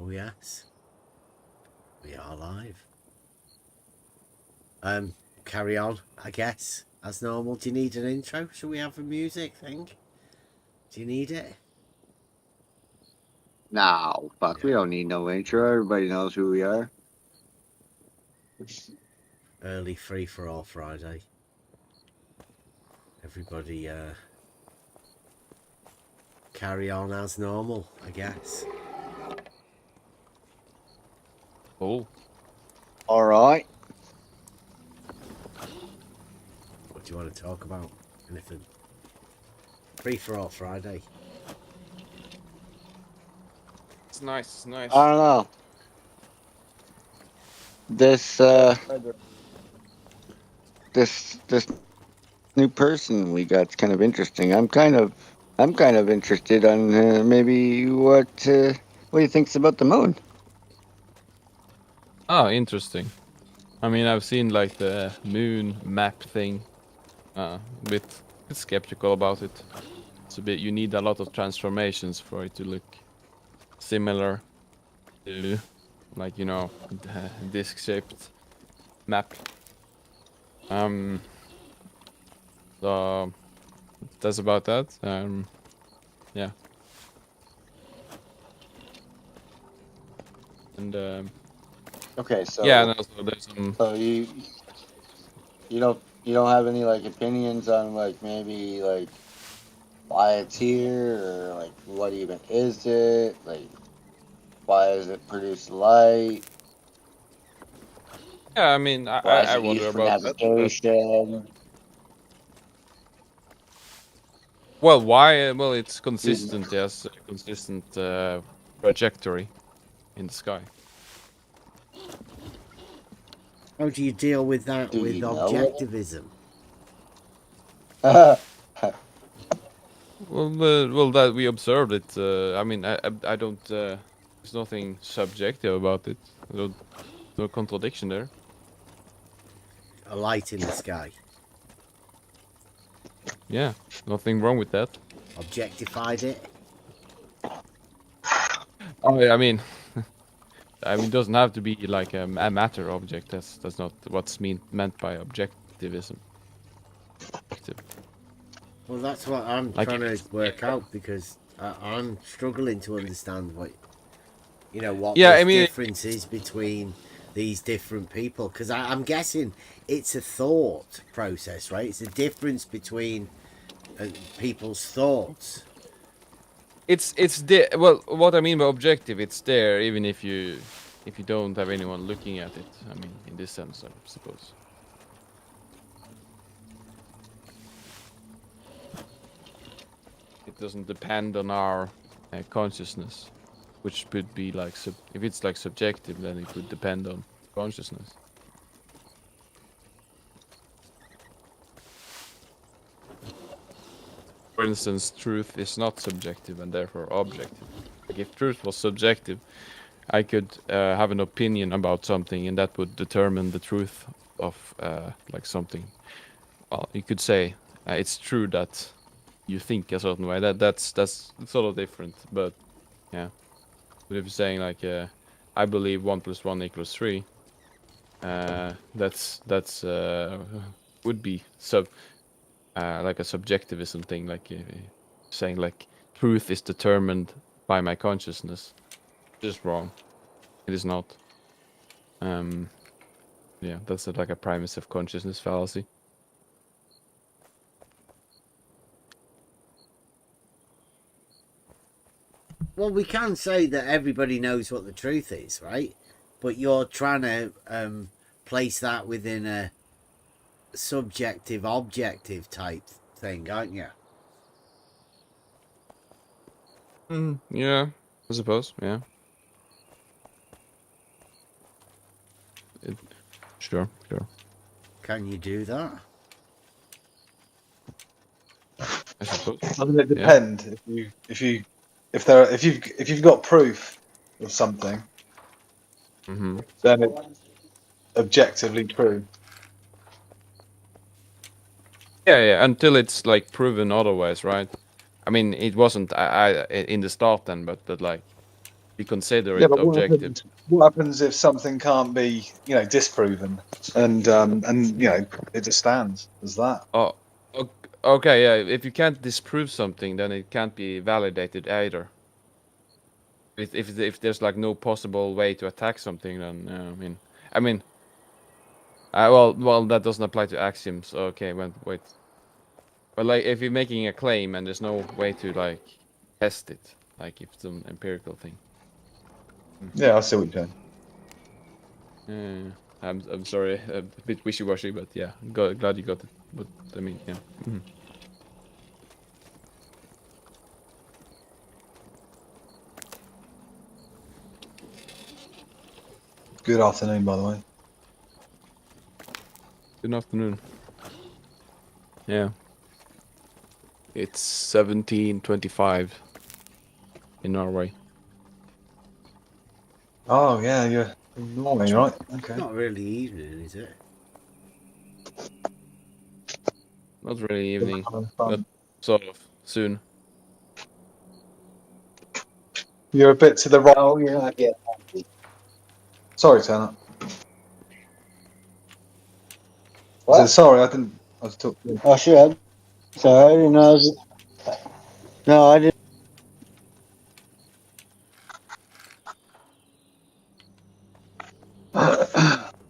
Oh yes, we are live. Carry on, I guess, as normal. Do you need an intro? Shall we have a music thing? Do you need it? No, fuck, we don't need no intro. Everybody knows who we are. Early free for all Friday. Everybody carry on as normal, I guess. Oh. All right. What do you want to talk about? Anything? Free for all Friday. It's nice, it's nice. I don't know. This this new person we got's kind of interesting. I'm kind of interested on maybe what he thinks about the moon. Oh, interesting. I mean, I've seen like the moon map thing. A bit skeptical about it. It's a bit. You need a lot of transformations for it to look similar to, like, you know, disc-shaped map. So that's about that. Yeah. And Okay, so yeah, no, so there's some. So you don't have any like opinions on like maybe like why it's here or like what even is it, like why does it produce light, Yeah, I mean, why is I it used wonder for about that. navigation? Well, why? Well, it's consistent. Yes, a consistent trajectory in the sky. How do you deal with that Do with you know objectivism? it? Well, that we observed it. I mean, I don't. There's nothing subjective about it. No contradiction there. A light in the sky. Yeah, nothing wrong with that. Objectified it. Oh, yeah, I mean, it doesn't have to be like a matter object. That's not what's meant by objectivism. Well, that's what I'm Like trying to work out, because I'm struggling to understand what yeah, the I mean, difference is between these different people, because I'm guessing it's a thought process, right? It's a difference between people's thoughts. it's there. Well, what I mean by objective, it's there even if you don't have anyone looking at it. I mean, in this sense, I suppose. It doesn't depend on our consciousness, which would be like if it's like subjective, then it would depend on consciousness. For instance, truth is not subjective and therefore objective. Like if truth was subjective, I could have an opinion about something, and that would determine the truth of like something. Well, you could say it's true that you think a certain way. That's sort of different, but yeah. But if you're saying like I believe 1 + 1 = 3, that's would be like a subjectivism thing, like saying like truth is determined by my consciousness. It is wrong. It is not. Yeah, that's like a primacy of consciousness fallacy. Well, we can say that everybody knows what the truth is, right? But you're trying to place that within a subjective objective type thing, aren't you? Yeah, I suppose. Yeah. Sure. Can you do that? I suppose. Doesn't it depend if you've got proof of something, Mm-hmm. then it's objectively true. Yeah. Until it's like proven otherwise, right? I mean, it wasn't I in the start then, but like we consider Yeah, it but objective. what happens if something can't be, disproven, and it just stands as that? Oh, okay, yeah. If you can't disprove something, then it can't be validated either. If there's like no possible way to attack something, then well, that doesn't apply to axioms. Okay, wait. But like, if you're making a claim and there's no way to like test it, like if it's an empirical thing. Yeah, I see what you're saying. I'm sorry, a bit wishy-washy, but yeah, glad you got it. But I mean, yeah. Mhm. Good afternoon, by the way. Good afternoon. Yeah. It's 17:25 in Norway. Oh yeah, you're in Norway, right? Okay. Not really evening, is it? Not really evening, Having but fun. sort of soon. You're a bit to the right. Oh, you're not yet. Sorry, Turner. I said What? sorry. I didn't. I was talking. Oh, shit. Sorry, I didn't know. No, I didn't.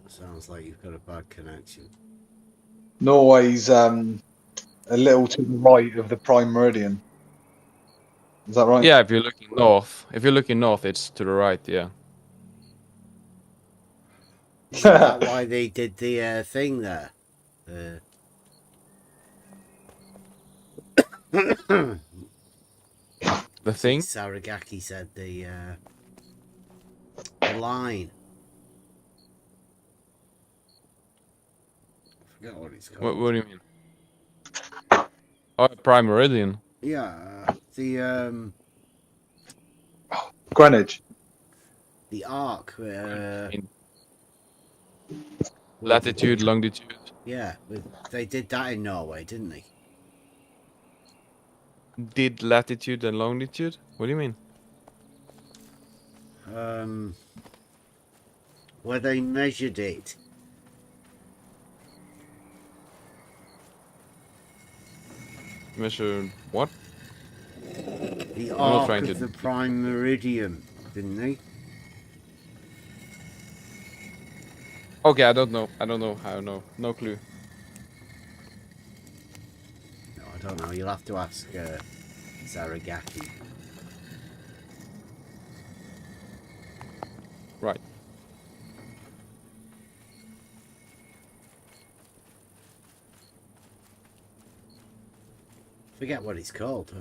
Sounds like you've got a bad connection. Norway's a little to the right of the prime meridian. Is that right? Yeah, if you're looking north, it's to the right. Yeah. Isn't that why they did the thing there? The thing. Saragaki said the line. I forgot what it's called. What do you mean? Oh, prime meridian. Yeah, Greenwich. the arc. Latitude, longitude. Yeah, they did that in Norway, didn't they? Did latitude and longitude? What do you mean? Where they measured it. Measure what? The not arc trying of to- the prime meridian, didn't they? Okay, I don't know. I don't know. No clue. No, I don't know. You'll have to ask Saragaki. Right. Forget what it's called.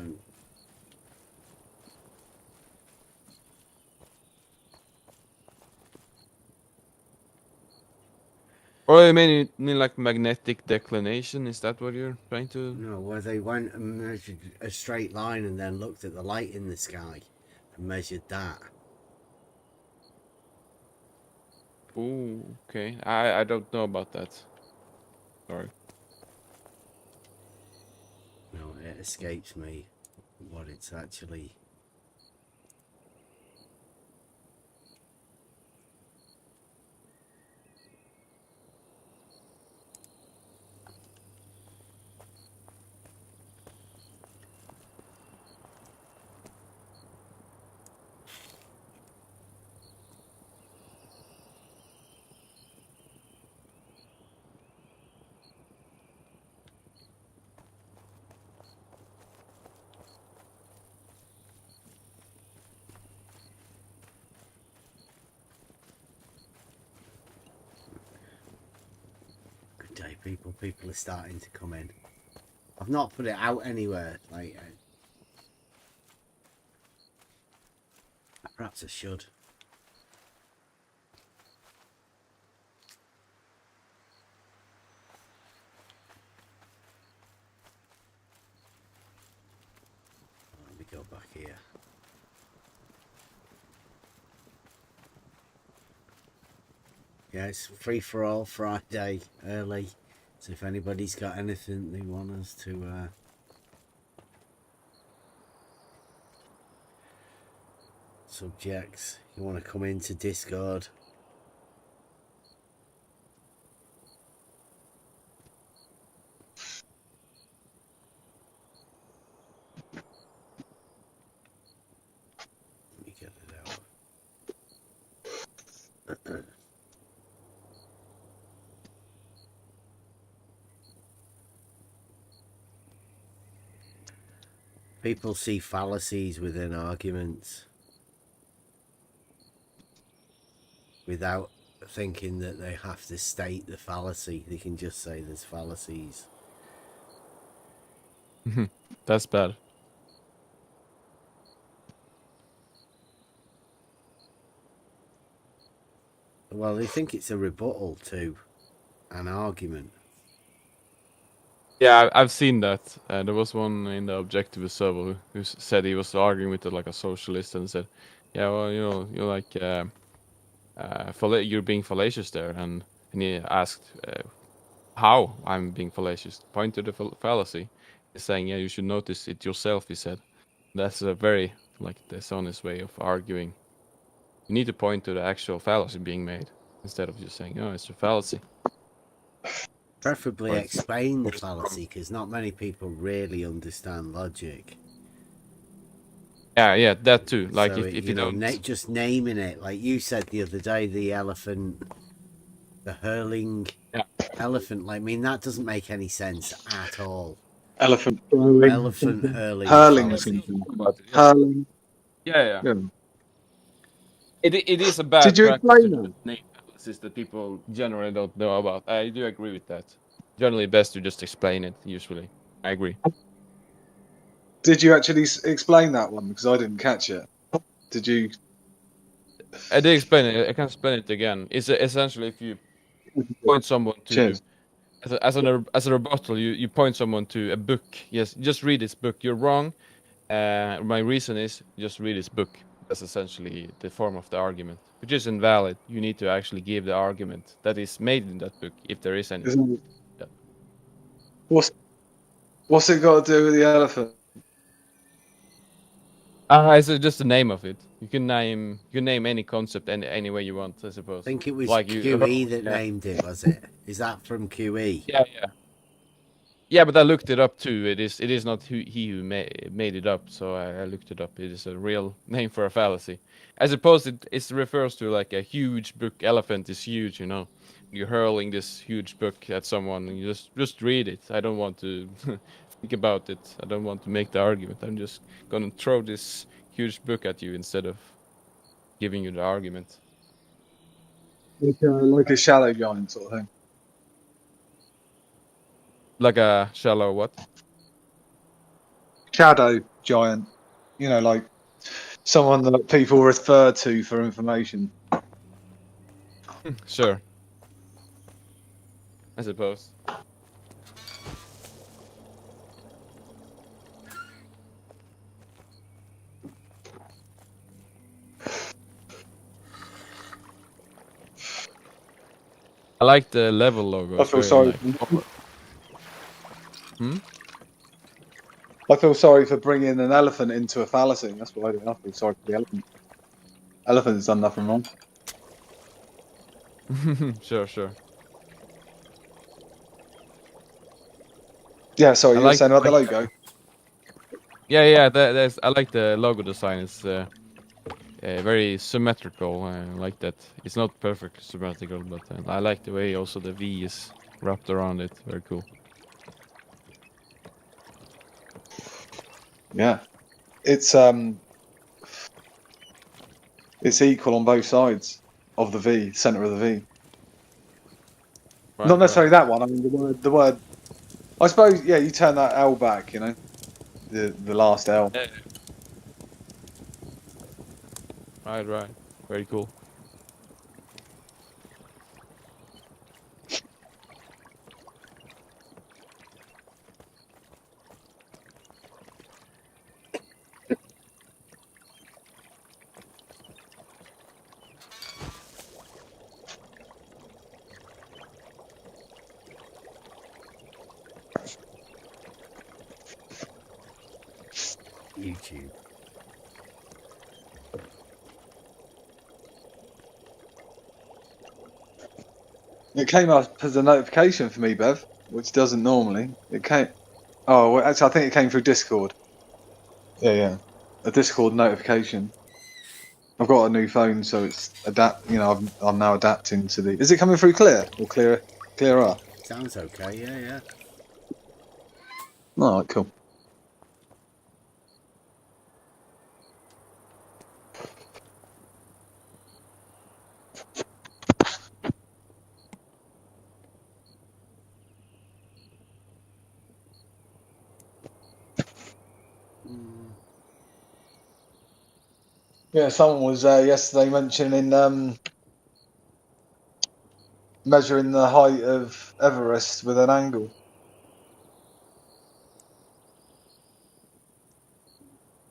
Or I mean like magnetic declination? Is that what you're trying to? No, where they went and measured a straight line and then looked at the light in the sky and measured that. Oh, okay. I don't know about that. Sorry. No, it escapes me what it's actually. Good day, people. People are starting to come in. I've not put it out anywhere. Like, perhaps I should. Let me go back here. Yeah, it's free for all Friday early. So if anybody's got anything they want us to subjects. You want to come into Discord? Let me get it out. People see fallacies within arguments without thinking that they have to state the fallacy. They can just say there's fallacies. That's bad. Well, they think it's a rebuttal to an argument. Yeah, I've seen that. There was one in the objective server who said he was arguing with like a socialist and said, "Yeah, well, you're like you're being fallacious there," and he asked how I'm being fallacious. Point to the fallacy. He's saying, "Yeah, you should notice it yourself," he said. That's a very like dishonest way of arguing. You need to point to the actual fallacy being made instead of just saying, "Oh, it's a fallacy." Preferably Right. explain the fallacy, because not many people really understand logic. Yeah, that too. Like So if you don't, just naming it, like you said the other day, the elephant, the hurling elephant. Like, I mean, that doesn't make any sense at all. Elephant Elephant hurling hurling fallacy. hurling. Yeah. Yeah. It is a bad Did you practice to explain that? just name fallacies that people generally don't know about. I do agree with that. Generally, best to just explain it. Usually, I agree. Did you actually explain that one? Because I didn't catch it. Did you? I did explain it. I can explain it again. It's essentially if you point someone to Cheers. as a rebuttal, you point someone to a book. Yes, just read this book. You're wrong. My reason is just read this book. That's essentially the form of the argument, which is invalid. You need to actually give the argument that is made in that book, if there is any. Isn't Yeah. What's it got to do with the elephant? It's just the name of it. You can name any concept any way you want, I suppose. I think it was like QE that named it, was it? Is that from QE? Yeah, but I looked it up too. It is not he who made it up, so I looked it up. It is a real name for a fallacy. I suppose it refers to like a huge book. Elephant is huge, you know. You're hurling this huge book at someone, and you just read it. I don't want to think about it. I don't want to make the argument. I'm just gonna throw this huge book at you instead of giving you the argument. Like a shallow giant sort of thing. Like a shallow what? Shadow giant. You know, like someone that people refer to for information. Sure. I suppose. I like the level logo. I feel sorry. I feel sorry for bringing an elephant into a fallacy. That's what I do. I feel sorry for the elephant. Elephant's done nothing wrong. Sure. Yeah, sorry, you were saying about the logo? Yeah. I like the logo design. It's very symmetrical. I like that. It's not perfect symmetrical, but I like the way also the V is wrapped around it. Very cool. Yeah, it's equal on both sides of the V, center of the V. Right, Not necessarily that one. I mean the word. I suppose yeah. You turn that L back, you know, the last L. Right. Very cool. YouTube. It came up as a notification for me, Bev, which doesn't normally. It came. Oh, well, actually, I think it came through Discord. Yeah. A Discord notification. I've got a new phone, so it's I'm now adapting to the. Is it coming through clear or clearer? Sounds okay. Yeah. All right, cool. Mm. Yeah, someone was yesterday mentioning measuring the height of Everest with an angle.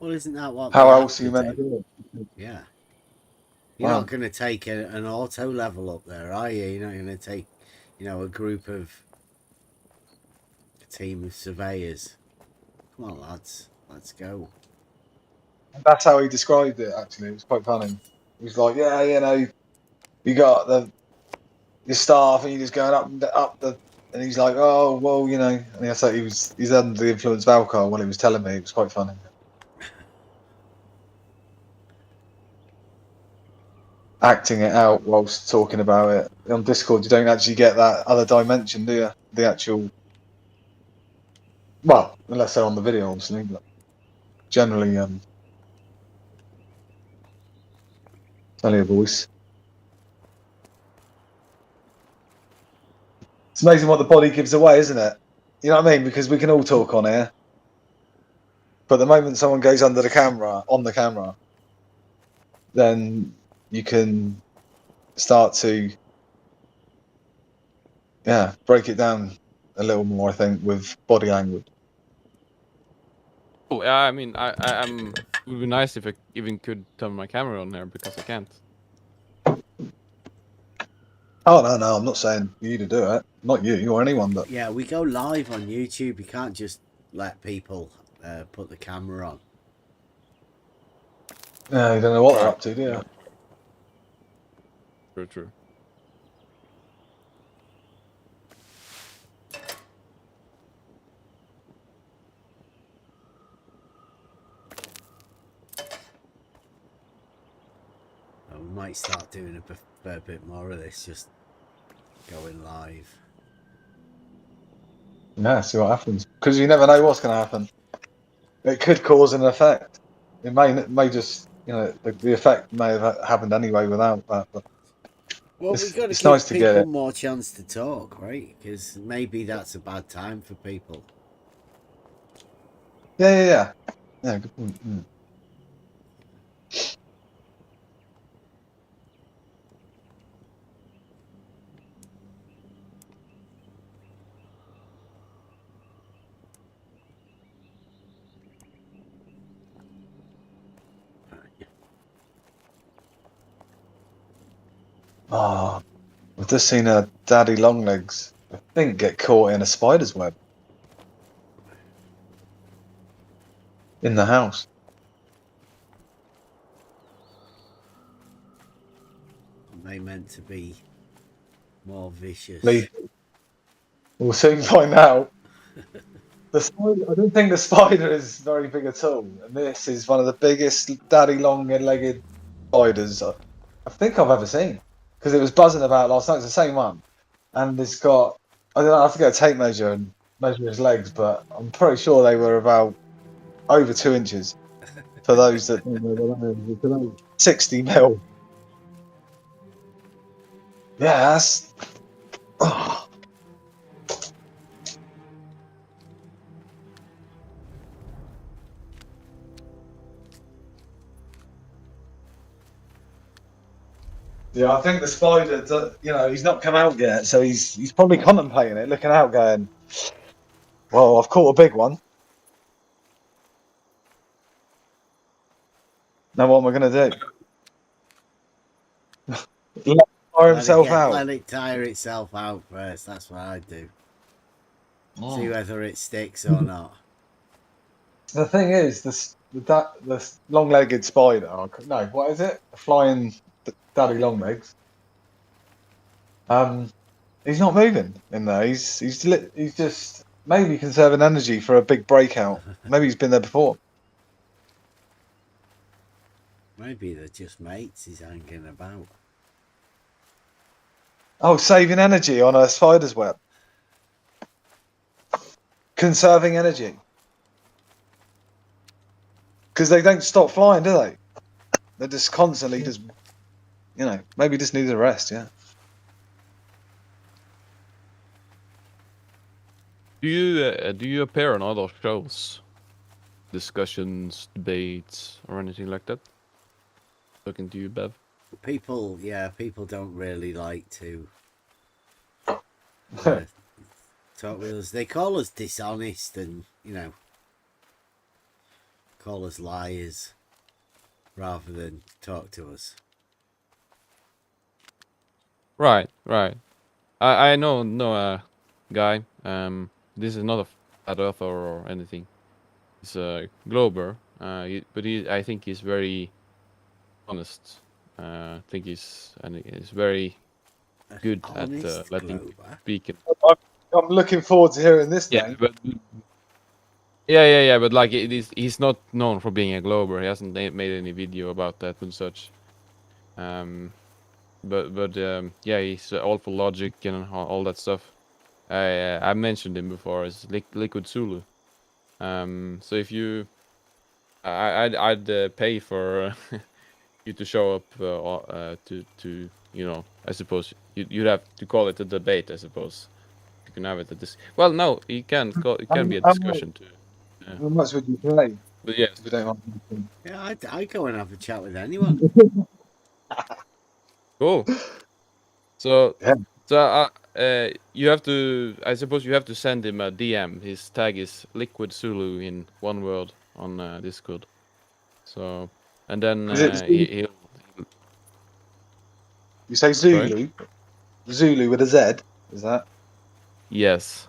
Well, isn't that what they How have else are to you meant to do? do it? Yeah. You're Wow. not going to take an auto level up there, are you? You're not going to take, a group of a team of surveyors. Come on, lads, let's go. That's how he described it. Actually, it was quite funny. He was like, "Yeah, you got your staff, and you're just going up the." And he's like, "Oh, well, And I said he's under the influence of alcohol when he was telling me. It was quite funny. Acting it out whilst talking about it on Discord, you don't actually get that other dimension, do you? The actual, well, unless they're on the video, obviously, but generally, it's only a voice. It's amazing what the body gives away, isn't it? You know what I mean? Because we can all talk on here, but the moment someone goes on the camera, then you can start to, break it down a little more. I think with body language. Oh, yeah, I mean, I'm. It would be nice if I even could turn my camera on here because I can't. Oh no, I'm not saying you to do it. Not you or anyone, but Yeah, we go live on YouTube. You can't just let people put the camera on. yeah, you don't know what they're Right. up to, do you? Yeah. True. We might start doing a bit more of this, just going live. Yeah, see what happens. Because you never know what's going to happen. It could cause an effect. It may just, the effect may have happened anyway without that. But Well, we got to it's nice give to get people it. more chance to talk, right? Because maybe that's a bad time for people. Yeah. Yeah, good point. Yeah. Oh, I've just seen a daddy longlegs, I think, get caught in a spider's web in the house. Are they meant to be more vicious? We'll soon find out. I don't think the spider is very big at all, and this is one of the biggest daddy long-legged spiders I think I've ever seen, because it was buzzing about last night. It's the same one, and it's got, I don't know, I have to get a tape measure and measure his legs, but I'm pretty sure they were about over 2 inches. For those that don't know what that is, it's about 60 mil. Yeah, that's. Oh. Yeah, I think the spider, he's not come out yet, so he's probably contemplating it, looking out, going, "Well, I've caught a big one. Now what am I going to do?" Let it tire himself out. Let it tire itself out first. That's what I do. See whether it sticks or not. The thing is, the long-legged spider. No, what is it? A flying daddy longlegs. He's not moving in there. He's just maybe conserving energy for a big breakout. Maybe he's been there before. Maybe they're just mates he's hanging about. Oh, saving energy on a spider's web. Conserving energy. Because they don't stop flying, do they? They're just constantly just, maybe just needs a rest, yeah. Do you appear on other shows, discussions, debates, or anything like that? Talking to you, Bev. People don't really like to talk with us. They call us dishonest and, call us liars rather than talk to us. Right. I know a guy. This is not a flat earther or anything. He's a glober. But I think he's very honest. I think he's very good at Honest letting Glober. speak. I'm looking forward to hearing this Yeah, name. but yeah. But like he's not known for being a glober. He hasn't made any video about that and such. Yeah, he's all for logic and all that stuff. I mentioned him before as Liquid Zulu. So if you, I'd pay for you to show up to I suppose you'd have to call it a debate. I suppose you can have it at this. Well, no, you can call it can be a discussion too. How much would you play? But yes, If you don't mind. Yeah, I'd go and have a chat with anyone. cool. So Yeah. you have to. I suppose you have to send him a DM. His tag is Liquid Zulu in one word on Discord. So and then Is it he'll. You say Sorry? Zulu? Zulu with a Z, is that? Yes.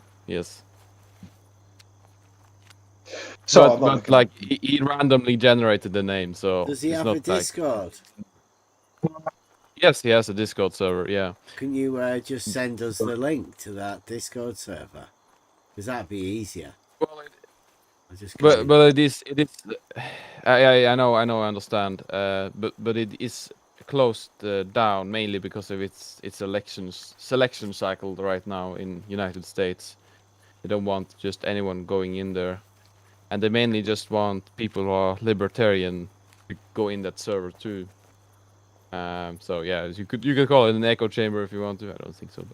So I'm not But looking like he randomly generated the name, so Does he it's have not a Discord? Yes, he has a Discord server. Yeah. Can you just send us the link to that Discord server? Because that'd be easier. Well, I just but can't- but it is I know I understand. But it is closed down mainly because of its selection cycle right now in United States. They don't want just anyone going in there, and they mainly just want people who are libertarian to go in that server too. So yeah, you could call it an echo chamber if you want to. I don't think so.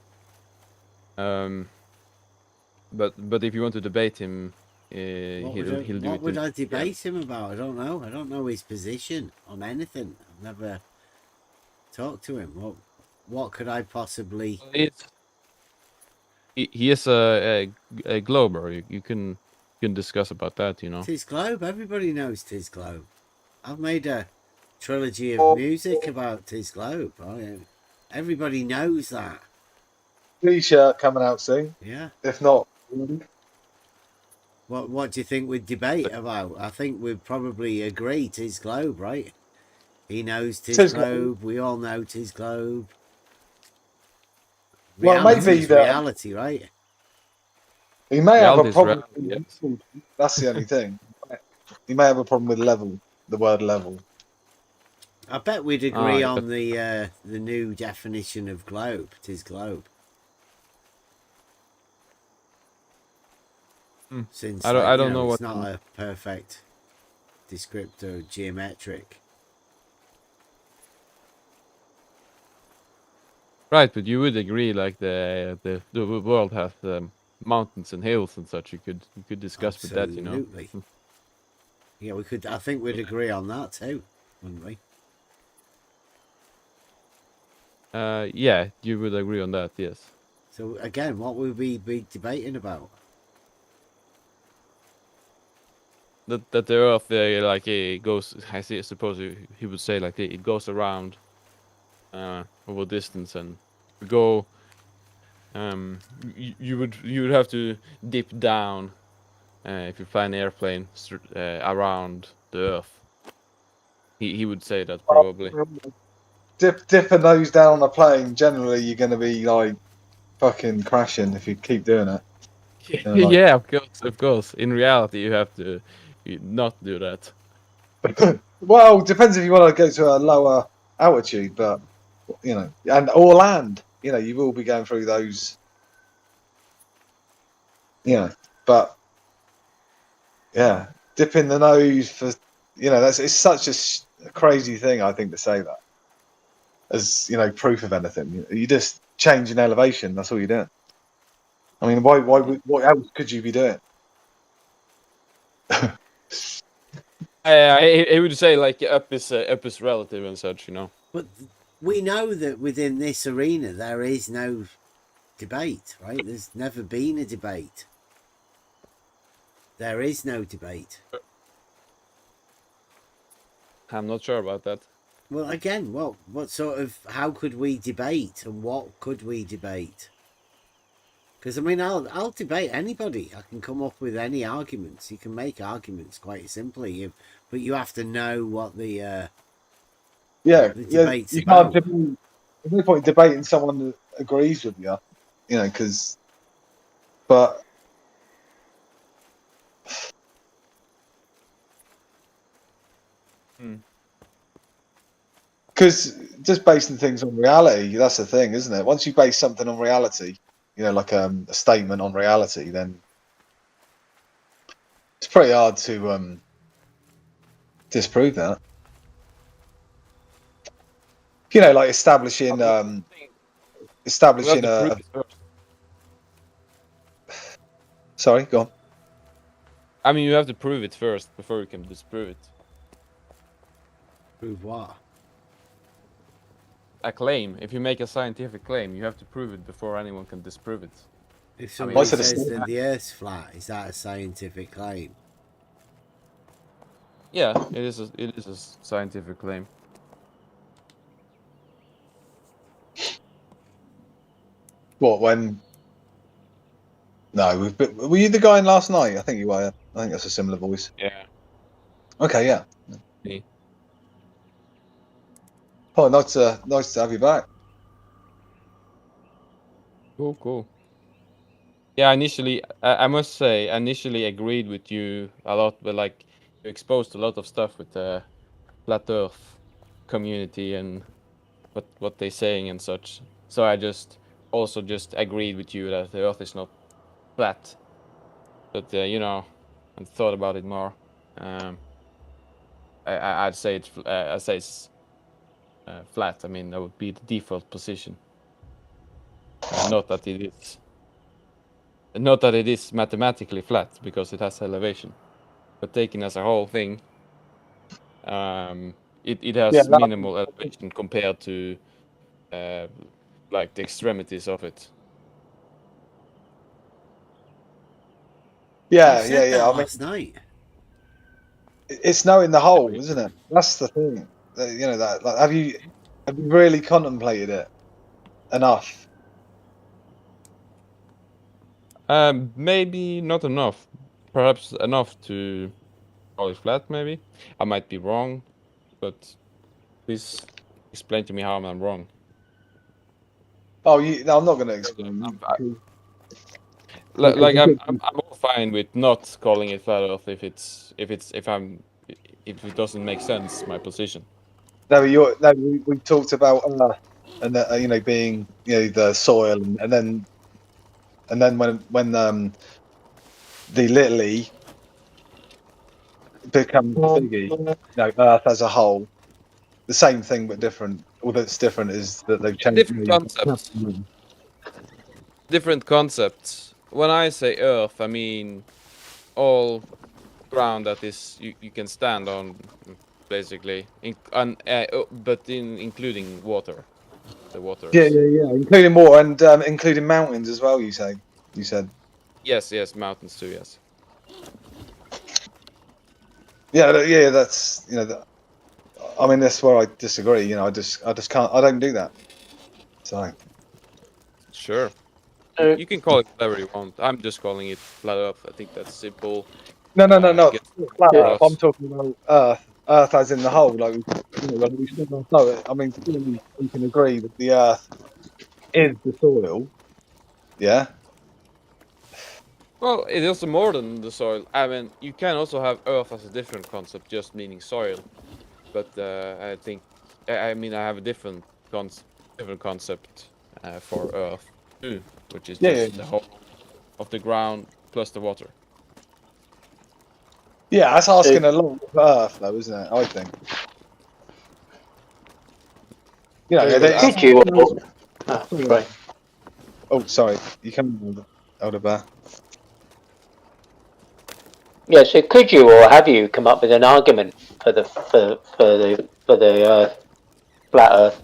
But if you want to debate him, he'll do what it. would I debate him about? I don't know. I don't know his position on anything. I've never talked to him. What could I possibly? He is a glober. You can discuss about that. Tis Globe. Everybody knows Tis Globe. I've made a trilogy of music about Tis Globe. Everybody knows that. T-shirt coming out soon. Yeah. If not, What do you think we'd debate about? I think we'd probably agree Tis Globe, right? He knows Tis Tis Globe. We all know Tis Globe. Well, Reality maybe is that- reality, right? he may have a Reality's problem. reality, yes. That's the only thing. He may have a problem with level, the word level. I bet we'd agree yeah. on the new definition of globe. Tis globe. Since I don't know it's what. not a perfect descriptor, geometric. Right, but you would agree, like the world has mountains and hills and such. You could discuss with that, Absolutely. Yeah, we could. I think we'd agree on that too, wouldn't we? Yeah, you would agree on that, yes. So again, what would we be debating about? That the Earth, like it goes. Suppose he would say like it goes around over distance, and we go. You would have to dip down if you fly an airplane around the Earth. He would say that probably. Dip a nose down on a plane. Generally, you're going to be like fucking crashing if you keep doing it. You know, Yeah, of course. In reality, you have to not do that. well, depends if you want to go to a lower altitude, but you know, or land. You know, you will be going through those. You know, but yeah, dipping the nose for it's such a crazy thing. I think to say that as proof of anything. You just change in elevation. That's all you're doing. I mean, what else could you be doing? I would say like up is relative and such, you know. But we know that within this arena there is no debate, right? There's never been a debate. There is no debate. I'm not sure about that. Well, again, what sort of, how could we debate, and what could we debate? Because I mean, I'll debate anybody. I can come up with any arguments. You can make arguments quite simply, but you have to know what the debate's you about. can't debate. There's no point debating someone that agrees with you, because. But because just basing things on reality, that's the thing, isn't it? Once you base something on reality, like a statement on reality, then it's pretty hard to disprove that. Like establishing a. Sorry, go on. I mean, you have to prove it first before you can disprove it. Prove what? A claim. If you make a scientific claim, you have to prove it before anyone can disprove it. If somebody I mean, says that the Earth's flat, is that a scientific claim? Yeah, it is a scientific claim. What when? No, were you the guy in last night? I think you were. I think that's a similar voice. Yeah. Okay, yeah. Me. Oh, nice to have you back. Cool. Yeah, initially, I must say, initially agreed with you a lot, but like you exposed a lot of stuff with the flat Earth community and what they're saying and such. So I just agreed with you that the Earth is not flat. But I thought about it more. I'd say it's flat. I mean, that would be the default position. Not that it is mathematically flat because it has elevation, but taken as a whole thing, it has minimal elevation compared to like the extremities of it. You said that I last night. It's knowing the whole, isn't it? That's the thing. That like, have you really contemplated it enough? Maybe not enough. Perhaps enough to call it flat. Maybe I might be wrong, but please explain to me how I'm wrong. Oh, no, I'm not going to explain. I'm all fine with not calling it flat Earth if it doesn't make sense my position. No, we talked about Earth and being the soil and then when the little e becomes big E, Earth as a whole, the same thing but different. All that's different is that they've changed Different concepts. Different concepts. When I say Earth, I mean all ground that is you can stand on, basically, but including water. The water. Yeah, including more and including mountains as well. You said. Yes, mountains too. Yes. Yeah, that's I mean, that's where I disagree. I just can't. I don't do that. So. Sure. You can call it whatever you want. I'm just calling it flat Earth. I think that's simple. No. Flat Earth. I'm talking about Earth as in the whole. Like, we still know it. I mean, clearly we can agree that the Earth is the soil, Yeah. Well, it is also more than the soil. I mean, you can also have Earth as a different concept, just meaning soil. But I think, I mean, I have a different concept for Earth too, which is Yeah. just the whole of the ground plus the water. Yeah, that's asking a lot of Earth, though, isn't it? I think. You know, Very good it's answer. Could you? Sorry. Oh, sorry. You can Elder Bear. Yeah. So could you or have you come up with an argument for the flat Earth?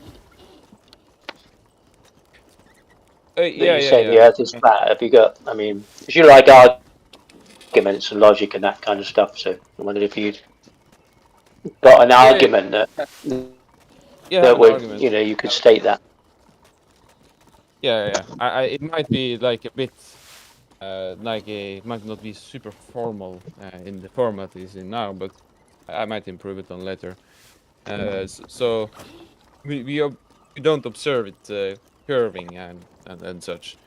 That Yeah, you yeah, say the yeah. Earth is flat. Have you got? I mean, because you like arguments and logic and that kind of stuff. So I wondered if you'd got an Yeah, argument yeah, I have that an would, argument. you could state that. Yeah. It might be like a bit, it might not be super formal in the format it's in now, but I might improve it on later. So we don't observe it curving and such,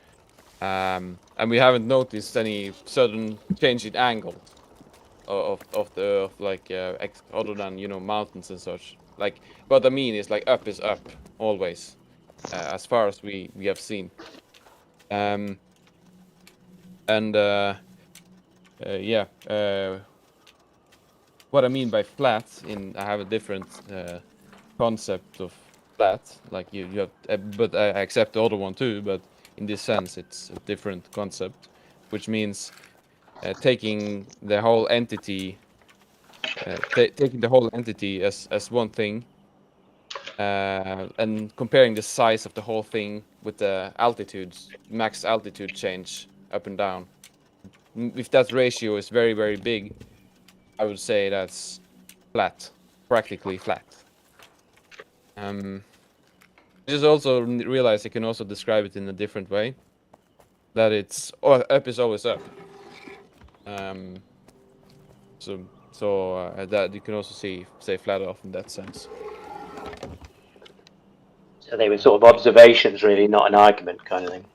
and we haven't noticed any sudden change in angle of the Earth, like other than mountains and such. Like what I mean is like up is up always, as far as we have seen. Um, and yeah, what I mean by flat, I have a different concept of flat. Like you have, but I accept the other one too. But in this sense, it's a different concept, which means taking the whole entity, taking the whole entity as one thing, and comparing the size of the whole thing with the altitudes, max altitude change up and down. If that ratio is very, very big, I would say that's flat, practically flat. Just also realize I can also describe it in a different way. That it's up is always up. So that you can also say flat Earth in that sense. So they were sort of observations, really, not an argument kind of thing,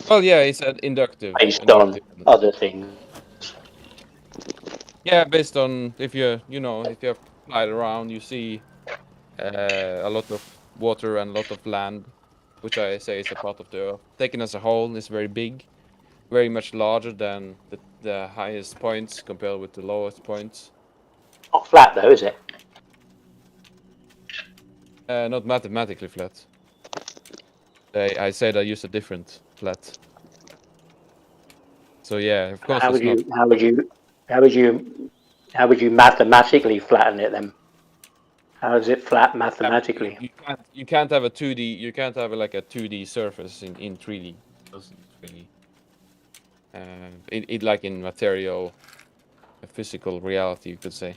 Well, yeah, it's an inductive. based on other things. Yeah, based on if you fly around, you see a lot of water and a lot of land, which I say is a part of the Earth. Taken as a whole, is very big, very much larger than the highest points compared with the lowest points. Not flat though, is it? Not mathematically flat. I said I use a different flat. So yeah, of course How it's would not. you? How would you? How would you? How would you mathematically flatten it then? How is it flat mathematically? You can't have a 2D. You can't have like a 2D surface in 3D. Doesn't really. It like in material, a physical reality, you could say.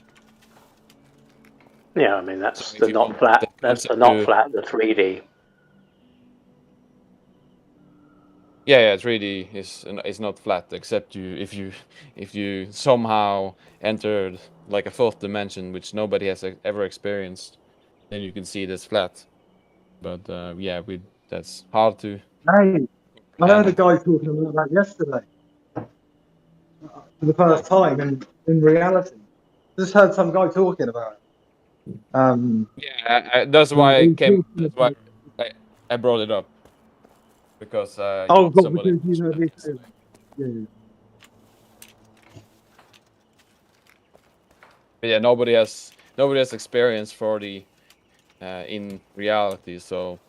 Yeah, I mean So that's if the you not want flat. the That's the concept not to, flat. The 3D. yeah, 3D is not flat except if you somehow entered like a fourth dimension, which nobody has ever experienced, then you can see it as flat. But yeah, that's hard to Hey, I heard a comprehend. guy talking about that yesterday for the first time in reality. Just heard some guy talking about it. Yeah, that's why I came. That's why I brought it up because Oh, God, somebody because you mentioned know that this. yesterday. Yeah. But yeah, nobody has experience 4D in reality, so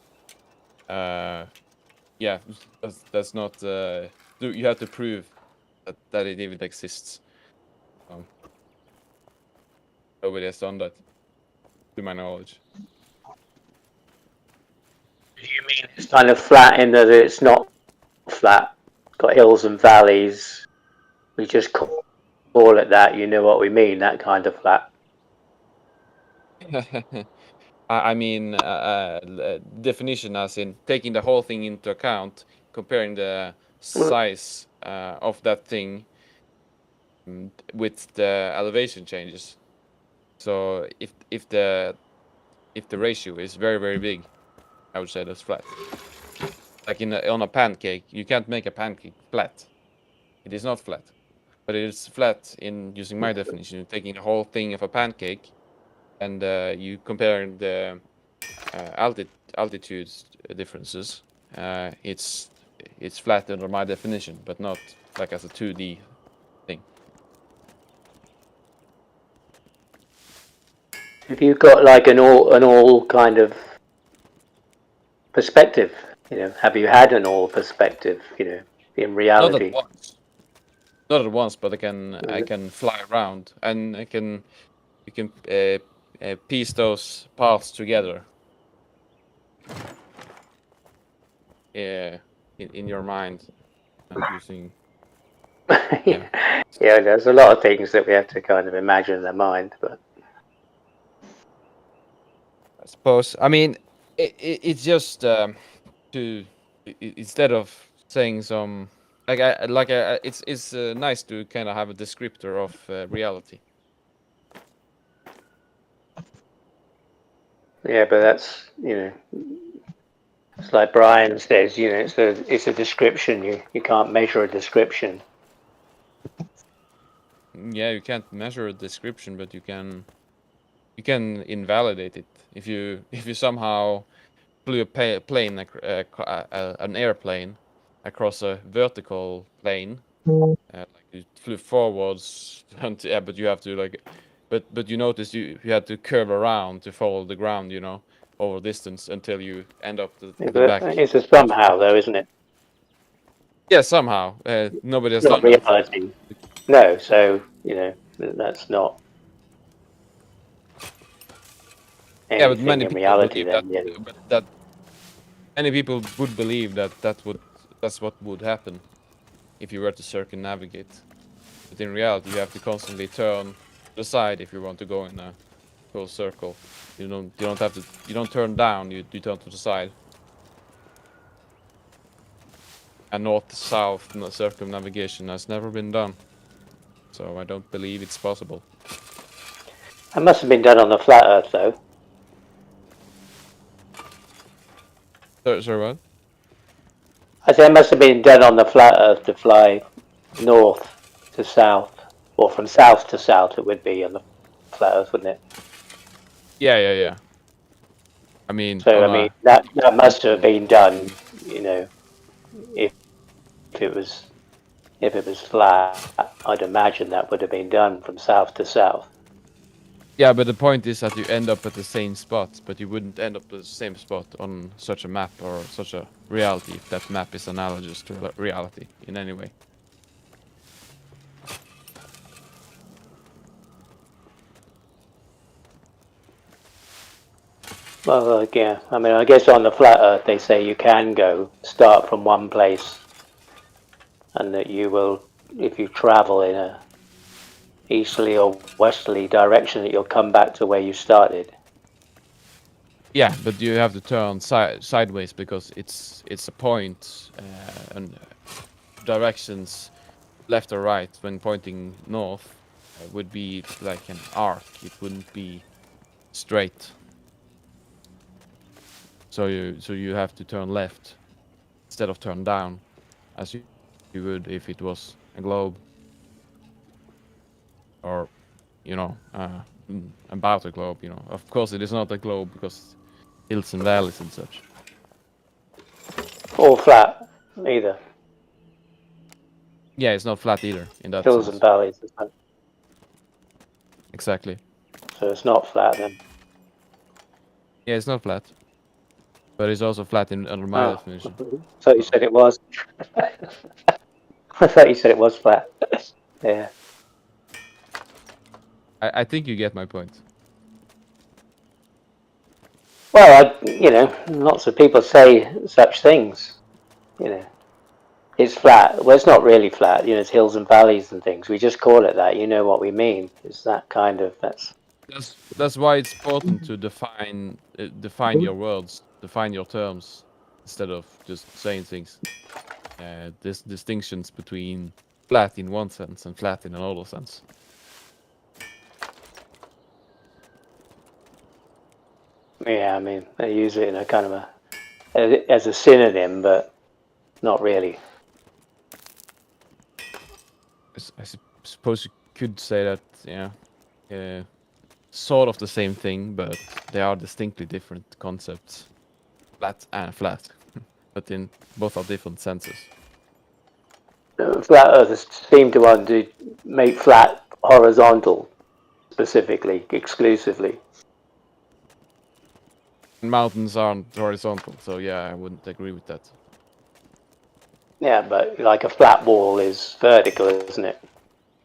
yeah, that's not. You have to prove that it even exists. Nobody has done that, to my knowledge. Do you mean it's kind of flat in that it's not flat? It's got hills and valleys. We just call it that. You know what we mean? That kind of flat. I mean, definition as in taking the whole thing into account, comparing the size of that thing with the elevation changes. So if the ratio is very, very big, I would say that's flat. Like on a pancake, you can't make a pancake flat. It is not flat, but it is flat in using my definition. You're taking the whole thing of a pancake, and you comparing the altitudes differences. It's flat under my definition, but not like as a 2D thing. Have you got like an all kind of perspective? Have you had an all perspective? In reality. Not at once, but I can fly around, and you can piece those parts together. In your mind, using. Yeah, there's a lot of things that we have to kind of imagine in the mind, but I suppose. I mean, it's just to instead of saying some it's nice to kind of have a descriptor of reality. yeah, but that's it's like Brian says, it's a description. You can't measure a description. Yeah, you can't measure a description, but you can invalidate it if you somehow flew a plane, an airplane, across a vertical plane, like you flew forwards, and yeah, but you have to but you notice you had to curve around to follow the ground, over distance until you end up at the back. It's a somehow, though, isn't it? Yeah, somehow. Nobody has It's not done that. reality. No, so that's not Yeah, but anything many in people reality. believe Then, that many people would believe that's what would happen if you were to circumnavigate. But in reality, you have to constantly turn to the side if you want to go in a full circle. You don't have to. You don't turn down. You turn to the side. And north-south circumnavigation has never been done, so I don't believe it's possible. that must have been done on the flat Earth, though. Sorry, what? I say it must have been done on the flat Earth to fly north to south, or from south to south. It would be on the flat Earth, wouldn't it? Yeah. I mean, So that must have been done. If it was flat, I'd imagine that would have been done from south to south. yeah, but the point is that you end up at the same spot, but you wouldn't end up at the same spot on such a map or such a reality if that map is analogous to reality in any way. Well, yeah. I guess on the flat Earth they say you can start from one place, and that you will, if you travel in a easterly or westerly direction, that you'll come back to where you started. Yeah, but you have to turn sideways because it's a point and directions left or right when pointing north would be like an arc. It wouldn't be straight. So you have to turn left instead of turn down, as you would if it was a globe, or about a globe. Of course, it is not a globe because hills and valleys and such. Or flat, either. Yeah, it's not flat either in that Hills sense. and valleys. Exactly. So it's not flat then. Yeah, it's not flat, but it's also flat under my definition. I thought you said it was. I thought you said it was flat. Yeah. I think you get my point. Well, lots of people say such things. It's flat. Well, it's not really flat. It's hills and valleys and things. We just call it that. You know what we mean. It's that kind of. That's why it's important to define your words, define your terms, instead of just saying things. There's distinctions between flat in one sense and flat in another sense. Yeah, they use it in a kind of as a synonym, but not really. I suppose you could say that, yeah, sort of the same thing, but they are distinctly different concepts. Flat and flat, but in both are different senses. Flat earthers seem to want to make flat horizontal, specifically, exclusively. Mountains aren't horizontal, so yeah, I wouldn't agree with that. Yeah, but like a flat wall is vertical, isn't it?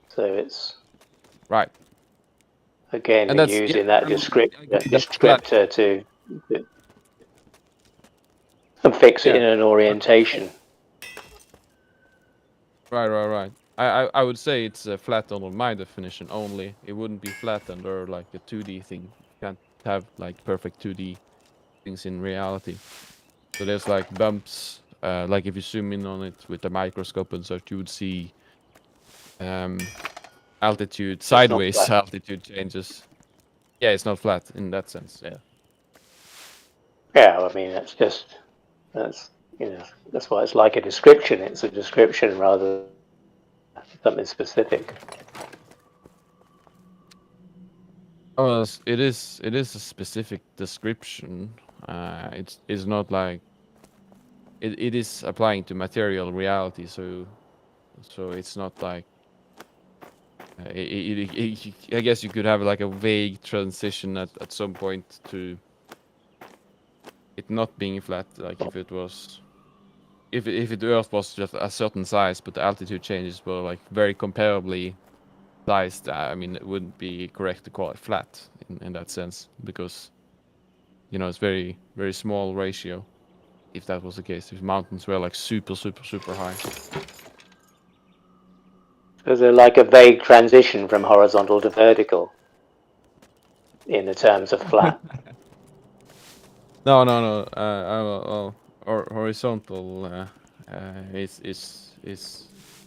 So it's Right. again And that's, using yeah, that I agree that's flat. descriptor to and fix it Yeah. in an orientation. Right. I would say it's flat under my definition only. It wouldn't be flat under like a 2D thing. You can't have like perfect 2D things in reality. So there's like bumps. Like if you zoom in on it with a microscope and such, you would see altitude, sideways flat. altitude changes. Yeah, it's not flat in that sense. Yeah. Yeah, I mean that's that's why it's like a description. It's a description rather than something specific. Oh, it is a specific description. It's not like it is applying to material reality. So it's not like I guess you could have like a vague transition at some point to it not being flat. Like if it was if the Earth was just a certain size, but the altitude changes were like very comparably sized. I mean, it wouldn't be correct to call it flat in that sense because it's very very small ratio. If that was the case, if mountains were like super high. So there's like a vague transition from horizontal to vertical in the terms of flat. No. Or horizontal is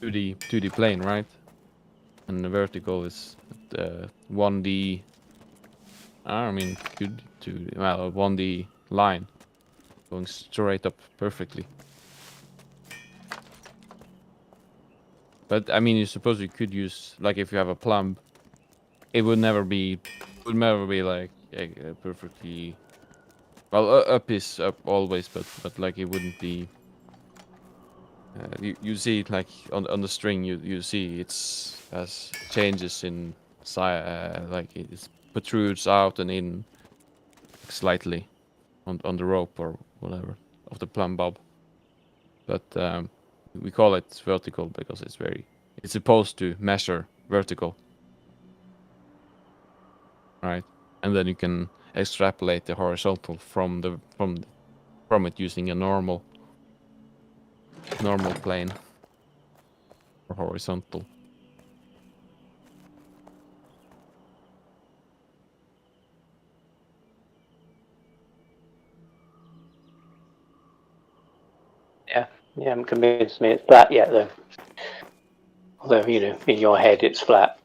2D plane, right? And the vertical is 1D. I mean, 2D, well, 1D line going straight up perfectly. But I mean, you suppose you could use like if you have a plumb, it would never be like perfectly. Well, up is up always, but like it wouldn't be. You see it like on the string. You see it's has changes in size, like it protrudes out and in slightly on the rope or whatever of the plumb bob. But we call it vertical because it's supposed to measure vertical, right? And then you can extrapolate the horizontal from it using a normal plane or horizontal. Yeah, you haven't convinced me it's flat yet, though. Although in your head it's flat.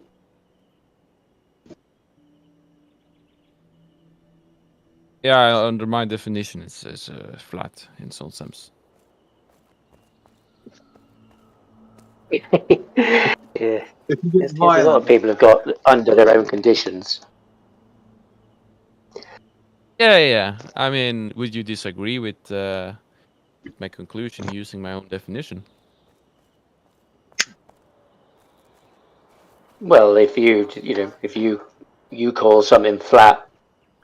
Yeah, under my definition, it's flat in some sense. Yeah, If you it's get a lot of violent, people have got under their own conditions. Yeah. I mean, would you disagree with my conclusion using my own definition? Well, if you call something flat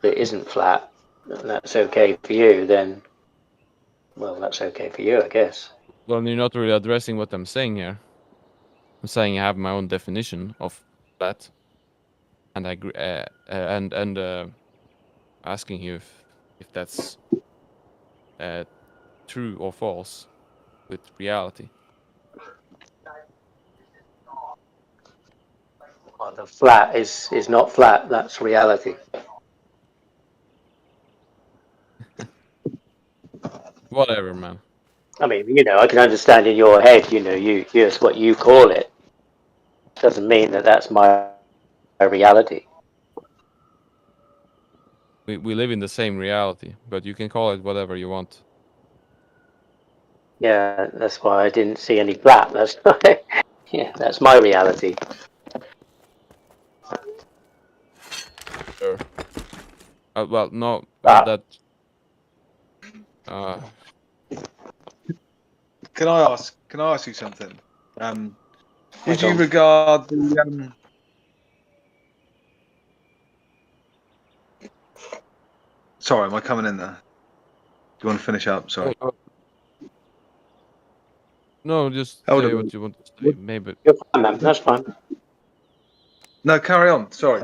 that isn't flat, and that's okay for you, then well, that's okay for you, I guess. Well, you're not really addressing what I'm saying here. I'm saying I have my own definition of flat, and I agree, and asking you if that's true or false with reality. Well, the flat is not flat. That's reality. Whatever, man. I mean, I can understand in your head, it's what you call it. Doesn't mean that that's my reality. We live in the same reality, but you can call it whatever you want. Yeah, that's why I didn't see any flat. That's yeah, that's my reality. Sure. Well, no, But that. Uh, Can I ask? Can I ask you something? Would you don't. regard the Sorry, am I coming in there? Do you want to finish up? Sorry. no, just Hold say on. what you want to say. Maybe. You're fine, man. That's fine. No, carry on. Sorry.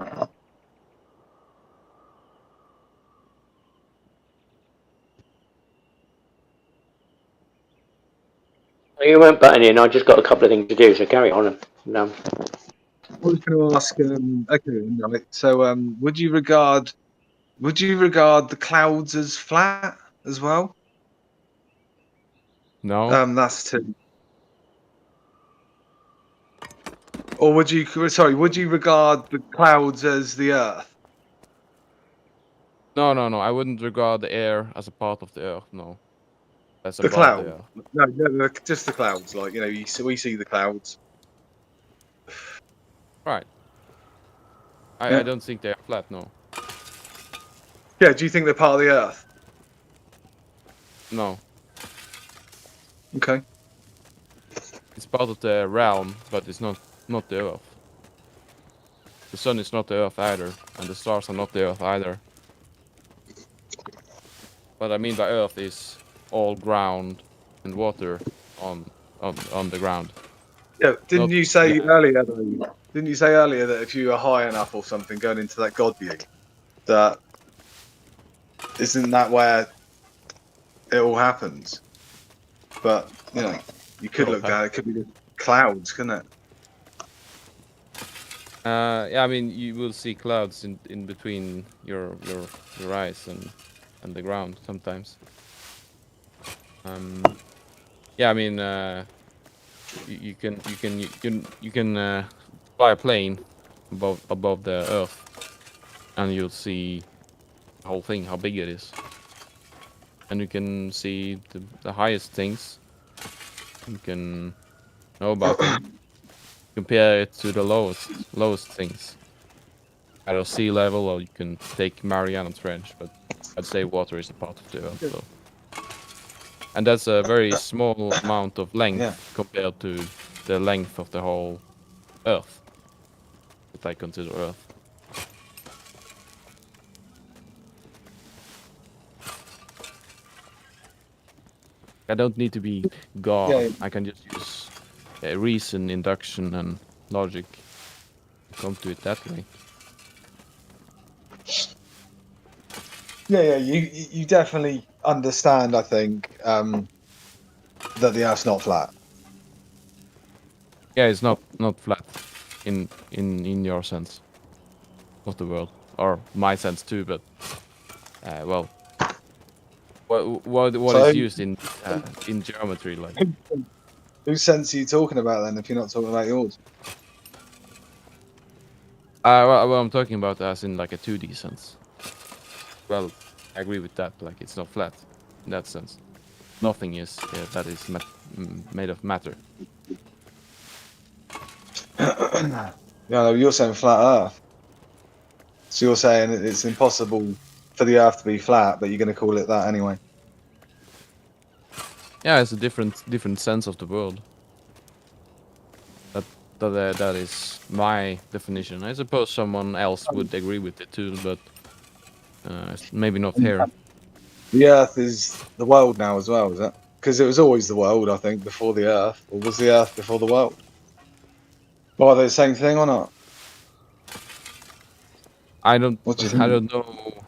You weren't butting in. I just got a couple of things to do, so carry on. No. I was going to ask. Okay, right. So, would you regard the clouds as flat as well? No. That's two. Or would you? Sorry, would you regard the clouds as the Earth? No, no, no. I wouldn't regard the air as a part of the earth. No, that's The above the cloud? earth. No, just the clouds. Like we see the clouds. Right. I Yeah. don't think they are flat. No. Yeah. Do you think they're part of the Earth? No. Okay. It's part of the realm, but it's not the earth. The sun is not the earth either, and the stars are not the earth either. What I mean by earth is all ground and water on the ground. Yeah. Didn't Not you say land. earlier? Though, didn't you say earlier that if you were high enough or something going into that God view, that isn't that where it all happens? But you could look down. It could be the clouds, couldn't it? Yeah, I mean you will see clouds in between your eyes and the ground sometimes. Yeah, I mean you can fly a plane above the earth, and you'll see the whole thing, how big it is, and you can see the highest things. You can know about them. Compare it to the lowest things. Either sea level, or you can take Mariana Trench, but I'd say water is a part of the earth. So. And that's a very small amount of length Yeah. compared to the length of the whole Earth, if I consider Earth. I don't need to be God. Yeah. I can just use reason, induction, and logic to come to it that way. Yeah. You definitely understand. I think that the Earth's not flat. Yeah, it's not flat in your sense of the world, or my sense too. But well, what So, is used in geometry, like whose sense are you talking about then? If you're not talking about yours? well, I'm talking about as in like a 2D sense. Well, I agree with that. Like it's not flat in that sense. Nothing is that is made of matter. Yeah, no, you're saying flat Earth. So you're saying it's impossible for the Earth to be flat, but you're going to call it that anyway. Yeah, it's a different sense of the world. That is my definition. I suppose someone else would agree with it too, but maybe not here. The Earth is the world now as well, is it? Because it was always the world, I think, before the Earth. Or was the Earth before the world? Well, are they the same thing or not? I don't What do you I think? don't know.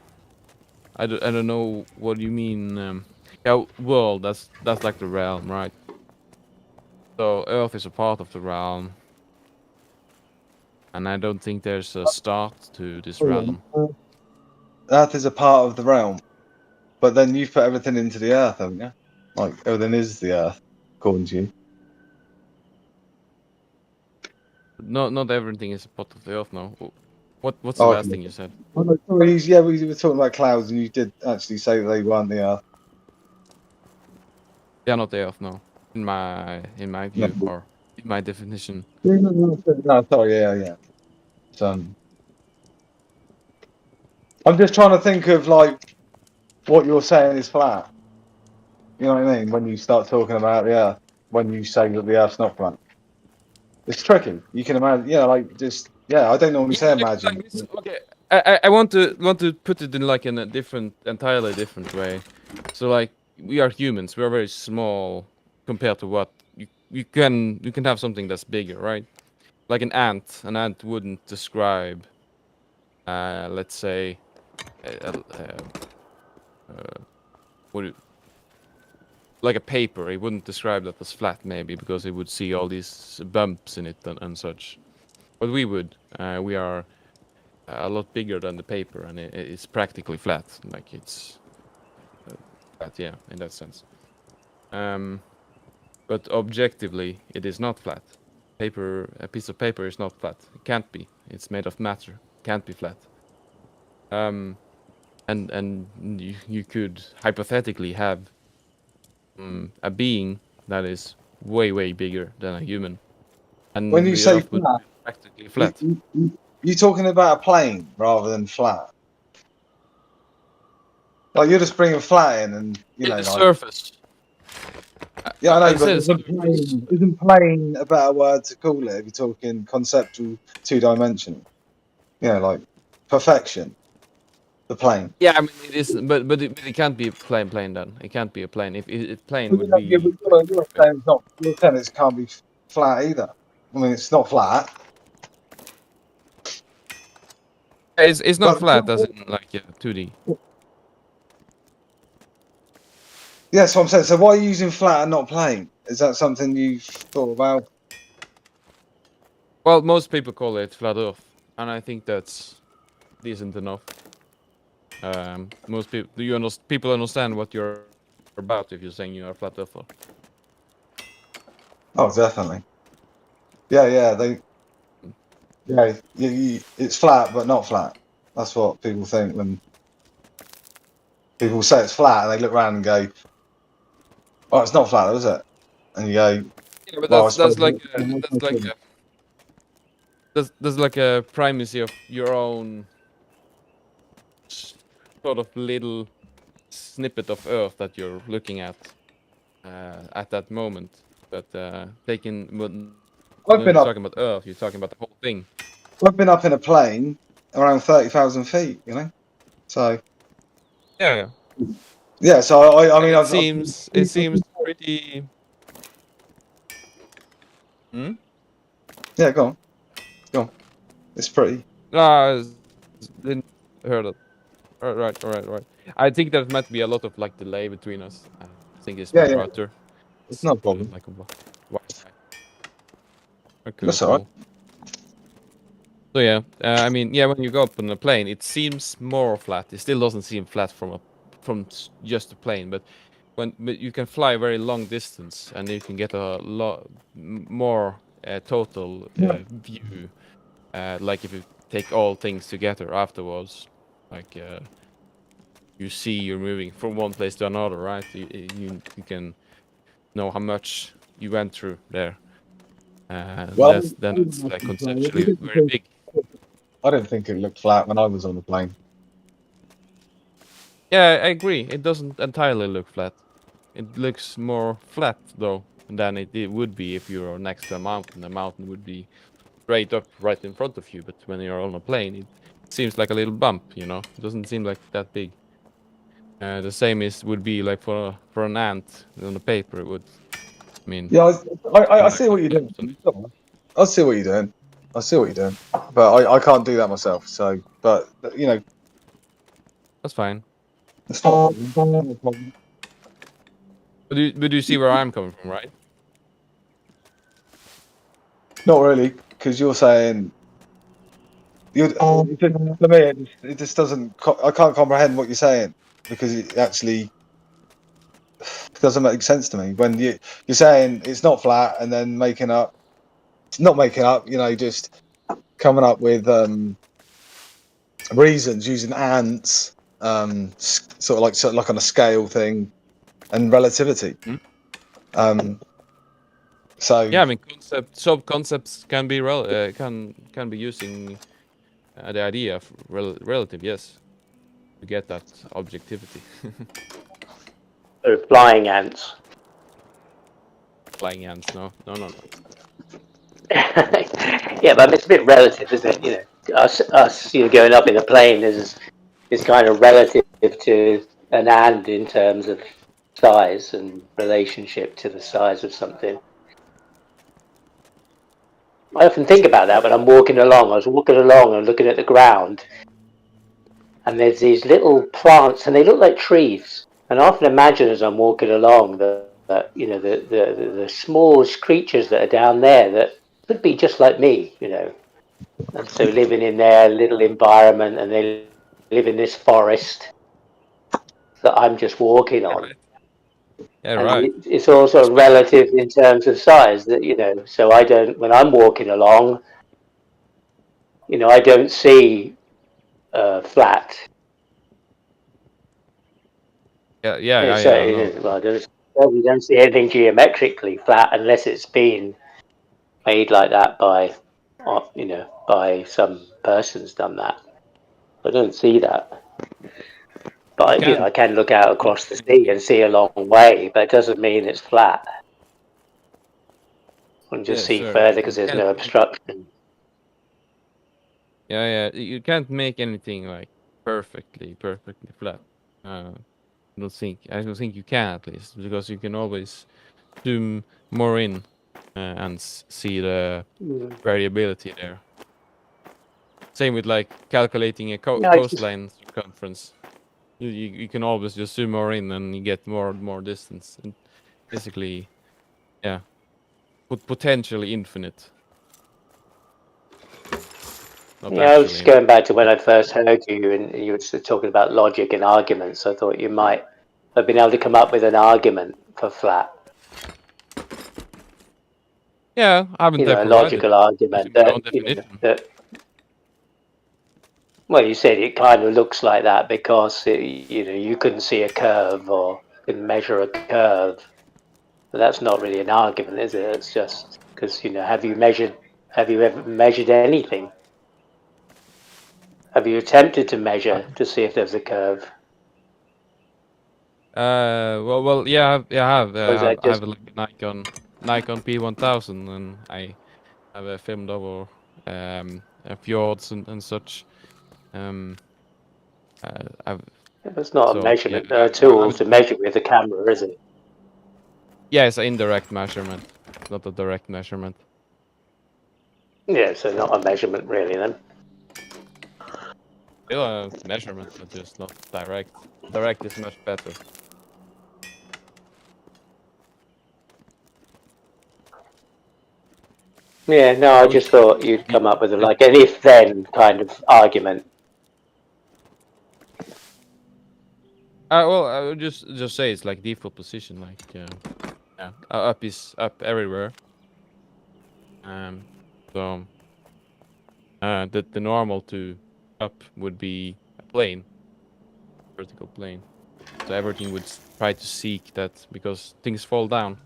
I don't know what you mean. Yeah, world. That's like the realm, right? So Earth is a part of the realm, and I don't think there's a start to this realm. Earth is a part of the realm, but then you've put everything into the Earth, haven't you? Like everything is the Earth, according to you. Not everything is a part of the Earth. No. What's the Oh, last okay. thing you said? Oh, no, sorry, yeah, we were talking about clouds, and you did actually say that they weren't the Earth. They are not Earth, no. In my view, No. or in my definition. No, sorry, yeah. So, I'm just trying to think of like what you're saying is flat. You know what I mean? When you start talking about the Earth, when you say that the Earth's not flat, it's tricky. You can imagine, like just I don't normally say imagine. This, okay. I want to put it in like in a entirely different way. So like we are humans. We are very small compared to what you can have something that's bigger, right? Like an ant. An ant wouldn't describe, let's say, what it, like a paper. It wouldn't describe that as flat, maybe, because it would see all these bumps in it and such. But we would. We are a lot bigger than the paper, and it's practically flat. Like it's flat, yeah, in that sense. But objectively, it is not flat. A piece of paper is not flat. It can't be. It's made of matter. Can't be flat. And you could hypothetically have a being that is way bigger than a human, and When you the say Earth would flat, be practically flat. you're talking about a plane rather than flat. Like you're just bringing flat in, and The like surface. I I know, but said surface. isn't plane a better word to call it if you're talking conceptual, two-dimensional? Like perfection. The plane. Yeah, I mean it is, but it can't be a plane then. It can't be a plane. If plane Well, would but be, you're saying it's not. You're saying it can't be flat either. I mean, it's not flat. it's not But flat as in like 2D. yeah, that's what I'm saying. So why are you using flat and not plane? Is that something you've thought about? Well, most people call it flat Earth, and I think that's decent enough. Most people, people understand what you're about if you're saying you are flat earther. Oh, definitely. Yeah. It's flat but not flat. That's what people think when people say it's flat, and they look around and go, "Oh, it's not flat, is it?" And you go, Yeah, but "Well, I suppose." that's like a primacy of your own sort of little snippet of Earth that you're looking at that moment. But when I've been you're up. talking about Earth, you're talking about the whole thing. I've been up in a plane around 30,000 feet. So Yeah. yeah. So I mean, It seems pretty. Hmm? Yeah, go on. It's pretty. No, I didn't heard it. All right. I think there might be a lot of like delay between us. I think it's my Yeah. router. It's It's no problem. like a Wi-Fi. Oh, That's all right. cool. So yeah, I mean, yeah, when you go up on a plane, it seems more flat. It still doesn't seem flat from just a plane, but but you can fly a very long distance, and you can get a lot more total view. Like if you take all things together afterwards, like you see you're moving from one place to another, right? You can know how much you went through there. Well, Then it's like conceptually very big. I didn't think it looked flat when I was on the plane. Yeah, I agree. It doesn't entirely look flat. It looks more flat though than it would be if you were next to a mountain. The mountain would be straight up right in front of you, but when you're on a plane, it seems like a little bump. It doesn't seem like that big. The same would be like for an ant on the paper. It would. I mean, Yeah, I like see what you're bumps doing. on it. I see what you're doing. But I can't do that myself. So, but That's fine. it's not a problem. But you see where I'm coming from, right? Not really, because you're saying for me, it just doesn't. I can't comprehend what you're saying because it actually doesn't make sense to me. When you're saying it's not flat and then not making up, just coming up with reasons using ants, sort of like on a scale thing and relativity. So Yeah, I mean, sub concepts can be can be using the idea of relative, yes, to get that objectivity. So flying ants. Flying ants, no. Yeah, but it's a bit relative, isn't it? You know, us, going up in a plane is kind of relative to an ant in terms of size and relationship to the size of something. I often think about that when I'm walking along. I was walking along and looking at the ground, and there's these little plants, and they look like trees. And I often imagine as I'm walking along that the smallest creatures that are down there that could be just like me, and so living in their little environment, and they live in this forest that I'm just walking Yeah, on. right. Yeah, And right. it's also relative in terms of size that, so I don't, when I'm walking along, I don't see flat. Yeah, So, I know. well, we don't see anything geometrically flat unless it's been made like that by some person's done that. I don't see that. You But can I can look out make across the sea and see a long way, but it doesn't mean it's flat. I can just yeah, see sure. further because You there's can't no make, obstruction. yeah. You can't make anything like perfectly flat. I don't think you can, at least, because you can always zoom more in and see the Mm. variability there. Same with like calculating a No, it's just, coastline circumference. You can always just zoom more in and you get more distance. And basically, yeah, potentially infinite, not I was actually just infinite. going back to when I first heard you, and you were talking about logic and arguments. I thought you might have been able to come up with an argument for flat. Yeah, haven't I A provided logical argument using my that own definition? well, you said it kind of looks like that because you couldn't see a curve or couldn't measure a curve. But that's not really an argument, is it? It's just because have you ever measured anything? Have you attempted to measure to see if there's a curve? Yeah, Or is that I just have like a Nikon P1000, and I have filmed over fjords and such. Um, I've it's not a so yeah, measurement I tool haven't. to measure with a camera, is it? Yeah, it's an indirect measurement, not a direct measurement. Yeah, so not a measurement really then. Still a measurement, but just not direct. Direct is much better. Yeah, no, I just thought you'd come up with like an if-then kind of argument. Well, I would just say it's like default position, like yeah, up is up everywhere. Um, so the normal to up would be a plane, vertical plane. So everything would try to seek that because things fall down.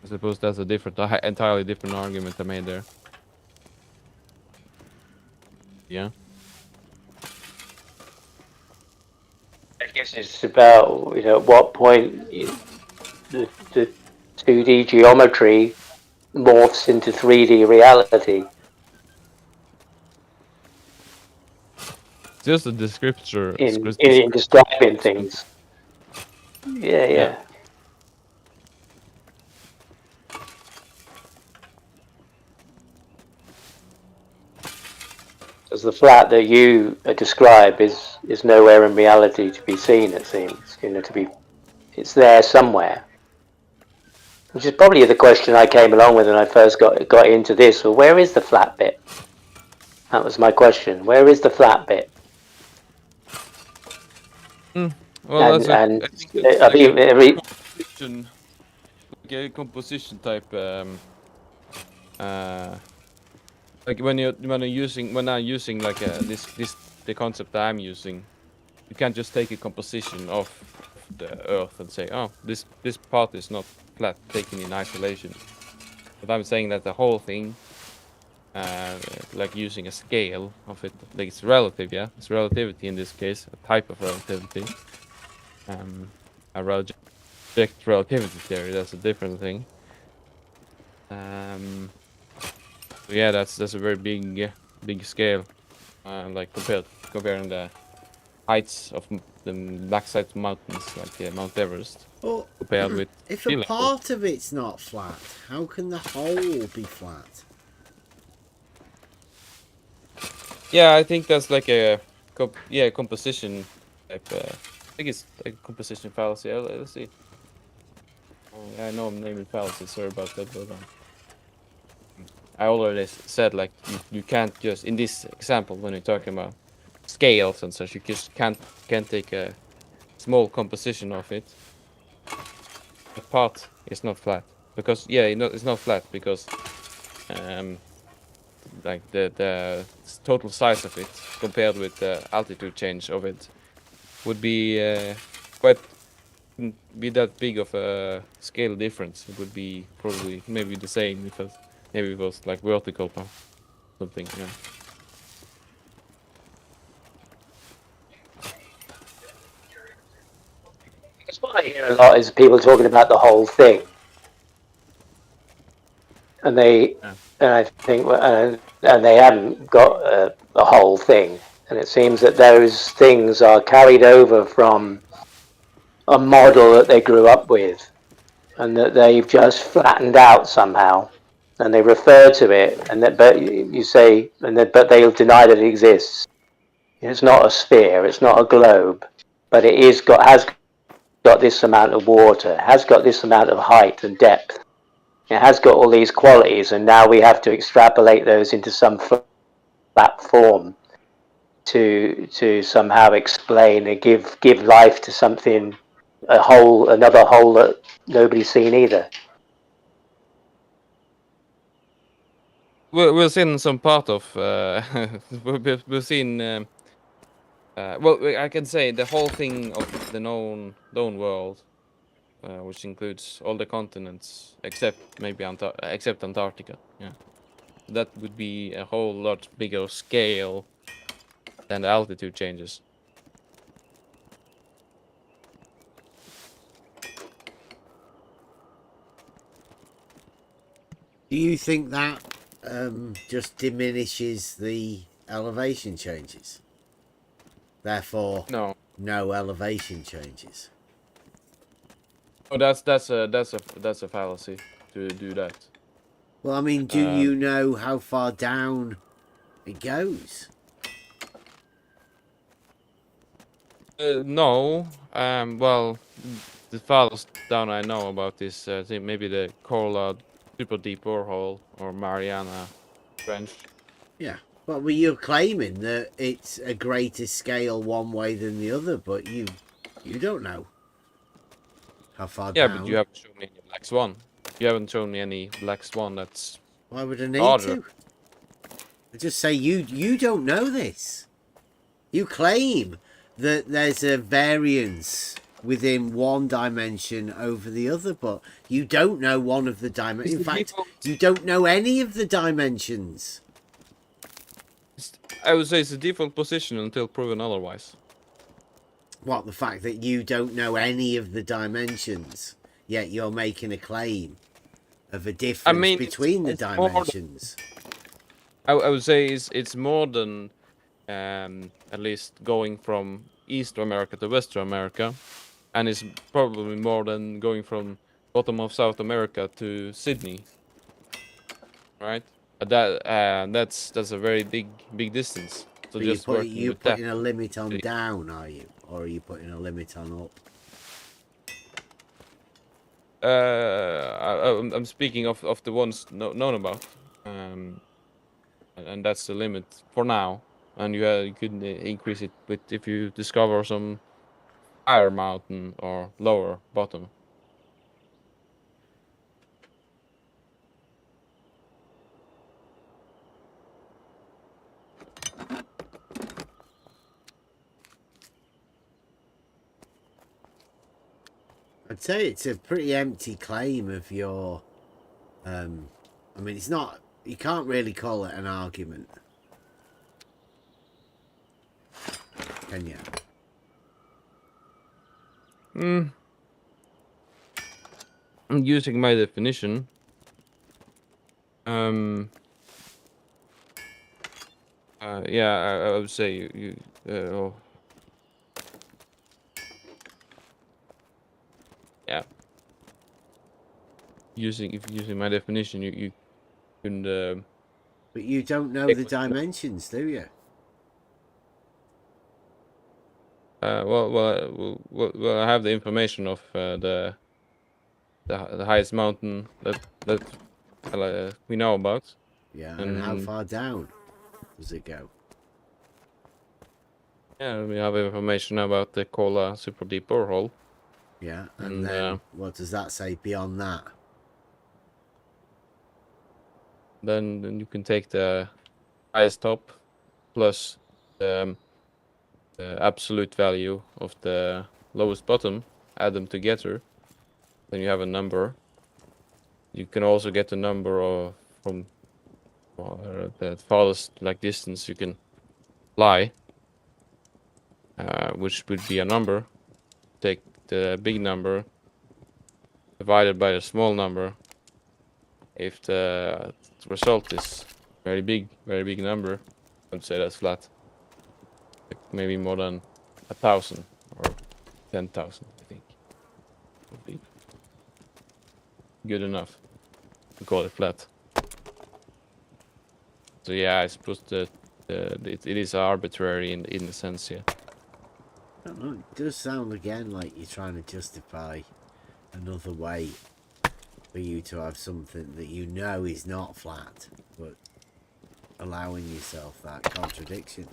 I suppose that's entirely different argument I made there. Yeah. I guess it's about at what point the 2D geometry morphs into 3D reality Just a descriptor. in describing things. Yeah, Yeah. yeah. Because the flat that you describe is nowhere in reality to be seen. It seems it's there somewhere. Which is probably the question I came along with when I first got into this. Well, where is the flat bit? That was my question. Where is the flat bit? Well, And I think that's I like a mean, composition, like a composition type. Uh, like when I'm using like this the concept that I'm using, you can't just take a composition of the Earth and say, oh, this part is not flat, taken in isolation. But I'm saying that the whole thing, like using a scale of it, like it's relative, yeah, it's relativity in this case, a type of relativity. I reject relativity theory. That's a different thing. So yeah, that's a very big scale, like comparing the heights of the backside mountains, like Mount Everest, Well, compared with if a sea level. part of it's not flat, how can the whole be flat? Yeah, I think that's like a composition type. I think it's like a composition fallacy. Let's see. I know I'm naming fallacies. Sorry about that, but I already said like you can't just in this example when you're talking about scales and such, you just can't take a small composition of it. The part is not flat because it's not flat because like the total size of it compared with the altitude change of it would be quite wouldn't be that big of a scale difference. It would be probably maybe the same because maybe it was like vertical or something. Yeah. That's what I hear a lot is people talking about the whole thing, and Yeah. I think, and they haven't got a whole thing, and it seems that those things are carried over from a model that they grew up with, and that they've just flattened out somehow, and they refer to it, and that but you say, but they'll deny that it exists. It's not a sphere, it's not a globe, but it has got this amount of water, has got this amount of height and depth. It has got all these qualities, and now we have to extrapolate those into some flat form to somehow explain and give life to something, another whole that nobody's seen either. We've seen some part of we've seen well I can say the whole thing of the known world, which includes all the continents except maybe except Antarctica. Yeah, that would be a whole lot bigger scale than the altitude changes. Do you think that just diminishes the elevation changes? Therefore, No, no elevation changes. oh, that's a fallacy to do that. Well, I mean, do Um, you know how far down it goes? no, well, the farthest down I know about is I think maybe the Coral super deep borehole or Mariana Trench. Yeah. Well, you're claiming that it's a greater scale one way than the other, but you don't know how far Yeah, but you down. haven't shown me any black swan. You haven't shown me any black swan that's Why would I need larger. to? I just say you don't know this. You claim that there's a variance within one dimension over the other, but you don't know one of the dimensions. In fact, you don't know any of the dimensions. I would say it's the default position until proven otherwise. What, the fact that you don't know any of the dimensions, yet you're making a claim of a I difference mean, between the it's more. dimensions? I would say it's more than at least going from East America to West America, and it's probably more than going from bottom of South America to Sydney, right? That's a very big distance. So But you just put working you with that. putting a limit on down, are you, or are you putting a limit on up? I'm speaking of the ones known about, and that's the limit for now. And you could increase it with if you discover some higher mountain or lower bottom. I'd say it's a pretty empty claim of your. I mean, it's not. You can't really call it an argument, can you? I'm using my definition. Yeah, I would say yeah. If using my definition, you can But you don't know take the what you know. dimensions, do you? Well, I have the information of the highest mountain that we know about. Yeah, and how And far down does it go? yeah, we have information about the Kola super deep borehole. Yeah, and And then what does that say beyond that? then you can take the highest top plus the absolute value of the lowest bottom, add them together, then you have a number. You can also get the number from the farthest distance you can fly, which would be a number. Take the big number divided by the small number. If the result is very big number, I'd say that's flat. Like maybe more than 1,000 or 10,000, I think, would be good enough to call it flat. So yeah, I suppose it is arbitrary in the sense, yeah. I don't know. It does sound again like you're trying to justify another way for you to have something that you know is not flat, but allowing yourself that contradiction.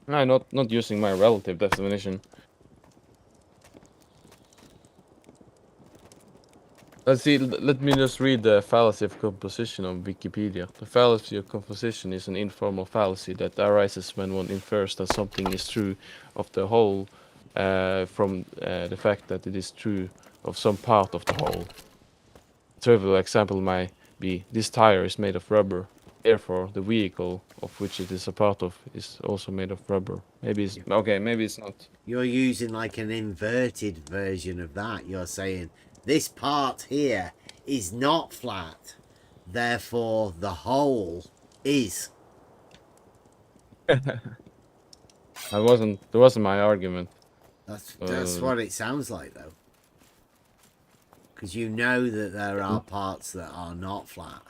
No, not using my relative definition. Let's see. Let me just read the fallacy of composition on Wikipedia. The fallacy of composition is an informal fallacy that arises when one infers that something is true of the whole from the fact that it is true of some part of the whole. A trivial example might be this tire is made of rubber. Therefore, the vehicle of which it is a part of is also made of rubber. Maybe it's okay. Maybe it's not. You're using like an inverted version of that. You're saying this part here is not flat, therefore the whole is. That wasn't my argument. That's what it sounds like, though. Because you know that there are parts that are not flat.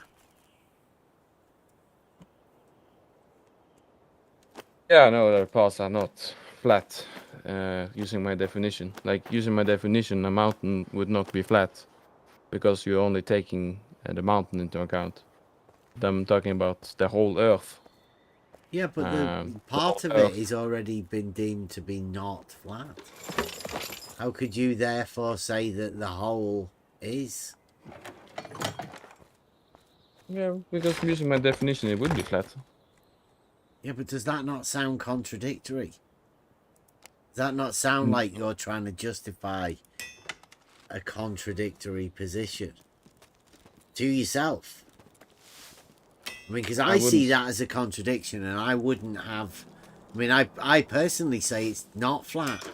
Yeah, no, the parts are not flat. Using my definition, using my definition, a mountain would not be flat because you're only taking the mountain into account. I'm talking about the whole Earth. Yeah, but the part of it is already been deemed to be not flat. How could you therefore say that the whole is? Yeah, because using my definition, it would be flat. Yeah, but does that not sound contradictory? Does that not sound like you're trying to justify a contradictory position to yourself? I mean, because I see that as a contradiction, and I wouldn't have. I mean, I personally say it's not flat.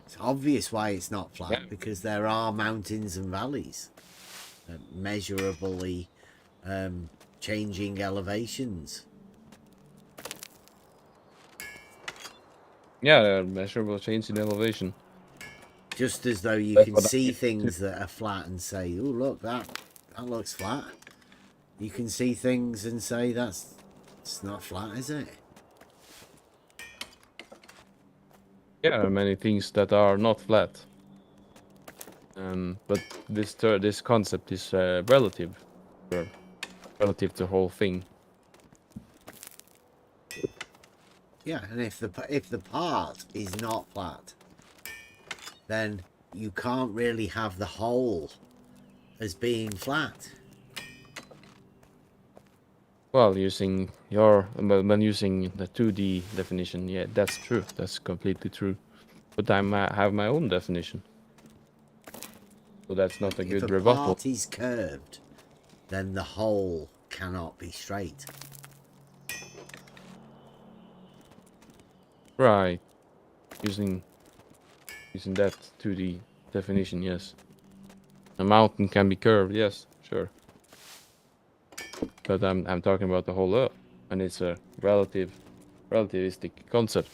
It's obvious why it's not flat, because there are mountains and valleys, measurably changing elevations. Yeah, measurable change in elevation. Just as though you can see things that are flat and say, "Oh, look, that looks flat." You can see things and say it's not flat, is it? Yeah, there are many things that are not flat. But this concept is relative to the whole thing. Yeah, and if the part is not flat, then you can't really have the whole as being flat. Well, using your when using the 2D definition, yeah, that's true. That's completely true. But I have my own definition, so that's not a If a good rebuttal. part is curved, then the whole cannot be straight. Right. Using that 2D definition, yes. A mountain can be curved, yes, sure. But I'm talking about the whole Earth, and it's a relativistic concept.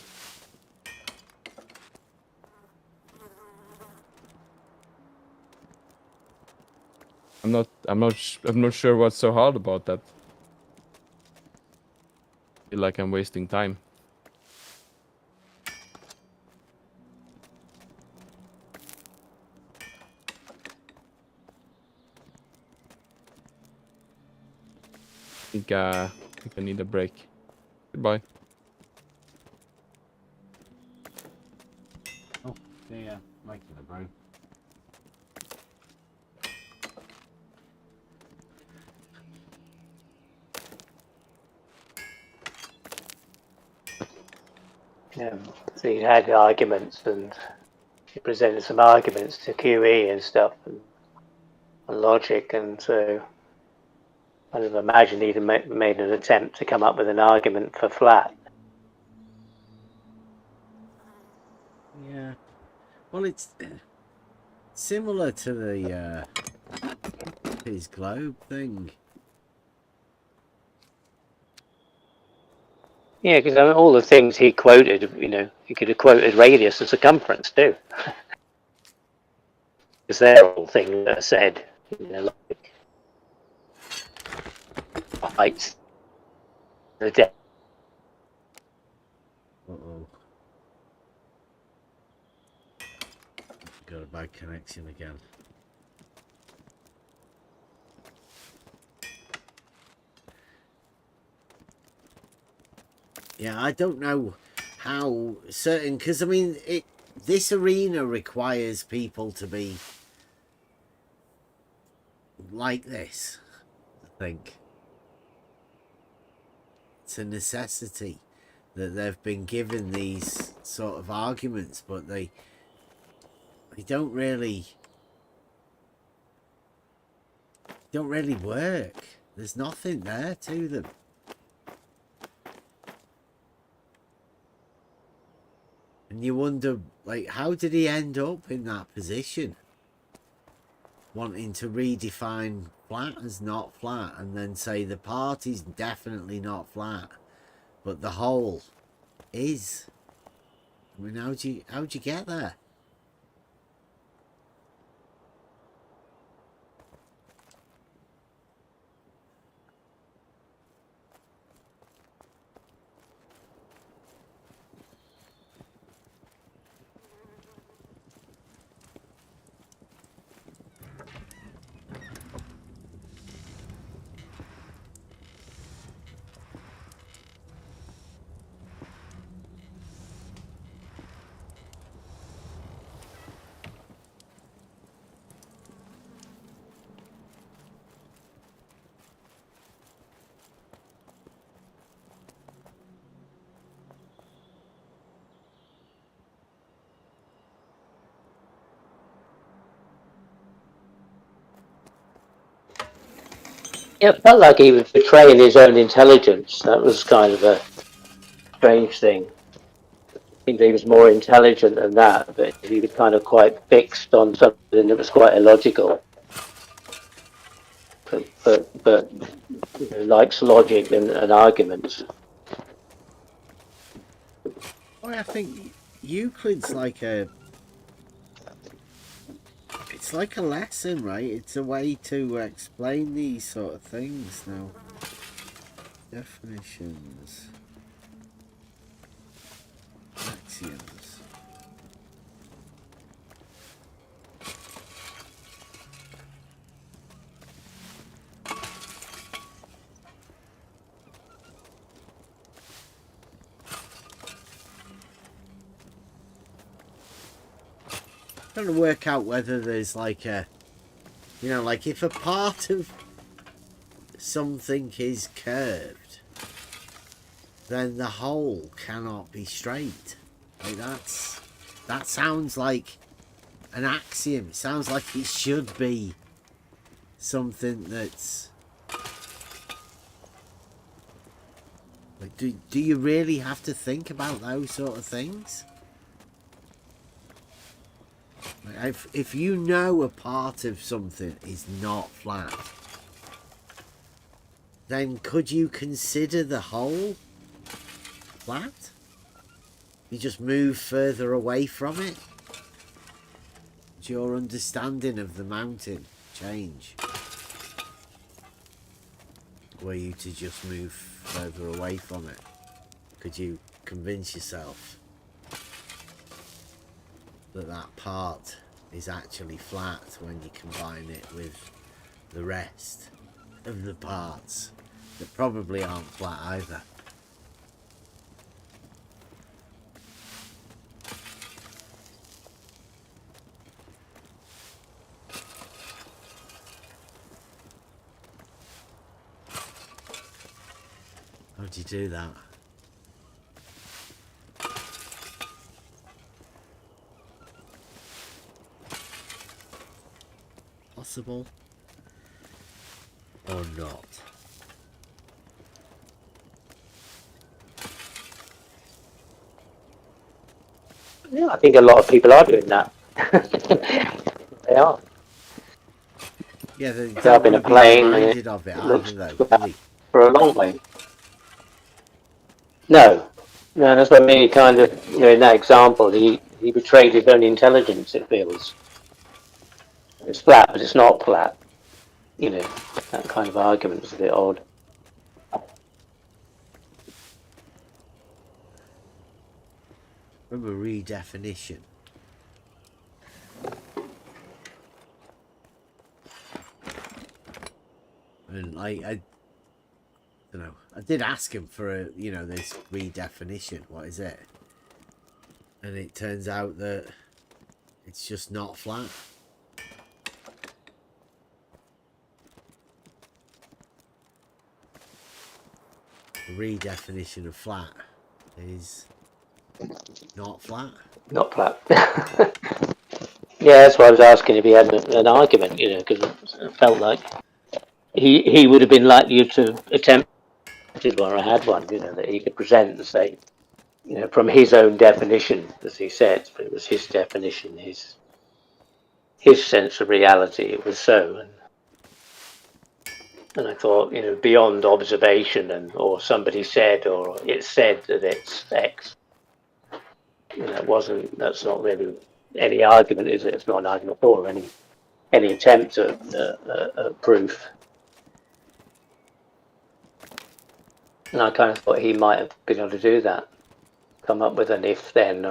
I'm not sure what's so hard about that. I feel like I'm wasting time. I think I need a break. Goodbye. Oh, yeah, making a break. So you had arguments, and you presented some arguments to QE and stuff, and logic, and so I would imagine he'd have made an attempt to come up with an argument for flat. Yeah. Well, it's similar to the his globe thing. Yeah, because I mean, all the things he quoted, he could have quoted radius and circumference too. Because they're all things that are said, like height, the depth. Uh-oh. Got a bad connection again. Yeah, I don't know how certain, because I mean, this arena requires people to be like this, I think. It's a necessity that they've been given these sort of arguments, but they don't really work. There's nothing there to them. And you wonder, like, how did he end up in that position? Wanting to redefine flat as not flat, and then say the part is definitely not flat, but the whole is. I mean, how'd you get there? Yeah, it felt like he was betraying his own intelligence. That was kind of a strange thing. I think he was more intelligent than that, but he was kind of quite fixed on something that was quite illogical. But likes logic and arguments. Well, I think Euclid's like it's like a lesson, right? It's a way to explain these sort of things. Now, definitions, axioms. Trying to work out whether there's like a, like if a part of something is curved, then the whole cannot be straight. Like that sounds like an axiom. It sounds like it should be something that's like, do you really have to think about those sort of things? Like, if you know a part of something is not flat, then could you consider the whole flat? You just move further away from it? Does your understanding of the mountain change? Were you to just move further away from it? Could you convince yourself that that part is actually flat when you combine it with the rest of the parts that probably aren't flat either? How do you do that? Possible or not? Yeah, I think a lot of people are doing that. They are. Yeah, they Get don't up in want a to be plane and reminded of it it either, looks though, do flat they? for a long way. No, that's what I mean. He kind of, in that example, he betrayed his own intelligence. It feels it's flat, but it's not flat. That kind of argument is a bit odd. From a redefinition. And like, I don't know. I did ask him for this redefinition. What is it? And it turns out that it's just not flat. The redefinition of flat is not flat. Not flat. Yeah, that's why I was asking if he had an argument. Because it felt like he would have been likely to attempt one or had one. That he could present and say, from his own definition, as he said, but it was his definition, his sense of reality. It was so, and I thought, beyond observation or somebody said or it said that it's X. That's not really any argument, is it? It's not an argument or any attempt at proof. And I kind of thought he might have been able to do that, come up with an if then.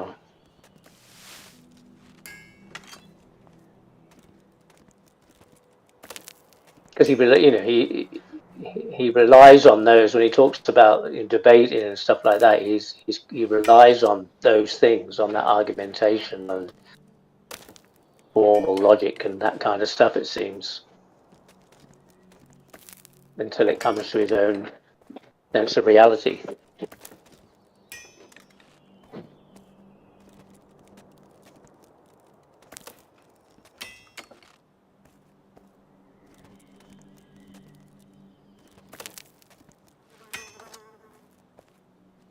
Because he relies on those when he talks about debating and stuff like that. He relies on those things, on that argumentation and formal logic and that kind of stuff. It seems until it comes to his own sense of reality.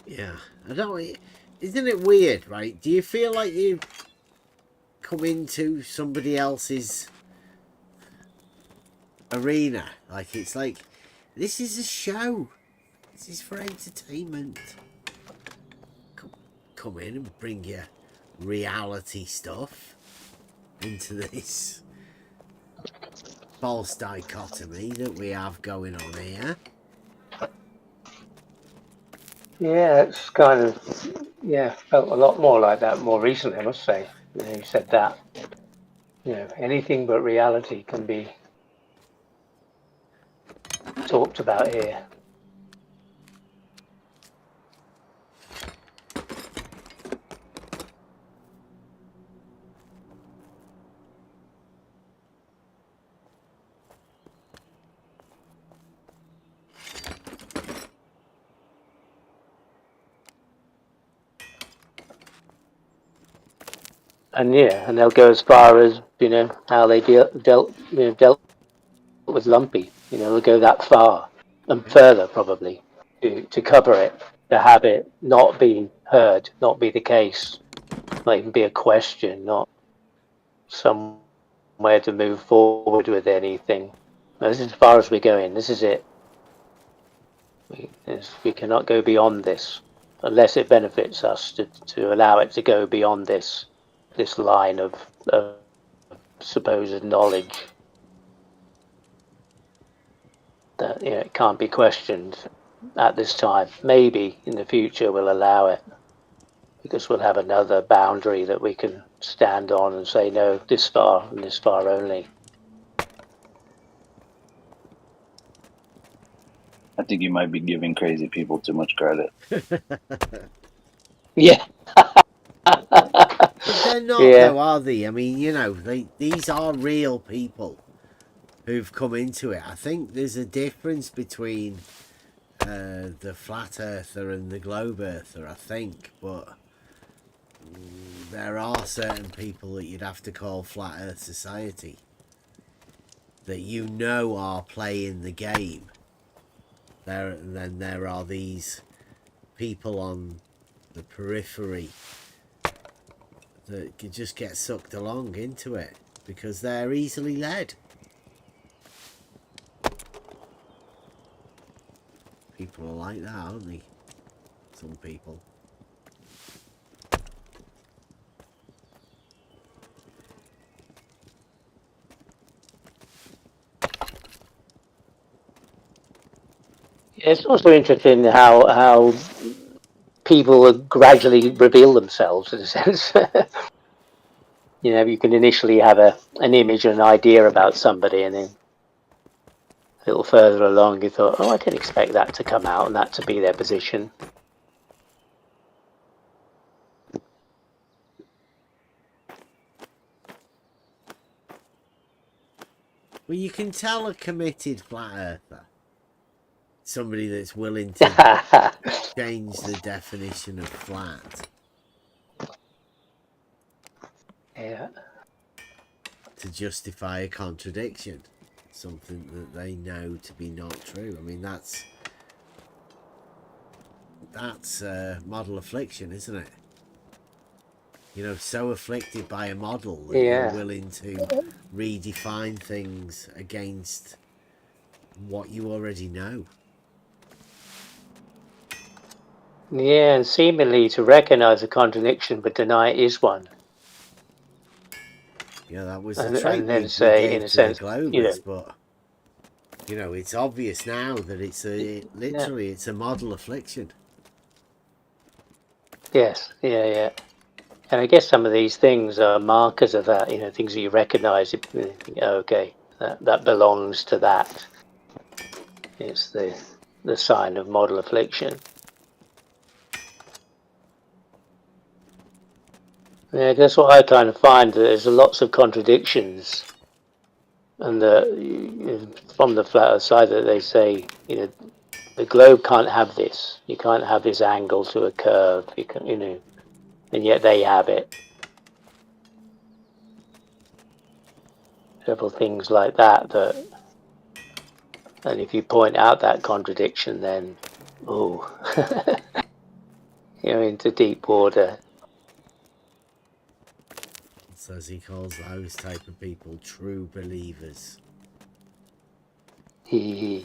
Yeah, I don't. Isn't it weird, right? Do you feel like you come into somebody else's arena? Like it's like, this is a show. This is for entertainment. Come in and bring your reality stuff into this false dichotomy that we have going on here. Yeah, it's kind of felt a lot more like that more recently, I must say. You said that anything but reality can be talked about here. And yeah, and they'll go as far as how they dealt with Lumpy. They'll go that far and further probably to cover it, to have it not be heard, not be the case, not even be a question, not somewhere to move forward with anything. No, this is as far as we're going. This is it. We cannot go beyond this unless it benefits us to allow it to go beyond this line of supposed knowledge that it can't be questioned at this time. Maybe in the future we'll allow it because we'll have another boundary that we can stand on and say no, this far and this far only. I think you might be giving crazy people too much credit. Yeah. But they're not, Yeah. though, are they? I mean, these are real people who've come into it. I think there's a difference between the flat earther and the globe earther, I think, but there are certain people that you'd have to call flat earth society that are playing the game. And then there are these people on the periphery that could just get sucked along into it because they're easily led. People are like that, aren't they? Some people. It's also interesting how people gradually reveal themselves in a sense. You can initially have an image, an idea about somebody, and then a little further along you thought, oh, I can expect that to come out and that to be their position. Well, you can tell a committed flat earther. Somebody that's willing to change the definition of flat. Yeah. To justify a contradiction. Something that they know to be not true. I mean, that's model affliction, isn't it? So afflicted by a model that you're willing to redefine things against what you already know. Yeah, and seemingly to recognise a contradiction but deny it is one. Yeah, that was the trait and then we say, gave in a to sense, the Globers, but it's obvious now that it's it's a model affliction. Yes, yeah. And I guess some of these things are markers of that, things that you recognise. Okay, that belongs to that. It's the sign of model affliction. Yeah, that's what I kind of find. That there's lots of contradictions, and from the flat Earth side that they say, the globe can't have this. You can't have this angle to a curve. You can, and yet they have it. Several things like that. And if you point out that contradiction, then you're into deep water. Says he calls those type of people true believers. I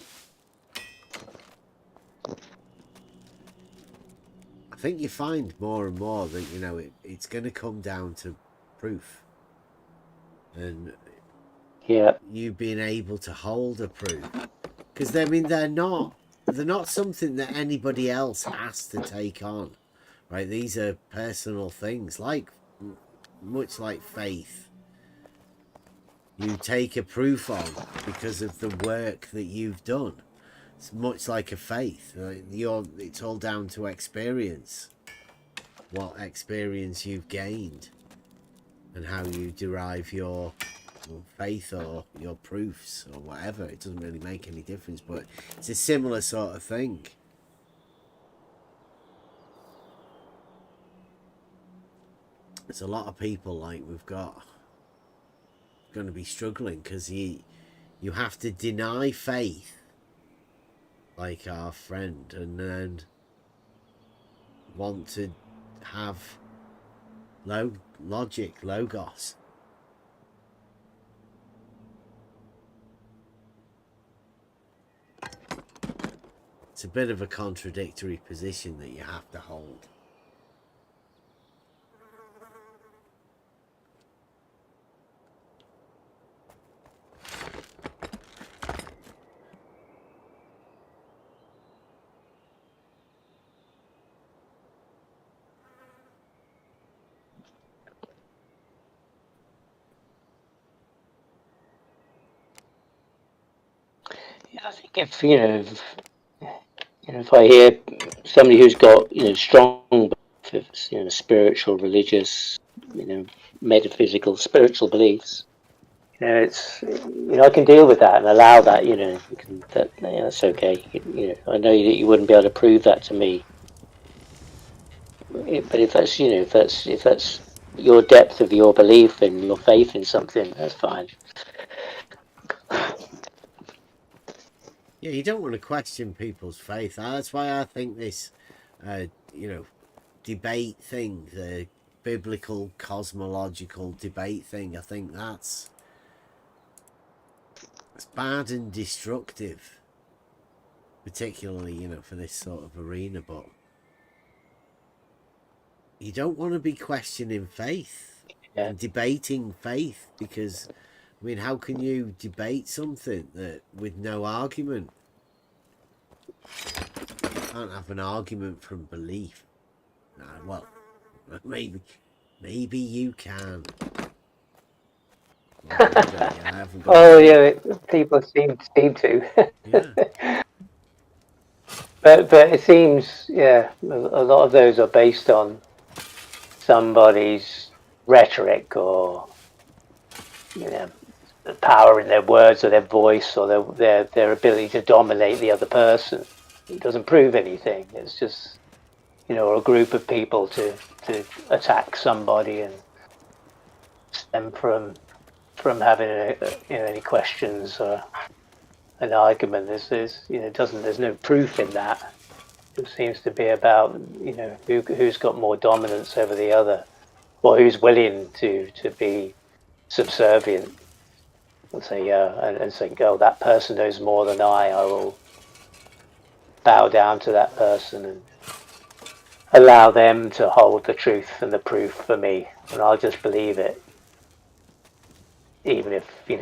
think you find more and more that it's going to come down to proof, and you being able to hold a proof, because they're not something that anybody else has to take on, right? These are personal things, much like faith. You take a proof on because of the work that you've done. It's much like a faith. It's all down to experience. What experience you've gained and how you derive your faith or your proofs or whatever. It doesn't really make any difference, but it's a similar sort of thing. there's a lot of people like we've got going to be struggling because you have to deny faith, like our friend, and then want to have logic, logos. It's a bit of a contradictory position that you have to hold. Yeah, I think if if I hear somebody who's got strong beliefs, spiritual, religious, metaphysical, spiritual beliefs, it's I can deal with that and allow that. That's okay. I know that you wouldn't be able to prove that to me, but if that's if that's your depth of your belief and your faith in something, that's fine. Yeah, you don't want to question people's faith. That's why I think this, debate thing, the biblical cosmological debate thing, I think it's bad and destructive, particularly, for this sort of arena. But you don't want to be questioning faith and debating faith because, I mean, how can you debate something that with no argument? You can't have an argument from belief. No, well, maybe you can. People seem to. Yeah. But it seems, a lot of those are based on somebody's rhetoric or the power in their words or their voice or their ability to dominate the other person. It doesn't prove anything. It's just a group of people to attack somebody and stem from having any questions or an argument. There's no proof in that. It seems to be about who's got more dominance over the other, or who's willing to be subservient and say and say, "Oh, that person knows more than I will bow down to that person and allow them to hold the truth and the proof for me, and I'll just believe it, even if you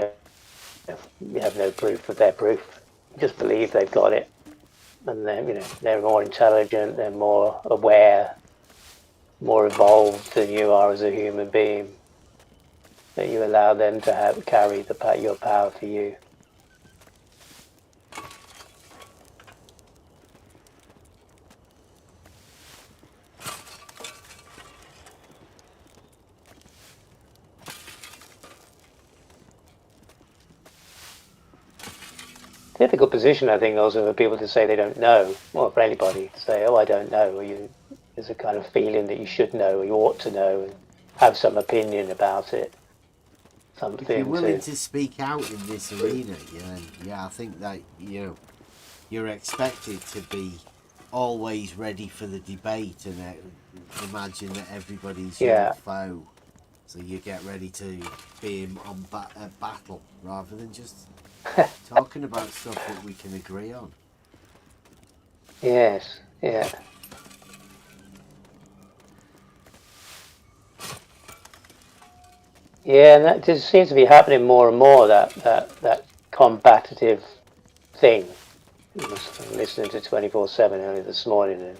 have no proof of their proof. You just believe they've got it, and they're more intelligent, they're more aware, more evolved than you are as a human being. That you allow them to carry your power for you." Difficult position, I think, also for people to say they don't know. Well, for anybody to say, "Oh, I don't know," or there's a kind of feeling that you should know or you ought to know and have some opinion about it. Something. If you're willing to speak out in this arena, I think that you're expected to be always ready for the debate and imagine that everybody's your foe, so you get ready to be on battle rather than just talking about stuff that we can agree on. Yes, yeah. Yeah, and that just seems to be happening more and more, that combative thing. I was listening to 24/7 earlier this morning, and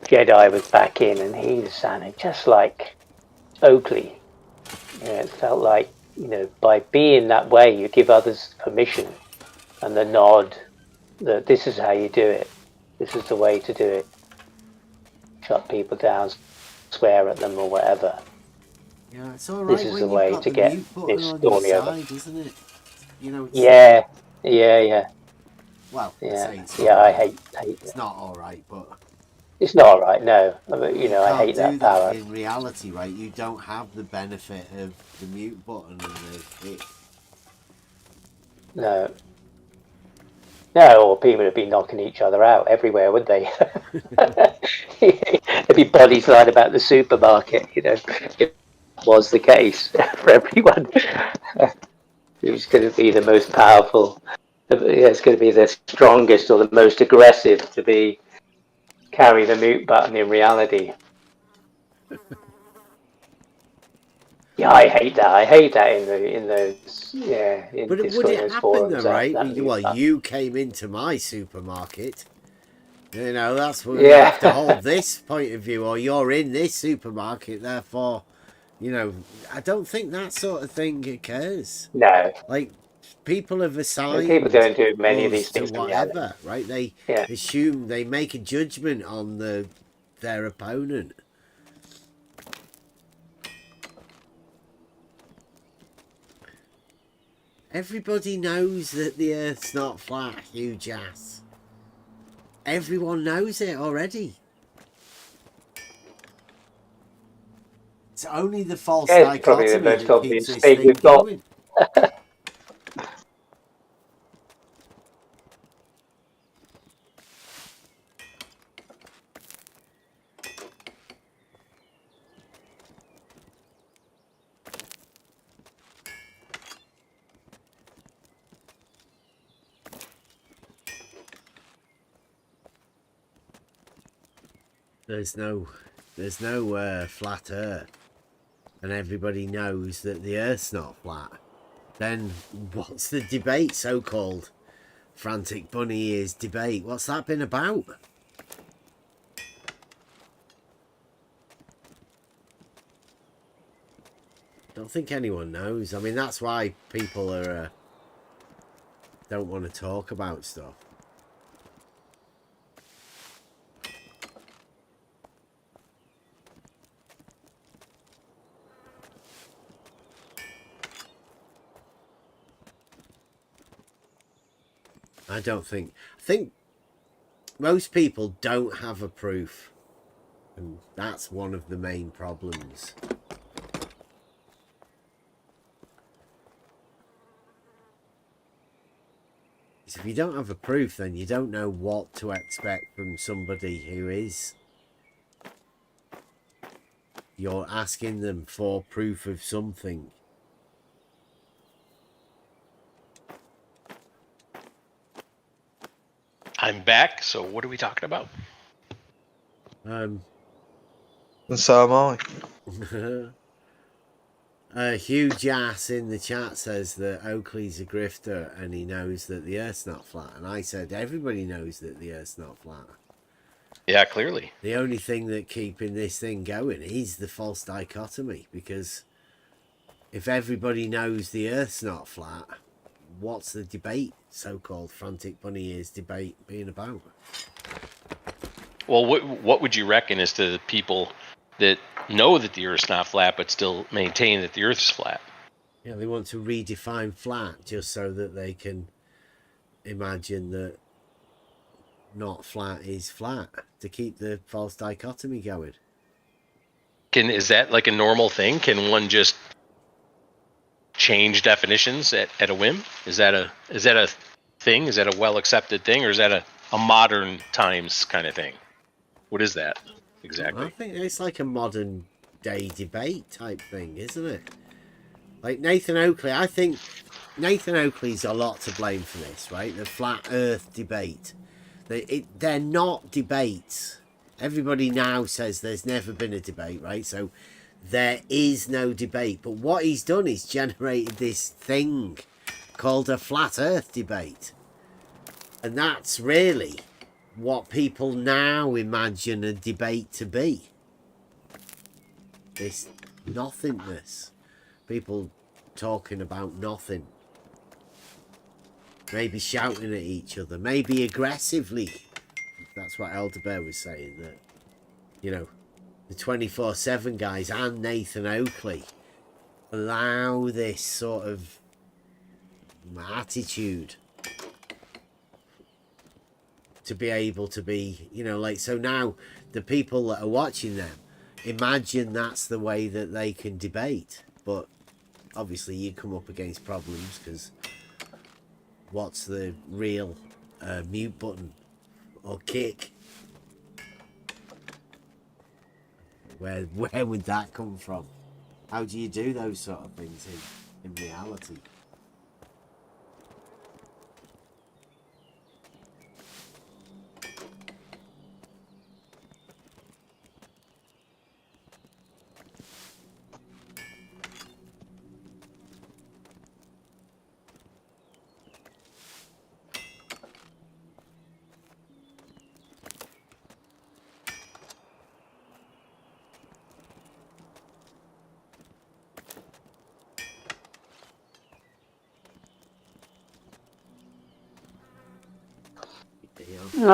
Jedi was back in, and he was sounding just like Oakley. It felt like, by being that way, you give others permission and the nod that this is how you do it. This is the way to do it. Shut people down, swear at them or whatever. Yeah, it's all right. This is when the you've way got to the get mute button this on your story over. side, isn't it? Yeah. Well, Yeah. I say it's Yeah, all I right. hate It's it. not all right, but It's not right. No, I mean, You I can't hate do that that power. in reality, right? You don't have the benefit of the mute button and the No, no, or people would be knocking each other out everywhere, would they? There'd be bodies lying about the supermarket. If it was the case for everyone. Who's going to be the most powerful? Yeah, it's going to be the strongest or the most aggressive to be carry the mute button in reality. Yeah, I hate that. I hate that in those in But would Discord it and those happen though, forums right? that mute Well, button. you came into my supermarket. That's what we have to Yeah, hold this point of view, or you're in this supermarket, therefore, I don't think that sort of thing occurs. no, Like, people have people assigned don't do many of us these to things in reality. whatever, right? They Yeah, assume they make a judgment on their opponent. Everybody knows that the Earth's not flat, huge ass. Everyone knows it already. It's only the false yeah, it's probably the dichotomy most that keeps obvious this thing thing we've got. going. There's no flat Earth, and everybody knows that the Earth's not flat. Then what's the debate, so-called frantic bunny ears debate? What's that been about? Don't think anyone knows. I mean, that's why people are don't want to talk about stuff. I think most people don't have a proof, and that's one of the main problems. If you don't have a proof, then you don't know what to expect from somebody who is. You're asking them for proof of something. I'm back. So what are we talking about? And so am I. A huge ass in the chat says that Oakley's a grifter and he knows that the Earth's not flat. And I said everybody knows that the Earth's not flat. Yeah, clearly. The only thing that keeping this thing going is the false dichotomy, because if everybody knows the Earth's not flat, what's the debate, so-called frantic bunny ears debate, being about? Well, what would you reckon as to the people that know that the Earth's not flat but still maintain that the Earth's flat? Yeah, they want to redefine flat just so that they can imagine that not flat is flat, to keep the false dichotomy going. Is that like a normal thing? Can one just change definitions at a whim? Is that a thing? Is that a well accepted thing, or is that a modern times kind of thing? What is that exactly? I think it's like a modern day debate type thing, isn't it? Like Nathan Oakley, I think Nathan Oakley's a lot to blame for this, right? The flat earth debate. They're not debates. Everybody now says there's never been a debate, right? So there is no debate. But what he's done is generated this thing called a flat earth debate. And that's really what people now imagine a debate to be. This nothingness. People talking about nothing. Maybe shouting at each other. Maybe aggressively. That's what Elder Bear was saying. That, the 24/7 guys and Nathan Oakley allow this sort of attitude to be able to be, you know, like, so now the people that are watching them imagine that's the way that they can debate. But obviously you come up against problems because what's the real mute button or kick? Where would that come from? How do you do those sort of things in reality?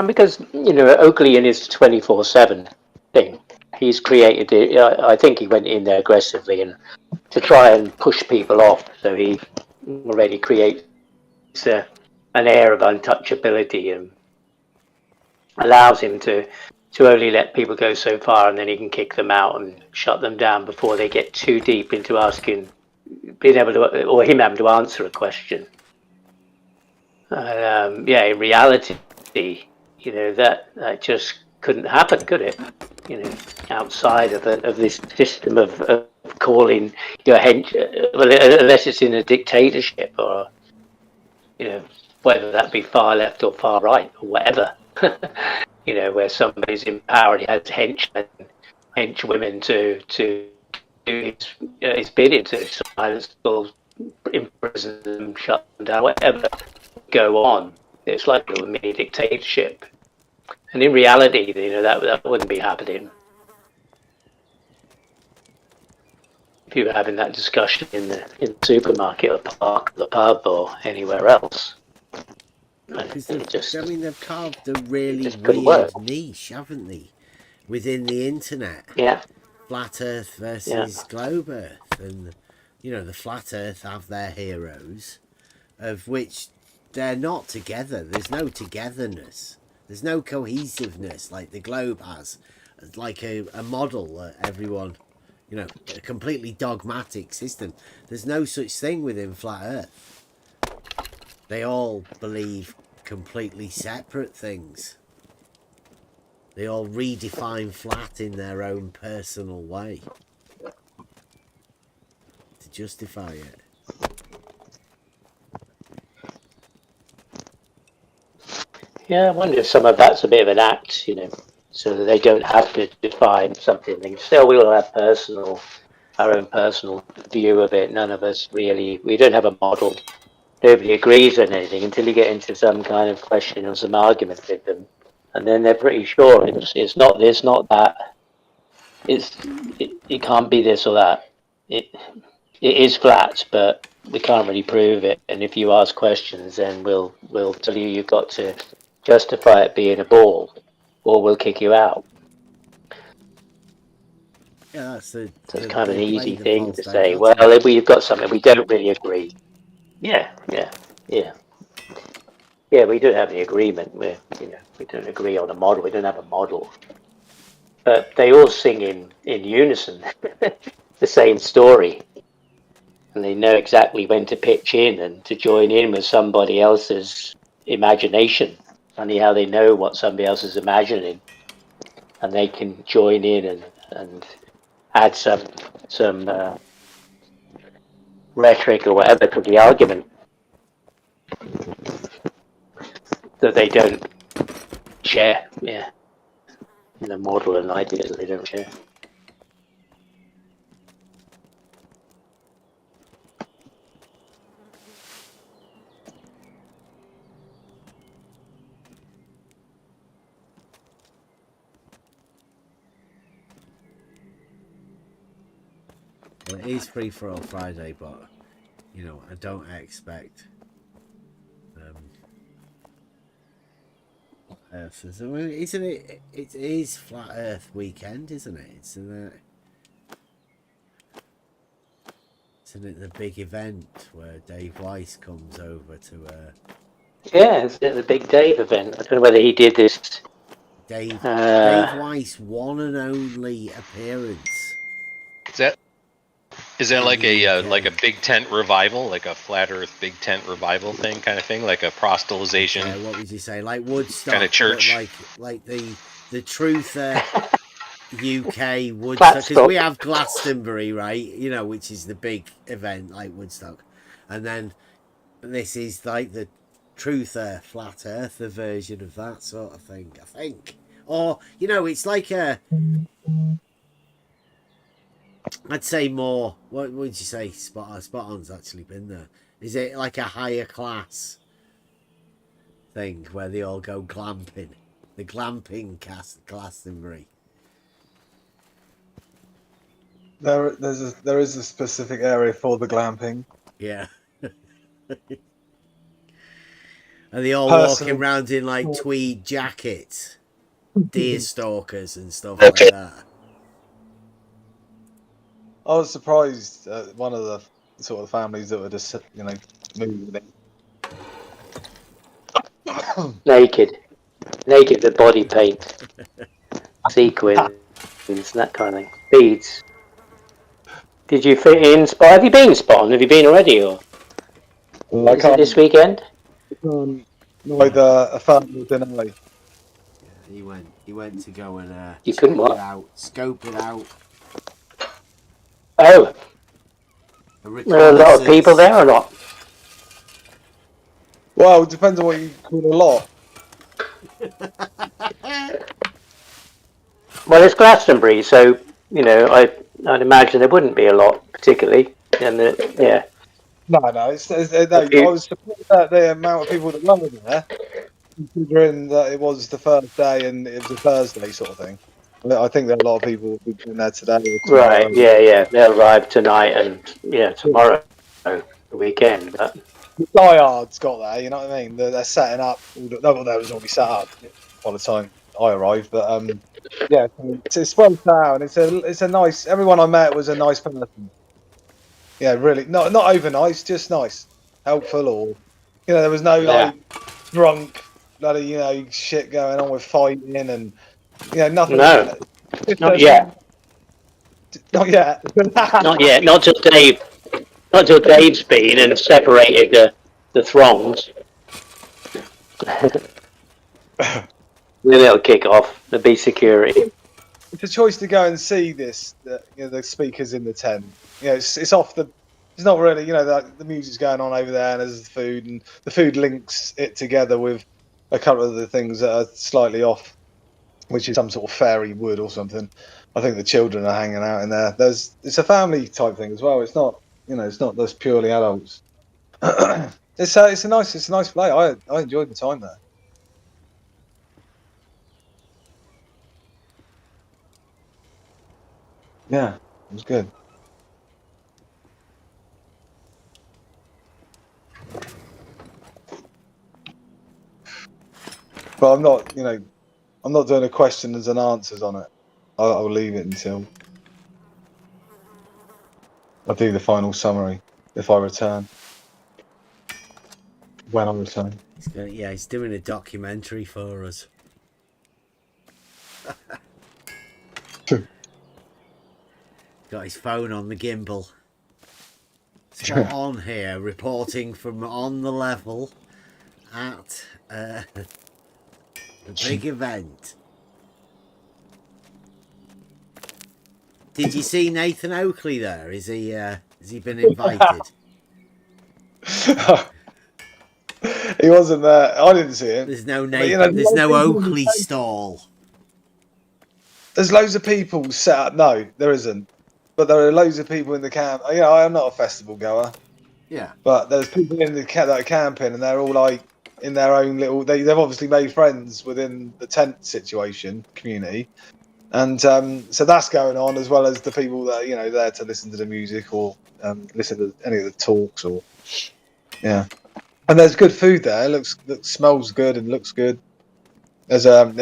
Because, Oakley in his 24/7 thing, he's created it. I think he went in there aggressively and to try and push people off. So he already creates an air of untouchability and allows him to only let people go so far, and then he can kick them out and shut them down before they get too deep into being able to, or him having to answer a question. In reality, that just couldn't happen, could it? Outside of this system of calling your hench, unless it's in a dictatorship or, whether that be far left or far right or whatever, where somebody's in power, he has henchwomen to do his bidding, to silence or imprison them, shut them down, whatever go on. It's like a mini dictatorship. And in reality, that wouldn't be happening. If you were having that discussion in the supermarket or park or the pub or anywhere else. Because they've carved a really weird work. Niche, haven't they, within the internet? Yeah. Flat Earth versus Globe Earth, and the Flat Earth have their heroes, of which they're not together. There's no togetherness. There's no cohesiveness like the Globe has, like a model that everyone, a completely dogmatic system. There's no such thing within Flat Earth. They all believe completely separate things. They all redefine flat in their own personal way to justify it. Yeah, I wonder if some of that's a bit of an act, so that they don't have to define something. They still we all have our own personal view of it. None of us really, we don't have a model. Nobody agrees on anything until you get into some kind of question or some argument with them, and then they're pretty sure it's not this, not that. It can't be this or that. It is flat, but we can't really prove it. And if you ask questions, then we'll tell you you've got to justify it being a ball, or we'll kick you out. Yeah, that's so it's kind of an easy thing to say. dichotomy. Well, if we've got something we don't really agree. Yeah. We don't have the agreement. We don't agree on a model. We don't have a model. But they all sing in unison the same story. And they know exactly when to pitch in and to join in with somebody else's imagination. Funny how they know what somebody else is imagining. And they can join in and add some rhetoric or whatever to the argument that they don't share. Yeah. The model and ideas that they don't share. Well, it is free for all Friday, but I don't expect Earth. Isn't it? It is Flat Earth weekend, isn't it? Isn't it the big event where Dave Weiss comes over to Yeah, it's at the Big Dave event. I don't know whether he did this. Dave Uh, Weiss' one and only appearance Is that in the like a UK. big tent revival, like a flat Earth big tent revival thing, kind of thing, like a proselytization What would you say? Like kind Woodstock, of but church? like the truth UK Woodstock, because we Flatstock. have Glastonbury, right? You know, which is the big event like Woodstock, and then this is like the truther flat earther version of that sort of thing, I think. Or you know, it's like I'd say more. What would you say? Spot on's actually been there. Is it like a higher class thing where they all go glamping? The glamping cast Glastonbury. There is a specific area for the glamping. Yeah. And they all walking Personally, around in like tweed jackets, deer stalkers and stuff like that. I was surprised at one of the sort of families that were just, you know, moving in. Naked with body paint, sequins, that kind of thing. Beads. Did you fit in Spot? Have you been Spot? Have you been already, or I is it this can't weekend? neither affirm nor deny. Yeah, he went to go and You couldn't check it what? out, scope it out, Oh, a there are a lot of people reconnaissance. there or not? Well, it depends on what you call a lot. Well, it's Glastonbury, so I'd imagine there wouldn't be a lot particularly. And yeah, No, no. a I few. was surprised at the amount of people that were there, considering that it was the first day and it was a Thursday sort of thing. I think there are a lot of people who will be in there today or Right, tomorrow. yeah. They'll arrive tonight and tomorrow, the weekend. But The diehards got there, you know what I mean? They're setting up. No, there was already set up by the time I arrived, but yeah, it's well down. It's a nice. Everyone I met was a nice person. Yeah, really, not over nice, just nice, helpful, or there was no yeah, like drunk bloody shit going on with fighting and nothing like no, that. Just not yet, not yet. not yet. Not till Dave's been and separated the throngs. Then it'll kick off. There'll be security. It's a choice to go and see this. The speakers in the tent. It's off the. It's not really. The music's going on over there, and there's the food, and the food links it together with a couple of the things that are slightly off, which is some sort of fairy wood or something. I think the children are hanging out in there. It's a family type thing as well. It's not. It's not just purely adults. It's a nice play. I enjoyed the time there. Yeah, it was good. But I'm not, I'm not doing a questions and answers on it. I'll leave it until I do the final summary if I return. When I return. He's doing a documentary for us. Got his phone on the gimbal. Spot on here, reporting from on the level at the big event. Did you see Nathan Oakley there? Has he been invited? He wasn't there. I didn't see him. There's no But, there's no Oakley stall. There's loads of people set up. No, there isn't. But there are loads of people in the camp. I'm not a festival goer. Yeah. But there's people in the that are camping, and they're all like in their own little. They've obviously made friends within the tent situation community, and so that's going on as well as the people that are there to listen to the music or listen to any of the talks or And there's good food there. It smells good and looks good. There's a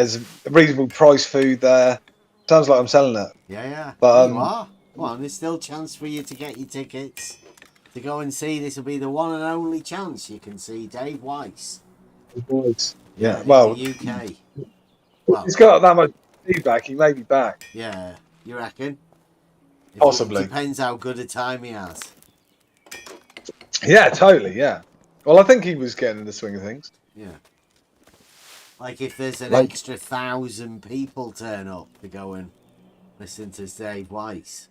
reasonable price food there. Sounds like I'm selling it. Yeah. But You are. Well, there's still a chance for you to get your tickets to go and see. This will be the one and only chance you can see Dave Weiss Boys. Yeah, Yeah, in well, the UK. Well, he's got that much feedback. He may be back, yeah, you reckon? It possibly. depends how good a time he has. Yeah, totally. Yeah. Well, I think he was getting in the swing of things. Yeah. Like if there's an Like, extra 1,000 people turn up to go and listen to Dave Weiss.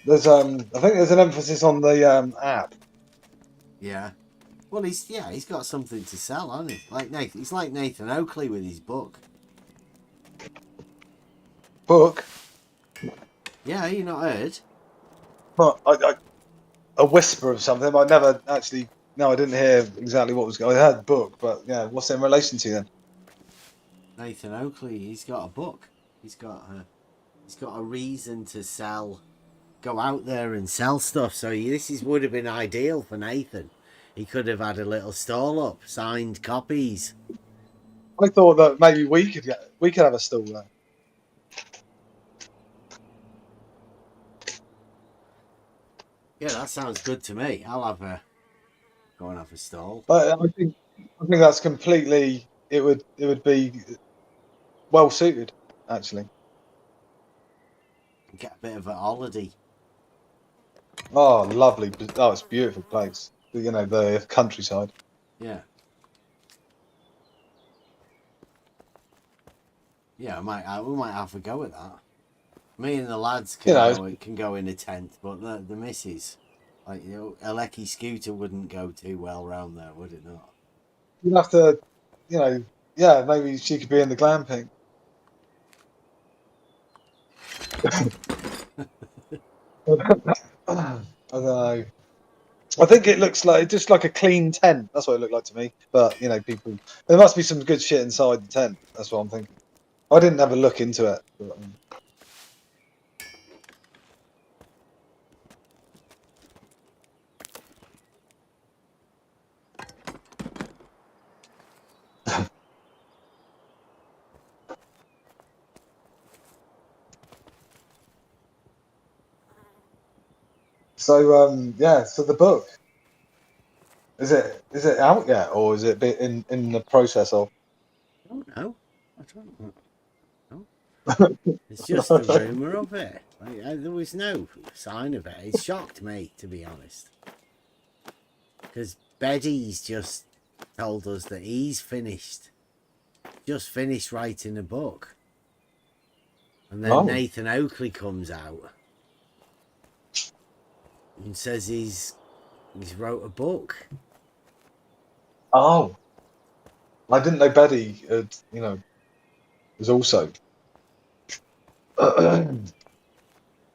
there's I think there's an emphasis on the app. Yeah. Well, he's got something to sell, hasn't he? Like Nathan, he's like Nathan Oakley with his book. Book. Yeah, you not heard? But a whisper of something. I never actually. No, I didn't hear exactly what was going. I heard book, but yeah, what's it in relation to then? Nathan Oakley, he's got a book. He's got a reason to sell, go out there and sell stuff. So would have been ideal for Nathan. He could have had a little stall up, signed copies. I thought that maybe we could have a stall there. Yeah, that sounds good to me. I'll go and have a stall. But I think that's completely. It would be well suited, actually. Get a bit of a holiday. Oh, lovely! Oh, it's a beautiful place. You know, the countryside. Yeah. Yeah, we might have a go at that. Me and the lads can go in a tent, but the missus, like, you know, a Lecky scooter wouldn't go too well round there, would it not? You'd have to, you know, yeah, maybe she could be in the glamping. I don't know. I think it looks like just like a clean tent. That's what it looked like to me. But you know, there must be some good shit inside the tent. That's what I'm thinking. I didn't have a look into it. But, so yeah. So the book is it out yet, or is it in the process of? I don't know. I don't know. No. It's just a rumour of it. Like, there was no sign of it. It shocked me, to be honest. Because Beddy's just told us that he's just finished writing a book. And then Nathan Oakley comes out and says he's wrote a book. Oh, I didn't know Betty was also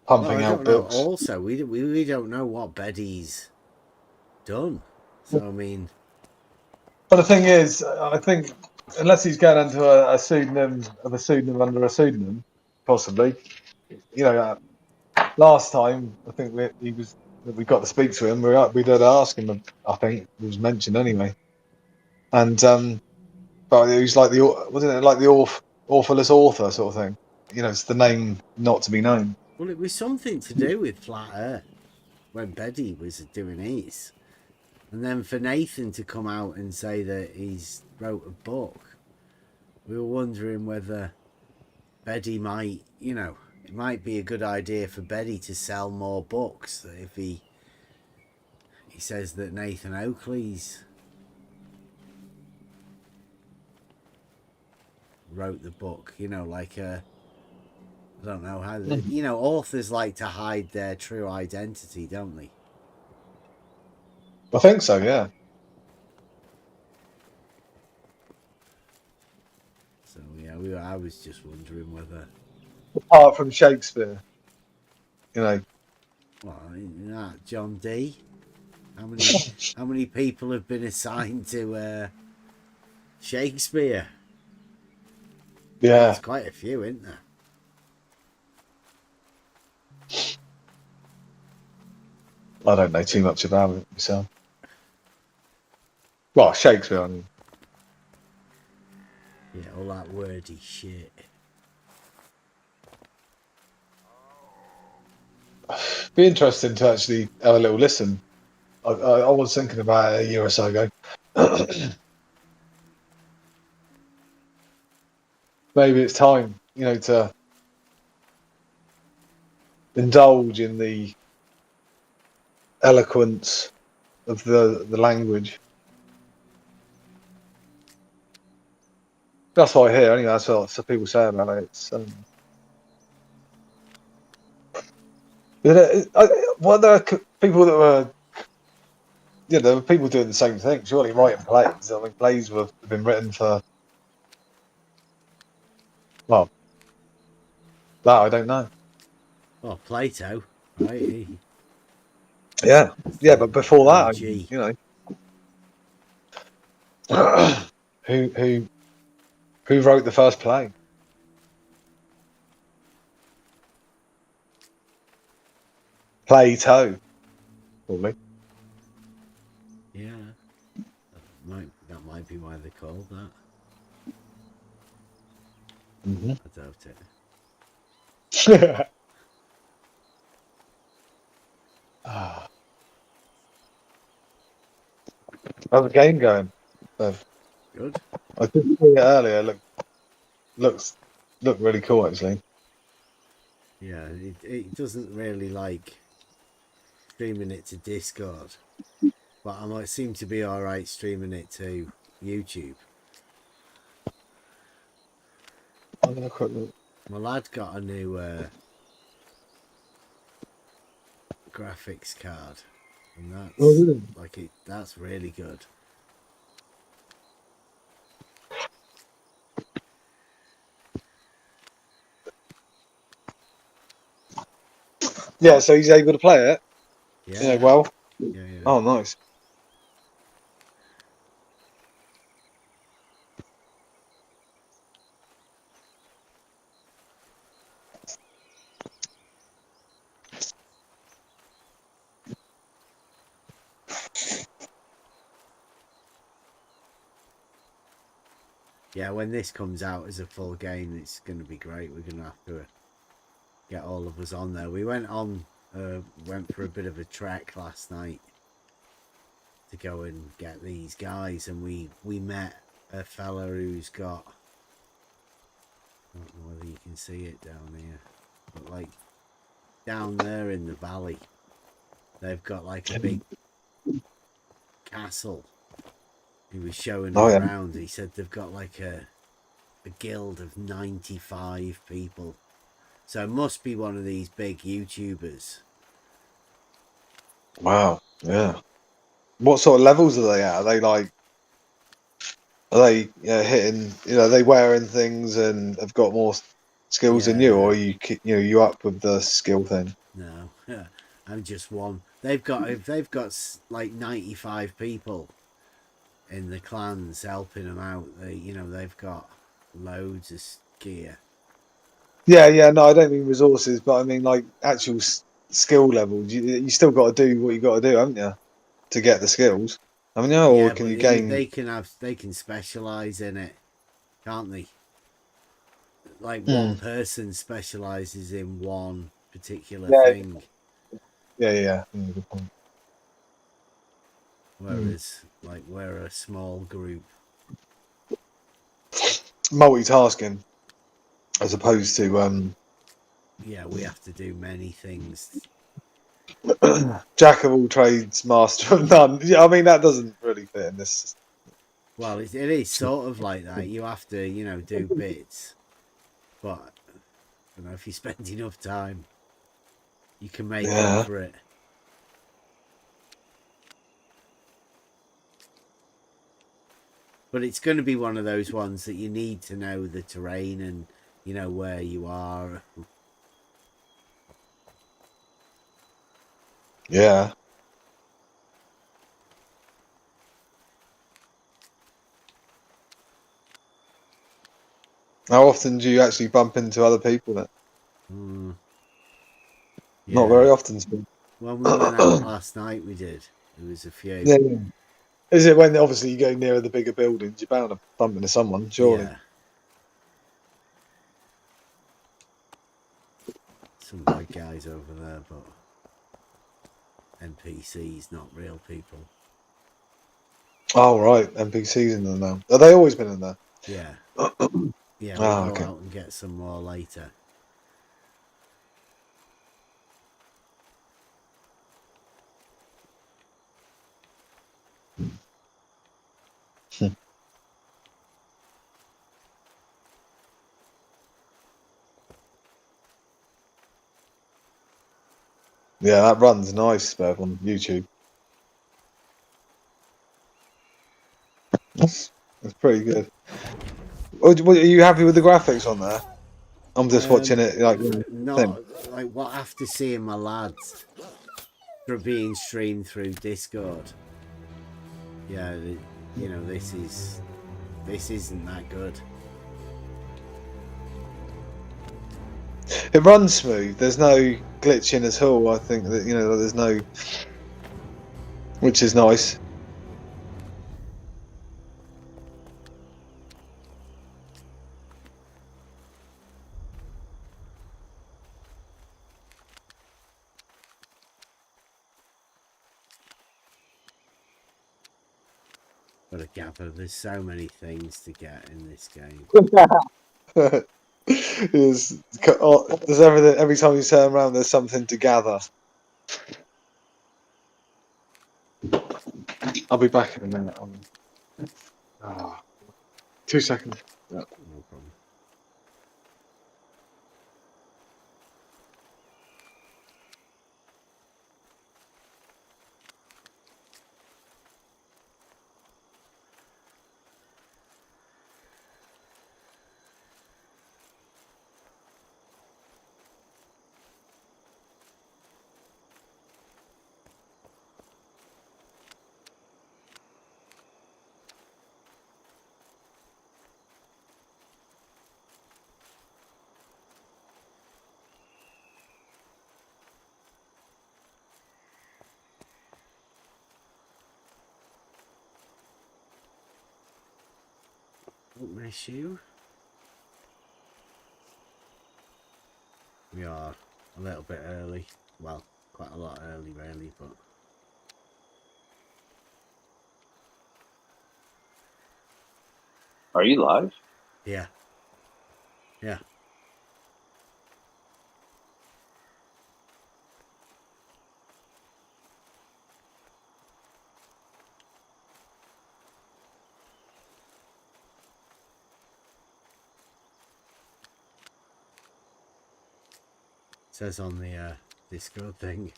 pumping out books. Also, we don't know what Beddy's done. So I mean, but the thing is, I think unless he's going into a pseudonym under a pseudonym, possibly. You know, last time I think we got to speak to him. We did ask him. I think it was mentioned anyway, and but he was like wasn't it like the authorless author sort of thing? You know, it's the name not to be known. well, it was something to do with Flat Earth when Beddy was doing his, and then for Nathan to come out and say that he's wrote a book, we were wondering whether Beddy might, it might be a good idea for Beddy to sell more books if he says that Nathan Oakley's wrote the book, like I don't know how authors like to hide their true identity, don't they? I think so, yeah. So yeah, I was just wondering whether, apart from Shakespeare, well, John D. How many people have been assigned to Shakespeare? Yeah, there's quite a few, isn't there? I don't know too much about it myself. Well, Shakespeare, I mean. Yeah, all that wordy shit. Be interesting to actually have a little listen. I was thinking about it a year or so ago. maybe it's time, to indulge in the eloquence of the language. That's what I hear anyway. That's what some people say about it. It's, well, there are people that were, there were people doing the same thing. Surely writing plays. I mean, plays have been written for, well, that I don't know. Well, Plato, right? Yeah, but before that, OG. who wrote the first play? Plato, probably. Yeah, that might be why they called that. Mm-hmm. I doubt it. How's the game going, Bev? Good. I did see it earlier. Looked really cool, actually. Yeah, it doesn't really like streaming it to Discord, but I might seem to be all right streaming it to YouTube. I'm gonna quick look. My lad got a new graphics card, and Oh, really? that's really good. Yeah, so he's able to play it. Yeah, Well. yeah. Oh, nice. Yeah, when this comes out as a full game, it's going to be great. We're going to have to get all of us on there. We went for a bit of a trek last night to go and get these guys, and we met a fella who's got, I don't know whether you can see it down here, but like down there in the valley, they've got like a big castle. He was showing us around. He said they've got like a guild of 95 people. So it must be one of these big YouTubers. Wow. Yeah. What sort of levels are they at? Are they hitting? Are they wearing things and have got more skills than you, or are you up with the skill thing? No, I'm just one. They've got like 95 people in the clans helping them out. They've got loads of gear. Yeah. No, I don't mean resources, but I mean like actual skill levels. You still got to do what you got to do, haven't you, to get the skills? I mean, or Yeah, can but you gain? they can specialize in it, can't they? Like one person specializes in one particular thing. Yeah. Good point. Whereas, like, we're a small group. Multitasking, as opposed to Yeah, we have to do many things. jack of all trades, master of none. Yeah, I mean that doesn't really fit in this. Well, it is sort of like that. You have to, do bits, but if you spend enough time, you can make up for it. But it's going to be one of those ones that you need to know the terrain and where you are. Yeah. How often do you actually bump into other people then? Yeah. Not very often. When we went out last night, we did. There was a few. Yeah. Is it when obviously you go nearer the bigger buildings, you're bound to bump into someone, surely? Yeah. Some white guys over there, but NPCs, not real people. Oh right, NPCs in there now. Have they always been in there? Yeah. Yeah, we'll Ah, go okay. out and get some more later. Yeah, that run's nice, Bev, on YouTube. That's pretty good. Oh, are you happy with the graphics on there? I'm just watching it like thing. Not like what after seeing my lads for being streamed through Discord. Yeah, you know, this isn't that good. It runs smooth. There's no glitching at all. I think that there's no, which is nice. But a gather, there's so many things to get in this game. There's everything. Every time you turn around, there's something to gather. I'll be back in a minute. 2 seconds. Yeah. No problem. Don't miss you. We are a little bit early. Well, quite a lot early, really, but Are you live? yeah, yeah. Says on the Discord thing.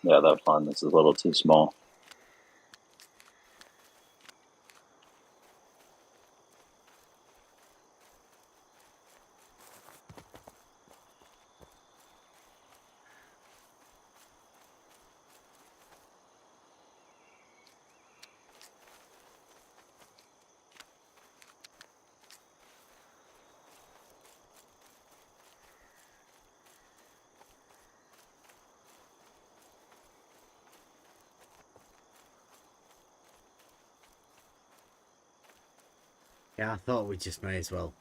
Yeah, that font is a little too small. Yeah, I thought we just may as well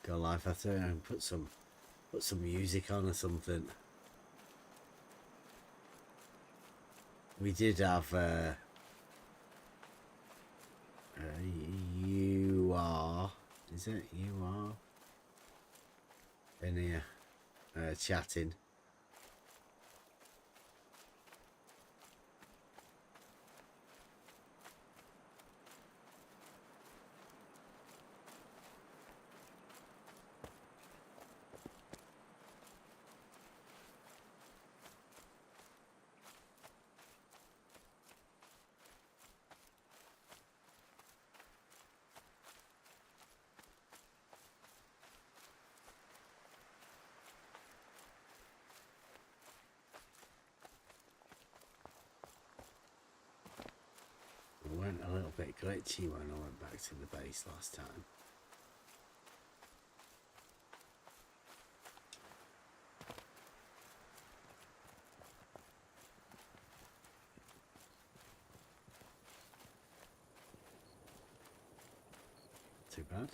go live after and put some music on or something. We did have you are, is it you are in here chatting. It went a little bit glitchy when I went back to the base last time. Too bad.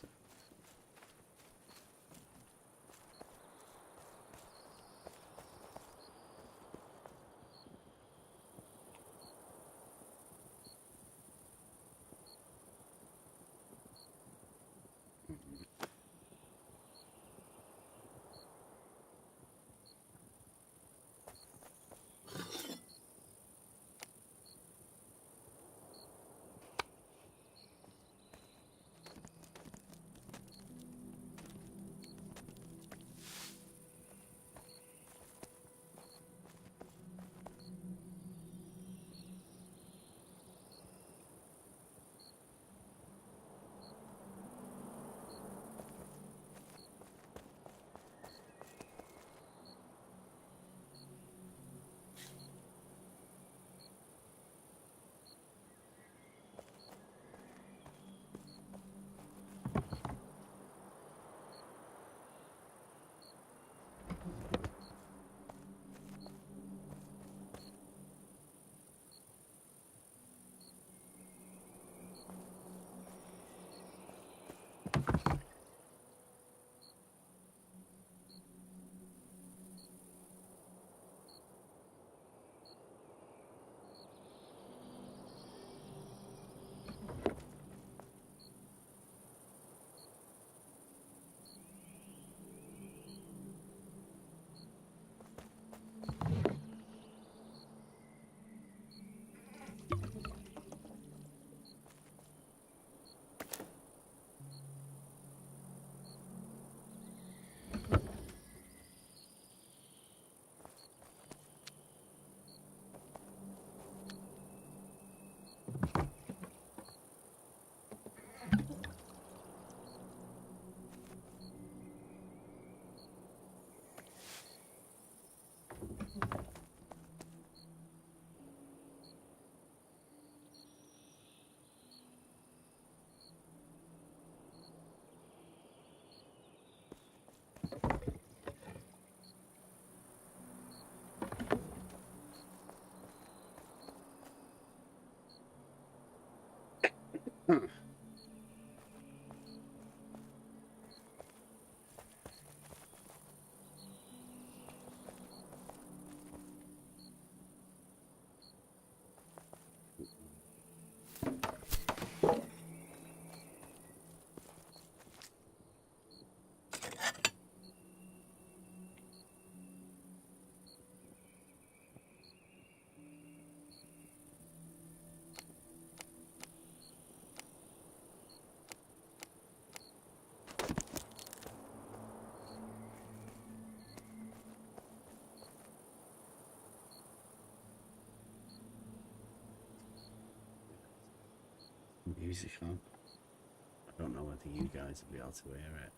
Music on. I don't know whether you guys will be able to hear it.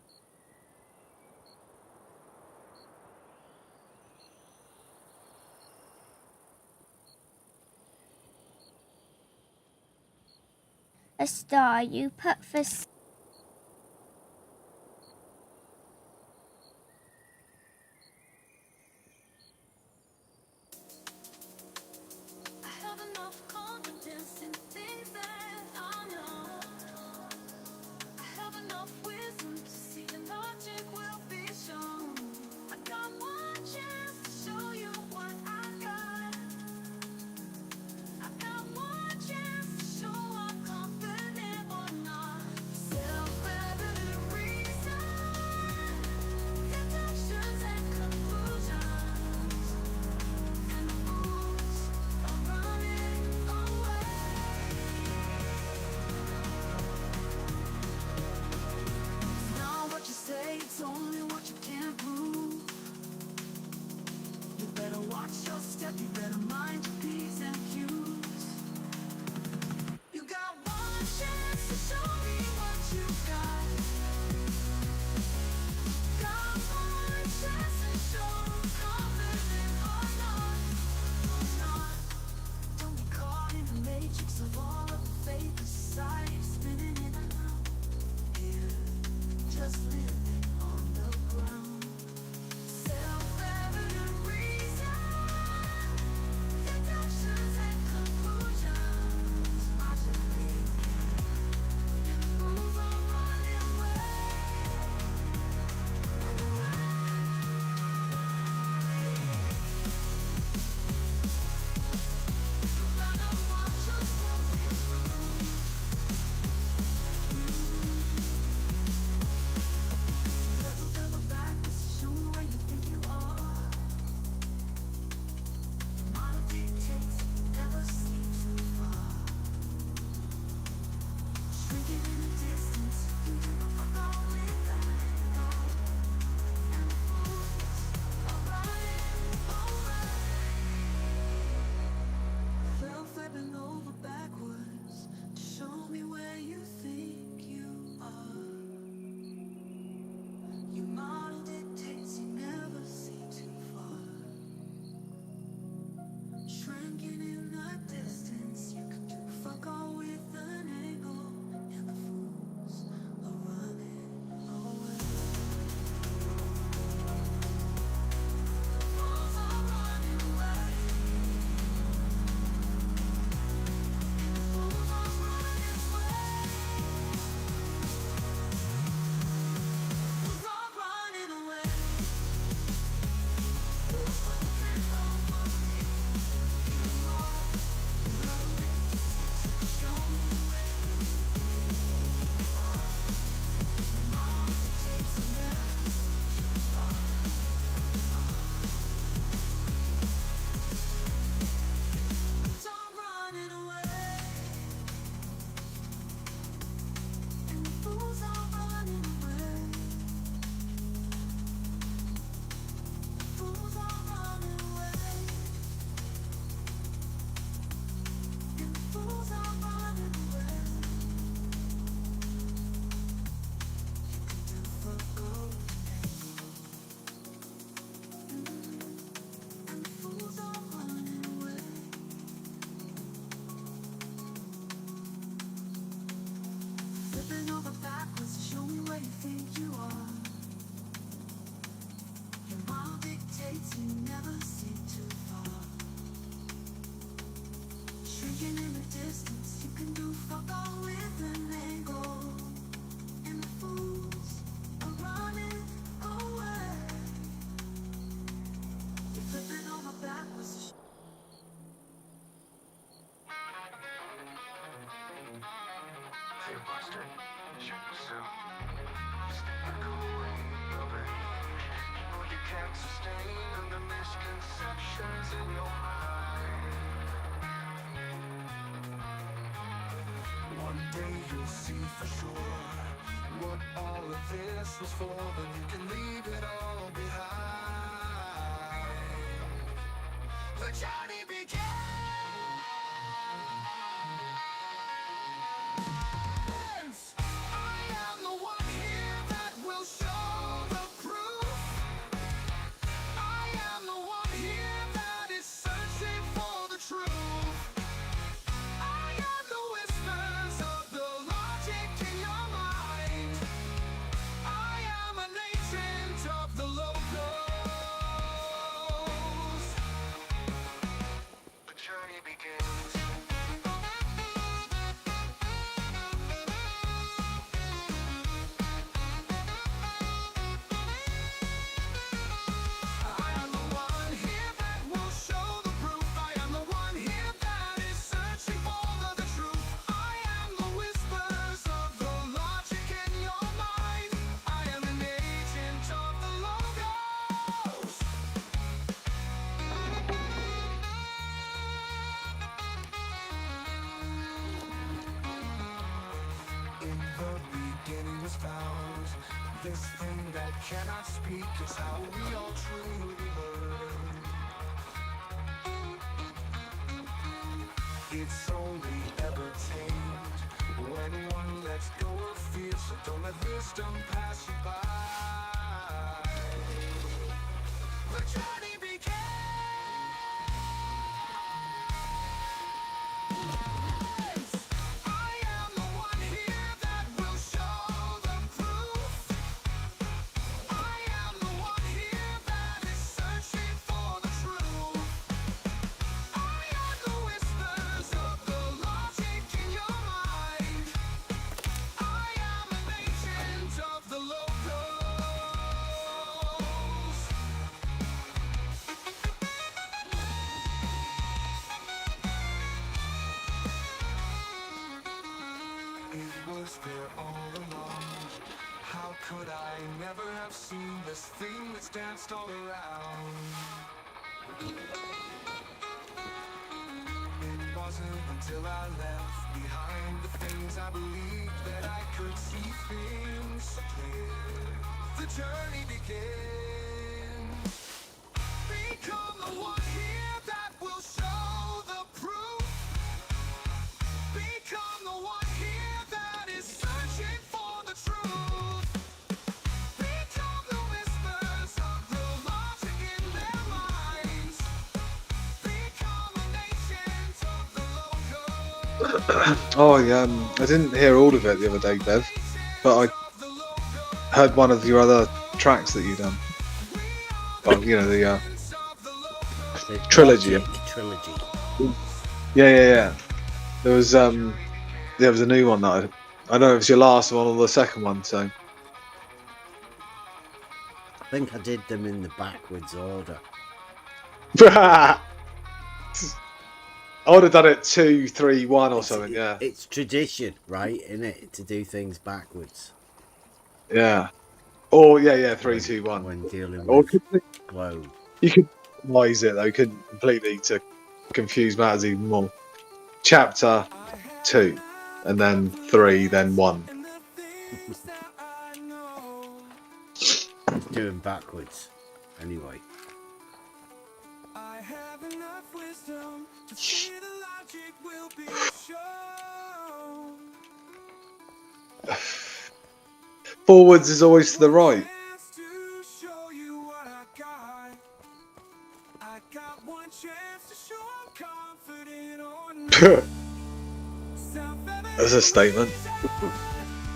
A star you put for One day you'll see for sure what all of this was for, but you can leave it all behind. The journey begins. I am the one here that will show the proof. I am the one here that is searching for the truth. I am the whispers of the logic in your mind. I am an agent of the locals. The journey begins. I am the one here that will show the proof. I am the one here that is searching for the truth. I am the whispers of the logic in your mind. I am an agent of the logos. In the beginning was found this thing that cannot speak is how we all truly learn. It's only ever tamed when one lets go of fear, so don't let wisdom pass you by. The journey begins. I am the one here that will show the proof. I am the one here that is searching for the truth. I am the whispers of the logic in your mind. I am an agent of the locals. It was there all along. How could I never have seen this thing that's danced all around? It wasn't until I left behind the things I believed that I could see things so clear. The journey begins. Become the one here that will show the proof. Become the one here that is searching for the truth. Become the whispers of the logic in their minds. Become an agent of the locals. Oh, I didn't hear all of it the other day, Bev, but I heard one of your other tracks that you done. Oh, you know, the The Trilogy. Logic trilogy. yeah. There was a new one that I don't know if it's your last one or the second one. So I think I did them in the backwards order. I would have done it 2, 3, 1 or something. Yeah, It's tradition, right, in it, to do things backwards yeah. Or yeah, 3, 2, 1. when dealing Or with globe. you could wise it though. You could completely to confuse matters even more. Chapter 2, and then 3, then 1. Doing backwards, anyway. I have enough wisdom to see the logic will be shown. Forwards is always to the right. To show you what I got one chance to show I'm confident or not. That's a statement.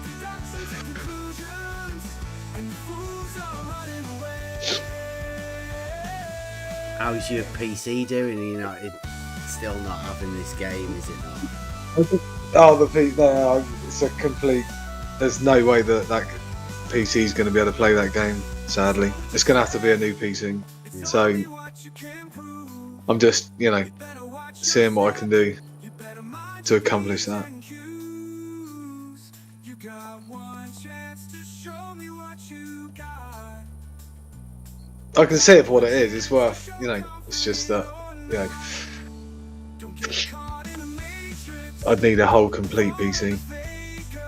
Deductions and conclusions, and fools are running away. How's your PC doing? You know, it's still not having this game, is it not? Oh, it's a complete. There's no way that PC is going to be able to play that game. Sadly, it's going to have to be a new PC. Yeah. So I'm just, seeing what I can do to accomplish that. got one chance to show me what you got. I can see it for what it is. It's worth, it's just that, I'd need a whole complete PC.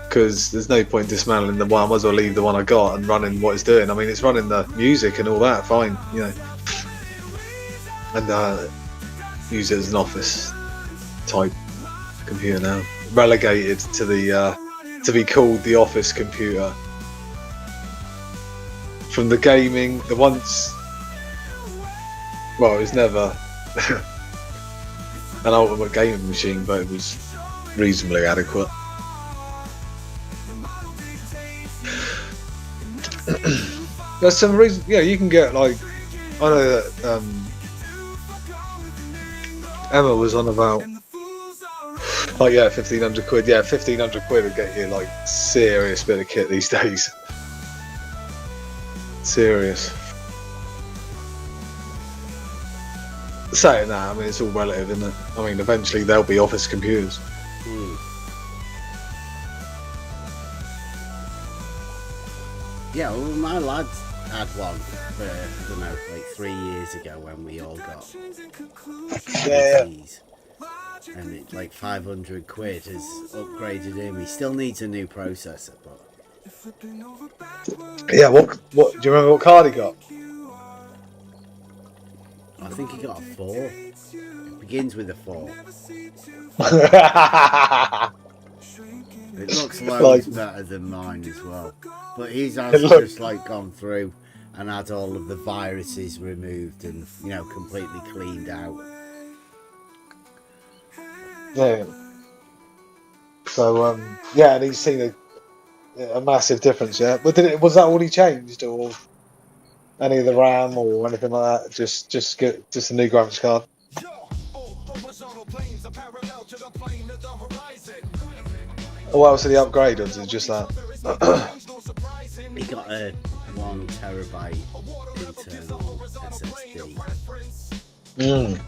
Because there's no point dismantling the one. I might as well leave the one I got and running what it's doing. I mean, it's running the music and all that, fine, and use it as an office type computer now. Relegated to the to be called the office computer. From the gaming, it was never an ultimate gaming machine, but it was reasonably adequate. There's some reason, you can get I know that Emma was on about 1,500 quid. Yeah, 1,500 quid would get you serious bit of kit these days. Serious. Saying that, I mean, it's all relative, isn't it? I mean, eventually there'll be office computers. Yeah, well, my lads had one for, I don't know, 3 years ago when we all got PCs. And it's 500 quid has upgraded him. He still needs a new processor, but... Yeah, what do you remember what card he got? I think he got a 4. It begins with a 4. It looks loads better than mine as well. But his has just gone through and had all of the viruses removed and, completely cleaned out. Yeah. So, and he's seen a massive difference, yeah? But was that all he changed, or any of the RAM or anything like that? Just a new graphics card? What else did he upgrade, or is it just that? He got a 1 terabyte internal SSD.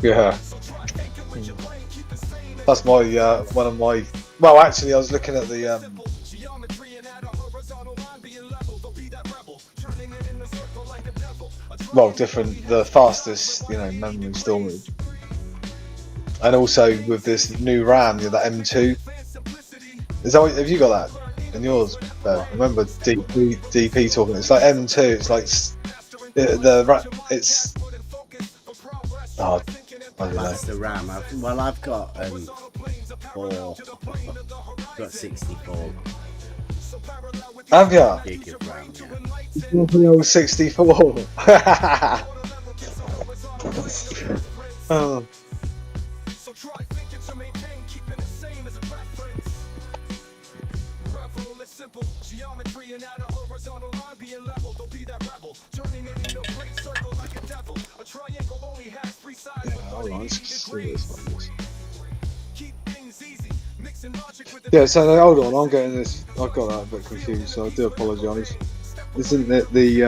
Yeah. That's my one of my. Well, actually, I was looking at the. The fastest, memory storage, and also with this new RAM, that M2. Have you got that in yours? I remember DP talking. It's like M2. It's it's. Oh, I don't know. That's the RAM. I've got 4. I've got 64. Have you? Gig of RAM, The old 64. Oh. Yeah, so hold on, I'm getting this. I got that a bit confused, so I do apologise. Isn't it the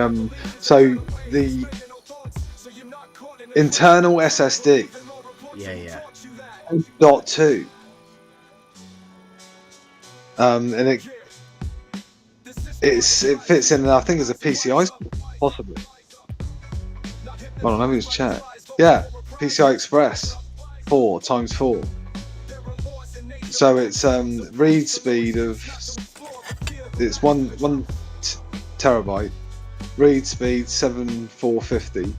internal SSD? Yeah. .2. And it fits in. I think it's a PCI, possibly. Hold on, let me just check. Yeah, PCI Express 4x4. So it's read speed of it's one terabyte, read speed 7,450,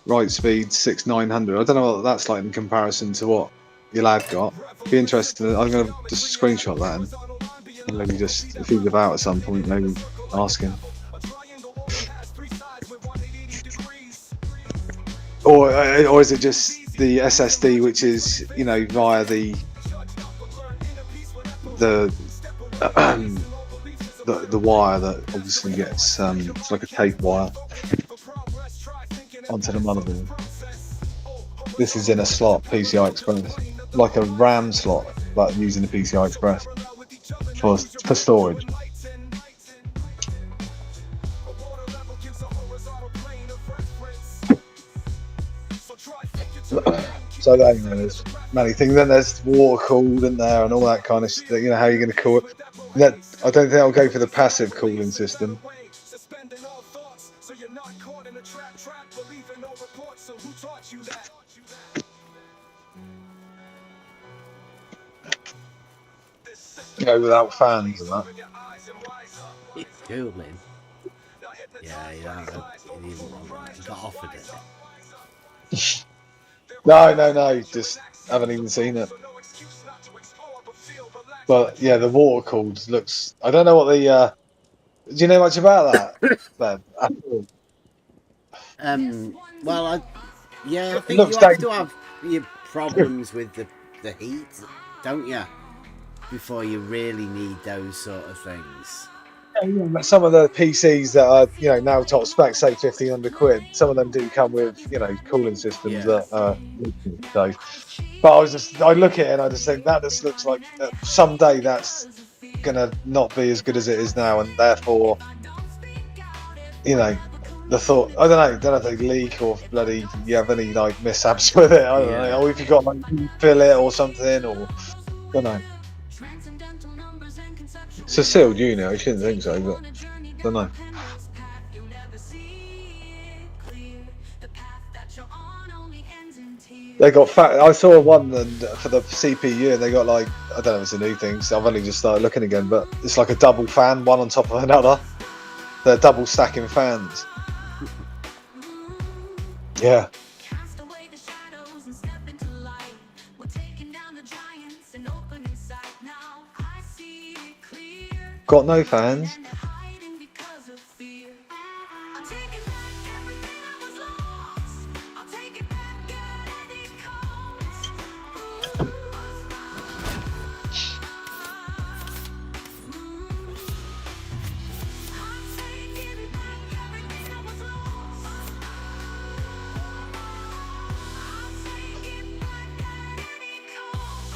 write speed 6,900. I don't know what that's like in comparison to what your lad got. Be interested. I'm going to just screenshot that and maybe just, if he's about at some point, maybe ask him. Or is it just the SSD, which is via the wire that obviously gets it's like a tape wire onto the motherboard. This is in a slot, PCI Express, like a RAM slot, but using the PCI Express for storage. So there's many things. Then there's water cooled in there and all that kind of stuff. How you're going to cool it. That I don't think I'll go for the passive cooling system. Suspending all thoughts, so you're not caught in a trap, believing no reports. So who taught you that? Go without fans and that. It's cooling. Yeah, he didn't want that. He got offered it. No, just haven't even seen it. But yeah, the water cooled looks. I don't know what the. Do you know much about that? Ben? Well, I It think looks you have dangerous. to have your problems with the heat, don't you? Before you really need those sort of things. Some of the PCs that are now top spec, say £1,500. Some of them do come with cooling systems Yeah. that are so. But I look at it and I just think that just looks like someday that's gonna not be as good as it is now, and therefore, the thought I don't know if they leak or bloody you have any like mishaps with it. I don't know, or if you got like fill it or something, or don't know. It's a sealed unit. I shouldn't think so, but don't know. They got fat. I saw one for the CPU, and they got like I don't know if it's a new thing. So I've only just started looking again, but it's like a double fan, one on top of another. They're double stacking fans. Yeah. Got no fans.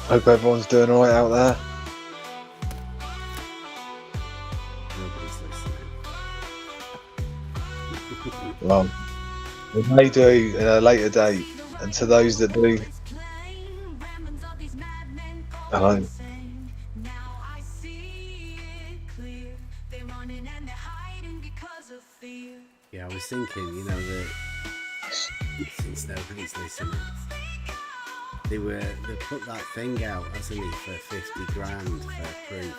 Hope everyone's doing alright out there. Nobody's listening. Well, we may do in a later date, and to those that do, hello. Yeah, I was thinking, that since nobody's listening, they put that thing out, hasn't he, for 50 grand for proof.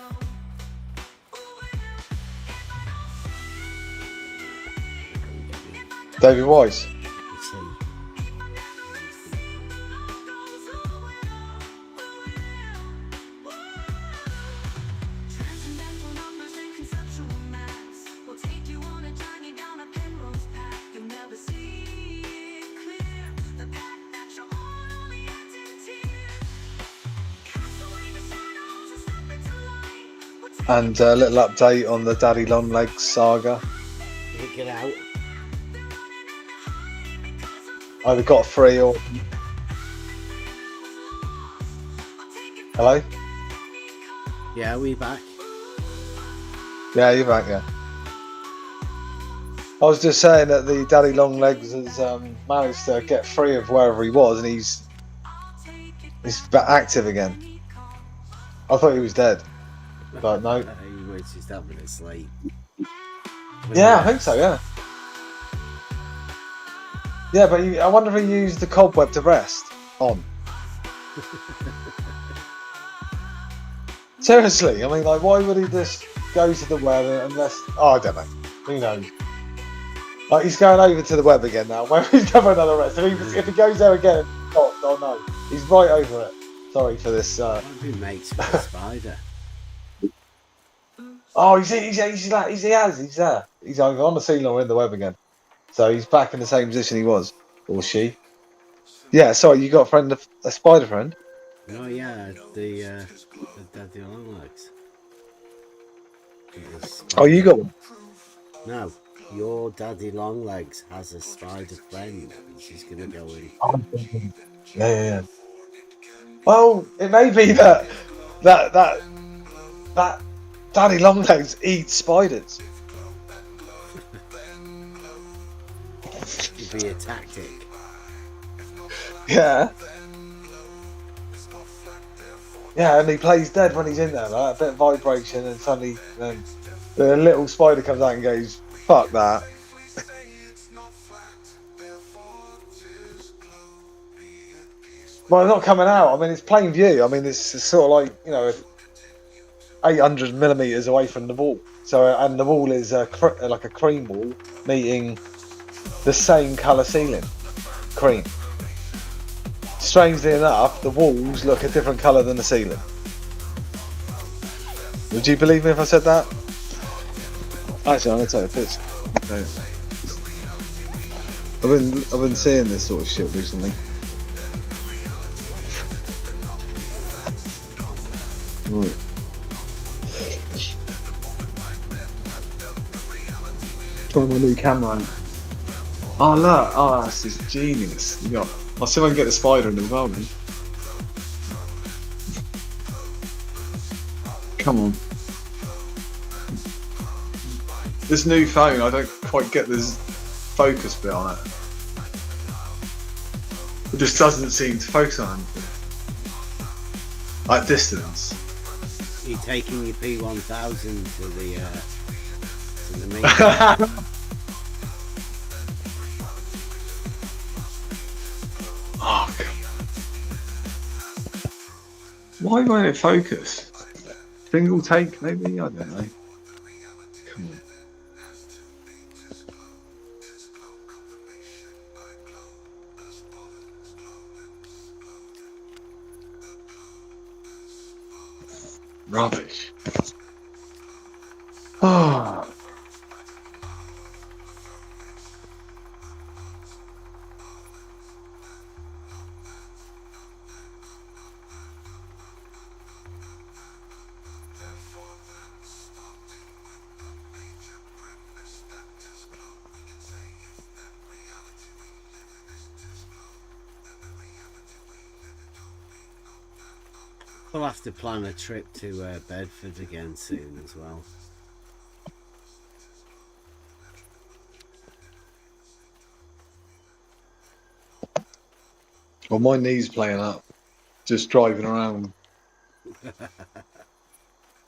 David Weiss. It's him. And a little update on the Daddy Longlegs saga. Get out. Either got free or. Hello? Yeah, are we back? Yeah, you're back, yeah. I was just saying that the Daddy Longlegs has managed to get free of wherever he was, and he's active again. I thought he was dead, but no. He was just having a sleep. Yeah, I think so, yeah. Yeah, but I wonder if he used the cobweb to rest on. Seriously, I mean, like, why would he just go to the web unless... Oh, I don't know. Who knows? Like, he's going over to the web again now. Where he's going for another rest. If he goes there again, oh no. He's right over it. Sorry for this. What if he makes with a spider? Oh, he's there. He's either on the ceiling or in the web again. So he's back in the same position he was. Or she. Yeah, sorry, you got a spider friend? Oh, yeah, the Daddy Longlegs. Oh, you got one? No, your Daddy Longlegs has a spider friend, and she's going to go in. Yeah. Well, it may be that Daddy Longlegs eats spiders. It'd be a tactic. Yeah. Yeah, and he plays dead when he's in there, right? A bit of vibration, and suddenly then the little spider comes out and goes, "Fuck that." Well, it's not coming out. I mean, it's plain view. I mean, it's sort of like, you know, 800 millimeters away from the wall. So, and the wall is like a cream wall meeting the same colour ceiling, cream. Strangely enough, the walls look a different colour than the ceiling. Would you believe me if I said that? Actually, I'm gonna take a piss. I've been seeing this sort of shit recently. Right. Try my new camera. Oh look! Oh, this is genius. You got. I'll see if I can get the spider in as well, man. Come on. This new phone, I don't quite get this focus bit on it. It just doesn't seem to focus on anything. At distance. You're taking your P1000 to the meeting. Oh, God. Why won't it focus? Single take, maybe? I don't know. Come on. Rubbish. Oh. We'll have to plan a trip to Bedford again soon as well. Well, my knee's playing up. Just driving around.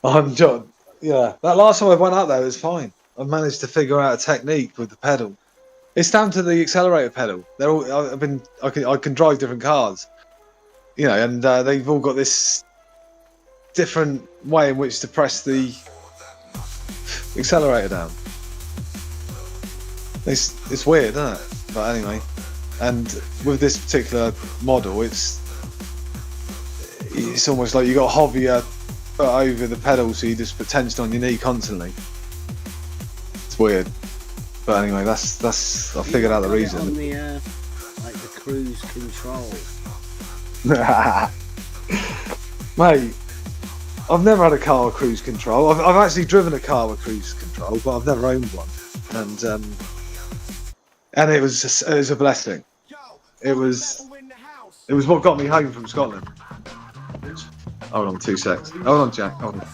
I'm just, yeah. That last time I went out there, it was fine. I managed to figure out a technique with the pedal. It's down to the accelerator pedal. They're all. I can drive different cars, you know, and they've all got this different way in which to press the accelerator down. It's weird, isn't it? But anyway, and with this particular model, it's almost like you got to hover your foot over the pedal, so you just put tension on your knee constantly. It's weird, but anyway, that's I figured out the reason. On the like the cruise control. Mate, I've never had a car with cruise control. I've actually driven a car with cruise control, but I've never owned one. And it was a blessing. It was what got me home from Scotland. Hold on 2 secs. Hold on, Jack. Hold on.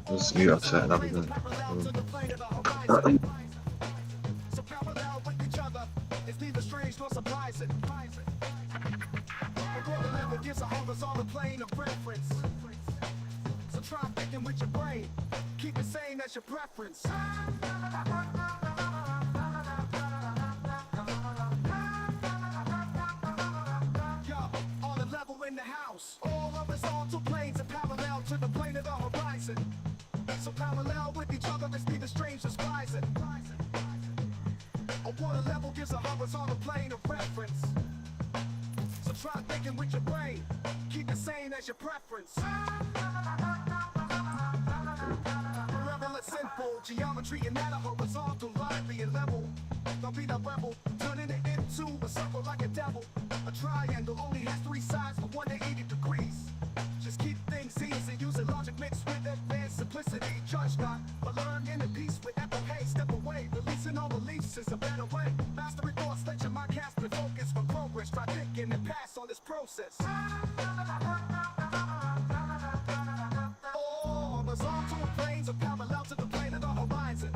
Let's mute upset. That'll be good. Gives a horizontal plane of reference. So try thinking with your brain. Keep it sane as your preference. Yo, on a level in the house. All horizontal planes are parallel to the plane of the horizon. So parallel with each other, let's be the strangest rising. A water level gives a horizontal plane of reference. So try thinking with your brain. Keep it sane as your preference. Forever it's simple. Geometry and at a horizontal, lively and level. Don't be the rebel, turning it into a circle like a devil. A triangle only has 3 sides for 180 degrees. Just keep things easy, using logic mixed with advanced simplicity. Judge not, but learn in a piece with epic haste. Step away, releasing all beliefs is a better way. Mastery thoughts, let your mind cast and focus for progress. Try thinking and pass on this process. All horizontal planes are parallel to the plane of the horizon.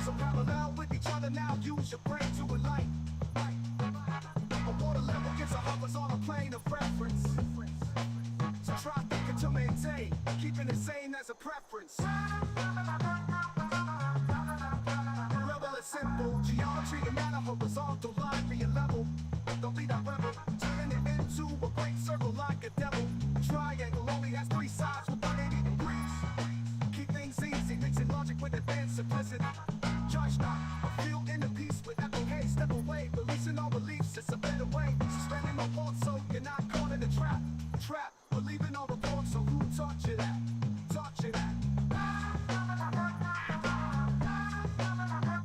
So parallel with each other now, use your brain to enlighten. A water level gives a horizontal simple. Geometry and not a horizontal line being level. Don't be that rebel. Turn it into a great circle like a devil. Triangle only has 3 sides with 180 degrees. Keep things easy, mixing logic with advanced simplicity. Judge not, I feel inner peace with FOK. Step away, releasing all beliefs, it's a better way. Suspending my thoughts so you're not caught in a trap. Believing all the thoughts, so who taught you that? Taught you that?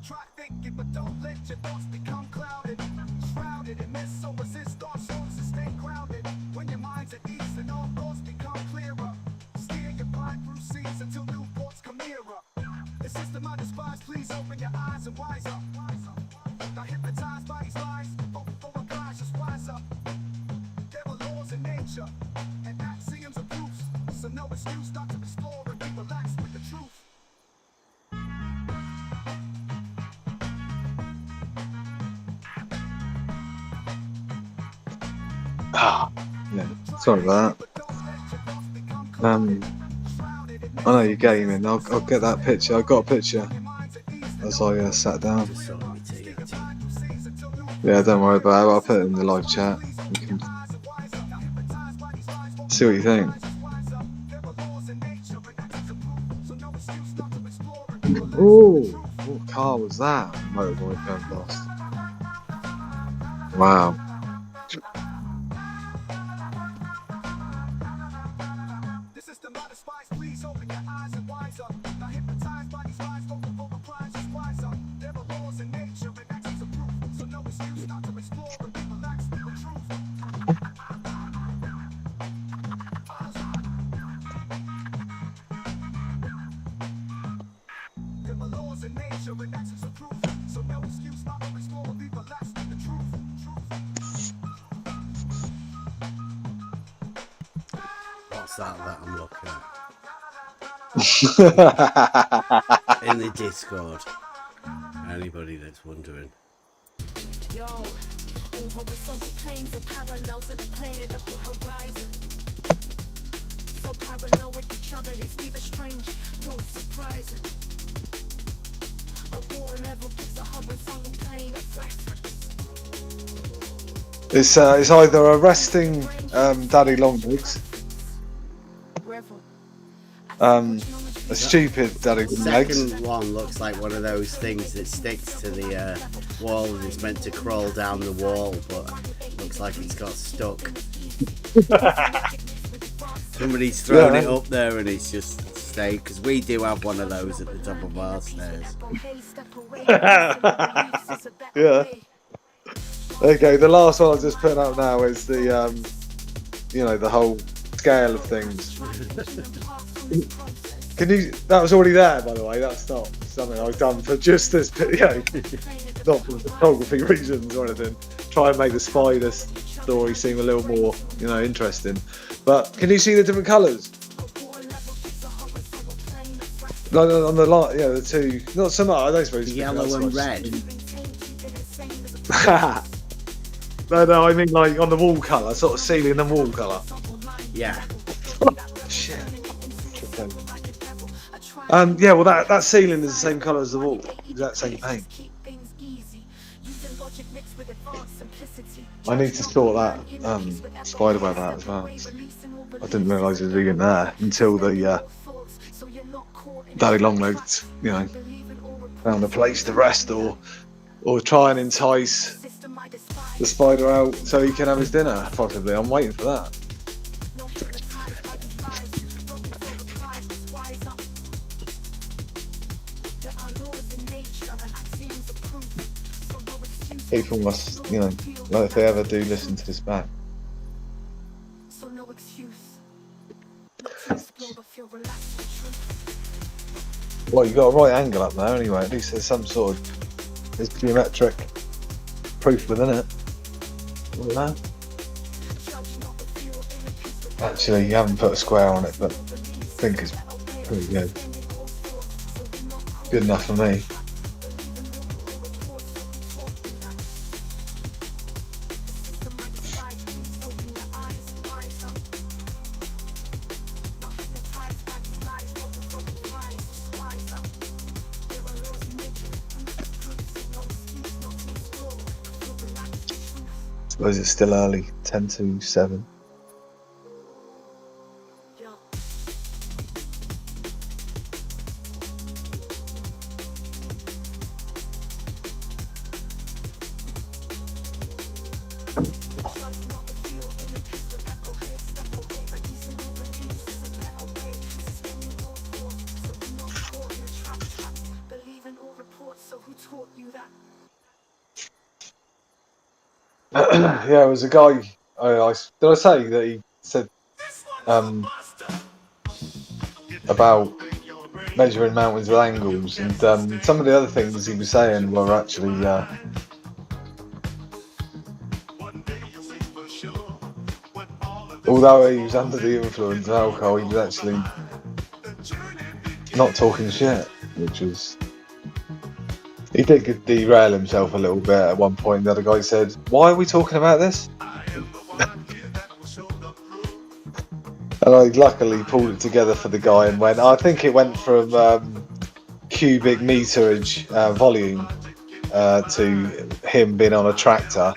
Try thinking, but don't let your thoughts become clouded. Shrouded in mist, so resist all storms and stay grounded. When your mind's at ease and all thoughts become clearer. Steer your mind through seas until new ports come nearer. The system I despise, please open your eyes and wise up. Not hypnotized by these lies, full of guys, just wise up. There are laws in nature, and axioms of proofs. So no excuse not to explore and be relaxed with the truth. Yeah, sorry about that. I know you're gaming. I'll get that picture. I got a picture as I sat down. Just saw me tea. Yeah, don't worry about it. I'll put it in the live chat. You can see what you think. Oh, what car was that? Motorboy going past. Wow. The system I despise, please open your eyes and wise up. Not hypnotized by these lies, don't overprice, just wise up. There are laws in nature and actions of proof. So no excuse not to explore and be relaxed with the truth. There are laws in nature and actions of proof. So no excuse not to explore and be relaxed with the truth. What's that I'm looking at? In the Discord. Anybody that's wondering. Yo, over the sunken plains and parallels of the planet of the horizon. So parallel with each other, it's neither strange nor surprising. A war level gives a horizontal plane effect. It's either a resting daddy longlegs, a stupid daddy The legs. second one looks like one of those things that sticks to the wall and is meant to crawl down the wall, but looks like it's got stuck. Somebody's thrown it up there and it's just stayed, because we do have one of those at the top of our stairs. Yeah. Okay, the last one I'll just put up now is the the whole scale of things. Can you? That was already there, by the way. That's not something I've done for just this video, not for photography reasons or anything. Try and make the spider story seem a little more, interesting. But can you see the different colours? Like on the light, the two. Not so much. I don't suppose. Yellow and red. No, I mean like on the wall colour, sort of ceiling and wall colour. Yeah. Shit. Yeah, well that ceiling is the same colour as the wall, exact same paint. I need to sort that spider web out as well. I didn't realise it was even there until the daddy longlegs, found a place to rest or try and entice the spider out so he can have his dinner, possibly. I'm waiting for that. People must, like if they ever do listen to this back. Well, you got a right angle up there anyway. At least there's some sort of geometric proof within it. Look at that. Actually, you haven't put a square on it, but I think it's pretty good. Good enough for me. Or is it still early? 10 to 7. Yeah, it was a guy. Did I say that he said about measuring mountains with angles, and some of the other things he was saying were actually although he was under the influence of alcohol, he was actually not talking shit, which was. He did derail himself a little bit at one point. The other guy said, "Why are we talking about this?" And I luckily pulled it together for the guy and went. I think it went from cubic meterage volume to him being on a tractor,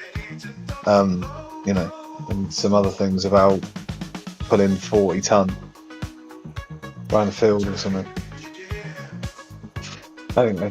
you know, and some other things about pulling 40 ton around the field or something. Anyway.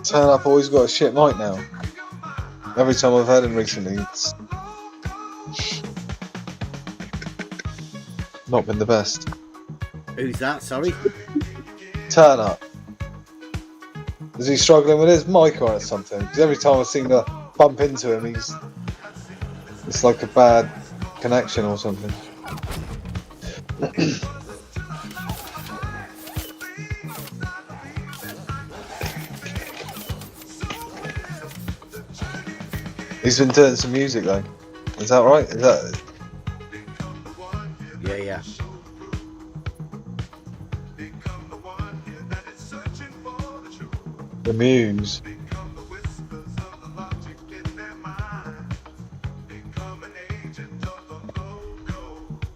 Turn Up always got a shit mic now. Every time I've heard him recently, it's not been the best. Who's that? Sorry? Turn Up. Is he struggling with his mic or something? Because every time I seem to bump into him, it's like a bad connection or something. He's been doing some music though. Is that right? Is that? Yeah. The Muse.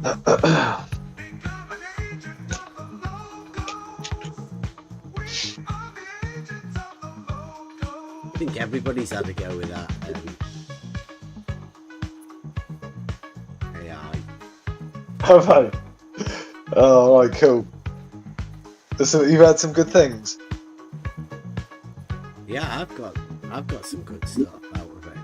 I think everybody's had a go with that. AI. Have I? Oh, right, cool. So you've had some good things. Yeah, I've got some good stuff out of it.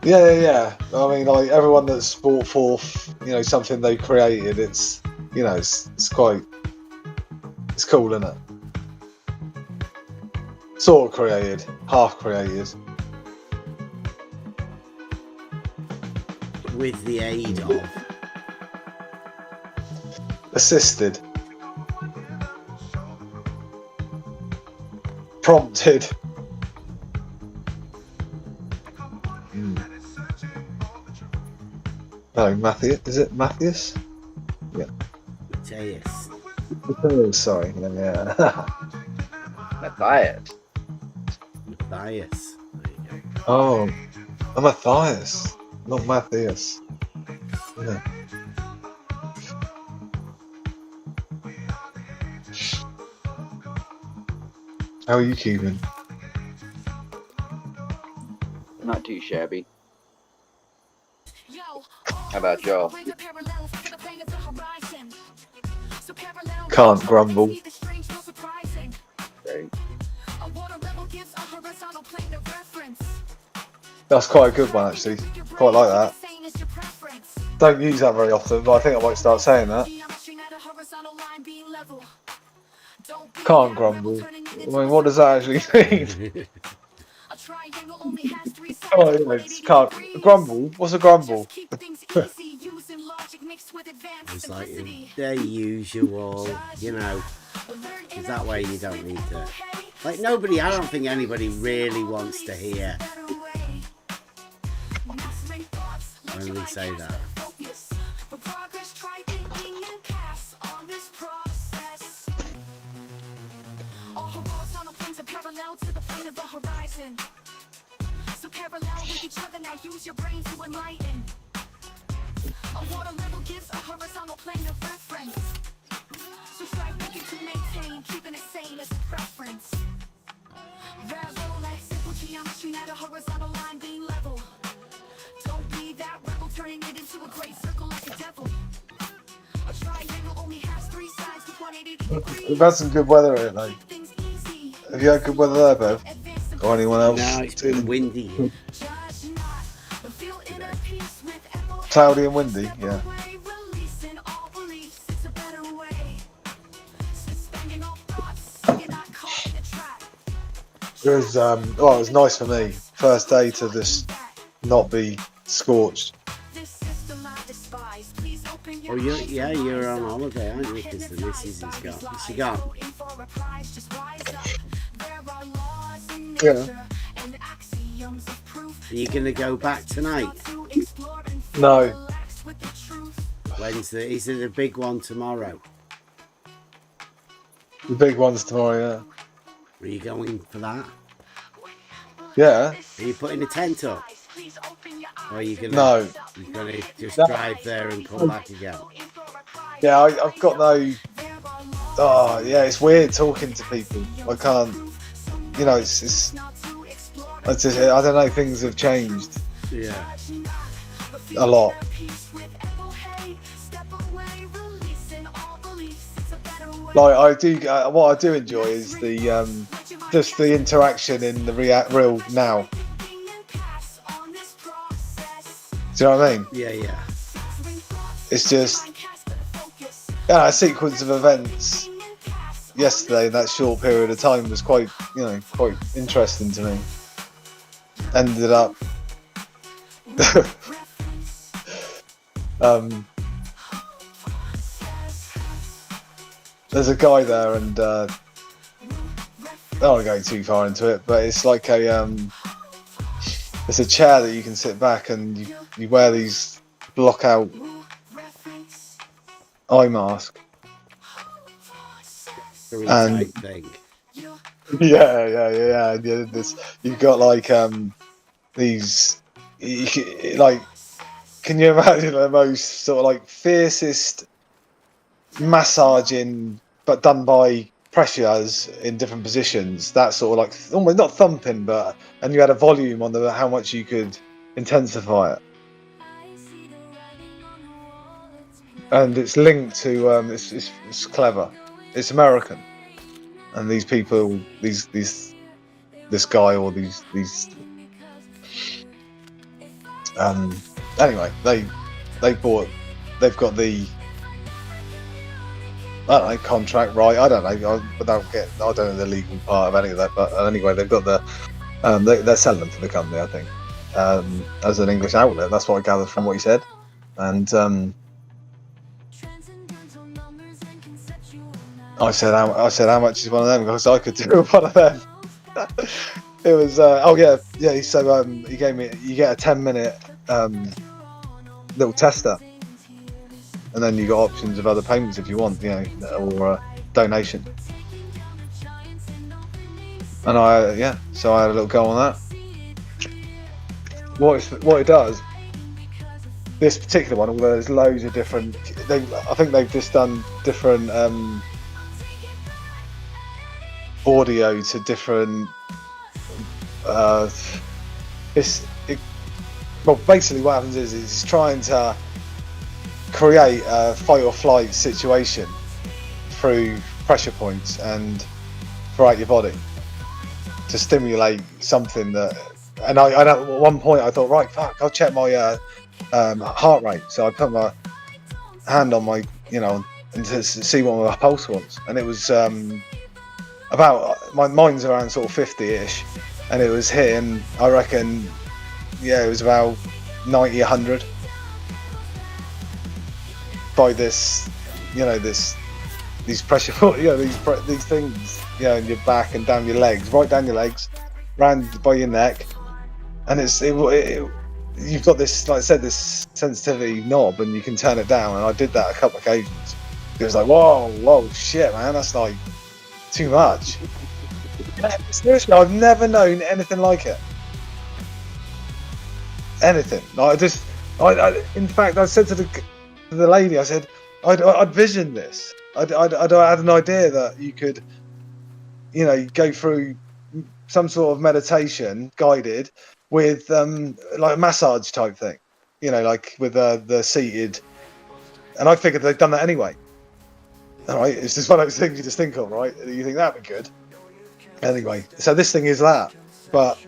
Yeah. I mean, like everyone that's brought forth, something they created. It's, it's quite, it's cool, isn't it? Sort of created, half created. With the aid of. Assisted. Prompted. No, Matthias. Is it Matthias? Yeah. Matthias. Sorry. Yeah. Matthias. There you go. Oh, I'm Matthias, not Matthias. Yeah. How are you keeping? Not too shabby. How about y'all? Can't grumble. Great. That's quite a good one, actually. Quite like that. Don't use that very often, but I think I might start saying that. Can't grumble. mean, what does that actually mean? A triangle only has 3 sides. Oh, yeah, it's can't. A grumble? What's a grumble? Just keep things easy, using logic mixed with advanced It's like simplicity. their usual, you know, because that way you don't need to. Like nobody, I don't think anybody really wants to hear when they say that. For progress, try thinking and pass on this process. All horizontal planes are parallel to the plane of the horizon. So parallel with each other, now use your brain to enlighten. A water level gives a horizontal plane of reference. So strive thinking to maintain, keeping it sane as a preference. Rebel like simple geometry, not a horizontal line being level. Don't be that rebel, turning it into a great circle like a devil. A triangle only has 3 sides with 180 degrees. We've had some good weather in it, like. Have you had good weather there, Bev? Or anyone else? No, it's been windy. Cloudy and windy, yeah. It was well, it was nice for me. First day to just not be scorched. Oh, you're on holiday, aren't you? Because the missus is gone. Is she gone? Yeah. Are you going to go back tonight? No. Wednesday. Is it a big one tomorrow? The big ones tomorrow, Are you going for that? yeah. Are you putting a tent up? Or are you gonna? No. You're gonna just No. drive there and come back again. Yeah, I've got no. Oh, yeah, it's weird talking to people. I can't. You know, it's just, I don't know. Things have changed Yeah. a lot. Like I do, what I do enjoy is the just the interaction in the real now. Do you know what I mean? Yeah. It's just a sequence of events yesterday in that short period of time was quite interesting to me. Ended up there's a guy there, and I don't want to go too far into it, but it's like it's a chair that you can sit back, and you wear these block out eye mask. And thing. yeah. You've got like these, like, can you imagine the most sort of like fiercest massaging, but done by pressures in different positions? That sort of like almost not thumping, but and you had a volume on the how much you could intensify it. And it's linked to it's clever. It's American, and these people, this guy or these anyway, they've got the, I don't know, contract right. I don't know. I don't know the legal part of any of that. But anyway, they've got the they're selling them to the company, I think, as an English outlet. That's what I gathered from what you said. And I said how much is one of them? Because I could do one of them. It was yeah. So he gave me, you get a 10-minute little tester, and then you got options of other payments if you want, or donation. And so I had a little go on that. What it does, this particular one, although there's loads of different, I think they've just done different audio to different. Well, basically what happens is it's trying to create a fight or flight situation through pressure points and throughout your body to stimulate something that. And I at one point I thought, right, fuck, I'll check my heart rate. So I put my hand on my, and to see what my pulse was, and it was about mine's around sort of 50-ish, and it was hitting, I reckon, yeah, it was about 90, 100 by this, you know, these pressure, you know, these things, you know, in your back and down your legs, right down your legs, round by your neck, and you've got this, like I said, this sensitivity knob, and you can turn it down. And I did that a couple of occasions. It was like, whoa, shit, man, that's like too much. Seriously, I've never known anything like it. Anything. Like in fact, I said to the lady, I said, I'd visioned this. I had an idea that you could, you know, go through some sort of meditation guided with like a massage type thing, you know, like with the seated. And I figured they'd done that anyway. All right, it's just one of those things you just think of, right? You think that'd be good. Anyway, so this thing is that, but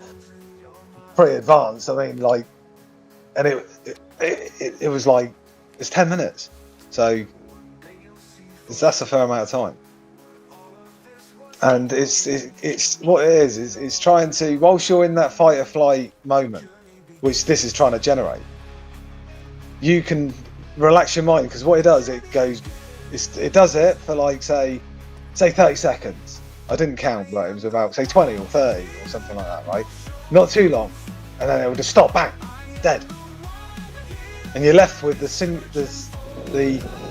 pretty advanced. I mean, like, and it was like, it's 10 minutes, so that's a fair amount of time. And it's what it is it's trying to, whilst you're in that fight or flight moment, which this is trying to generate, you can relax your mind, because what it does, it does it for like say 30 seconds. I didn't count, but it was about say 20 or 30 or something like that, right? Not too long, and then it would just stop, bang, dead, and you're left with the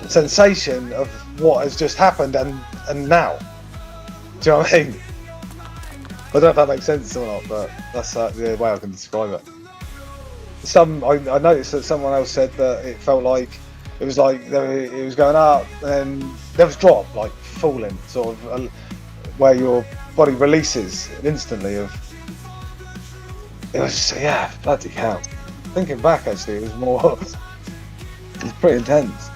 sensation of what has just happened and now. Do you know what I mean? I don't know if that makes sense or not, but that's the way I can describe it. I noticed that someone else said that it felt like it was like it was going up and there was drop, like falling, sort of where your body releases instantly. It was, yeah, bloody hell. Thinking back, actually, it was pretty intense.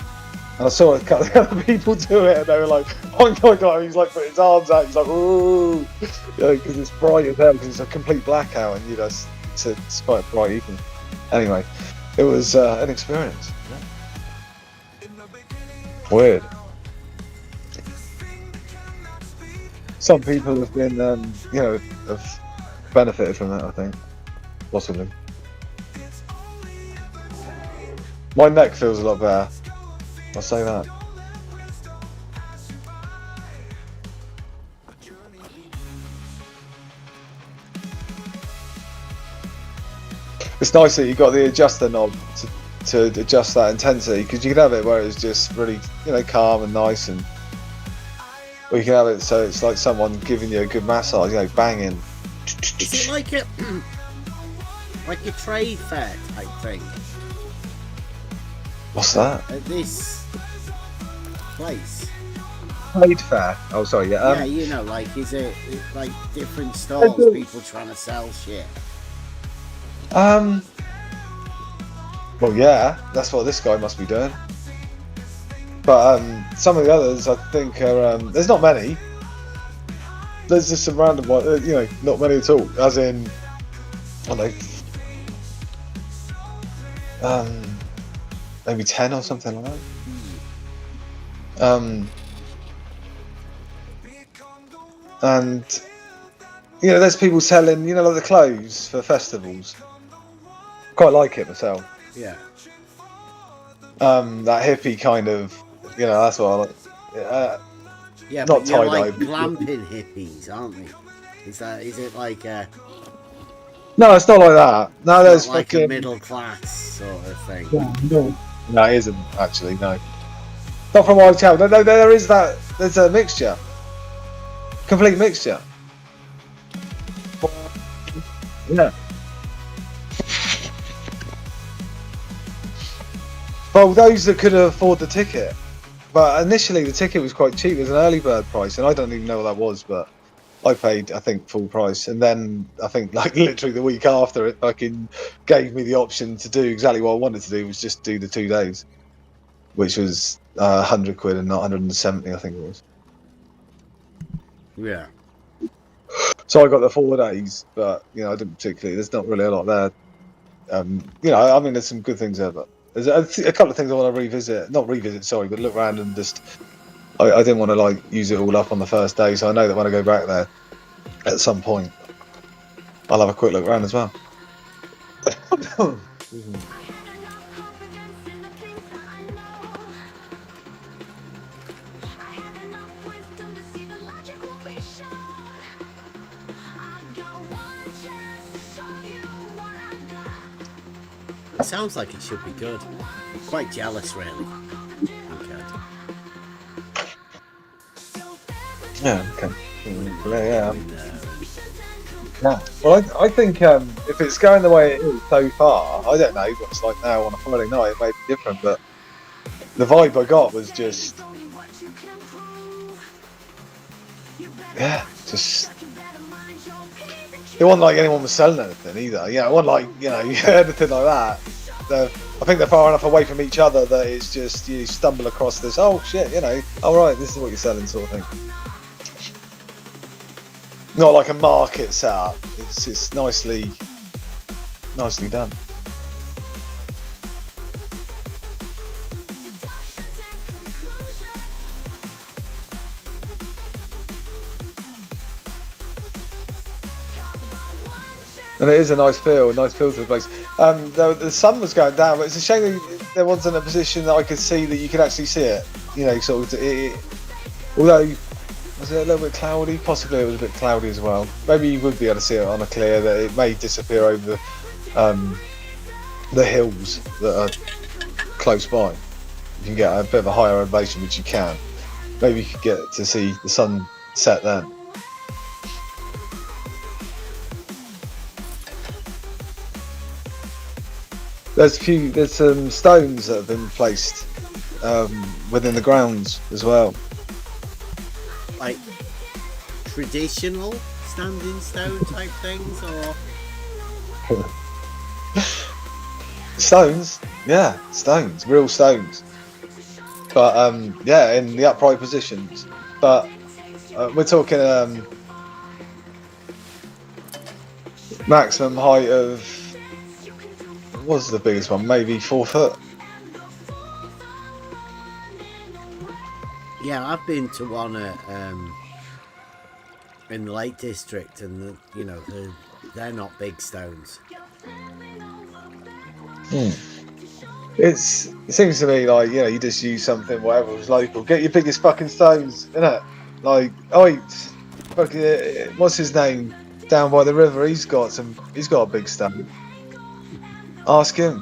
And I saw a couple of other people do it, and they were like, "Oh my god!" He's like putting his arms out. He's like, "Ooh," you know, because it's bright as hell. Because it's a complete blackout, and you know, it's quite a bright evening. Anyway, it was an experience. Yeah. Weird. Some people have been, you know, have benefited from that. I think, possibly. My neck feels a lot better. I'll say that. It's nice that you got the adjuster knob to adjust that intensity, because you can have it where it's just really, you know, calm and nice, and or you can have it so it's like someone giving you a good massage, you know, banging. Is it like a trade fair type thing? What's that? At this place. Trade fair. Oh, sorry. Yeah. Yeah, you know, like, is it like different stalls, people trying to sell shit? Well, yeah, that's what this guy must be doing. But some of the others, I think, are there's not many. There's just some random ones, you know, not many at all. As in, I don't know, maybe 10 or something like that. And you know, there's people selling, you know, like the clothes for festivals. Quite like it myself. Yeah. That hippie kind of, you know, that's what I like. Yeah, not but you're tie-dye. like glamping hippies, aren't they? Is it like No, it's not like that. No, there's like fucking a middle class sort of thing? No, it isn't actually. No, not from what I tell. No, there is that. There's a mixture, complete mixture. Yeah. Well, those that could afford the ticket. But initially the ticket was quite cheap. It was an early bird price, and I don't even know what that was, but I paid, I think, full price. And then I think, like, literally the week after, it fucking gave me the option to do exactly what I wanted to do, was just do the 2 days, which was 100 quid and not 170, I think it was. Yeah. So I got the 4 days, but, you know, I didn't particularly, there's not really a lot there. You know, I mean, there's some good things there, but there's a couple of things I want to not revisit, sorry, but look around and just, I didn't want to, like, use it all up on the first day, so I know that when I go back there, at some point. I'll have a quick look around as well. It sounds like it should be good. I'm quite jealous, really. Okay. Yeah, okay. Yeah. No. Yeah. Well, I think if it's going the way it is so far, I don't know what it's like now on a Friday night. It may be different, but the vibe I got was just, yeah, just. It wasn't like anyone was selling anything either. Yeah, it wasn't like anything like that. I think they're far enough away from each other that it's just you stumble across this. Oh shit, all right, this is what you're selling, sort of thing. Not like a market setup. It's nicely done. And it is a nice feel to the place. The sun was going down, but it's a shame that there wasn't a position that I could see that you could actually see it. Sort of. Although, was it a little bit cloudy? Possibly it was a bit cloudy as well. Maybe you would be able to see it on a clear, that it may disappear over the hills that are close by. You can get a bit of a higher elevation, which you can. Maybe you could get to see the sun set then. There's some stones that have been placed within the grounds as well. Like traditional standing stone type things, or stones? Yeah, stones, real stones. But yeah, in the upright positions. But we're talking maximum height of. What was the biggest one? Maybe 4 foot. yeah, I've been to one at in the Lake District, and they're not big stones. It seems to me like you just use something whatever was local. Get your biggest fucking stones, innit? Like, fucking, what's his name down by the river? He's got a big stone. Ask him.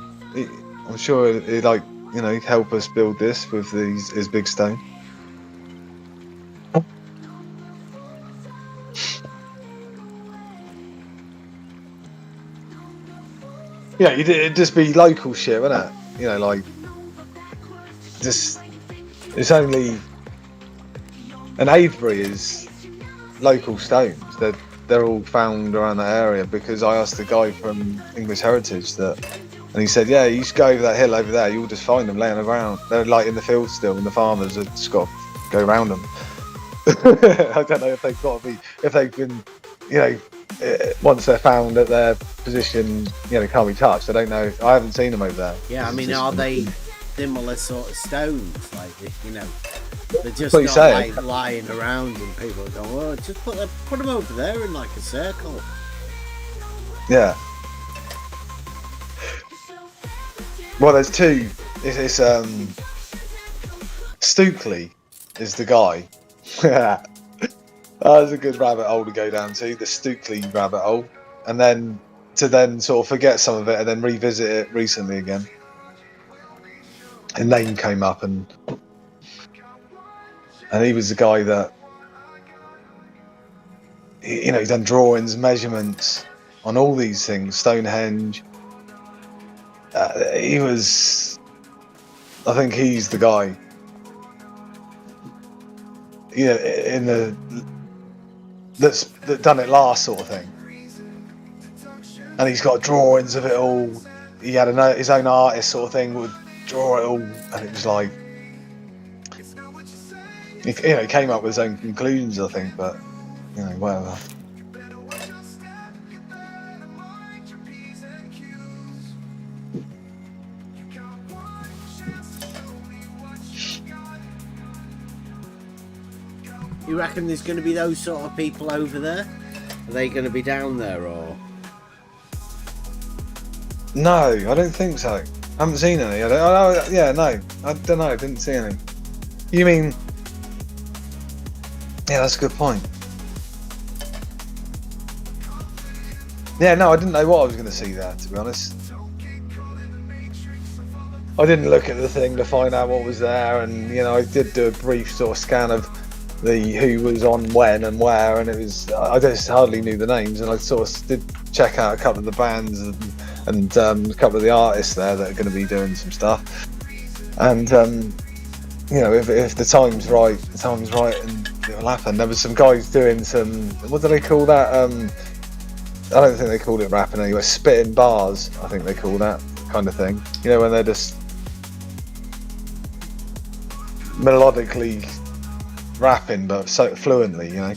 I'm sure he'd help us build this with his big stone. Yeah, it'd just be local shit, wouldn't it? It's only an Avebury is local stones. They're all found around that area because I asked the guy from English Heritage and he said, yeah, you just go over that hill over there, you'll just find them laying around. They're like in the field still, and the farmers have just got to go around them. I don't know if they've been, once they're found at their position, can't be touched. I don't know. I haven't seen them over there. Yeah, I mean, are they similar sort of stones? Like, they're just What you not saying? like lying around, and people go, "Well, just put them over there in like a circle." Yeah. Well, there's two. It's Stukely is the guy. Yeah. That's a good rabbit hole to go down to, the Stukely rabbit hole, and then sort of forget some of it and then revisit it recently again. A name came up, and he was the guy that he's done drawings, measurements on all these things, Stonehenge. I think he's the guy. In the that's done it last sort of thing, and he's got drawings of it all. He had his own artist sort of thing, would draw it all, and it was like he came up with his own conclusions, I think, but whatever. You reckon there's going to be those sort of people over there? Are they going to be down there or? No, I don't think so. I haven't seen any. Yeah, no. I don't know. I didn't see any. You mean? Yeah, that's a good point. Yeah, no, I didn't know what I was going to see there, to be honest. I didn't look at the thing to find out what was there, and you know, I did do a brief sort of scan of the who was on when and where, and it was I just hardly knew the names, and I sort of did check out a couple of the bands and a couple of the artists there that are going to be doing some stuff, and you know, if the time's right, and it'll happen. There was some guys doing some, what do they call that? I don't think they called it rapping anyway. Spitting bars, I think they call that kind of thing. You know, when they're just melodically rapping, but so fluently, you know.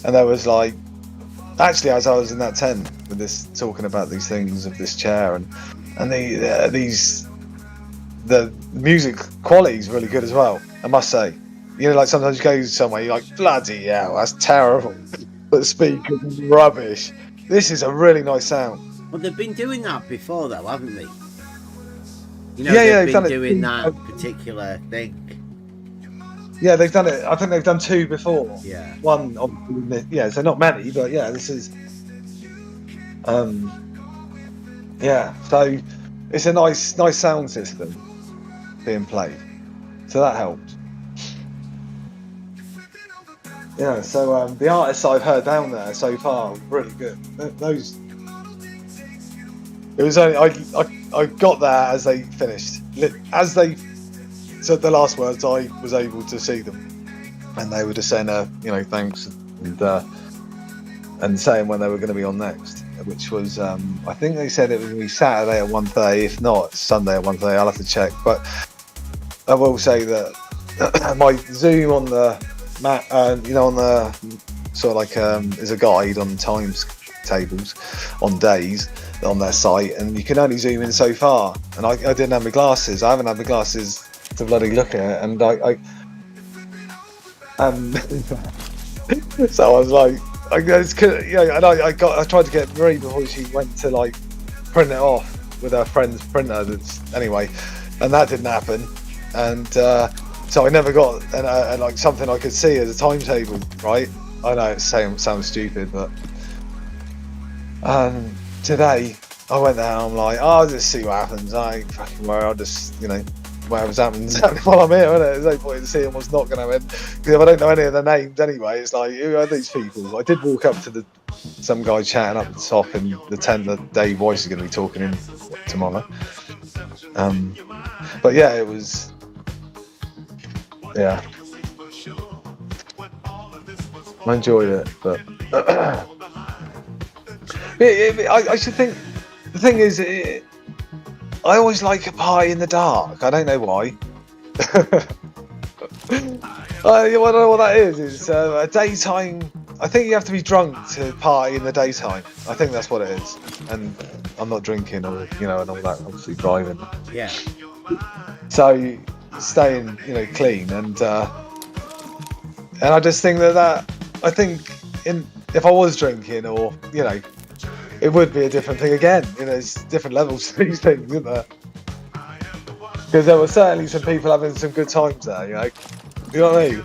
And there was like, actually, as I was in that tent with this, talking about these things of this chair, and the music quality is really good as well, I must say. You know, like sometimes you go somewhere, you're like, bloody hell, that's terrible. But the speakers are rubbish. This is a really nice sound. Well, they've been doing that before, though, haven't they? You know, Yeah, they've been doing that particular thing. Yeah, they've done it. I think they've done two before. Yeah. One, yeah, so not many, but yeah, this is. Yeah, so it's a nice sound system being played, so that helped. Yeah, so the artists I've heard down there so far really good. Those. It was only I got there as they finished. As they said the last words, I was able to see them, and they were just saying, you know, thanks, and saying when they were going to be on next, which was I think they said it was going to be Saturday at 1:30, if not Sunday at 1:30. I'll have to check, but I will say that my Zoom on the map, you know, on the sort of like is a guide on times tables on days on their site, and you can only zoom in so far, and I didn't have my glasses. I haven't had my glasses to bloody look at it, and I so I was like, I tried to get Marie before she went to like print it off with her friend's printer. Anyway, and that didn't happen, and so I never got like something I could see as a timetable, right? I know it sounds stupid, but today I went there and I'm like, oh, I'll just see what happens. I ain't fucking worry, I'll just, you know, whatever's happens while I'm here, isn't it? There's no point in seeing what's not going to happen, because if I don't know any of their names anyway, it's like, who are these people? I did walk up to some guy chatting up the top in the tent that Dave Weiss is going to be talking in tomorrow. But yeah, it was, yeah, I enjoyed it, but I should think, the thing is, I always like a party in the dark. I don't know why. I don't know what that is. It's a daytime. I think you have to be drunk to party in the daytime. I think that's what it is. And I'm not drinking, or you know, and all that. Obviously driving. Yeah. So staying, you know, clean, and I just think that I think if I was drinking, or you know, it would be a different thing again. You know, there's different levels to these things, isn't there? Because there were certainly some people having some good times there, you know. You know what I mean?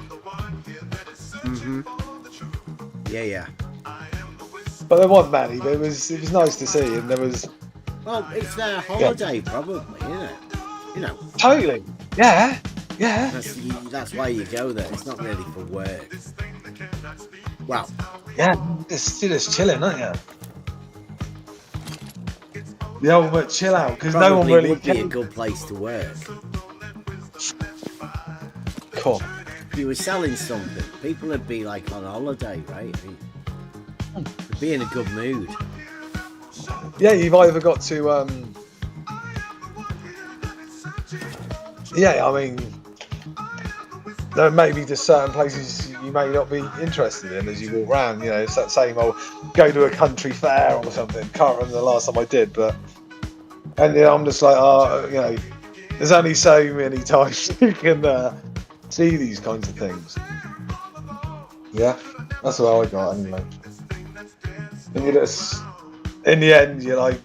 Mm-hmm. Yeah. But there wasn't many, but it was nice to see, and there was. Well, it's their holiday, probably, isn't it? You know. Totally. Yeah. That's why you go there. It's not really for work. Well. Yeah, you're just chilling, aren't you? The ultimate chill out, because no one really would be a good place to work. Cool. If you were selling something, people would be like on holiday, right? They'd be in a good mood. Yeah, you've either got to yeah, I mean, there may be just certain places you may not be interested in as you walk around. You know, it's that same old go to a country fair or something. Can't remember the last time I did, but and you know, I'm just like, oh, you know, there's only so many times you can see these kinds of things. Yeah, that's what I got anyway. And you just, in the end, you're like,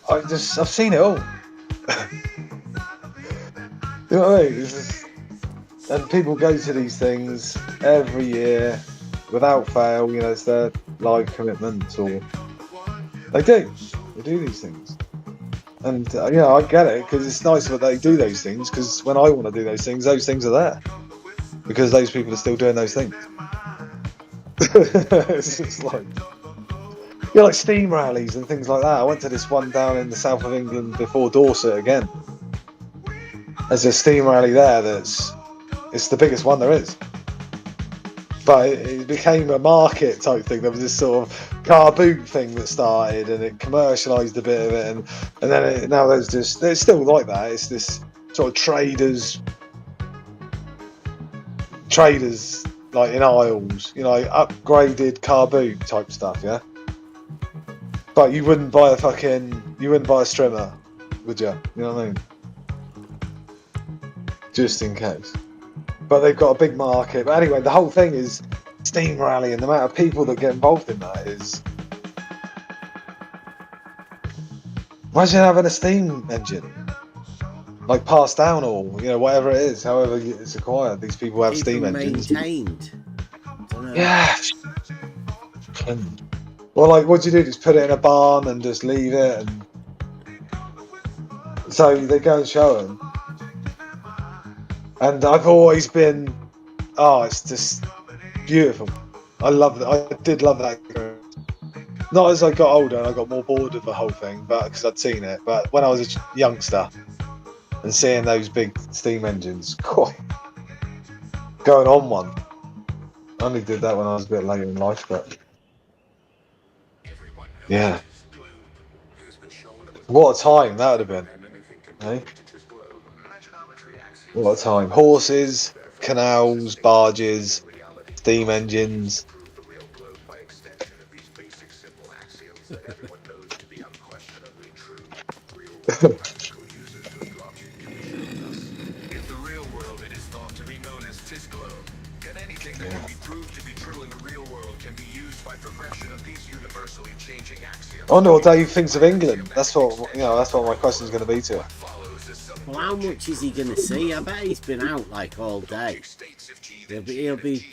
I've seen it all. You know what I mean? And people go to these things every year without fail. You know, it's their life commitment, or they do these things. And I get it, because it's nice that they do those things, because when I want to do those things are there, because those people are still doing those things. It's just like, like steam rallies and things like that. I went to this one down in the south of England before Dorset again. There's a steam rally there it's the biggest one there is. But it became a market type thing. There was this sort of car boot thing that started, and it commercialised a bit of it, and then now there's still like that. It's this sort of traders like in aisles, upgraded car boot type stuff, yeah. But you wouldn't buy a strimmer, would you? You know what I mean? Just in case. But they've got a big market. But anyway, the whole thing is steam rally, and the amount of people that get involved in that is... Imagine having a steam engine, like passed down, or whatever it is, however it's acquired. These people have steam engines. Maintained. Yeah. Well, like, what do you do? Just put it in a barn and just leave it, and so they go and show them. And I've always been, it's just beautiful. I love it. I did love that. Not as I got older and I got more bored of the whole thing, but because I'd seen it. But when I was a youngster and seeing those big steam engines, going on one. I only did that when I was a bit later in life, but yeah. What a time that would have been. Eh? What a time. Horses, canals, barges, steam engines. I wonder what Dave thinks of England. That's what my question is going to be to him. Well, how much is he going to see? I bet he's been out like all day. He'll be.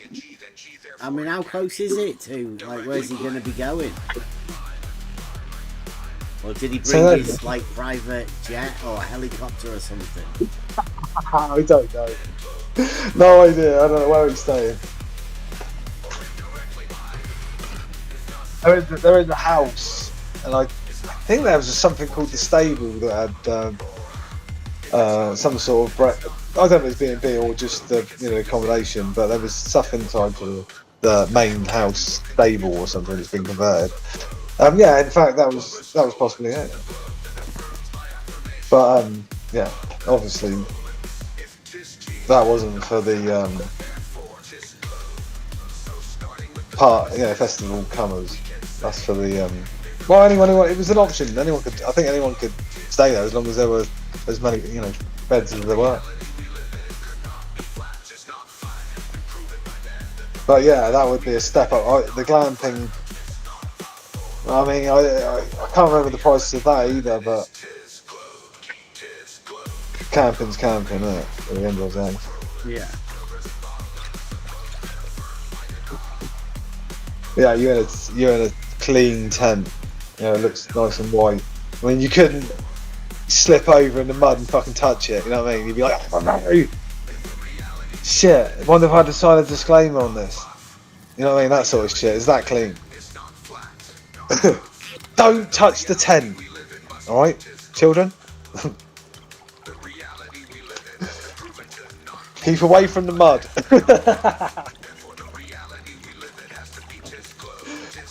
I mean, how close is it to, like, where's he going to be going? Or did he bring his, like, private jet or helicopter or something? I don't know. No idea. I don't know where he's staying. There is a house, and I think there was something called the stable that had some sort of I don't know if it's B&B or just accommodation, but there was stuff inside the main house stable or something that's been converted. Yeah, in fact that was possibly it. But yeah, obviously that wasn't for the festival comers. That's for the anyone. It was an option. I think anyone could stay there as long as there were as many beds as there were. But yeah, that would be a step up. The glamping. I mean, I can't remember the price of that either, but camping's camping, isn't it? At the end of the day. Yeah. Yeah, you're in a clean tent. It looks nice and white. I mean, you couldn't slip over in the mud and fucking touch it. You know what I mean? You'd be like, oh no, shit. I wonder if I had to sign a disclaimer on this. You know what I mean? That sort of shit. Is that clean? Don't touch the tent. All right, children. Keep away from the mud.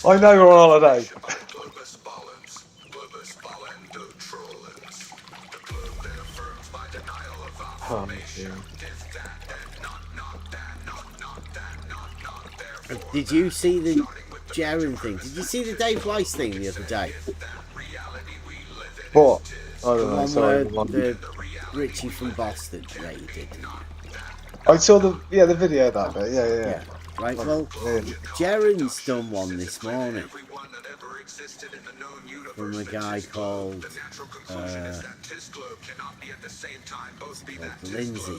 I know we're on holiday. Oh, did you see the Jaren thing? Did you see the Dave Weiss thing the other day? What? I don't The know. one Sorry. where the Richie from Boston raided. I saw the video of that bit. Yeah. Right, well, Yeah. Jaren's done one this morning from a guy called Lindsay.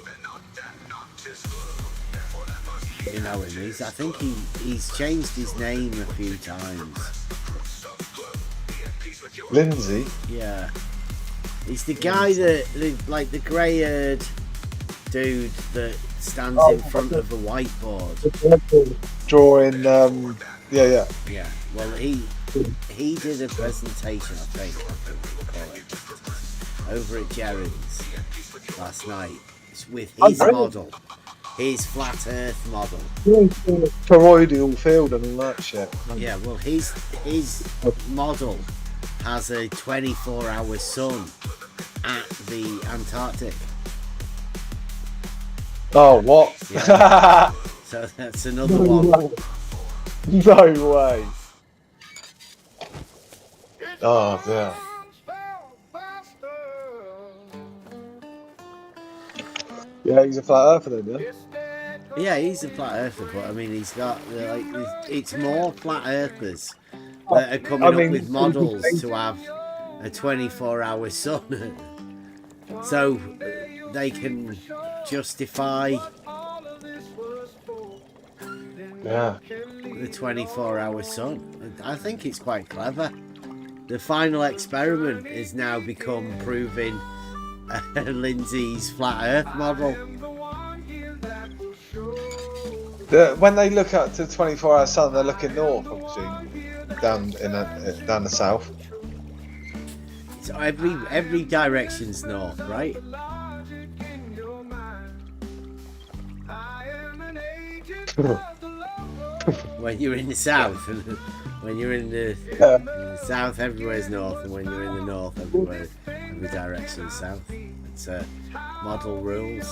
You know him. I think he's changed his name a few times. Lindsay. Yeah. He's the guy like the grey-haired dude that stands in front of a whiteboard. Drawing, yeah. Yeah. Well, he did a presentation, I think call it, over at Jaren's last night with his model, his flat Earth model. Toroidal field and all that shit. Yeah. Well, his model has a 24-hour sun at the Antarctic. Oh, what? Yeah. So that's another one. No way. Oh, yeah. Yeah, he's a flat earther then, yeah? Yeah, he's a flat earther, but I mean, he's got like it's more flat earthers that are coming up with models to have a 24-hour sun, so they can justify the 24-hour sun. I think it's quite clever. The final experiment is now become proving Lindsay's flat Earth model. When they look at the 24-hour sun, they're looking north, obviously, down the south. So every direction's north, right? When you're in the south, and when you're in the south, everywhere's north, and when you're in the north, every direction's south. It's model rules.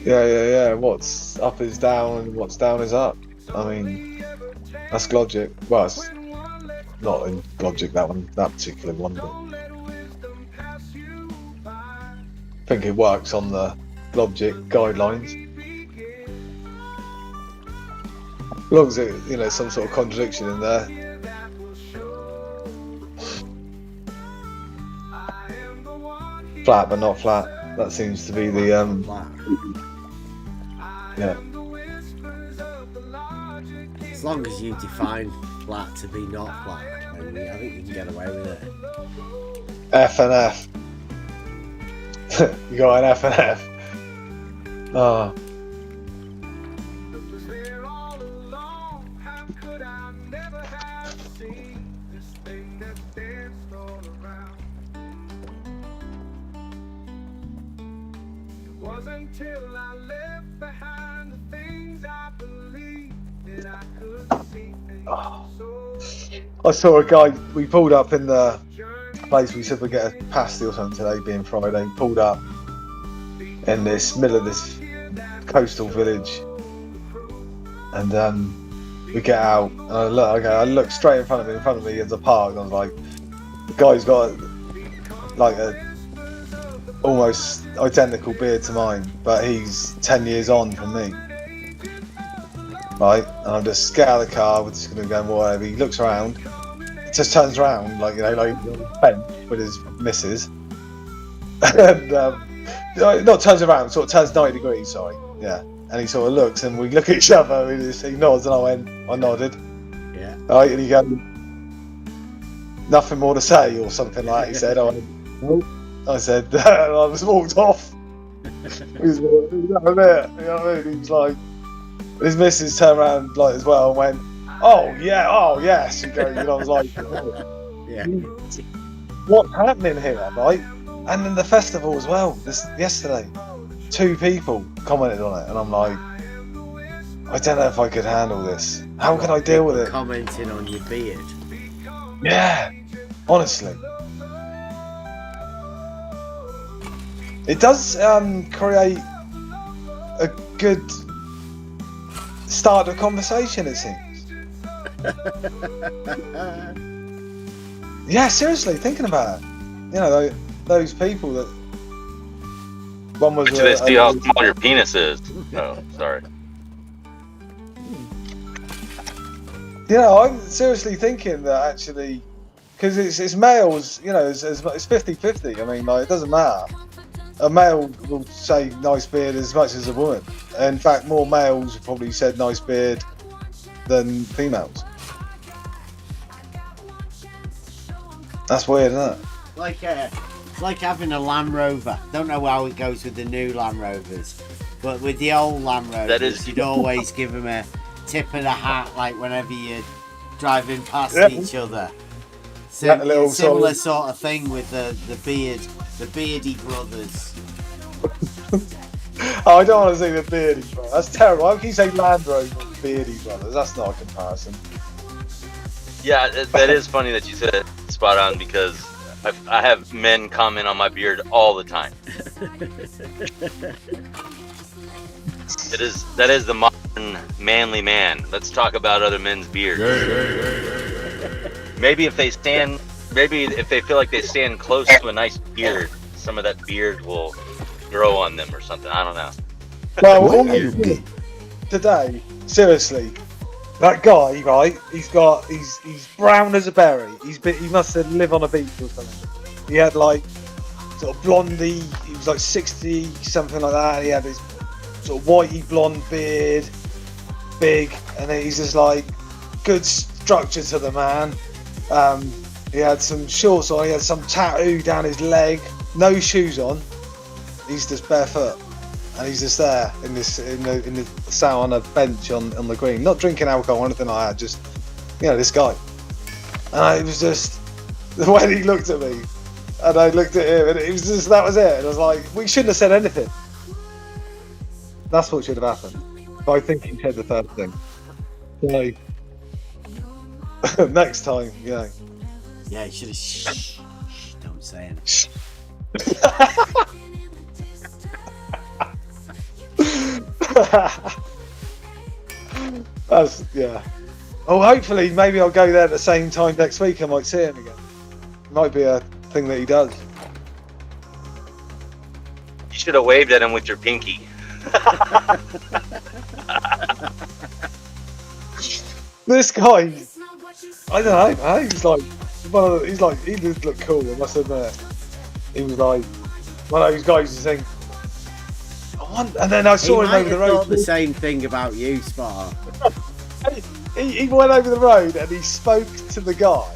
Yeah. What's up is down, and what's down is up. I mean, that's logic. Well, it's not in logic, that particular one, but I think it works on the logic guidelines. As long as it, some sort of contradiction in there. Flat but not flat. That seems to be the yeah. As long as you define flat to be not flat, then I think you can get away with it. F and F. You got an F and F. Oh. Until I left behind the things I believed that I could see. I saw a guy, we pulled up in the place, we said we'd get a pasty or something today, being Friday, pulled up in this middle of this coastal village, and we get out, and I look straight in front of me is a park, and I was like, the guy's got like a almost identical beard to mine, but he's 10 years on from me. Right, and I'm just get out of the car, we're just gonna go and whatever. He looks around, just turns around, like bench with his missus, and not turns around, sort of turns 90 degrees, sorry, yeah. And he sort of looks, and we look at each other, and he nods, and I nodded. Yeah. Right, and he goes, nothing more to say, or something like that. He said, I said, I just walked off. He's like, you know what I mean? He was like, his missus turned around like as well and went, oh yeah, oh yes. And I was like, oh, Yeah. what's happening here, right? And then the festival as well. Yesterday, 2 people commented on it, and I'm like, I don't know if I could handle this. How can I deal with it? Commenting on your beard. Yeah, honestly. It does create a good start of conversation, it seems. Yeah, seriously, thinking about it. Those people that... One was Wait till they see how small your penis is. Oh, sorry. You know, I'm seriously thinking that actually, because it's males, you know, it's 50-50. I mean, like, it doesn't matter. A male will say nice beard as much as a woman. In fact, more males have probably said nice beard than females. That's weird, isn't it? It's like having a Land Rover. Don't know how it goes with the new Land Rovers, but with the old Land Rovers, you'd always give them a tip of the hat, like whenever you're driving past each other. Similar sort of thing with the beardy brothers. Oh, I don't want to say the beardy brothers. That's terrible. How can you say Land Rover and beardy brothers? That's not a comparison. Yeah, that is funny that you said it spot on, because I have men comment on my beard all the time. That is the modern manly man. Let's talk about other men's beards. Maybe if they feel like they stand close to a nice beard, some of that beard will grow on them or something. I don't know. Well, today, seriously, that guy, right? He's brown as a berry. He must have lived on a beach or something. He had like sort of blondie. He was like 60, something like that. And he had this sort of whitey blonde beard, big, and he's just like good structure to the man. He had some shorts on. He had some tattoo down his leg. No shoes on. He's just barefoot, and he's just there in the sat on a bench on the green, not drinking alcohol or anything like that. Just, you know, this guy. And it was just the way he looked at me, and I looked at him, and it was just, that was it. And I was like, we shouldn't have said anything. That's what should have happened. But I think he said the third thing. So next time, yeah. Yeah, you should have. Shh. Don't say anything. That's, yeah. Oh, hopefully, maybe I'll go there at the same time next week. I might see him again. It might be a thing that he does. You should have waved at him with your pinky. This guy, I don't know. He's like, he did look cool, I must admit. He was like one of those guys who think, and then I saw him over the road. He thought the same thing about you, Spar. He went over the road and he spoke to the guy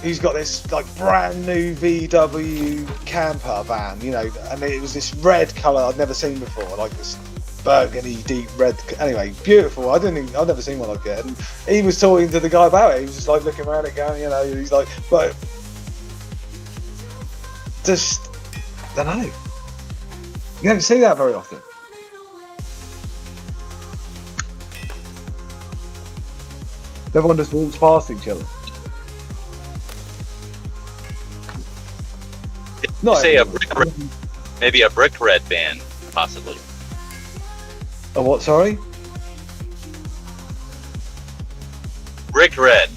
who's got this like brand new VW camper van, you know, and it was this red colour I'd never seen before, like this burgundy deep red. Anyway, beautiful. I'd never seen one like it. And he was talking to the guy about it. He was just like looking around it, going, you know, he's like, but just don't know. You don't see that very often. Everyone just walks past each other. Not say a brick red, maybe a brick red band, possibly. A what? Sorry. Brick red.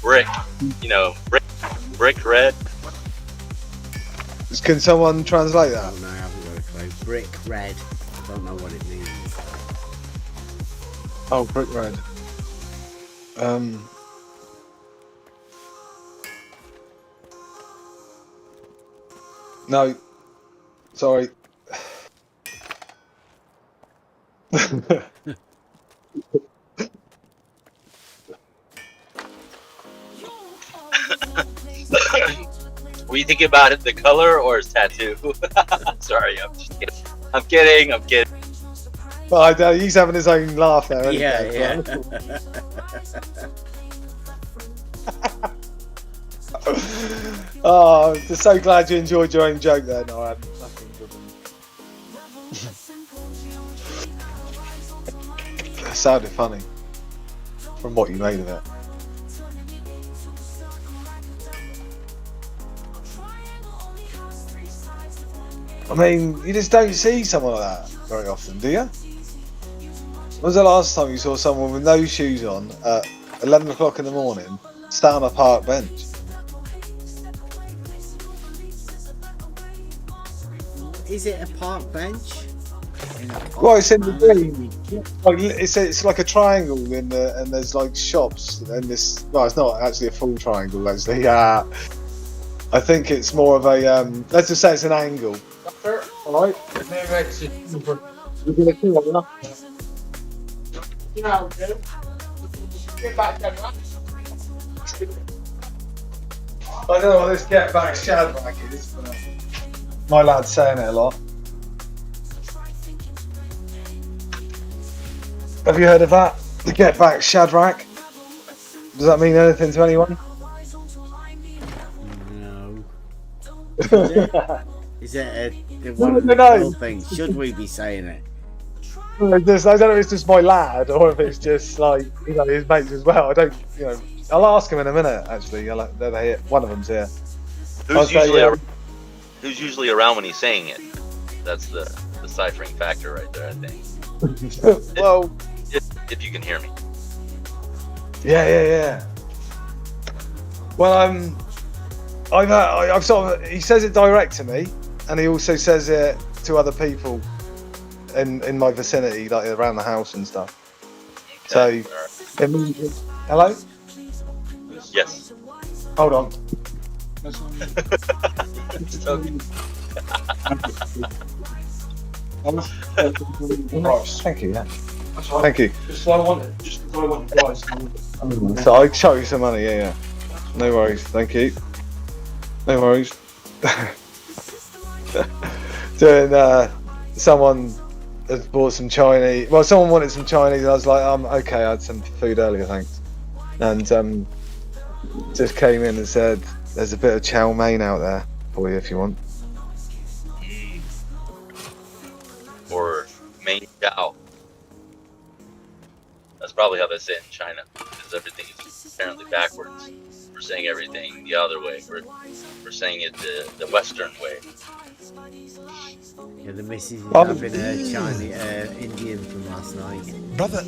Brick. You know, brick red. Can someone translate that? Oh no, I haven't got a clue. Brick red. I don't know what it means. Oh, brick red. No. Sorry. Were you thinking about it, the color or his tattoo? Sorry, I'm just kidding. I'm kidding. Well, he's having his own laugh there. Yeah. Oh, I'm just so glad you enjoyed your own joke there. No, I had nothing good. It sounded funny from what you made of it. I mean, you just don't see someone like that very often, do you? When was the last time you saw someone with no shoes on at 11 o'clock in the morning, sat on a park bench? Is it a park bench? In a pot, Well, it's in the man. green. Like it's like a triangle in the, and there's like shops and this. No, it's not actually a full triangle. Actually, I think it's more of a. Let's just say it's an angle. All right. You're gonna kill it, I don't know what this get back Shadrach is, but my lad's saying it a lot. Have you heard of that? The get back Shadrach? Does that mean anything to anyone? No. Is it one of the cool things? Should we be saying it? I don't know if it's just my lad or if it's just like, you know, his mates as well. I don't, you know. I'll ask him in a minute. Actually, they're here. One of them's here. Who's usually around when he's saying it? That's the deciphering factor right there, I think. Well, if you can hear me. Yeah. Well, I've sort of. He says it direct to me, and he also says it to other people in my vicinity, like around the house and stuff. Okay. So, hello. Yes. Hold on. Thank you. Yeah. Thank you. Just what I wanted. Just what I wanted, guys. So I'll show you some money. Yeah. No worries. Thank you. No worries. Doing. Someone has bought some Chinese. Well, someone wanted some Chinese. And I was like, okay. I had some food earlier, thanks. And just came in and said, "There's a bit of chow mein out there for you if you want." Or main Jiao. That's probably how they say it in China, because everything is apparently backwards. We're saying everything the other way. We're saying it the Western way. Yeah, the missus is having a Chinese Indian from last night. Brother,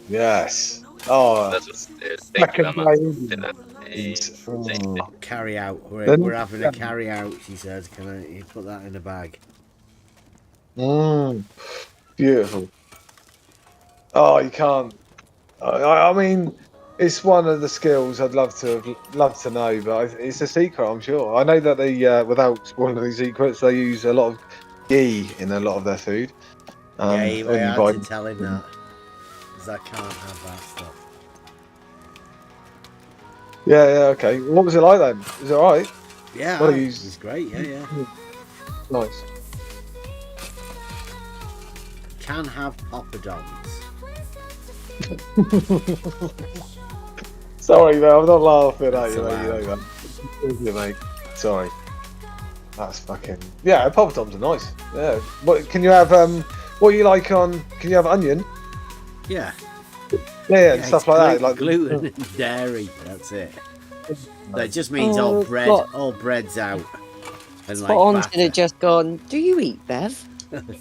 Yes. Oh. That's what it is. Thank you. I'm not saying that. Carry out. We're having a carry out. She said, "Can you put that in a bag?" Beautiful. Oh, you can't. I mean, it's one of the skills I'd love to know, but it's a secret, I'm sure. I know that they, without spoiling any secrets, they use a lot of ghee in a lot of their food. Yeah, I had to tell him that, because I can't have that stuff. Yeah, okay. What was it like then? Was it alright? Yeah, What it was great. Yeah. Nice. Can have poppadoms. Sorry, man, I'm not laughing at That's you, mate. allowed. You know that. Yeah, mate. Sorry. That's fucking. Yeah, poppadoms are nice. Yeah. What can you have? What do you like on? Can you have onion? Yeah. Yeah, and stuff like that. Like gluten and dairy. That's it. That just means all bread's out. And like On's gonna just gone. Do you eat, Bev?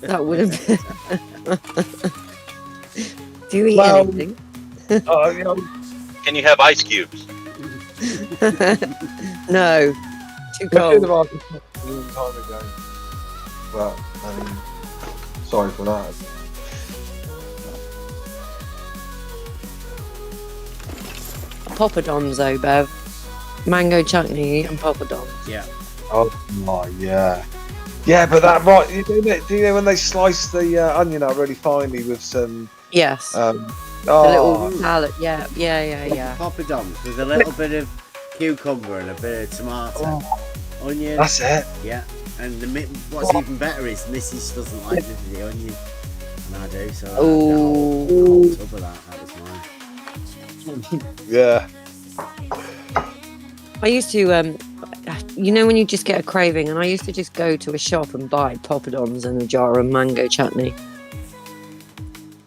That would have been. Do you eat anything? You know, Can you have ice cubes? No, too I should have cold. asked this a long time ago. But sorry for that. Poppadoms though, Bev. Mango chutney and poppadoms. Yeah. Oh my, yeah. Yeah, but that right. Do you know when they slice the onion up really finely with some? Yes. The little salad. Yeah. Poppadoms with a little bit of cucumber and a bit of tomato, onion. That's it. Yeah. And what's even better is Mrs. doesn't like the onion, and I do. So I got a whole tub of that. That was mine. Yeah. I used to, you know, when you just get a craving, and I used to just go to a shop and buy poppadoms and a jar of mango chutney.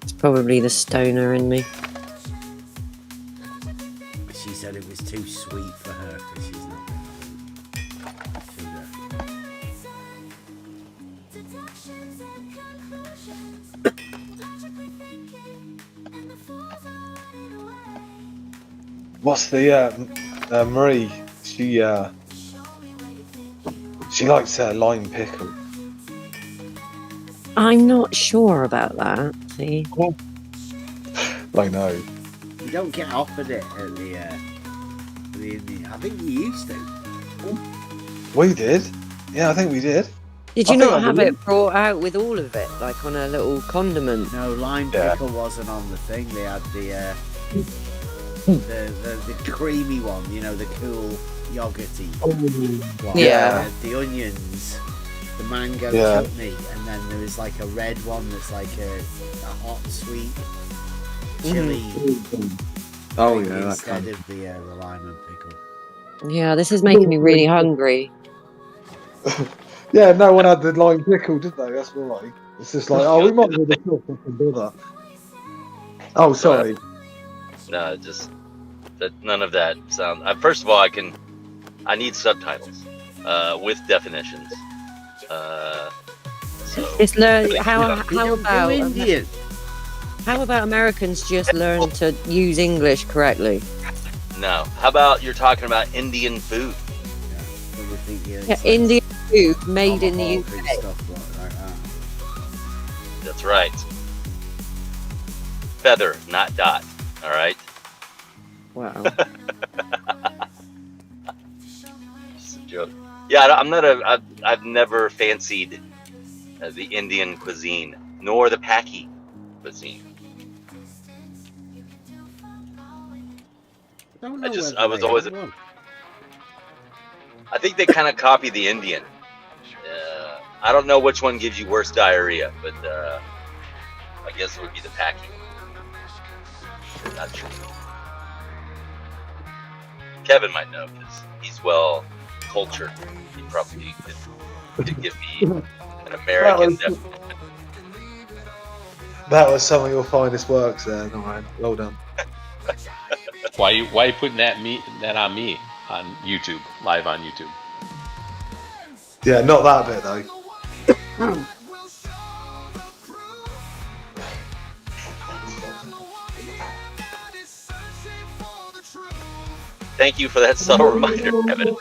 It's probably the stoner in me. She said it was too sweet for her because she's not sugar. What's the Marie? She likes lime pickle. I'm not sure about that. See, I know. You don't get offered it at the Indian. I think you used to. We did. Yeah, I think we did. did I you think not I have did. it brought out with all of it, like on a little condiment? No, lime Yeah. pickle wasn't on the thing. They had the creamy one. You know, the cool yogurty one. Yeah. The onions, the mango Yeah. chutney, and then there is like a red one that's like a hot sweet chili Oh thing yeah, that instead kind. of the lime and pickle. Yeah, this is making me really hungry. Yeah, no one had the lime pickle, did they? That's why. It's just like, oh, we might as well just not fucking bother. Oh, sorry. No, just that none of that sound. First of all, I need subtitles with definitions. So Just learn how You don't about do Indian. how about Americans just learn to use English correctly? no. How about you're talking about Indian food? But we think, Yeah, it's like Indian food made in the tomahawk and UK. stuff like that. That's right. Feather, not dot. All right. Wow. Just a joke. Yeah, I've never fancied the Indian cuisine nor the Paki cuisine. Don't know I was whether they always. have one. I think they kind of copy the Indian. I don't know which one gives you worse diarrhea, but I guess it would be the Paki. Not sure. Kevin might know because he's well cultured. He probably could give me an American definition. That was some of your finest works there, Ryan. Well done. Why you putting that on me on YouTube, live on YouTube? Yeah, not that bit though. Thank you for that subtle reminder, Kevin.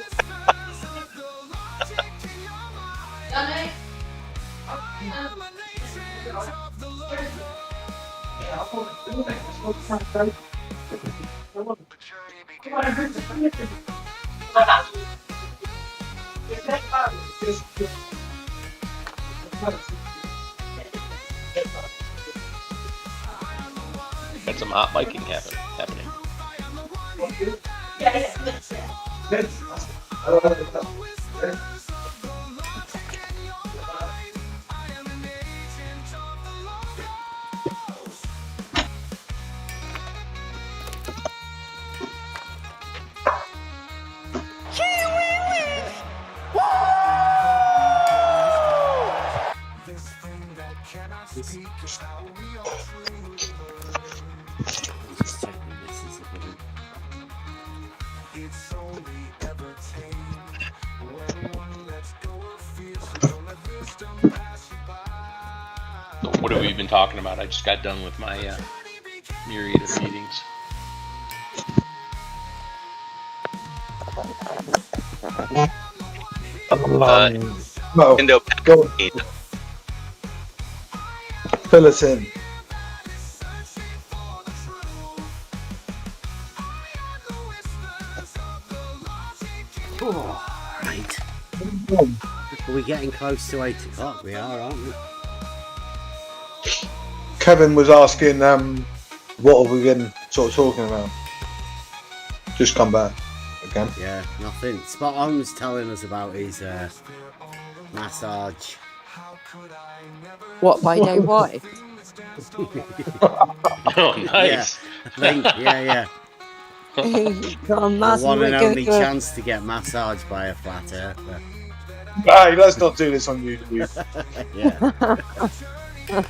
Got some hot miking happening. Just checking this is a bit. So what have we been talking about? I just got done with my myriad of meetings. No, Indo go on. Fill us in. Oh, right. Are we getting close to 8 o'clock? We are, aren't we? Kevin was asking, what have we been sort of talking about? Just come back again. Yeah, nothing. Spot On was telling us about his massage. What, by day wife? Oh, nice. Yeah. Got a The massive one and only good- chance to get massaged by a flat earther. Hey, let's not do this on YouTube. Yeah.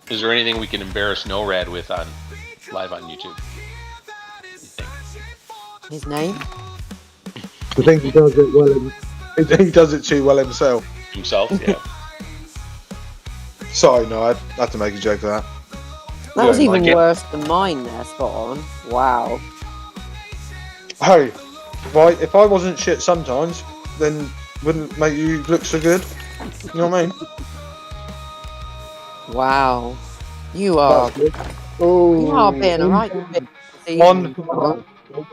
Is there anything we can embarrass NORAD with on live on YouTube? His name? I think he does it well. He does it too well himself. Himself, yeah. Sorry, no, I had to make a joke of that. That was Yeah, even like it. worse than mine there, Spot On. Wow. Hey, Right, if I wasn't shit sometimes, then wouldn't it make you look so good. You know what I mean? Wow. You are That's good. Oh, you are being a right bitch this on evening. fire.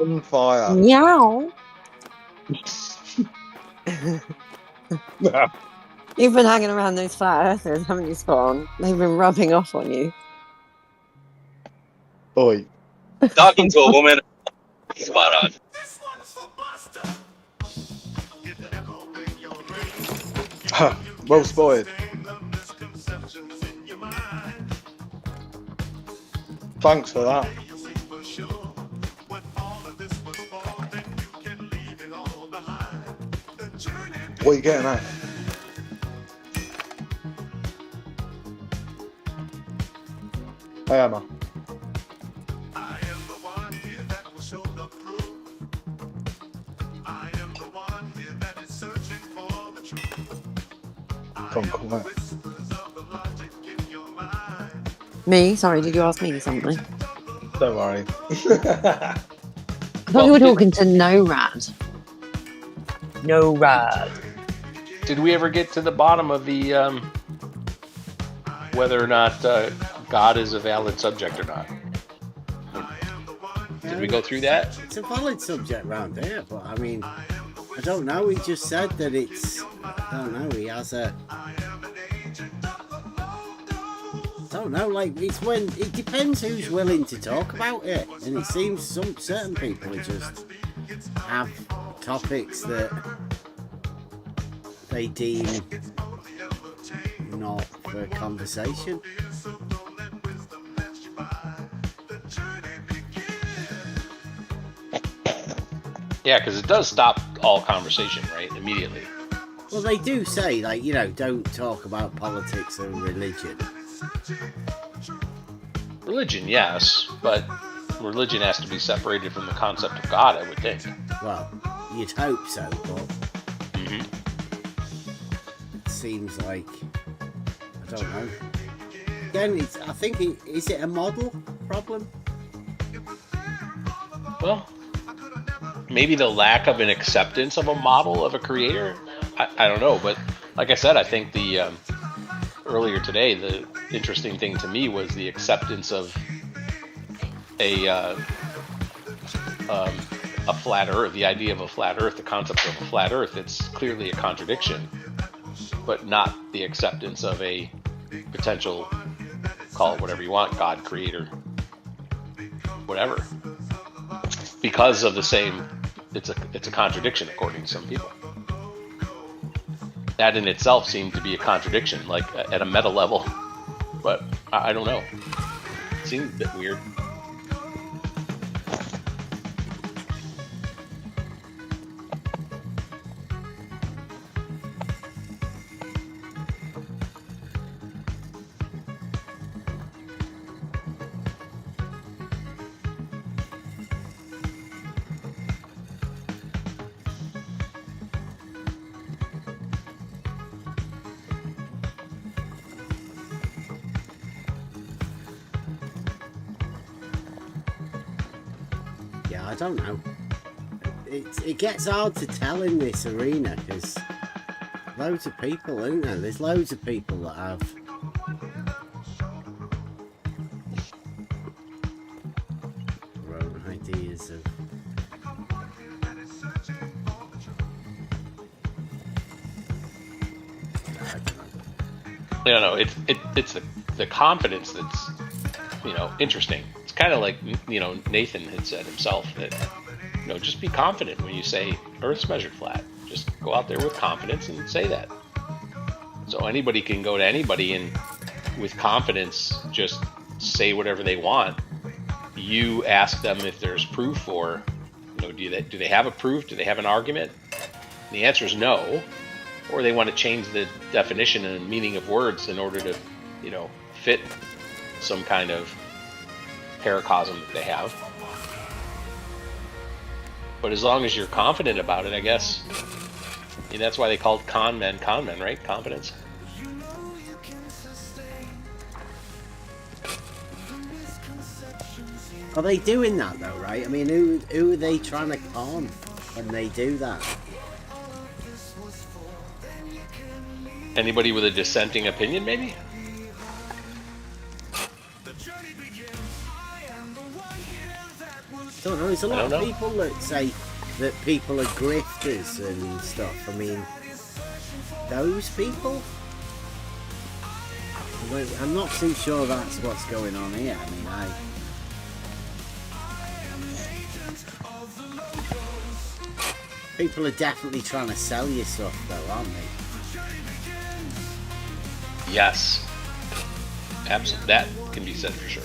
On fire. Meow. You've been hanging around those flat earthers, haven't you, Spawn? They've been rubbing off on you. Oi. Talking to a woman. Spot on. This one's for Buster. Get the echo in your brain. Ha, well spotted. The misconceptions in your mind. Thanks for that. You'll see for sure what all of this was for. Then you can leave it all behind. The journey. What are you getting at? Hey, Emma. I am the one here that will show the proof. I am the one here that is searching for the truth. Come quiet. Whispers of the logic in your mind. Me? Sorry, did you ask me something? Don't worry. I thought you were talking to No Rad. No Rad. Did we ever get to the bottom of the whether or not God is a valid subject or not? Did we go through that? It's a valid subject round here, but I mean, I don't know. He just said that it's. I don't know. He has a. I don't know. Like it's when it depends who's willing to talk about it, and it seems some certain people just have topics that they deem not for conversation. Yeah, because it does stop all conversation, right? Immediately. Well, they do say, like, you know, don't talk about politics and religion. Religion, yes, but religion has to be separated from the concept of God, I would think. Well, you'd hope so, but Mm-hmm. it seems like, I don't know. Again, it's, I think, is it a model problem? Well, maybe the lack of an acceptance of a model of a creator. I don't know, but like I said, I think the earlier today, the interesting thing to me was the acceptance of a flat Earth, the idea of a flat Earth, the concept of a flat Earth. It's clearly a contradiction, but not the acceptance of a potential, call it whatever you want, God, creator, whatever. Because of the same, it's a contradiction according to some people. That in itself seemed to be a contradiction, like at a meta level, but I don't know. It seemed a bit weird. Yeah, I don't know. It gets hard to tell in this arena because loads of people, isn't there? There's loads of people that have their own ideas of. I don't know. It's the confidence that's, interesting. It's kind of like, Nathan had said himself that, just be confident when you say Earth's measured flat. Just go out there with confidence and say that. So anybody can go to anybody and with confidence just say whatever they want. You ask them if there's proof or, do they have a proof? Do they have an argument? And the answer is no. Or they want to change the definition and meaning of words in order to, fit some kind of paracosm that they have. But as long as you're confident about it, I guess, that's why they called con men, right? Confidence. Are they doing that though, right? I mean, who are they trying to con? when they do that. Anybody with a dissenting opinion, maybe? Don't know. There's a I lot don't of know. people that say that people are grifters and stuff. I mean, those people? I'm not too sure that's what's going on here. I mean, people are definitely trying to sell you stuff, though, aren't they? Yes. Absolutely. That can be said for sure.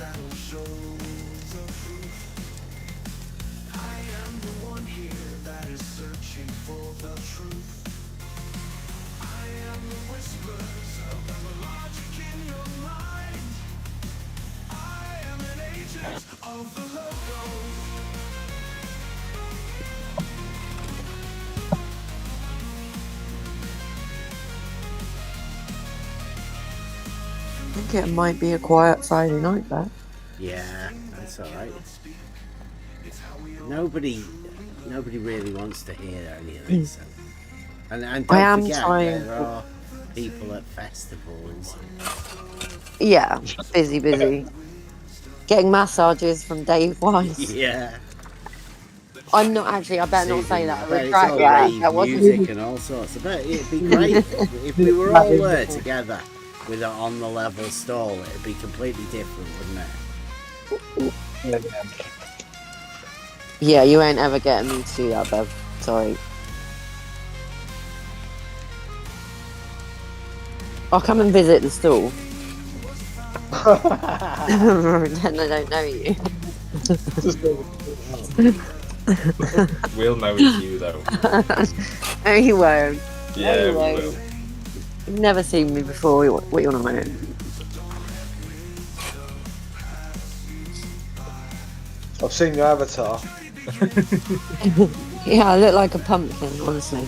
I think it might be a quiet Friday night, that. Yeah, that's all right. Nobody really wants to hear any of this. And I don't am forget, trying. there are people at festivals. Yeah, busy. Getting massages from Dave Wise. Yeah. I'm not actually. I better not say that. I bet it's retract all that. rave That wasn't. music and all sorts. I bet it'd be great if we were all there together with it on the level stall. It'd be completely different, wouldn't it? Yeah, you ain't ever getting me to do that, Bev. Sorry. I'll come and visit the stall. Then I don't know you. We'll know it's you, though. No, you won't. Yeah, No, you we won't. will. You've never seen me before. What you want to know? I've seen your avatar. Yeah, I look like a pumpkin, honestly.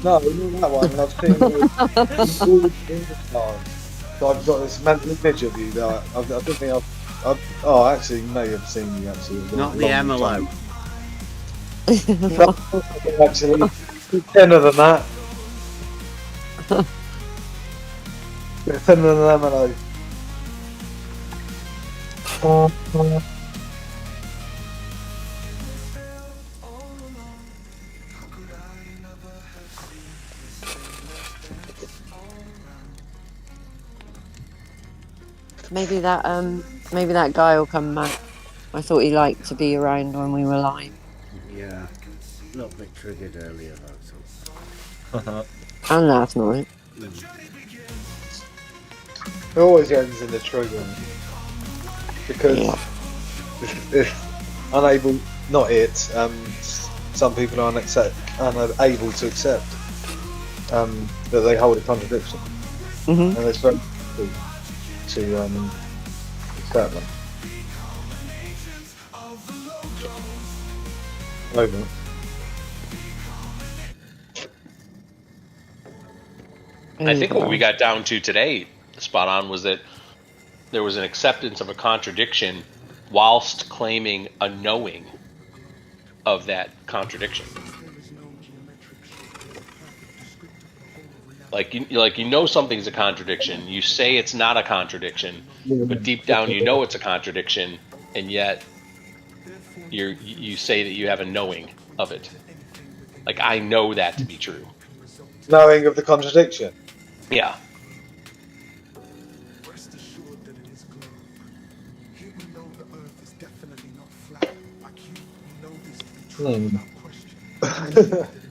No, not that one. I've seen all the avatars. So I've got this mental image of you that I don't think I've. Oh, actually, may have seen you actually. Not the Emelo. Actually, thinner than that. Bit thinner than Emelo. Maybe that guy will come back. I thought he liked to be around when we were live. Yeah. A little bit triggered earlier, though. So. And last night. It always ends in the trigger because if unable, not it. Some people are unable to accept that they hold a contradiction, and it's very difficult to accept them. Over. I think what we got down to today, spot on, was that there was an acceptance of a contradiction whilst claiming a knowing of that contradiction. Like you know something's a contradiction. You say it's not a contradiction, but deep down you know it's a contradiction, and yet you say that you have a knowing of it. Like, I know that to be true. Knowing of the contradiction. Yeah.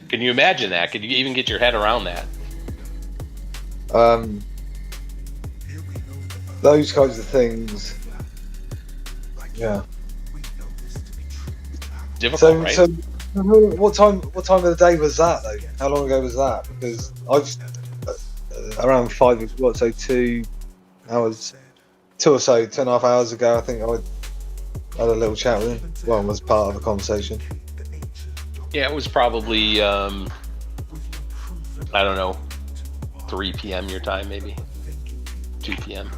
Can you imagine that? Could you even get your head around that? Those kinds of things. Yeah. Difficult, right? So what time of the day was that though? How long ago was that? Because I've around 2 hours, 2.5 hours ago, I think I had a little chat with him. Well, was part of a conversation. Yeah, it was probably I don't know, 3 p.m. your time, maybe 2 p.m.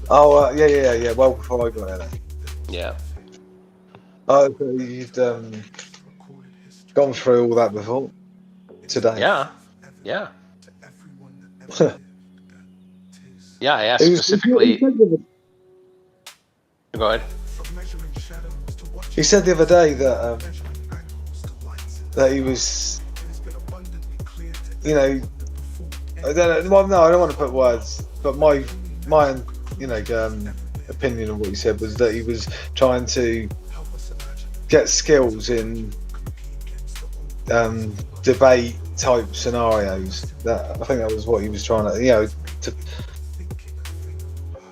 Oh yeah. Well, before I got there. Yeah. Oh, so you'd gone through all that before today. Yeah. Yeah. Yeah, I asked He specifically. Go ahead. He said the other day that that he was, you know, I don't know. Well, no, I don't want to put words, but my opinion of what he said was that he was trying to get skills in debate type scenarios. That I think that was what he was trying to,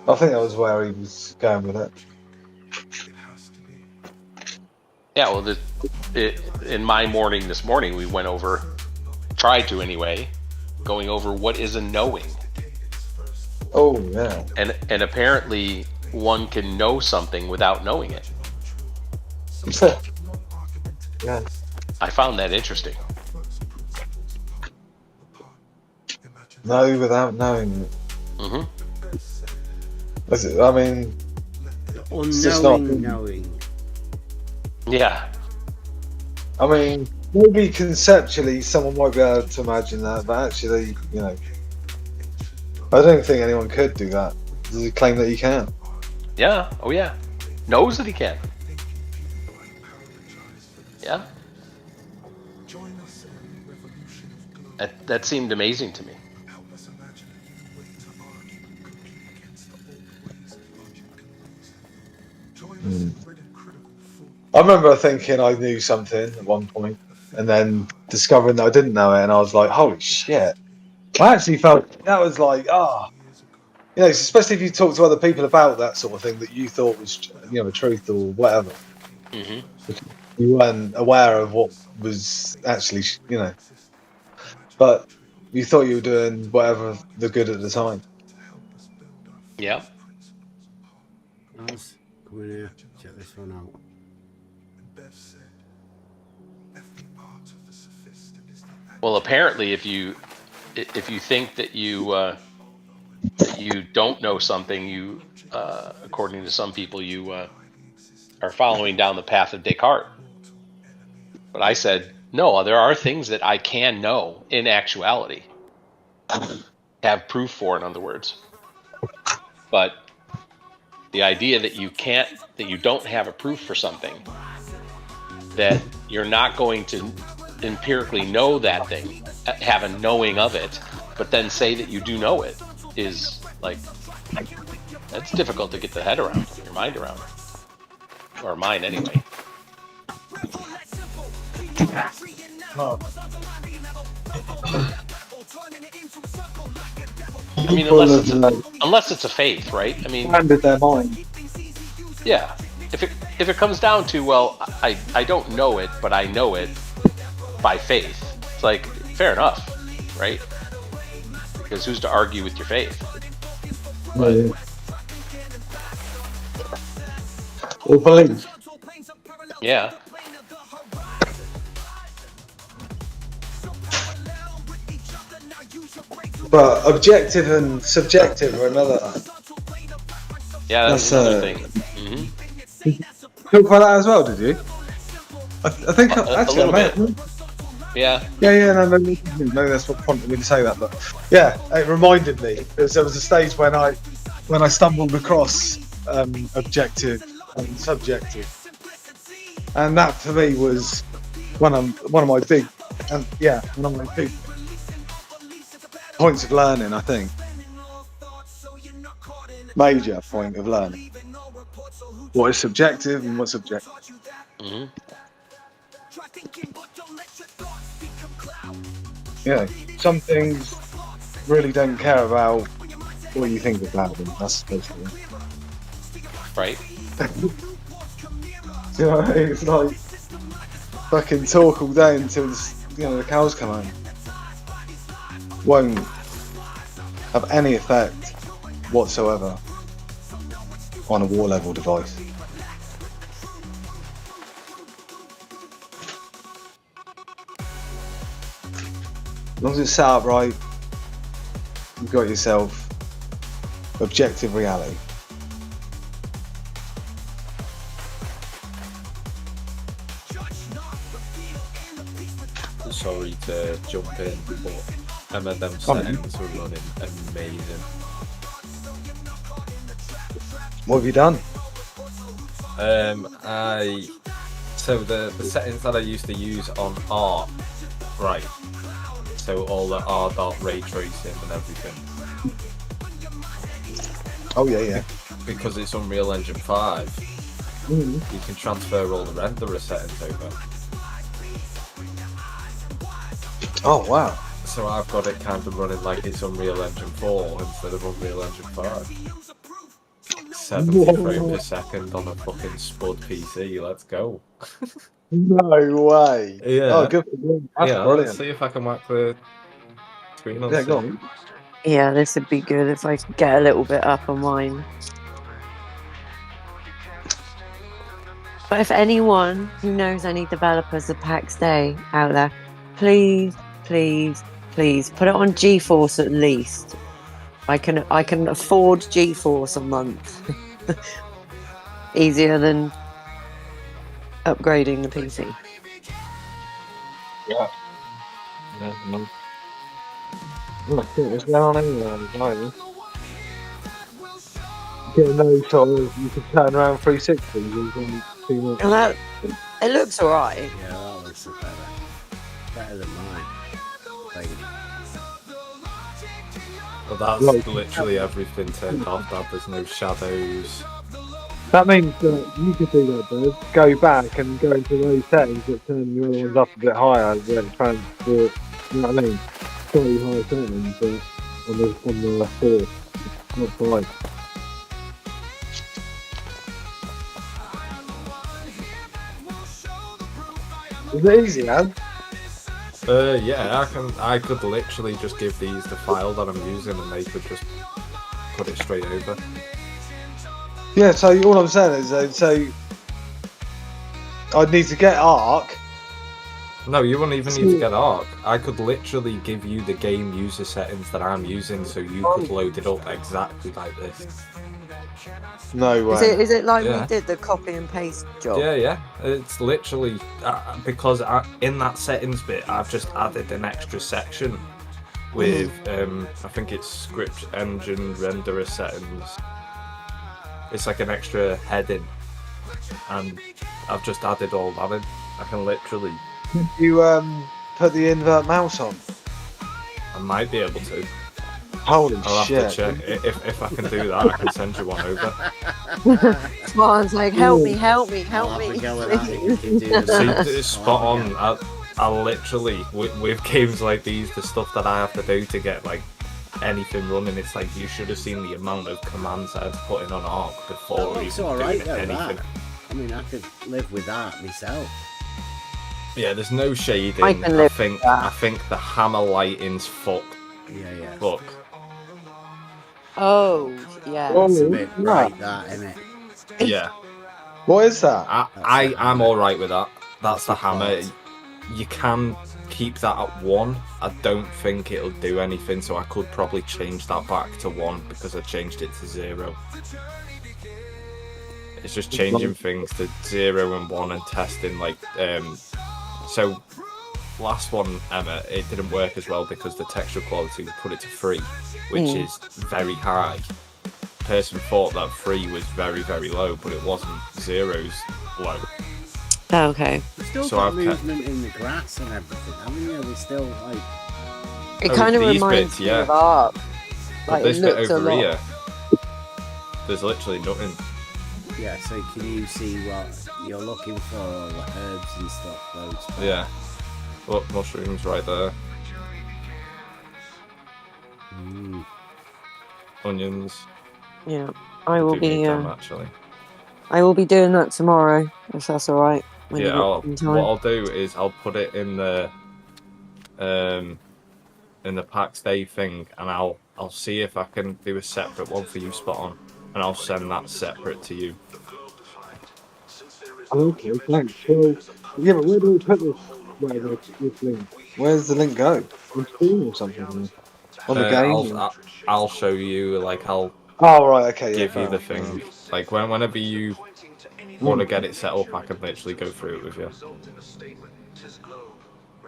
I think that was where he was going with it. Yeah, well, in my morning this morning, we tried to anyway, going over what is a knowing. Oh, yeah. And apparently one can know something without knowing it. Yeah. I found that interesting. Know without knowing it. Mm-hmm. I mean, it's just not knowing. Yeah. I mean, maybe conceptually someone might be able to imagine that, but actually, I don't think anyone could do that. Does he claim that he can? Yeah. Oh, yeah. Knows that he can. Yeah. That seemed amazing to me. I remember thinking I knew something at one point, and then discovering that I didn't know it, and I was like, "Holy shit!" I actually felt that was like, especially if you talk to other people about that sort of thing that you thought was, the truth or whatever. Mm-hmm. You weren't aware of what was actually, but you thought you were doing whatever the good at the time. Yeah. Nice. Come in here. Check this one out. Well, apparently, if you think that you don't know something, you according to some people, you are following down the path of Descartes. But I said, no, there are things that I can know in actuality, have proof for, in other words. But the idea that you don't have a proof for something, that you're not going to empirically know that thing, have a knowing of it, but then say that you do know it, is like, that's difficult to get the head around, your mind around, or mine anyway. I mean, unless it's a faith, right? I mean, expanded their mind. Yeah. If it comes down to, well, I don't know it, but I know it by faith, it's like, fair enough, right? Because who's to argue with your faith? But, or belief. Yeah. But objective and subjective are another. Yeah, that's another thing. Mm-hmm. Talk about that as well, did you? I think actually I may have. Yeah. Yeah. No, maybe that's what prompted me to say that. But yeah, it reminded me because there was a stage when I stumbled across objective and subjective, and that for me was one of my big points of learning. I think major point of learning. What is subjective and what's objective? Mm-hmm. Yeah, some things really don't care about what you think about them. That's basically right. You know, it's like fucking talk all day until the cows come home. Won't have any effect whatsoever on a war level device. As long as it's set up right, you've got yourself objective reality. sorry to jump in, but Emma, them settings were running amazing. What have you done? So the settings that I used to use on art, right? So all the R dot ray tracing and everything. Oh yeah. Because it's Unreal Engine 5, you can transfer all the renderer settings over. Oh wow. So I've got it kind of running like it's Unreal Engine 4 instead of Unreal Engine 5. 70 frames per second on a fucking spud PC, let's go. No way. Yeah. Oh, good for you. That's Let's brilliant. see if I can whack the screen on. Yeah, go on. Yeah, this would be good if I could get a little bit up on mine. But if anyone who knows any developers of PAX Day out there, please put it on GeForce at least. I can afford GeForce a month. Easier than upgrading the PC. Yeah. What's going on anyway? Getting those sort of, you can turn around 360 within 2 months. And that, it looks alright. Yeah, that looks better than mine. But that's literally everything turned off, Dad. There's no shadows. That means that you could do that, Buzz. Go back and go into those settings that turn the other ones up a bit higher, that transport, you know what I mean? Slightly higher settings, but on the 4, not 5. Is it easy, Ad? Yeah, I could literally just give these the file that I'm using and they could just put it straight over. Yeah, so all I'm saying is, so I'd need to get Arc. No, you wouldn't even need to get Arc. I could literally give you the game user settings that I'm using so you could load it up exactly like this. No way. Is it like Yeah. we did the copy and paste job? Yeah. It's literally because in that settings bit, I've just added an extra section with I think it's script engine renderer settings. It's like an extra heading, and I've just added all that in. I can literally. You put the invert mouse on? I might be able to. Holy I'll shit. have to check. If I can do that, I can send you one over. Smart's like, help me. I'll have to go with that if you can do that. See, it's spot on. I literally, with games like these, the stuff that I have to do to get like anything running, it's like you should have seen the amount of commands I had to put in on Arc before It's even alright doing though, anything. that. I mean, I could live with that myself. Yeah, there's no shading. I can live think with that. I think the hammer lighting's fucked. Yeah. Fuck. Oh, yeah. It's a bit bright, that, isn't it? Yeah. What is that? I'm alright with that. That's the That's hammer. default. You can keep that at 1. I don't think it'll do anything, so I could probably change that back to 1 because I changed it to 0. It's just changing things to 0 and 1 and testing like so last one, Emma, it didn't work as well because the texture quality we put it to 3, which is very high. Person thought that 3 was very, very low, but it wasn't. 0's low. Okay. You've still So got I've kept- movement in the grass and everything, haven't you? There's still like. It Oh, kind of these reminds bits, me yeah. of Arc. But Like, this it bit looks a over lot. here, there's literally nothing. Yeah, so can you see what you're looking for, all the herbs and stuff, those? Yeah. Look, mushrooms right there. Onions. Yeah. I will do need be them, actually. doing that tomorrow, if that's alright. Yeah, what I'll do is I'll put it in the PAX Day thing, and I'll see if I can do a separate one for you, Spot On, and I'll send that separate to you. Okay, thanks. Well, yeah, but where do we put this? This link? Where's the link go? On Steam or something? On the game? I'll show you. Like I'll Oh right, okay. give Yeah, you the thing. Like whenever you want to get it set up, I can literally go through it with you.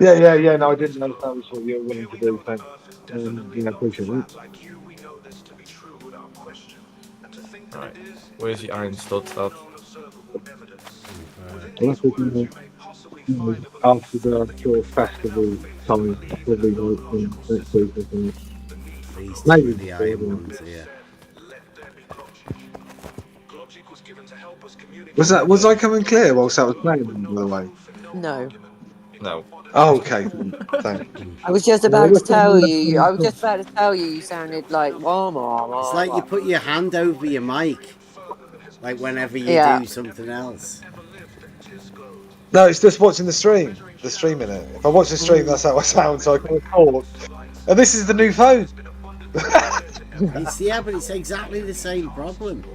Yeah. No, I didn't know if that was what you were willing to do. Thanks. Yeah, I appreciate it. Right. Where's your iron studs, Dad? Well, that's what after the sort of festival time, probably like next week or something. These two Maybe are the before iron then. ones here. Was I coming clear whilst I was playing them, by the way? No. No. Oh, okay. Thanks. I was just Yeah, about to what's tell the- you. I was just about to tell you. You sounded like wah wah It's wah. like you wah. put your hand over your mic, like whenever you Yeah. do something else. No, it's just watching the stream. The stream in it. If I watch the stream, that's how I sound, so I can record. And this is the new phone. But it's exactly the same problem.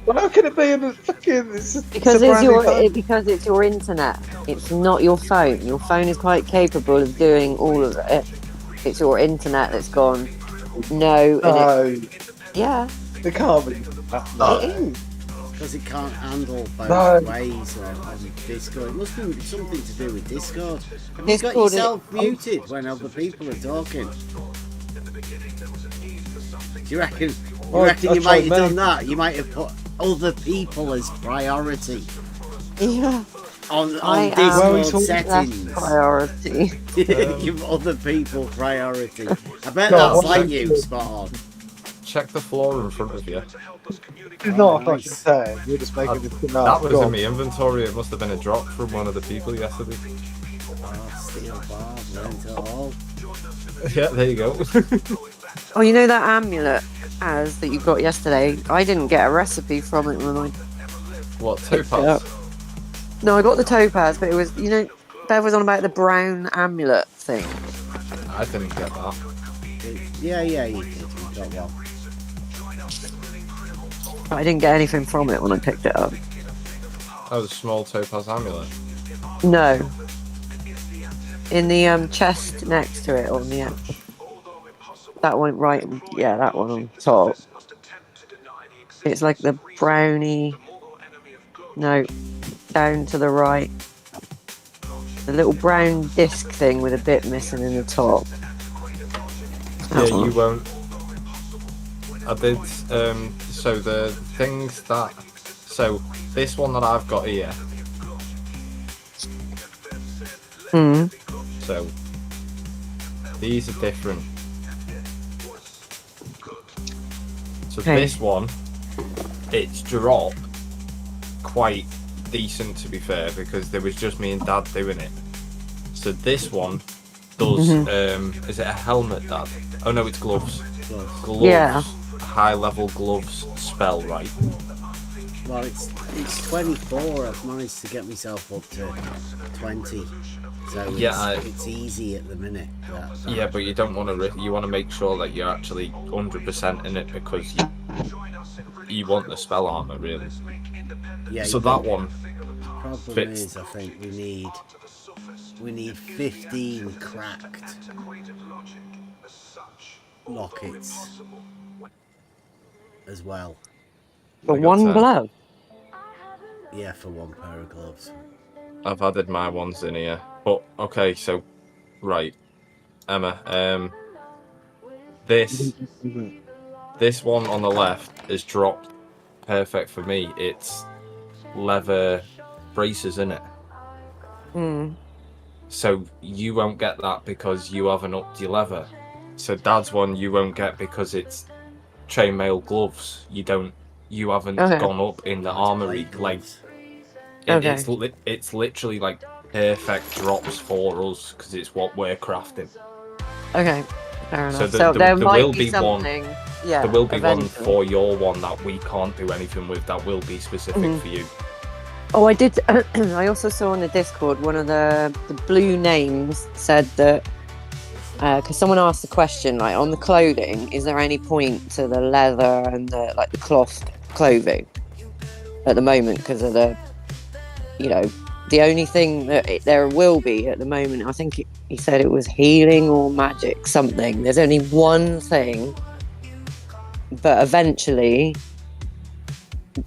Well, how can it be in the fucking? Because a it's brand new your phone. because it's your internet. It's not your phone. Your phone is quite capable of doing all of it. It's your internet that's gone. No, and yeah, it can't be. it is. Because it can't handle both No. ways on Discord. It must be something to do with Discord. Have you got Discord yourself muted when other people are talking? Do you reckon? Well, You I've might have tried done that? You might have put other people as priority Yeah. on I Discord am settings. priority. Give other people priority. I bet No, that's what's like that? you, spot on. Check the floor in front of you. It's not a fucking Nice. thing. You're just making this thing up. That was Go in on. my inventory. It must have been a drop from one of the people yesterday. Oh, steel bar, learned it all. Yeah, there you go. Oh, you know that amulet as that you got yesterday? I didn't get a recipe from it when I What, picked it up. topaz? No, I got the topaz, but it was Bev was on about the brown amulet thing. I didn't get that. Yeah, you did. You got one. But I didn't get anything from it when I picked it up. Oh, the small topaz amulet. No. In the chest next to it on the edge. That one right, yeah, that one on top. It's like the brownie. No, down to the right. The little brown disc thing with a bit missing in the top. Yeah, That one. you won't. I did. So the things that. So this one that I've got here. Hmm. So these are different. So Okay. this one, it's dropped quite decent to be fair because there was just me and Dad doing it. So this one does. Is it a helmet, Dad? Oh no, it's gloves. Gloves. Yeah. High level gloves spell right. Well, it's 24. I've managed to get myself up to 20. So Yeah, it's easy at the minute. Yeah, but you don't want to. You want to make sure that you're actually 100% in it because you want the spell armor really. Yeah. So that one Problem fits. is, I think we need 15 cracked lockets as well. For I got one 10. glove. Yeah, for one pair of gloves. I've added my ones in here. But okay, so right, Emma. This one on the left is dropped perfect for me. It's leather braces in it. Hmm. So you won't get that because you haven't upped your leather. So Dad's one you won't get because it's chainmail gloves. You haven't Okay. gone up in the armory. Like Okay. it's literally like perfect drops for us because it's what we're crafting. Okay. Fair enough. So So, there there might will be be one. something. Yeah. There will be one eventually. for your one that we can't do anything with. That will be specific for you. Oh, I did. I also saw on the Discord one of the blue names said that because someone asked the question, like on the clothing, is there any point to the leather and the cloth clothing at the moment because of the, the only thing that there will be at the moment, I think he said it was healing or magic something. There's only one thing, but eventually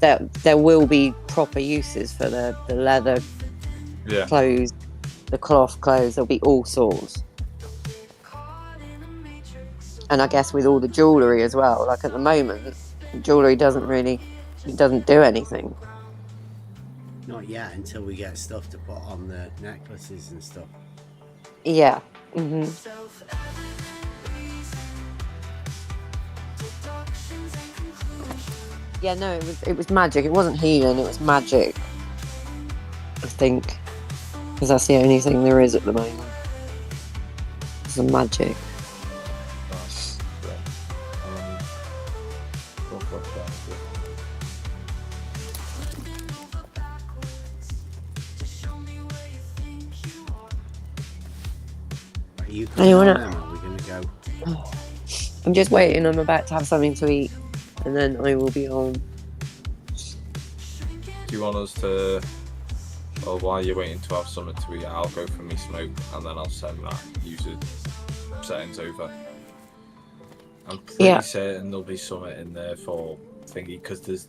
that there will be proper uses for the leather Yeah. clothes the cloth, clothes, there'll be all sorts. And I guess with all the jewellery as well, like at the moment, jewellery doesn't do anything. Not yet, until we get stuff to put on the necklaces and stuff. Yeah. Yeah, no, it was magic. It wasn't healing, it was magic. I think. Because that's the only thing there is at the moment. It's the magic. Are you coming on, Emma? Are we going to go? I'm just waiting. I'm about to have something to eat. And then I will be home. Do you want us to... Or while you're waiting to have something to eat, I'll go for me smoke and then I'll send that user settings over. I'm pretty certain there'll be something in there for thingy, because there's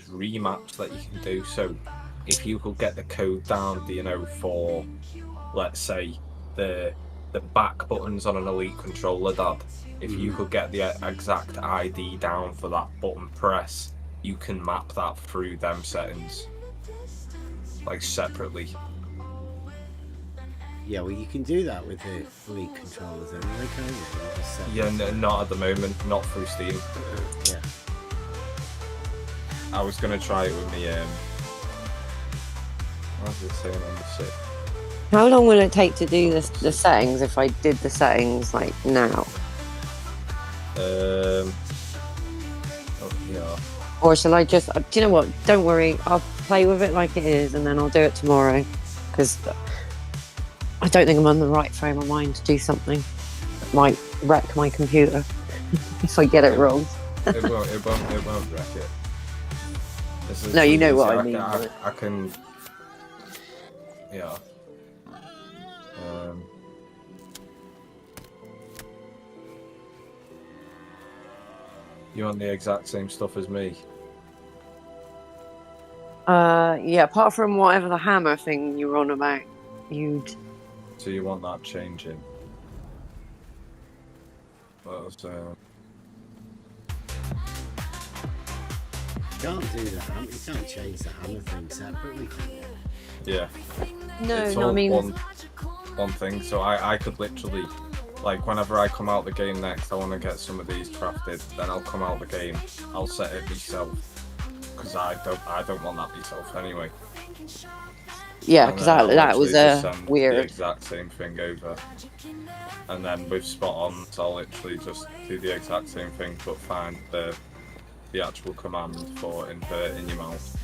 remaps that you can do. So if you could get the code down, you know, for, let's say, the back buttons on an Elite controller, Dad, if you could get the exact ID down for that button press, you can map that through them settings, like separately. Yeah, well, you can do that with the Elite controllers anyway, can't you? Yeah, not at the moment, not through Steam. Yeah. I was going to try it with me, what was it saying on the SIP? How long will it take to do the settings if I did the settings like now? Yeah. Or shall I just... Do you know what? Don't worry. I'll play with it like it is and then I'll do it tomorrow. Because I don't think I'm on the right frame of mind to do something that might wreck my computer if I get it wrong. It won't wreck it. No, you know what I mean. I can... Yeah. You want the exact same stuff as me? Yeah, apart from whatever the hammer thing you were on about, you'd... So you want that changing? What was, You can't do that. You can't change the hammer thing separately, can you? Yeah. No, I mean... One thing, so I could literally... Like, whenever I come out the game next, I want to get some of these crafted, then I'll come out the game, I'll set it myself, because I don't want that myself anyway. Yeah, because that was weird. The exact same thing over. And then with spot-ons, I'll literally just do the exact same thing, but find the actual command for invert in your mouth.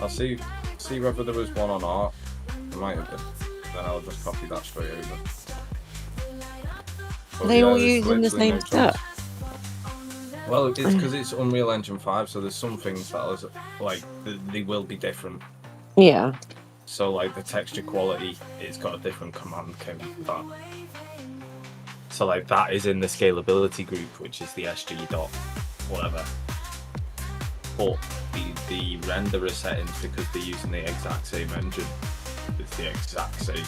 I'll see whether there was one on art. There might have been. Then I'll just copy that straight over. Are they all using the same stuff? Well, it's because it's Unreal Engine 5, so there's some things that are, like, they will be different. Yeah. So, like, the texture quality, it's got a different command code for that. So, like, that is in the scalability group, which is the SG dot whatever. But the renderer settings, because they're using the exact same engine, it's the exact same.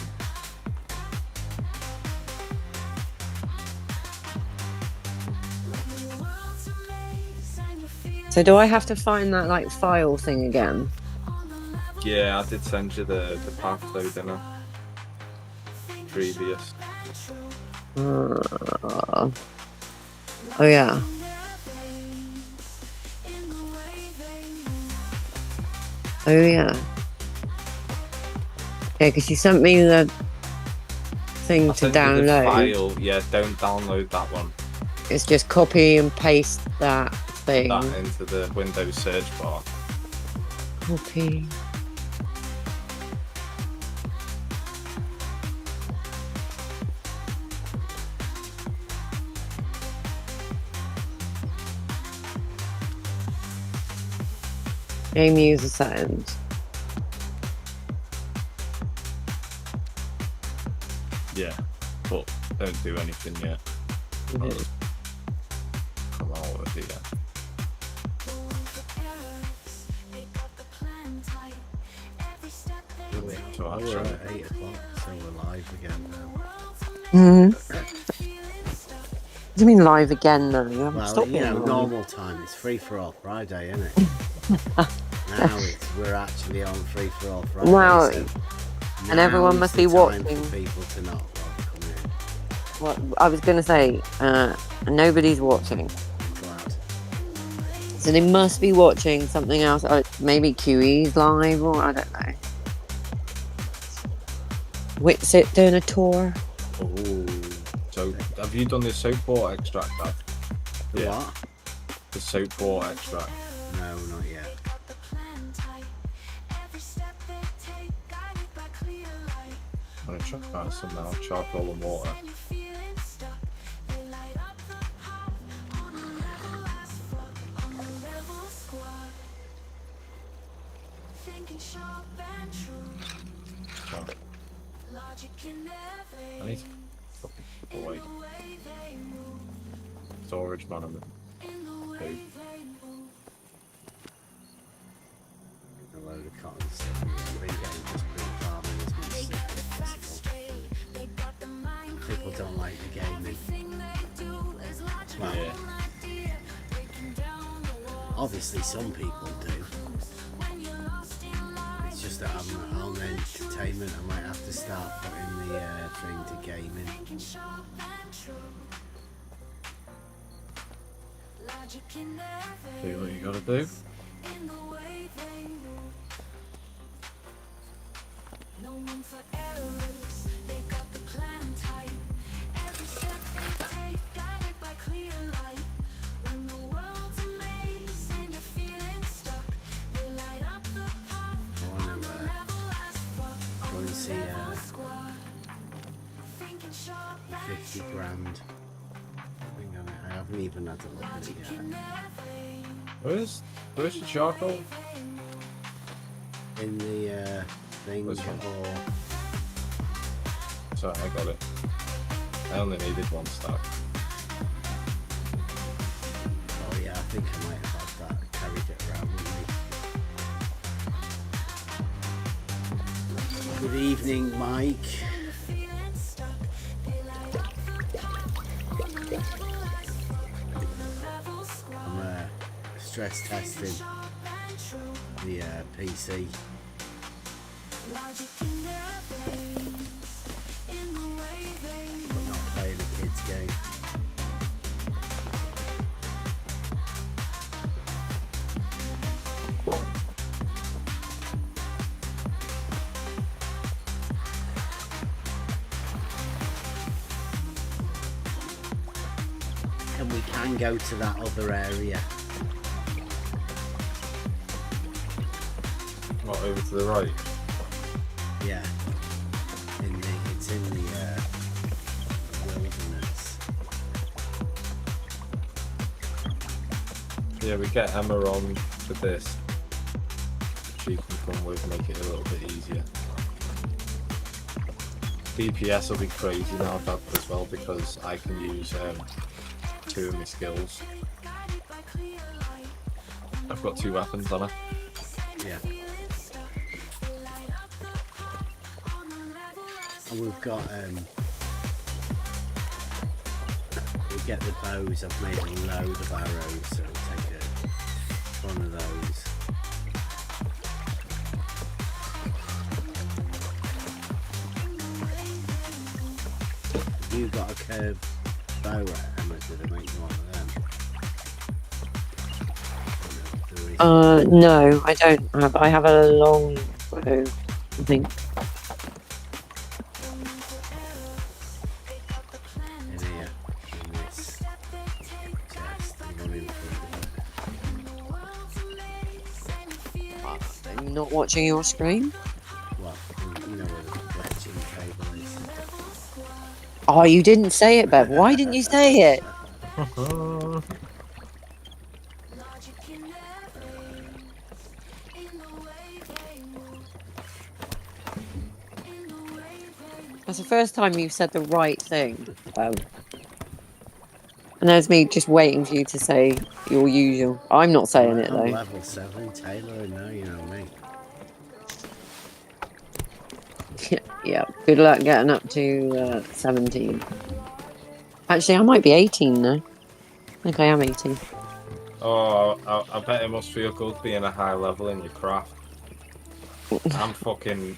So do I have to find that like file thing again? Yeah, I did send you the path though, didn't I? Previous. Oh yeah. Oh yeah. Yeah, because you sent me the thing to download. File. Yeah, don't download that one. It's just copy and paste that thing. That into the Windows search bar. Copy. Game user settings. Yeah, but don't do anything yet. Come out with it yet. So Oh, we're actually, at 8 o'clock, so we're live again now. What do you mean live again though? You haven't Well, stopped you being know, live. normal time. It's free for all Friday, isn't it? Now we're actually on free for all Friday. Wow. So And everyone now must is be the time watching. for people to not come in. What I was going to say, nobody's watching. I'm glad. So they must be watching something else. Maybe QE's live, or I don't know. Witsit doing a tour. oh, so have you done the soap water extract? Dad? The what? The soap water extract. No, not yet. I'm gonna try some now. Charcoal and water. I need to fucking put away. Storage management. Okay. A load of cotton stuff. We've been getting just pre-farming as much as possible. People don't like the gaming. Well, Yeah. obviously some people do. It's just that I'm on entertainment. I might have to start putting the thing to gaming. Do what you gotta do. I want to go and see 50 grand. I haven't even had to look at it yet. Where's the charcoal? In the thing This one. or Sorry, I got it. I only needed one stack. oh yeah, I think I might have had that, carried it around with me. Good evening, Mike. I'm stress testing the PC. But not playing a kids game. And we can go to that other area. What, over to the right? Yeah. It's in the wilderness. Yeah, we get Emma on for this. She can come with, make it a little bit easier. DPS will be crazy now, Dad, as well, because I can use 2 of my skills. I've got 2 weapons on her. Yeah. And we've got we get the bows. I've made a load of arrows, so I'll take one of those. Have you got a curved bow, Emma? Did I make you one of them? No, I don't have. I have a long bow, I think. In here, in this chest. I'm going for Are you not watching your screen? well, you know where the fletching table is. Oh, you didn't say it, Bev. Why didn't you say it? That's the first time you've said the right thing. And there's me just waiting for you to say your usual. I'm not saying it I'm though. level 7, Taylor, and now you know me. Yeah. Good luck getting up to 17. Actually, I might be 18 now. I think I am 18. Oh, I bet it must feel good being a high level in your craft. I'm fucking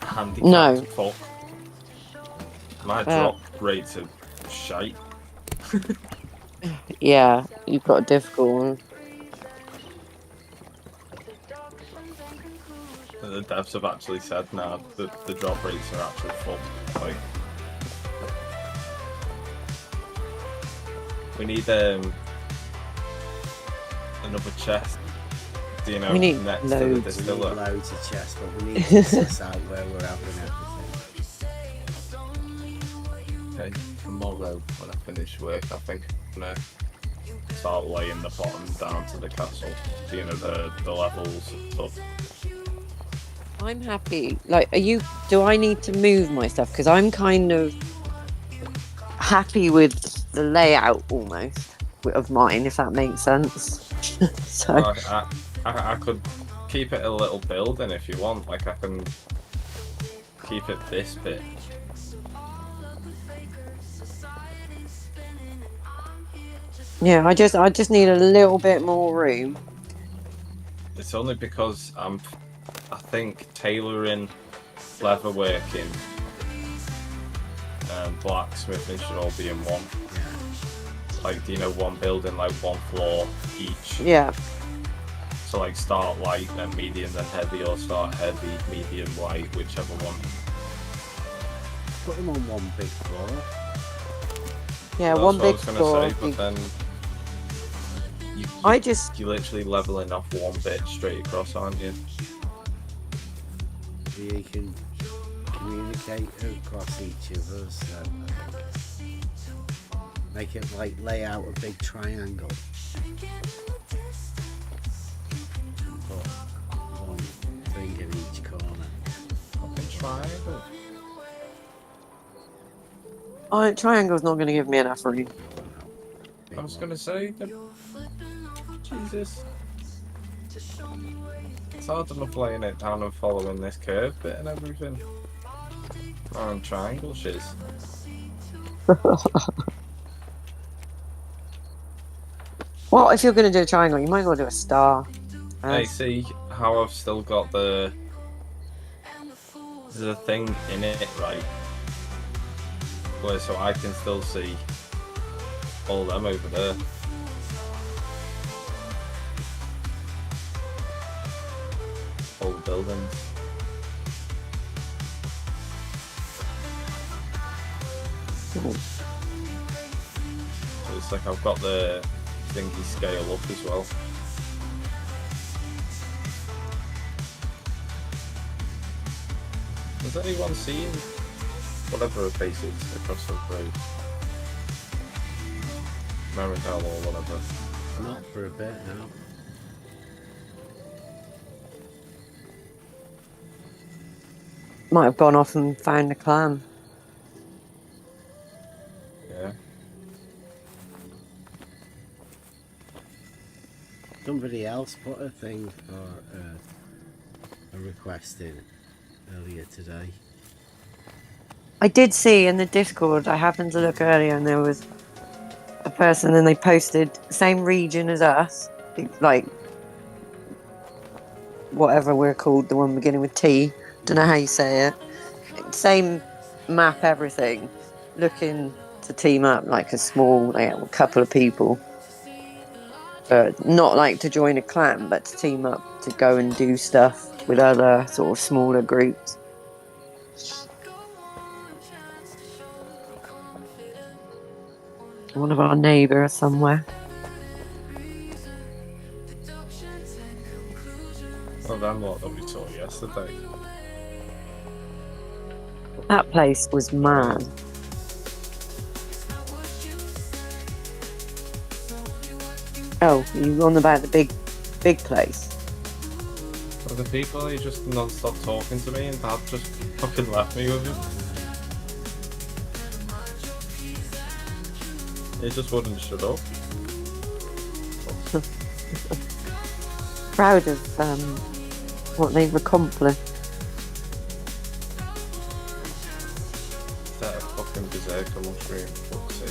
handicapped No. fuck. My drop rates are shite. Yeah, you've got a difficult one. The devs have actually said now that the drop rates are actually fucked. Like, we need another chest. You know, We need next to the loads. We need distiller. loads of chests, but we need to suss out where we're having everything. Okay, tomorrow when I finish work, I think I'm gonna start laying the bottom down to the castle. You know, the levels and stuff. I'm happy. Like, do I need to move my stuff? Because I'm kind of happy with the layout almost of mine, if that makes sense. So I could keep it a little building if you want. Like, I can keep it this bit. yeah, I just need a little bit more room. It's only because I think tailoring, leatherworking, and blacksmithing should all be in one. Like, you know, one building, like one floor each. Yeah. So like start light, then medium, then heavy, or start heavy, medium, light, whichever one. Put them on one big floor. Yeah, That's one what big I was gonna floor. say, but then you're literally leveling off one bit straight across, aren't you? You can communicate across each of us. Make it like lay out a big triangle. Put one thing in each corner. Fucking triangle. Oh, triangle's not going to give me enough room. I was gonna say that. Jesus. It's hard enough laying it down and following this curve bit and everything. Oh, triangle shiz. Well, if you're going to do a triangle, you might as well do a star. Hey, see how I've still got the thing in it, right? Where so I can still see all them over there. All the buildings. Ooh. So it's like I've got the thingy scale up as well. Has anyone seen whatever a place is across the road? Marindale or whatever. Not for a bit now. Might have gone off and found a clan. Yeah. Somebody else put a thing for a request in earlier today. I did see in the Discord, I happened to look earlier and there was a person and they posted same region as us, like whatever we're called, the one beginning with T, don't know how you say it. Same map, everything, looking to team up like a small, like a couple of people. But not like to join a clan, but to team up to go and do stuff with other sort of smaller groups. One of our neighbours somewhere. Well, then what that we saw yesterday. That place was mad. Oh, you on about the big place? Well, the people, they just non-stop talking to me and Dad just fucking left me with him. He just wouldn't shut up. Proud of what they've accomplished. screen, for fuck's sake.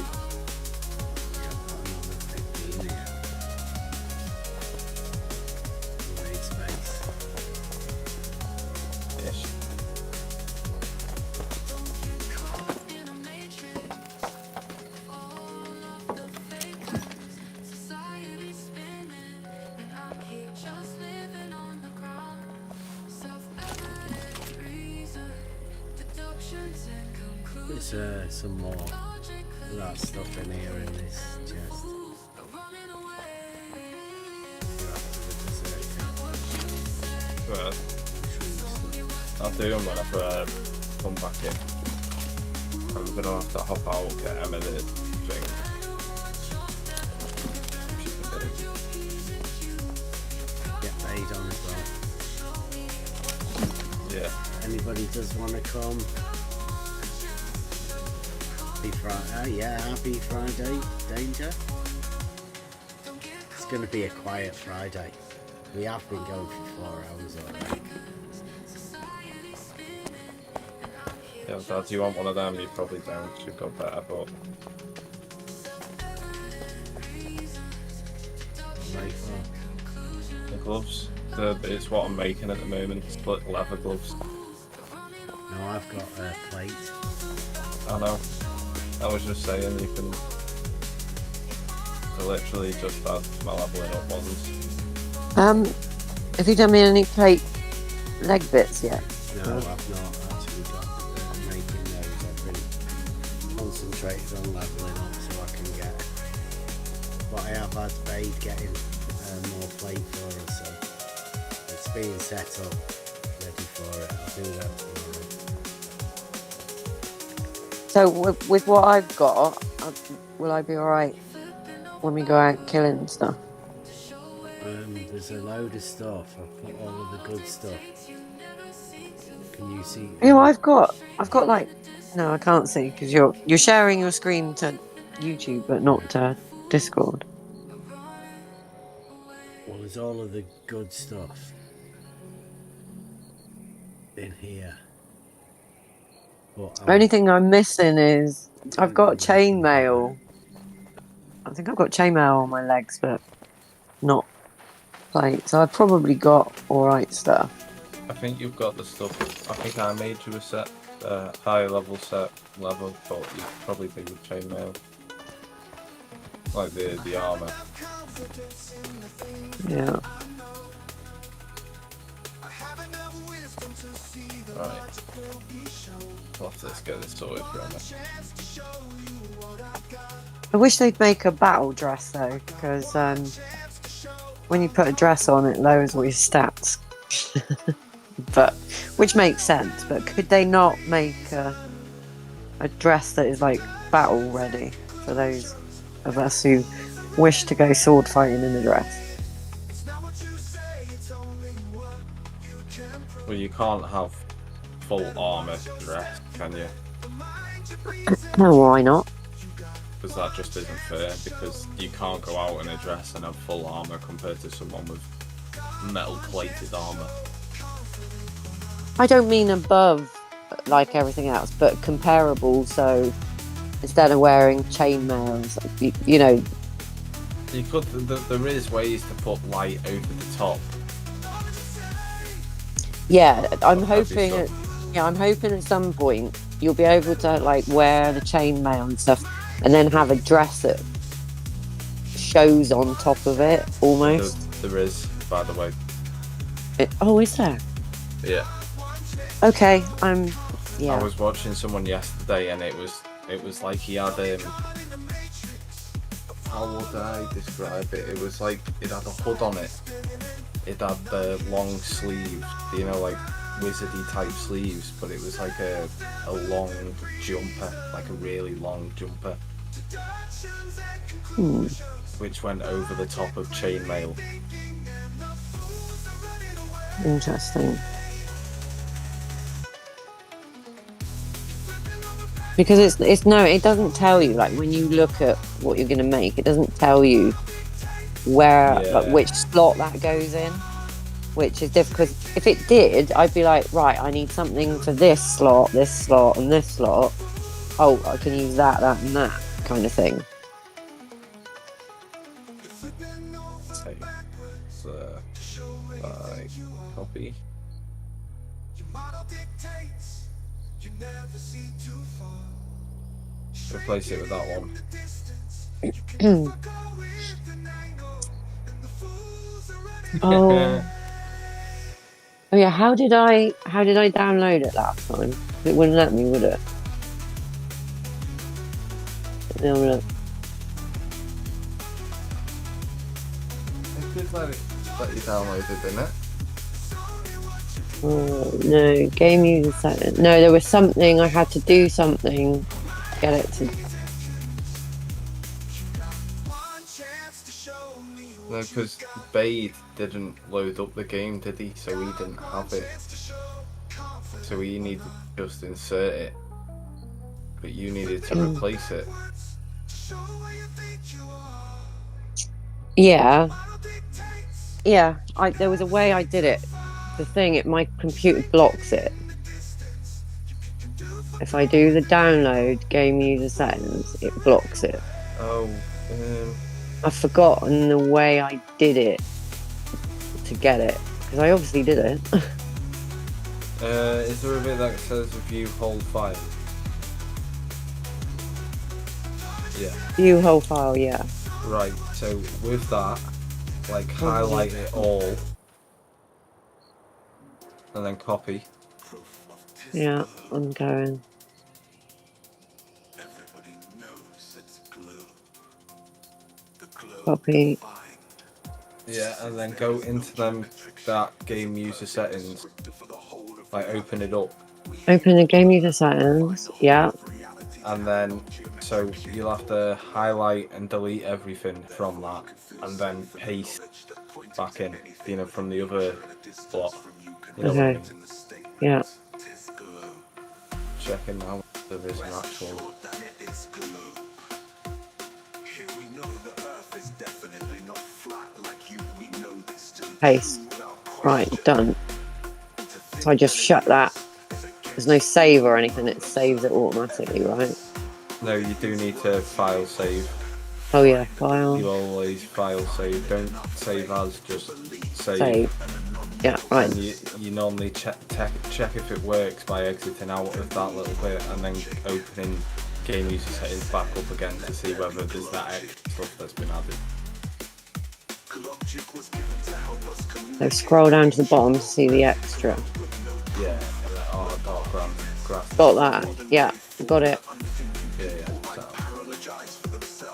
Yeah, I'm on the 15 here. Made space. Yes. There's some more of that stuff in here in this chest. But I'll do them whenever I come back in. I'm gonna have to hop out, get Emma the thing. Get paid on as well. Yeah. Anybody does want to come? Happy Friday, yeah, happy Friday, Danger. It's going to be a quiet Friday. We have been going for 4 hours already. Yeah, Dad, you want one of them? You probably don't. You've got better, but the gloves. It's what I'm making at the moment. Split leather gloves. No, I've got a plate. I know. I was just saying you can literally just add my leveling up ones. Have you done me any plate leg bits yet? No, I've not actually got making those. I've been concentrated on levelling up so I can get. But I have had Spade getting more plate for us, so it's being set up, ready for it. I'll do that tomorrow. So with what I've got, will I be alright when we go out killing and stuff? There's a load of stuff. I've put all of the good stuff. Can you see? You know, I've got like, no, I can't see because you're sharing your screen to YouTube, but not to Discord. Well, there's all of the good stuff in here. But Only thing I'm missing is I've got chainmail. I think I've got chainmail on my legs, but not plate. So I've probably got alright stuff. I think you've got the stuff. I think I made you a set, high level set level, but you probably do with chainmail. Like the armour. Yeah. Right. Let's get this sorted for Emma. I wish they'd make a battle dress though, because when you put a dress on, it lowers all your stats. But which makes sense. But could they not make a dress that is like battle ready for those of us who wish to go sword fighting in a dress? Well, you can't have full armour dress, can you? No, why not? Because that just isn't fair, because you can't go out in a dress and have full armour compared to someone with metal plated armour. I don't mean above like everything else, but comparable. So instead of wearing chainmails, you know. You could. There is ways to put light over the top. Yeah, I'm hoping. I'm hoping at some point you'll be able to like wear the chainmail and stuff, and then have a dress that shows on top of it almost. There is, by the way. Oh, is there? Yeah. Okay, yeah. I was watching someone yesterday, and it was like he had how would I describe it? It was like it had a hood on it. It had the long sleeves, you know, like wizardy type sleeves, but it was like a long jumper, like a really long jumper, which went over the top of chainmail. Interesting. Because it doesn't tell you, like when you look at what you're going to make, it doesn't tell you where, like which slot that goes in, which is difficult. Because if it did, I'd be like, right, I need something for this slot, and this slot. oh, I can use that, and that kind of thing. Save. Like, copy. Replace it with that one. Oh. Oh yeah, how did I download it last time? It wouldn't let me, would it? No, look. It did let you download it, didn't it? Oh, no, game user setting. No, there was something I had to do something to get it to. No, because Bade didn't load up the game, did he? So he didn't have it. So he needed to just insert it. But you needed to replace it. Yeah. Yeah, there was a way I did it. The thing, my computer blocks it. If I do the download game user settings, it blocks it. Oh, I've forgotten the way I did it to get it, because I obviously did it. is there a bit that says view whole file? Yeah. View whole file, yeah. Right, so with that, like highlight it all, and then copy. Yeah, I'm going. Copy. Yeah, and then go into that game user settings. Like open it up. Open the game user settings, yeah. And then, so you'll have to highlight and delete everything from that, and then paste back in, from the other block. Okay. Yeah. Checking now if there's an actual. Paste. Right, done. So I just shut that. There's no save or anything, it saves it automatically, right? No, you do need to file save. Oh yeah, file. You always file save, don't save as, just save. Save. Yeah, right. And you normally check if it works by exiting out of that little bit and then opening game user settings back up again to see whether there's that extra stuff that's been added. So scroll down to the bottom to see the extra. Yeah, graph. Got that, yeah, got it. Yeah.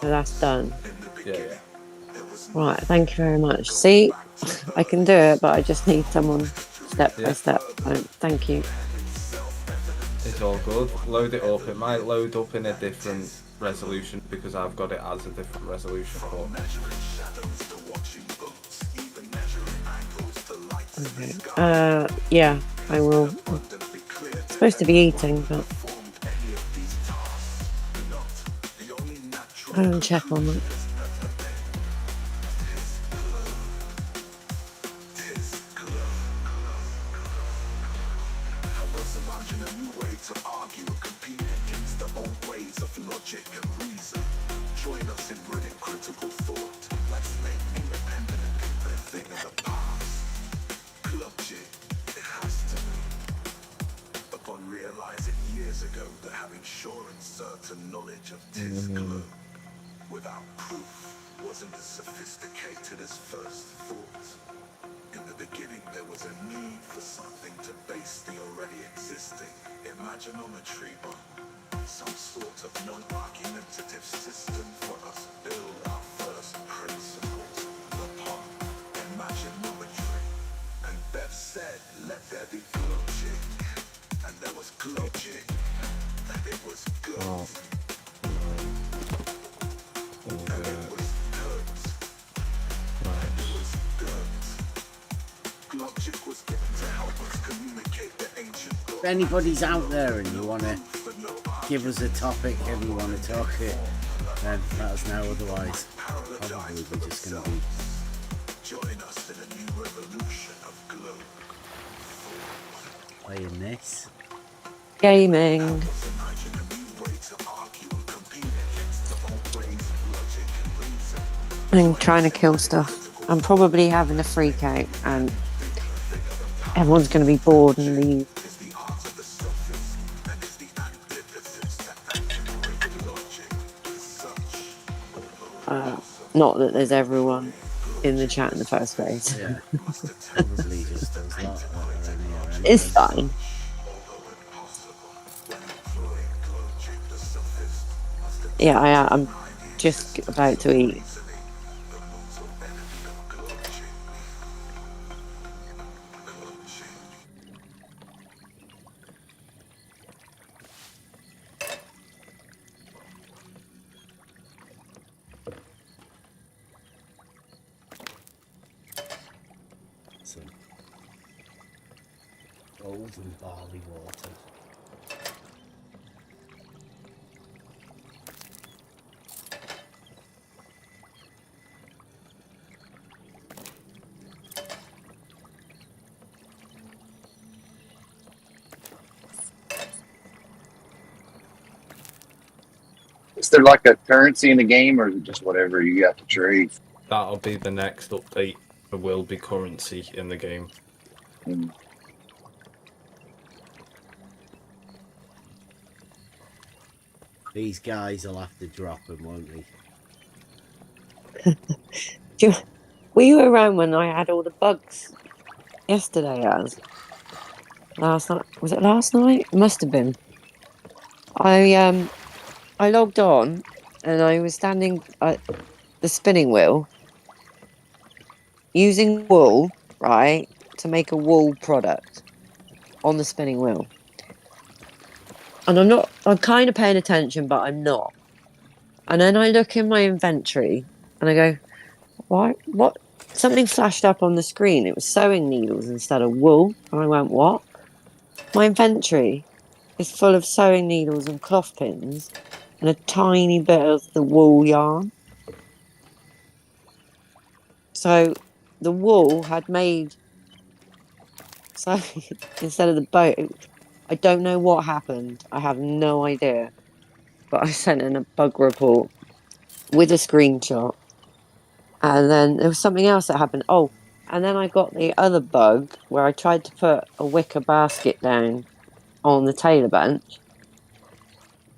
So that's done. Yeah. Right, thank you very much. See, I can do it, but I just need someone step by step. Thank you. It's all good. Load it up. It might load up in a different resolution because I've got it as a different resolution. Okay. Yeah, I will. I'm supposed to be eating, but I don't check on that. Without proof wasn't as sophisticated as first thought. In the beginning there was a need for something to base the already existing imaginometry on. Some sort of non-argumentative system for us to build our first principles upon imaginometry. And Bev said, let there be glogic. And there was glogic. And it was good. If anybody's out there and you want to give us a topic and you want to talk it, then let us know. Otherwise, probably we're just going to be playing this. Gaming. and trying to kill stuff. I'm probably having a freak out, and everyone's going to be bored and leave. Not that there's everyone in the chat in the first place. Yeah. Probably just does that are in here anyway. It's fine. Yeah, I'm just about to eat. Some golden barley water. Is there like a currency in the game, or is it just whatever you got to trade? That'll be the next update. There will be currency in the game. Mm. These guys will have to drop them, won't they? Were you around when I had all the bugs yesterday? Last night? Was it last night? It must have been. I logged on and I was standing at the spinning wheel using wool, right, to make a wool product on the spinning wheel. And I'm kind of paying attention, but I'm not. And then I look in my inventory and I go, what? Something flashed up on the screen. It was sewing needles instead of wool. And I went, what? My inventory is full of sewing needles and cloth pins and a tiny bit of the wool yarn. So the wool had made, so instead of the boat, I don't know what happened. I have no idea. But I sent in a bug report with a screenshot. And then there was something else that happened. Oh, and then I got the other bug where I tried to put a wicker basket down on the tailor bench.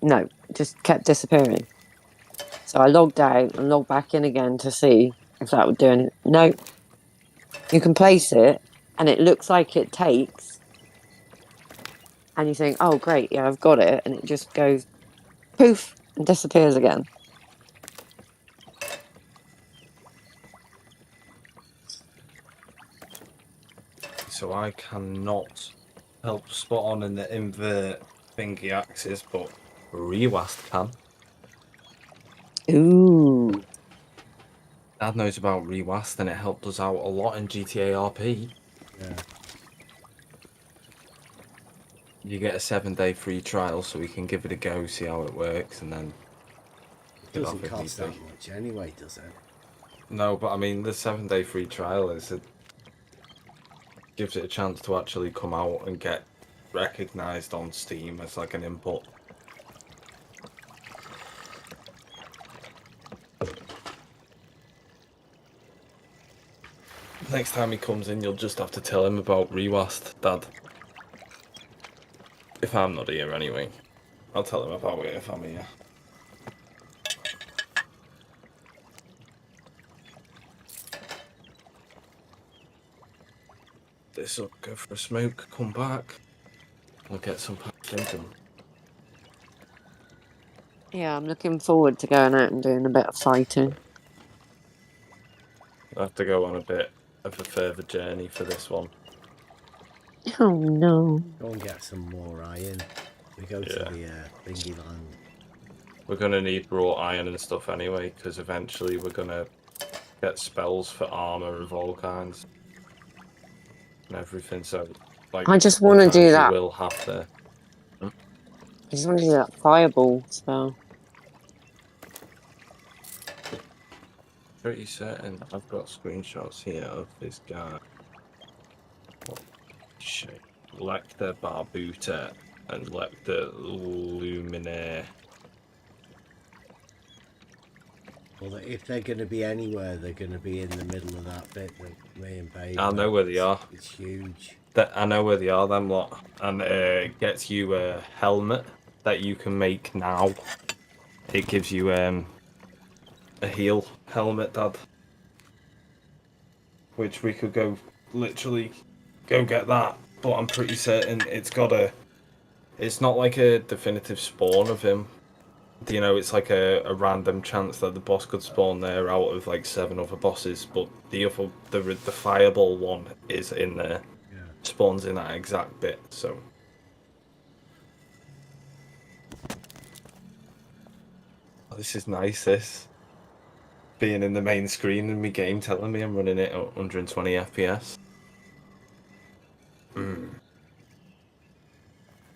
No, it just kept disappearing. So I logged out and logged back in again to see if that would do anything. No, you can place it and it looks like it takes. And you think, oh, great, yeah, I've got it. And it just goes poof and disappears again. So I cannot help spot on in the invert thingy axis, but Rewast can. Ooh. Dad knows about Rewast and it helped us out a lot in GTA RP. Yeah. You get a 7-day free trial so we can give it a go, see how it works, and then... It doesn't cost that much anyway, does it? No, but I mean, the 7-day free trial gives it a chance to actually come out and get recognised on Steam as like an input. Next time he comes in, you'll just have to tell him about Rewast, Dad. If I'm not here anyway. I'll tell him about it if I'm here. This'll go for a smoke, come back. We'll get some packed into. Yeah, I'm looking forward to going out and doing a bit of fighting. I'll have to go on a bit of a further journey for this one. Oh no. Go and get some more iron. We go to the thingy land. We're going to need raw iron and stuff anyway, because eventually we're going to get spells for armor of all kinds. And everything, so... like, I just want to do that. You will have to... I just want to do that fireball spell. Pretty certain I've got screenshots here of this guy. What shit? Lecter Barbuta and Lecter Luminaire. Well, if they're going to be anywhere, they're going to be in the middle of that bit that me and Babe. I know where they are. It's huge. I know where they are, them lot. And it gets you a helmet that you can make now. It gives you a heal helmet, Dad. Which we could literally go get that. But I'm pretty certain it's not like a definitive spawn of him. You know, it's like a random chance that the boss could spawn there out of like 7 other bosses, but the fireball one is in there. Yeah. Spawns in that exact bit, so. Oh, this is nice, this. Being in the main screen in my game telling me I'm running it at 120 FPS.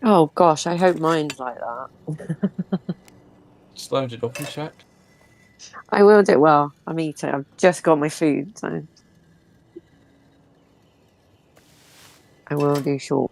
Oh gosh, I hope mine's like that. Just load it up and check. I will do well. I'm eating. I've just got my food, so I will do short.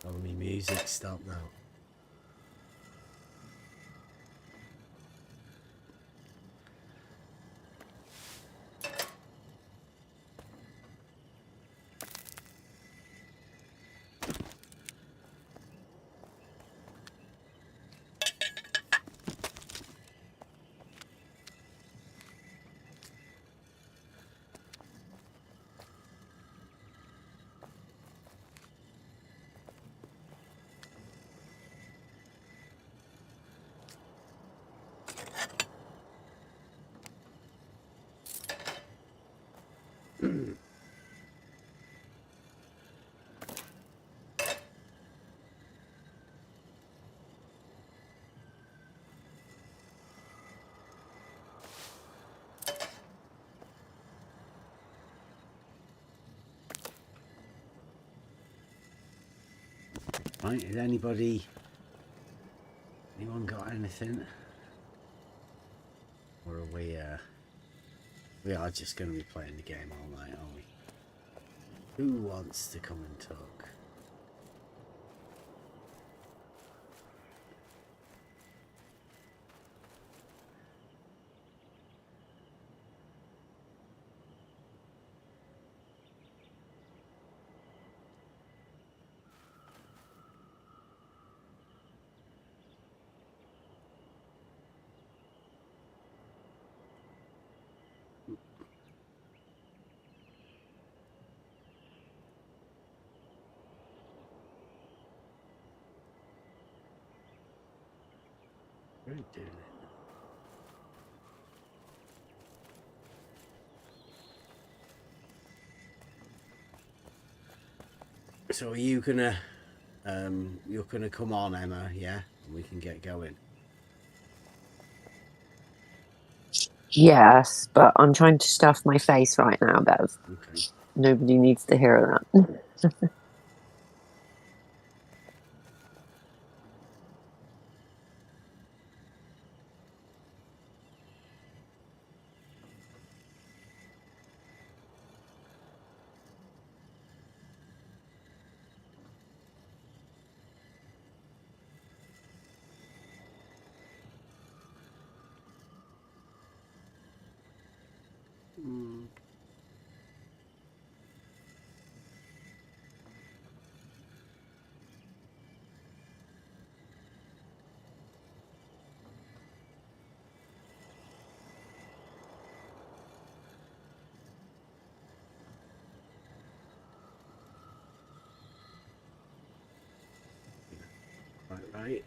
Oh, my music stopped now. Right, has anyone got anything? Or are we are just going to be playing the game all night, aren't we? Who wants to come and talk? We're doing it. So are you gonna you're gonna come on, Emma, yeah? And we can get going. Yes, but I'm trying to stuff my face right now, Bev. Okay. Nobody needs to hear that. right?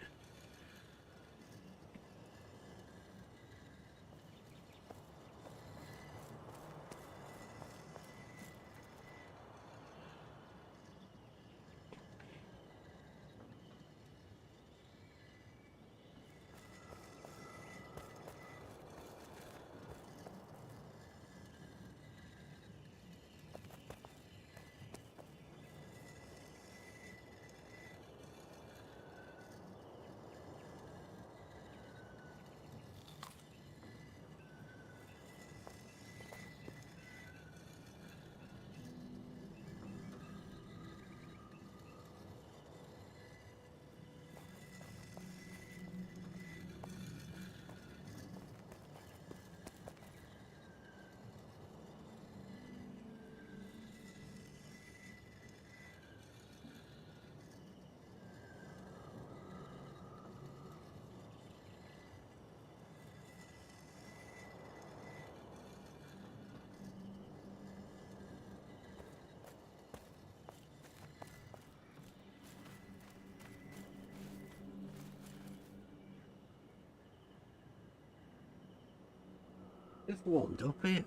It's warmed up here.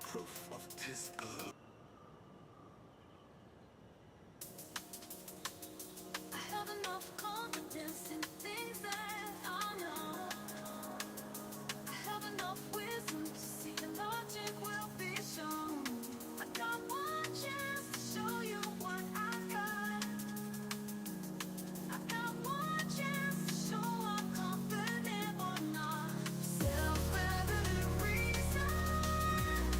Proof of this I have enough confidence in things that I know. I have enough wisdom to see the logic will be shown. I got one chance to show you what I got. I got one chance to show I'm confident or not. Self-evident reason.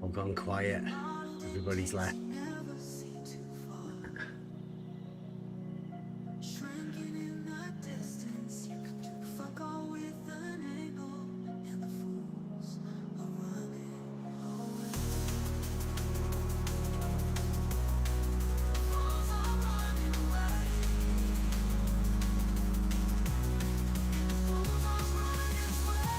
All gone quiet. Everybody's left. Shrinking in the distance, you can do fuck all with an angle, and the fools are running away. Fools are running away. Fools are running away.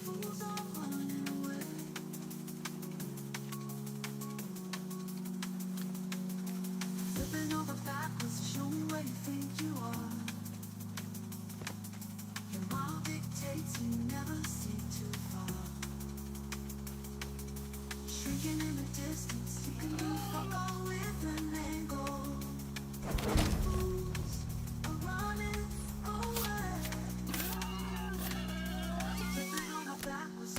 Fools are running away. Flipping over backwards, show me where you think you are. Your mind dictates and you never see too far. Shrinking in the distance, you can do fuck all with an angle. Fools are running away. Flipping over backwards.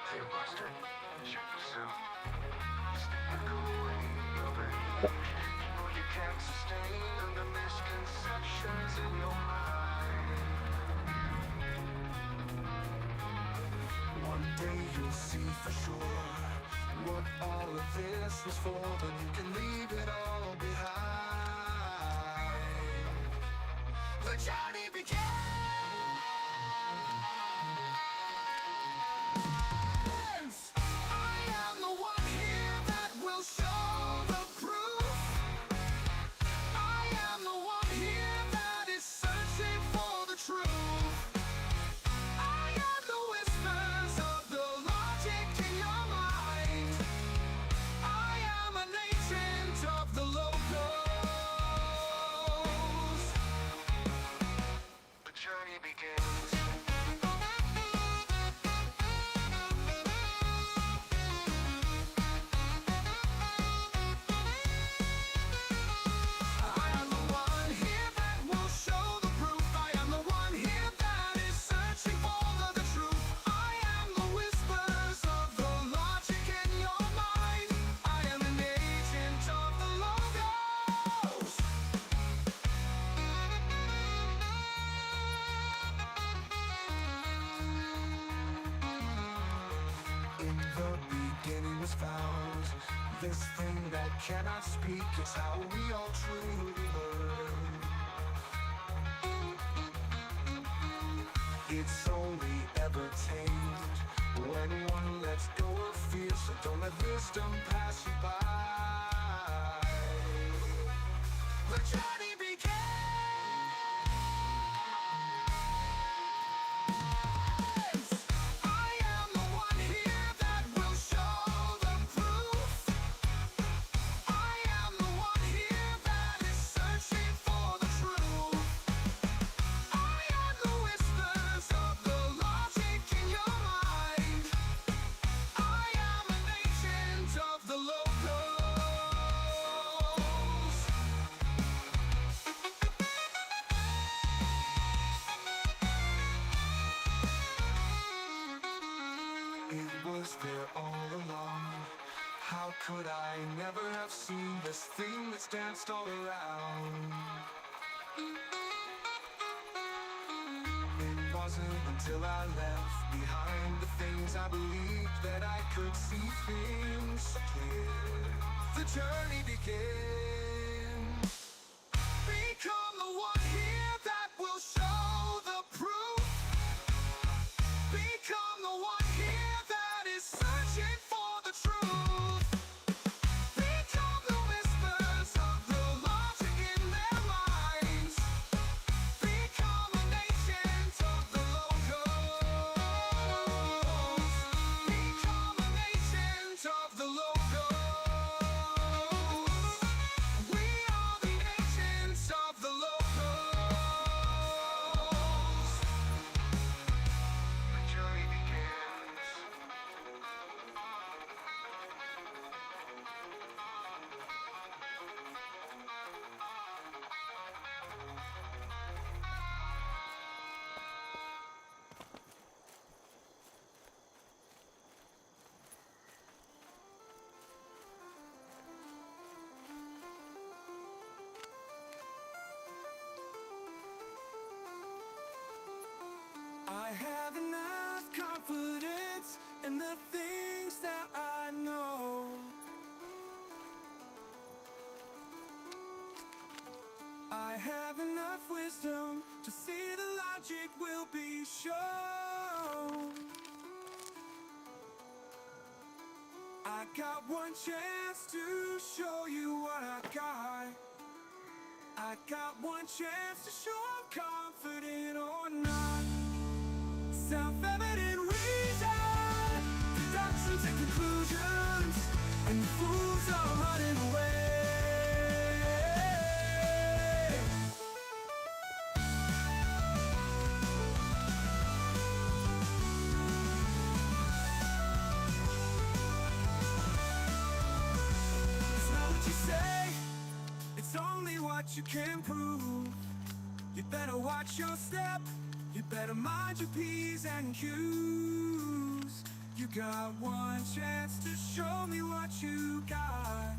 Hey, Buster, check this out. Step away, baby. No, you can't sustain the misconceptions in your mind. One day you'll see for sure what all of this was for, but you can leave it all behind. The journey began. I am the one here that will show the proof. I am the one here that is searching for the truth. I am the whispers of the logic in your mind. I am an agent of the locals. The journey begins. I am the one here that will show the proof. I am the one here that is searching for the truth. I am the whispers of the logic in your mind. I am an agent of the logos. In the beginning was found this thing that cannot speak. It's how we all truly learn. It's only ever tamed when one lets go of fear. So don't let wisdom pass you by. The journey begins. I am the one here that will show the proof. I am the one here that is searching for the truth. I am the whispers of the logic in your mind. I am an agent of the locals. It was there all along. How could I never have seen this thing that's danced all around? It wasn't until I left behind the things I believed that I could see things so clear. The journey begins. Become the one here that will show the proof. Become the one here that is searching for the truth. Become the wisdom to see the logic will be shown. I got one chance to show you what I got. I got one chance to show I'm confident or not. Self-evident reason, deductions and conclusions, and fools are running away. It's not what you say, it's only what you can prove. You better watch your step, you better mind your P's and Q's. You got one chance to show me what you got.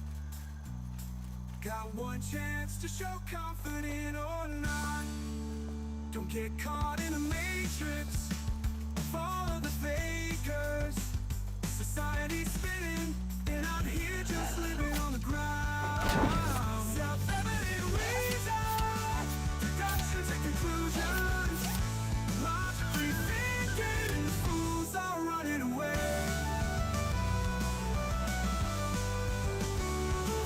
Got one chance to show confident or not. Don't get caught in a matrix, follow the fakers. Society's spinning, and I'm here just living on the ground. Self-evident reason, deductions and conclusions, logically thinking, and the fools are running away.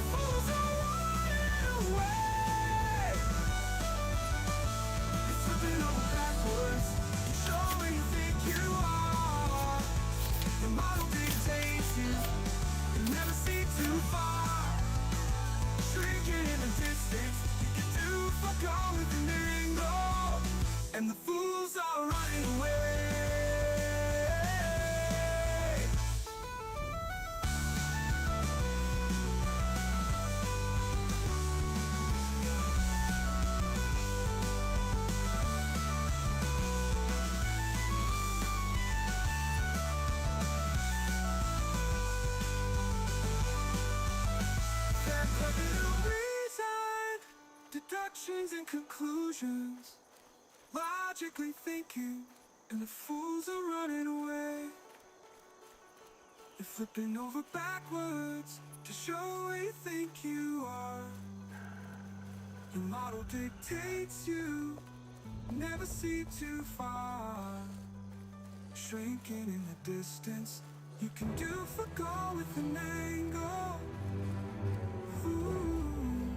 Fools are running away. It's flipping over backwards, you show where you think you are. The model dictates you, you never see too far. Shrinking in the distance, you can do fuck all with an angle. And the fools are running away. That clever reason, deductions and conclusions, logically thinking, and the fools are running away. You're flipping over backwards to show where you think you are. Your model dictates you, never see too far. Shrinking in the distance, you can do fuck all with an angle. Ooh,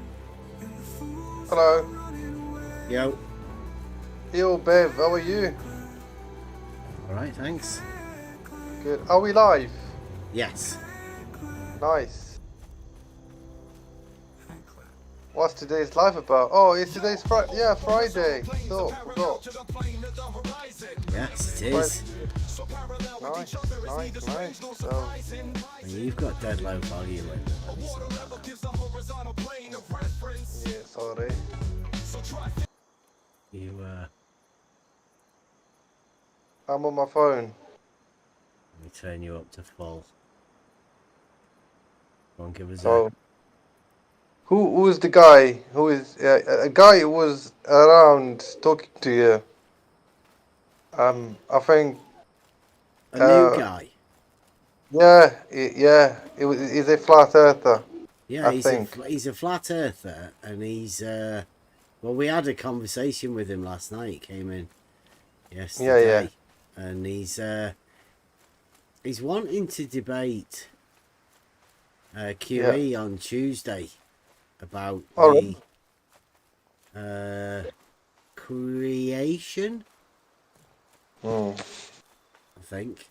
and the fools Hello. are running away. Yo. Yo, Bev, how are you? Alright, thanks. Good. Are we live? Yes. Nice. What's today's live about? Oh, it's today's Friday. Yeah, Friday. So, forgot. Yes, it is. Nice, nice, nice. So, And you've got dead low volume in. yeah, sorry. You, I'm on my phone. let me turn you up to full. Go on, give us So, who is the guy? Who is a guy who was around talking to you? I think. a new guy. Yeah, yeah. He's a flat earther. Yeah, I think. he's a flat earther, and he's well, we had a conversation with him last night. He came in yesterday, and he's wanting to debate QE on Tuesday about the creation. I think.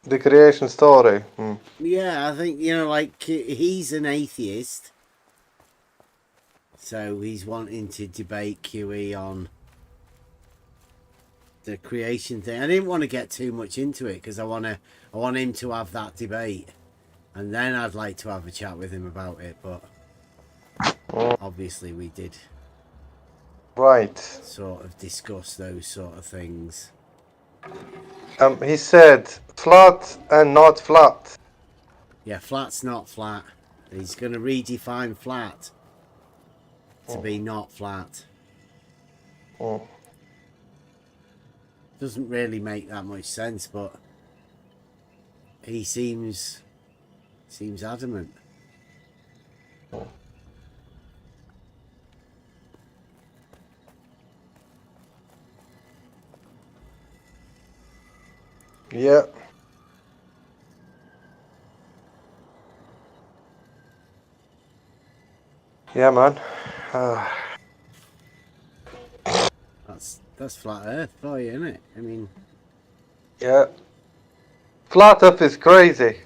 The creation story. Yeah, I think, like, he's an atheist, so he's wanting to debate QE on the creation thing. I didn't want to get too much into it because I want him to have that debate, and then I'd like to have a chat with him about it. But obviously, we did sort of discuss those sort of things. He said flat and not flat. Yeah, flat's not flat. He's going to redefine flat to be not flat. Doesn't really make that much sense, but he seems adamant. Yeah. Yeah, man. That's flat Earth for you, isn't it? I mean, Yeah. Flat Earth is crazy.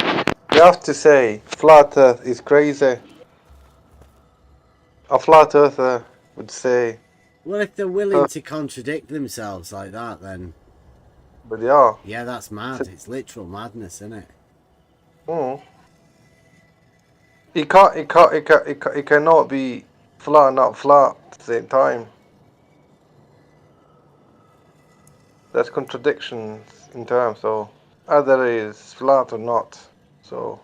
You have to say, flat Earth is crazy. A flat earther would say, well, if they're willing to contradict themselves like that, then but they are. yeah, that's mad. It's literal madness, isn't it? Mm. It cannot be flat and not flat at the same time. There's contradictions in terms, so either it is flat or not. So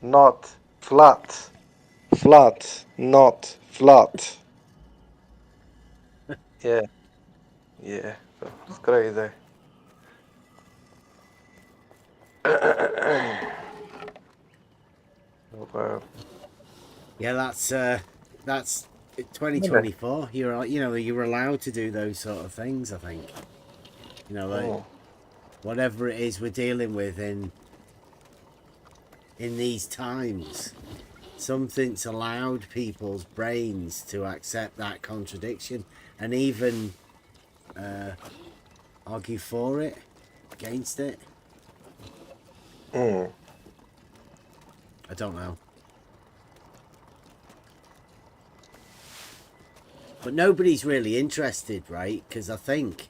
not flat, flat, not flat. Yeah, yeah. So it's crazy. Yeah, that's 2024. You're allowed to do those sort of things. I think, like whatever it is we're dealing with in these times, something's allowed people's brains to accept that contradiction and even argue for it, against it. I don't know. But nobody's really interested, right? Because I think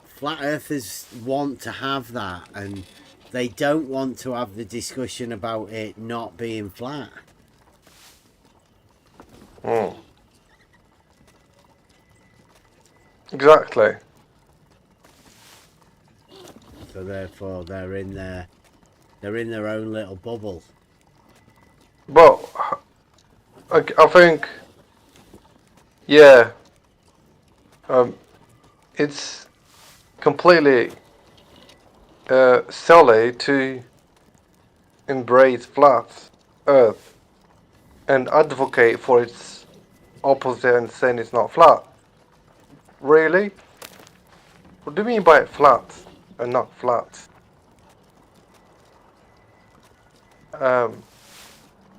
flat earthers want to have that, and they don't want to have the discussion about it not being flat. Exactly. So therefore, they're in their own little bubble. But I think, yeah, it's completely silly to embrace flat Earth and advocate for its opposite and saying it's not flat. Really? What do you mean by flat and not flat?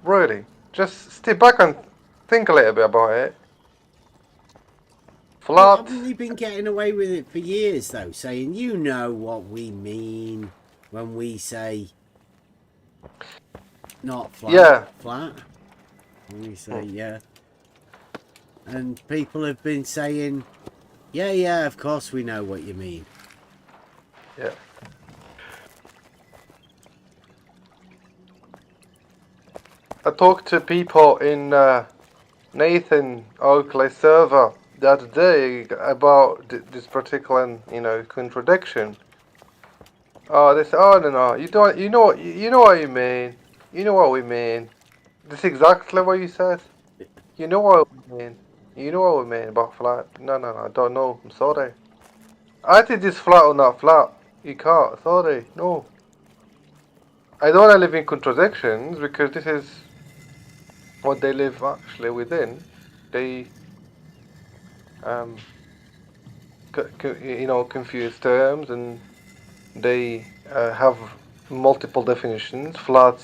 Really? Just step back and think a little bit about it. Well, Flat. haven't they been getting away with it for years, though, saying, you know what we mean when we say not flat, Yeah. flat? When we say, yeah. And people have been saying, yeah, of course we know what you mean. Yeah. I talked to people in Nathan Oakley server the other day about this particular, contradiction. Oh, they said, "Oh no, you don't. You know what you mean. You know what we mean. This is exactly what you said. You know what we mean. You know what we mean about flat. No, I don't know. I'm sorry. I think this flat or not flat. You can't. Sorry. No. I don't want to live in contradictions because this is what they live actually within. They confuse terms, and they have multiple definitions. Flat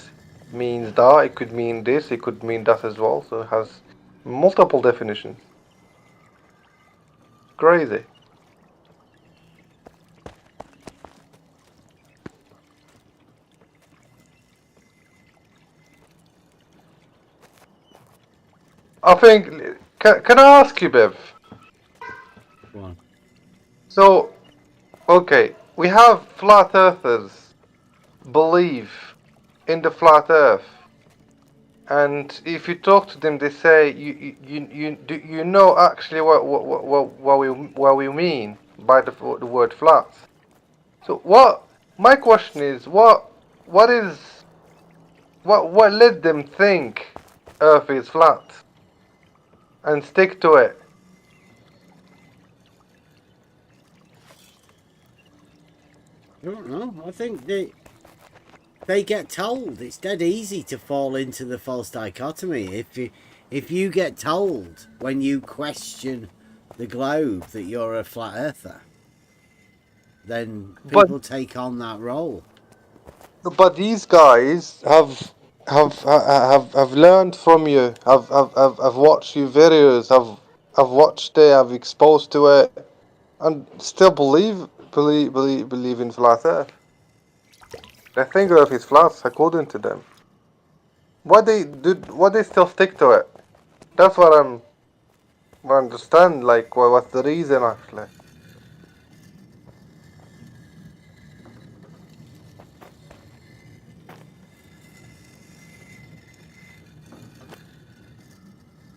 means that, it could mean this, it could mean that as well, so it has multiple definitions. Crazy. I think, can I ask you, Bev? Go on. So, okay, we have flat earthers believe in the flat earth, and if you talk to them, they say you know actually what we mean by the word flat. So my question is what led them think Earth is flat and stick to it? I don't know. I think they get told. It's dead easy to fall into the false dichotomy. If you get told when you question the globe that you're a flat earther, then people take on that role. But these guys have learned from you. Have watched your videos. Have watched it. Have exposed to it, and still believe in flat Earth. They think Earth is flat according to them. Why they still stick to it? That's what I understand. Like, what's the reason actually?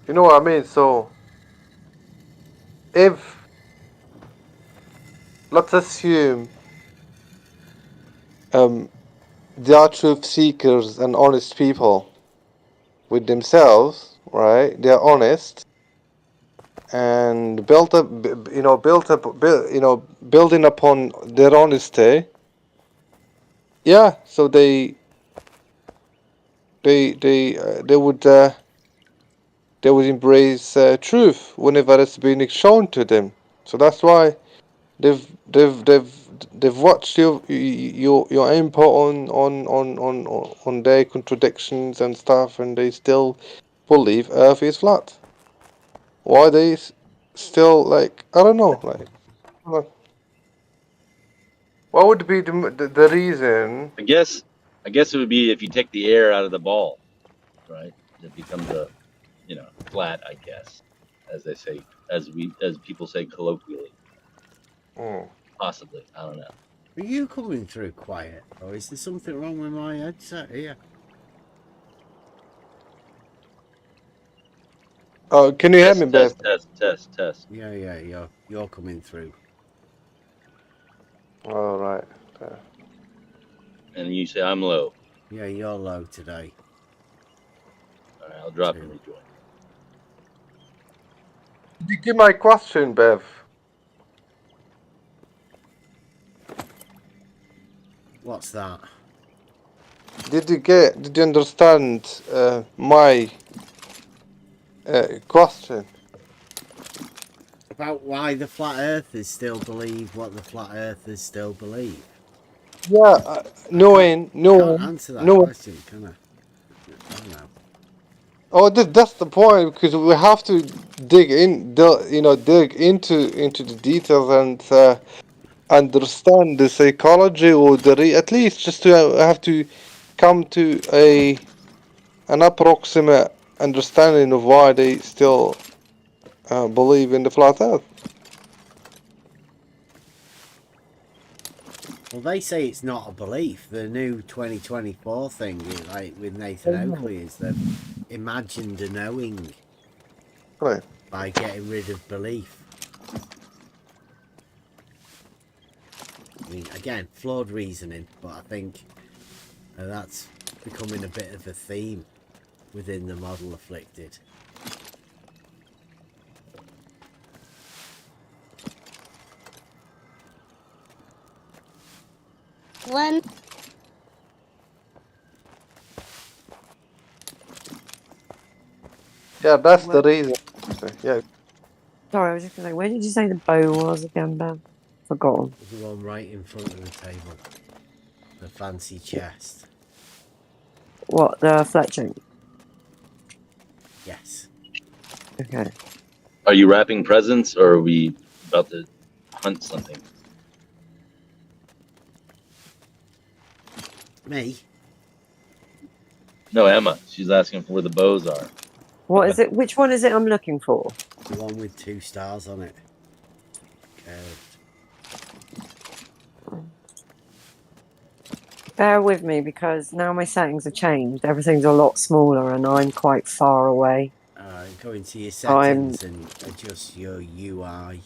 You know what I mean? So, if let's assume they are truth seekers and honest people with themselves, right? They are honest and building upon their honesty. Yeah, so they would embrace truth whenever it's being shown to them. So that's why they've watched your input on their contradictions and stuff, and they still believe Earth is flat. Why they still, like, I don't know, like, what would be the reason? I guess it would be if you take the air out of the ball, right? It becomes a, flat, I guess, as they say, as people say colloquially. Possibly, I don't know. Are you coming through quiet, or is there something wrong with my headset here? Oh, can you hear me, Beth? Test. Yeah, you're coming through. All right. And you say I'm low. Yeah, you're low today. All right, I'll drop and rejoin. Did you get my question, Bev? What's that? Did you understand my question? About why the flat earthers still believe what the flat earthers still believe? Yeah, I can't answer that question, can I? I don't know. Oh, that's the point, because we have to dig into the details and understand the psychology, or at least just to have to come to an approximate understanding of why they still believe in the flat Earth. Well, they say it's not a belief. The new 2024 thing, like with Nathan Oakley, is they've imagined a knowing by getting rid of belief. I mean, again, flawed reasoning, but I think that's becoming a bit of a theme within the model afflicted. When Yeah, that's the reason. Yeah. Sorry, I was just going to say, where did you say the bow was again, Ben? Forgotten. There's the one right in front of the table. The fancy chest. What, the fletching? Yes. Okay. Are you wrapping presents, or are we about to hunt something? Me? No, Emma. She's asking for where the bows are. What is it? Which one is it I'm looking for? The one with 2 stars on it. Curved. Bear with me, because now my settings have changed. Everything's a lot smaller and I'm quite far away. Go into your settings and adjust your UI.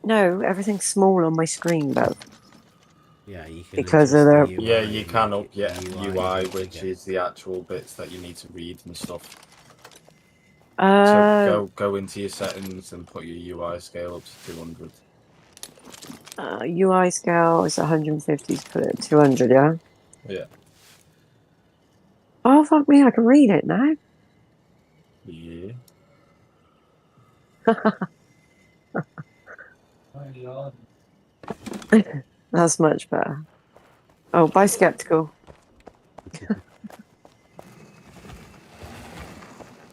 No, everything's small on my screen, Bev. Yeah, you can because of the UI. Yeah, you can up UI, which which is the actual bits that you need to read and stuff. Uh, So go into your settings and put your UI scale up to 200. UI scale is 150, put it at 200, yeah? Yeah. Oh, fuck me, I can read it now. Yeah. That's much better. Oh, bye, skeptical.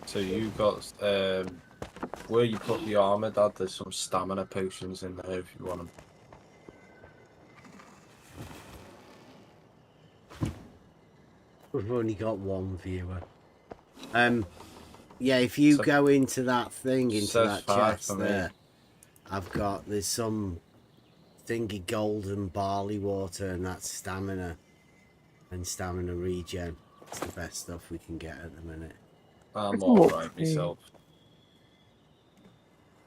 So you got where you put the armor, Dad. There's some stamina potions in there if you want them. We've only got one viewer. Yeah, if you So- go into that thing, into Says that 5 chest for me. there, there's some thingy golden barley water, and that's stamina and stamina regen. It's the best stuff we can get at the minute. I'm It's all more right free. myself.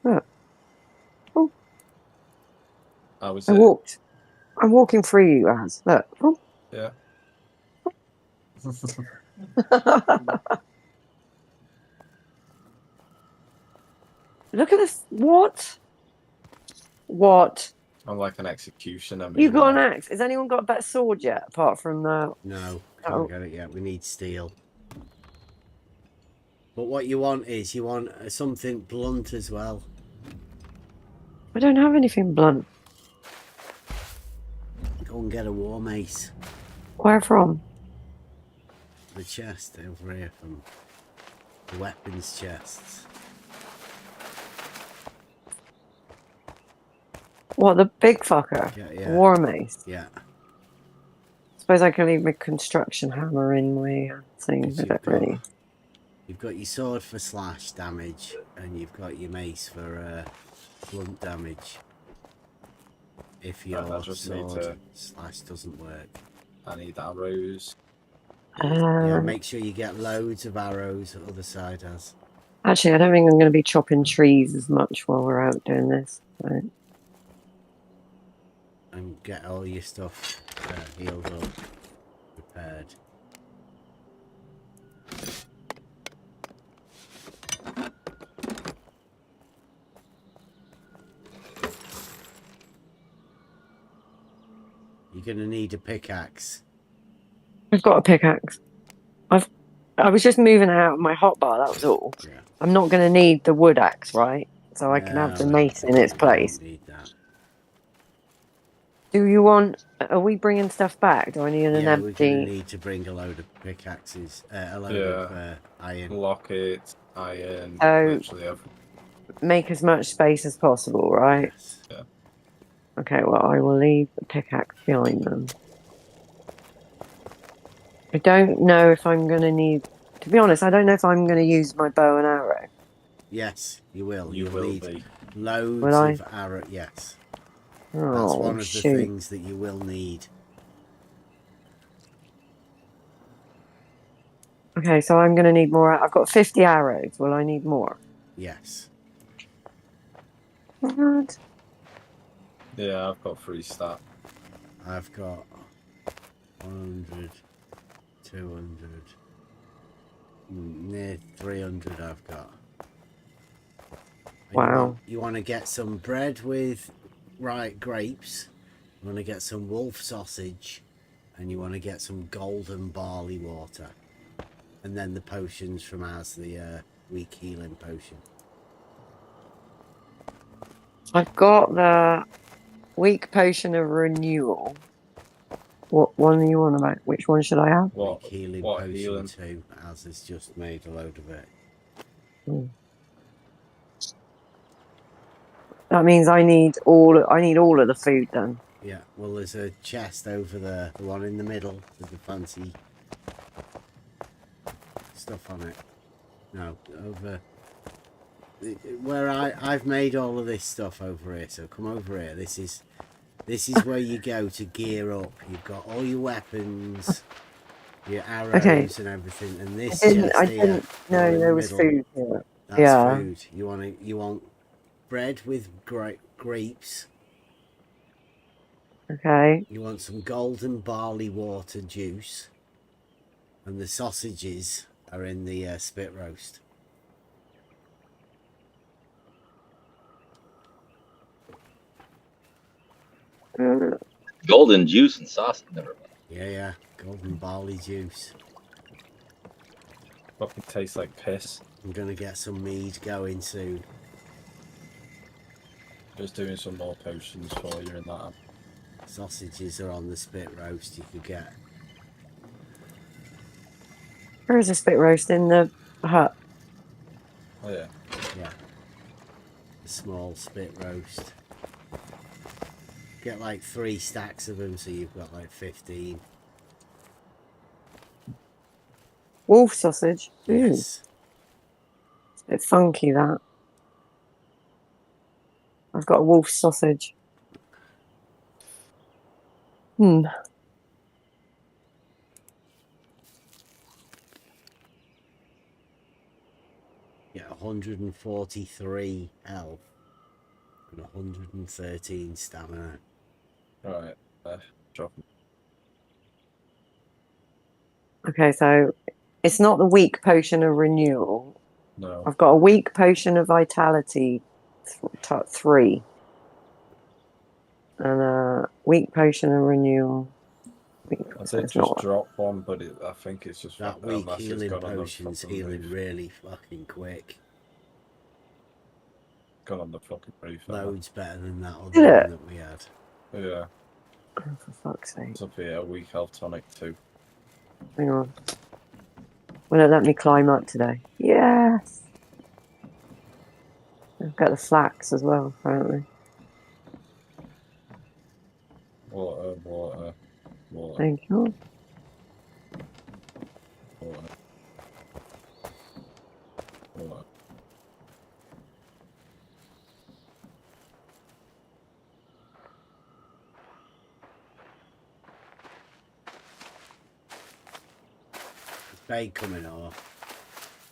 Look. Oh, I was I walked. I'm walking through you, Az. Look. Oh. Yeah. Look at this. What? What? I'm like an executioner. You got an meanwhile. axe. Has anyone got a better sword yet, apart from the... No, Oh. can't get it yet. We need steel. But what you want is something blunt as well. I don't have anything blunt. Go and get a war mace. Where from? The chest over here from the weapons chests. What, the big fucker? Yeah. War mace? Yeah. Suppose I can leave my construction hammer in my thing. I don't really... You've got your sword for slash damage, and you've got your mace for blunt damage. If your sword slash doesn't work. I need arrows. Yeah, make sure you get loads of arrows the other side has. Actually, I don't think I'm going to be chopping trees as much while we're out doing this. So. And get all your stuff healed up, repaired. You're going to need a pickaxe. I've got a pickaxe. I was just moving out of my hotbar, that was all. Yeah. I'm not going to need the wood axe, right? So I can have the mace in its place. Need that. Do you want... Are we bringing stuff back? Do I need an empty... we're going to need to bring a load of pickaxes, a load of iron. Locket, iron, So, literally everything. Make as much space as possible, right? Yes. Yeah. Okay, well, I will leave the pickaxe behind them. I don't know if I'm going to need... To be honest, I don't know if I'm going to use my bow and arrow. Yes, you will. You You'll will need be. loads of arrow. Yes. Oh, That's one of the shoot. things that you will need. Okay, so I'm going to need more. I've got 50 arrows. Will I need more? Yes. What? Yeah, I've got 3 stat. I've got 100, 200, near 300 I've got. And Wow. You want to get some bread with grapes. You want to get some wolf sausage. And you want to get some golden barley water. And then the potions from ours, the weak healing potion. I've got the weak potion of renewal. What one are you on about? Which one should I have? Weak healing potion healing? 2. As has just made a load of it. Hmm. That means I need all of the food then. Yeah, well, there's a chest over there, the one in the middle with the fancy stuff on it. No, over where I've made all of this stuff over here. So come over here. This is where you go to gear up. You've got all your weapons, your arrows, and everything. And this I chest here, didn't know there was middle, food here. That's food. You want bread with grapes. Okay. You want some golden barley water juice, and the sausages are in the spit roast. Golden juice and sausage. Never mind. Yeah, golden barley juice. Fucking tastes like piss. I'm gonna get some mead going soon. Just doing some more potions for you and that. Sausages are on the spit roast you could get. There is a spit roast in the hut. Oh yeah. Yeah. A small spit roast. Get like 3 stacks of them, so you've got like 15. Wolf sausage. Yes. It's a bit funky, that. I've got a wolf sausage. Hmm. Get 143 health and 113 stamina. Right. Drop. Okay, so it's not the weak potion of renewal. No. I've got a weak potion of vitality 3 and a weak potion of renewal. I So did it's just not. drop one, but I think it's just That weak unless it's healing gone on the potion's fucking healing roof. really fucking quick. Gone on the fucking roof. Loads better than that other Did one it? that we had. Yeah. Oh, for fuck's sake. It's up here, a weak health tonic too. Hang on. Will it let me climb up today? Yes! I've got the flax as well, apparently. Water, water, water, Thank you. water, water. Is Bay coming or?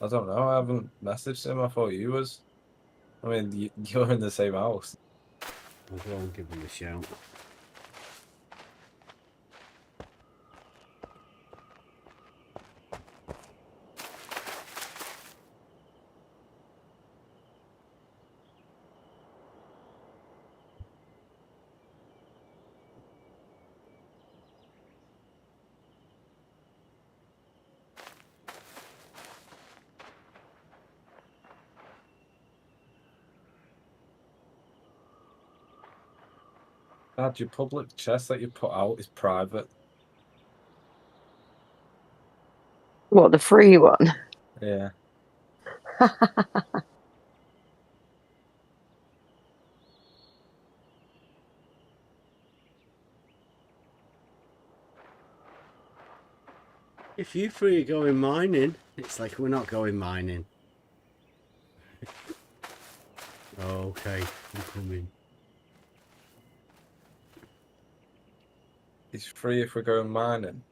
I don't know, I haven't messaged him, I thought you was. I mean, you're in the same house. I'll go and give him a shout. Dad, your public chest that you put out is private. What, the free one? Yeah. If you three are going mining, it's like we're not going mining. Okay, I'm coming. It's free if we're going mining.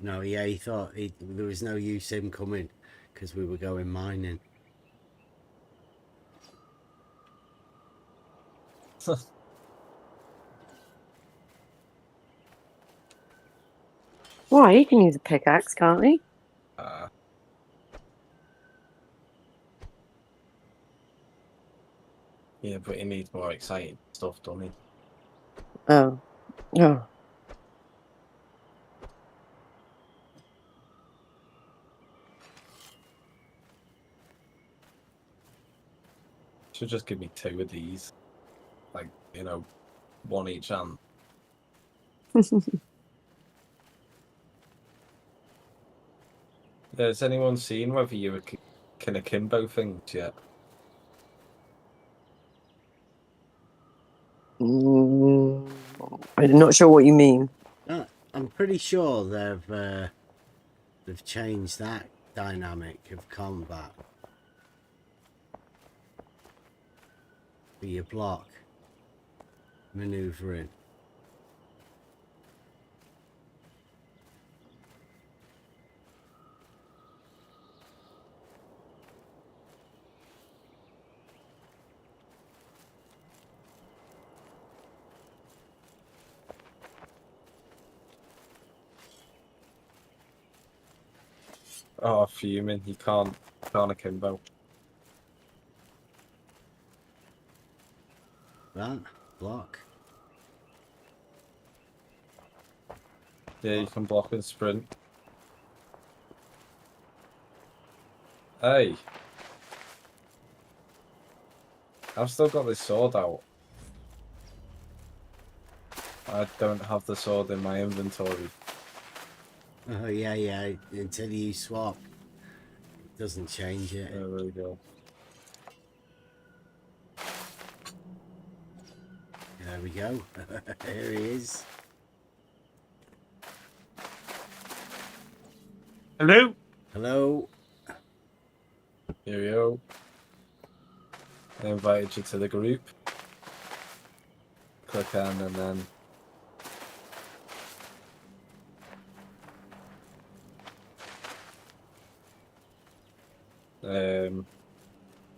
No, yeah, he thought there was no use him coming because we were going mining. Why? He can use a pickaxe, can't he? Yeah, but he needs more exciting stuff, doesn't he? Oh. Oh. Should just give me 2 of these. Like, you know, 1 each hand. Has anyone seen whether you can akimbo things yet? I'm not sure what you mean. I'm pretty sure they've changed that dynamic of combat for your block maneuvering. Oh, fuming. You can't akimbo. That block. Yeah, you can block and sprint. Hey. I've still got this sword out. I don't have the sword in my inventory. Oh, yeah. Until you swap, it doesn't change it. There we go. There we go. Here he is. Hello? Hello. Here we go. I invited you to the group. Click on and then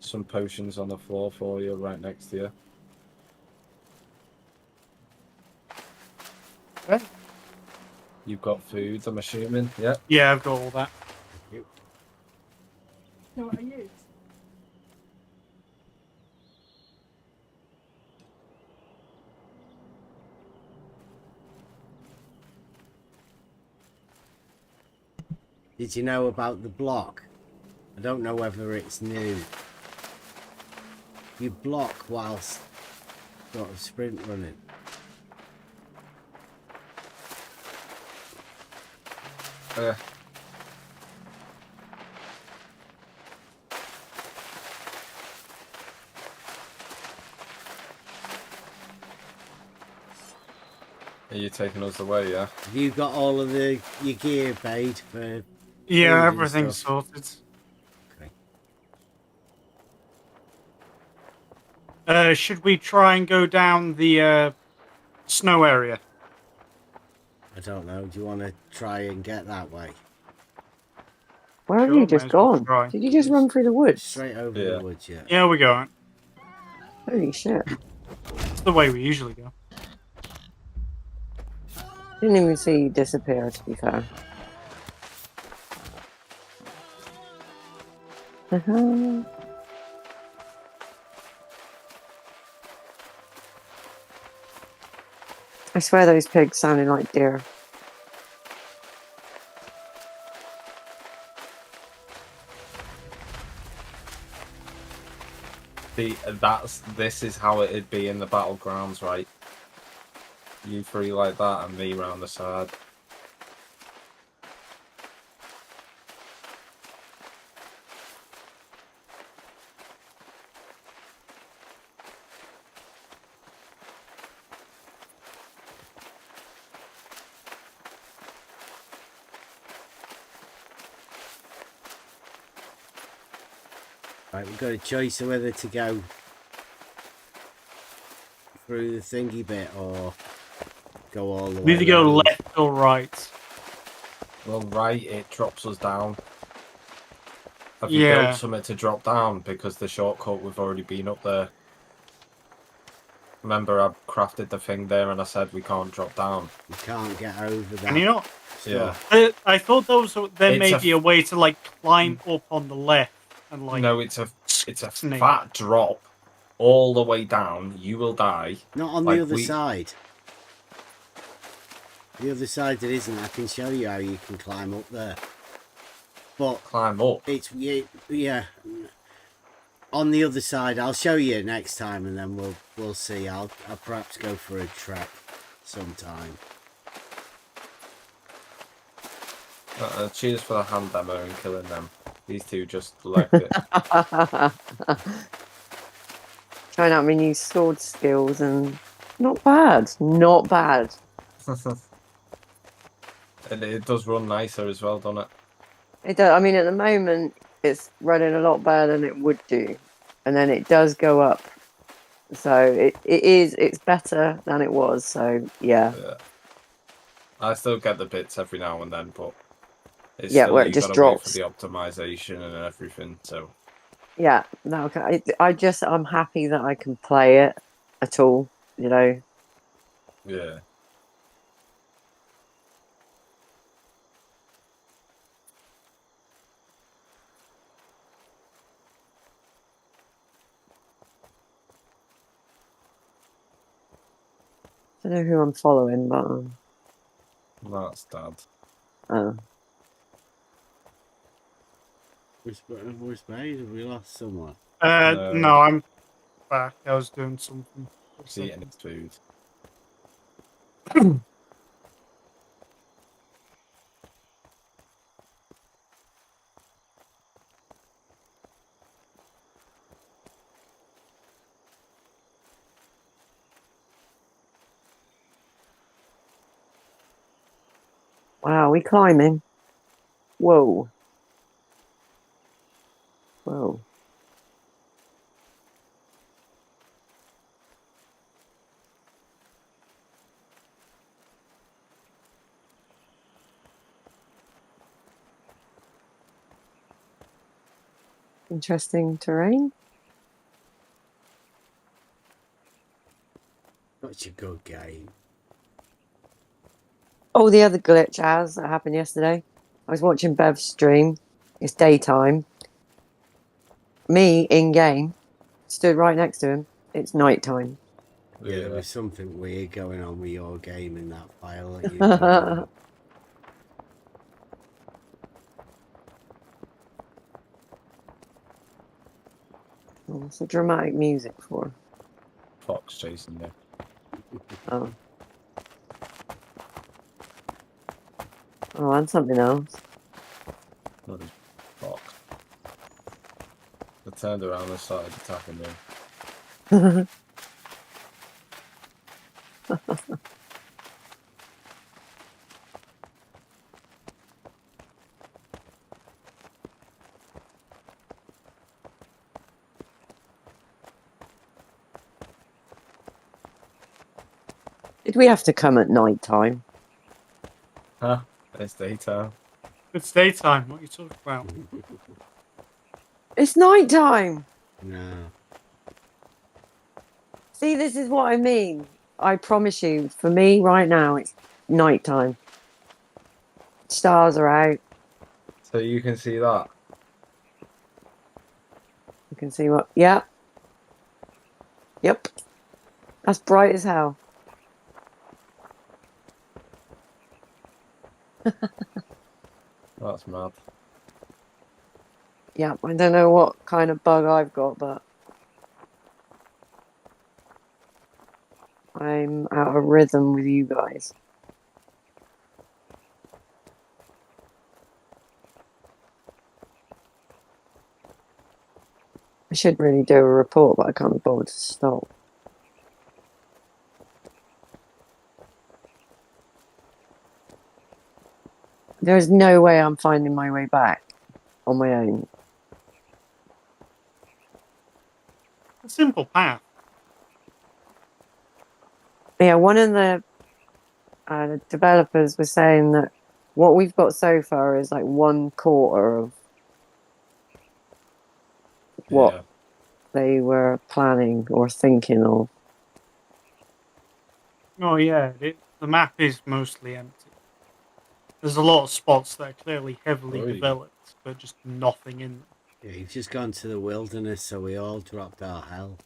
some potions on the floor for you right next to you. Okay. You've got food, I'm assuming. Yeah. Yeah, I've got all that. Thank you. No, are you? Did you know about the block? I don't know whether it's new. You block whilst sort of sprint running. Are you taking us away, yeah? Have you got all of your gear paid for? Yeah, food and everything's stuff? sorted. Okay. Should we try and go down the snow area? I don't know. Do you want to try and get that way? Where have Sure, you just may as well gone? try. Did you just run through the woods? Straight over Yeah. the woods, yeah. Yeah, we're going. Holy shit. It's the way we usually go. Didn't even see you disappear, to be fair. I swear those pigs sounded like deer. This is how it'd be in the battlegrounds, right? You three like that and me round the side. Right, we've got a choice of whether to go through the thingy bit or go all the way. We either go around. left or right. Well, right, it drops us down. Have you Yeah. built something to drop down? Because the shortcut, we've already been up there. Remember, I crafted the thing there and I said we can't drop down. You can't get over that. Can you not? Yeah. I thought there It's may a be a way to like climb up on the left and like. No, it's a snake. fat drop all the way down. You will die. Not on Like the other side. The other side it isn't. I can show you how you can climb up there. But climb up. It's yeah. On the other side, I'll show you next time, and then we'll see. I'll perhaps go for a trek sometime. Cheers for the hand demo and killing them. These two just left it. Trying out my new sword skills and not bad. Not bad. And it does run nicer as well, doesn't it? It does. I mean, at the moment, it's running a lot better than it would do, and then it does go up. So it's better than it was. So yeah. I still get the bits every now and then, but it's Yeah, still, where it you just gotta wait for drops. the optimization and everything. So Yeah. No. Okay. I'm happy that I can play it at all. You know. yeah. I don't know who I'm following, but That's Dad. oh. Where's Spade? Have we lost someone? No, I'm back. I was doing something. For a He's eating second. his food. Wow, we climbing. Whoa. Whoa. Interesting terrain. Such a good game. Oh, the other glitch that happened yesterday. I was watching Bev's stream. It's daytime. Me in game stood right next to him. It's nighttime. Yeah, there was something weird going on with your game in that file that you What's the dramatic music for? Fox chasing you. Oh. Oh, and something else. Not his fox. I turned around and started attacking me. Did we have to come at night time? Huh? It's daytime. It's daytime. What are you talking about? It's night time. No. See, this is what I mean. I promise you, for me right now, it's night time. Stars are out. So you can see that? You can see what? Yeah. Yep. That's bright as hell. That's mad. Yeah, I don't know what kind of bug I've got, but I'm out of rhythm with you guys. I should really do a report, but I can't be bothered to stop. There's no way I'm finding my way back on my own. A simple path. Yeah, one of the developers was saying that what we've got so far is like 1/4 of what they were planning or thinking of. Oh yeah, the map is mostly empty. There's a lot of spots that are clearly heavily Oh, yeah. developed, but just nothing in them. Yeah, you've just gone to the wilderness, so we all dropped our hell.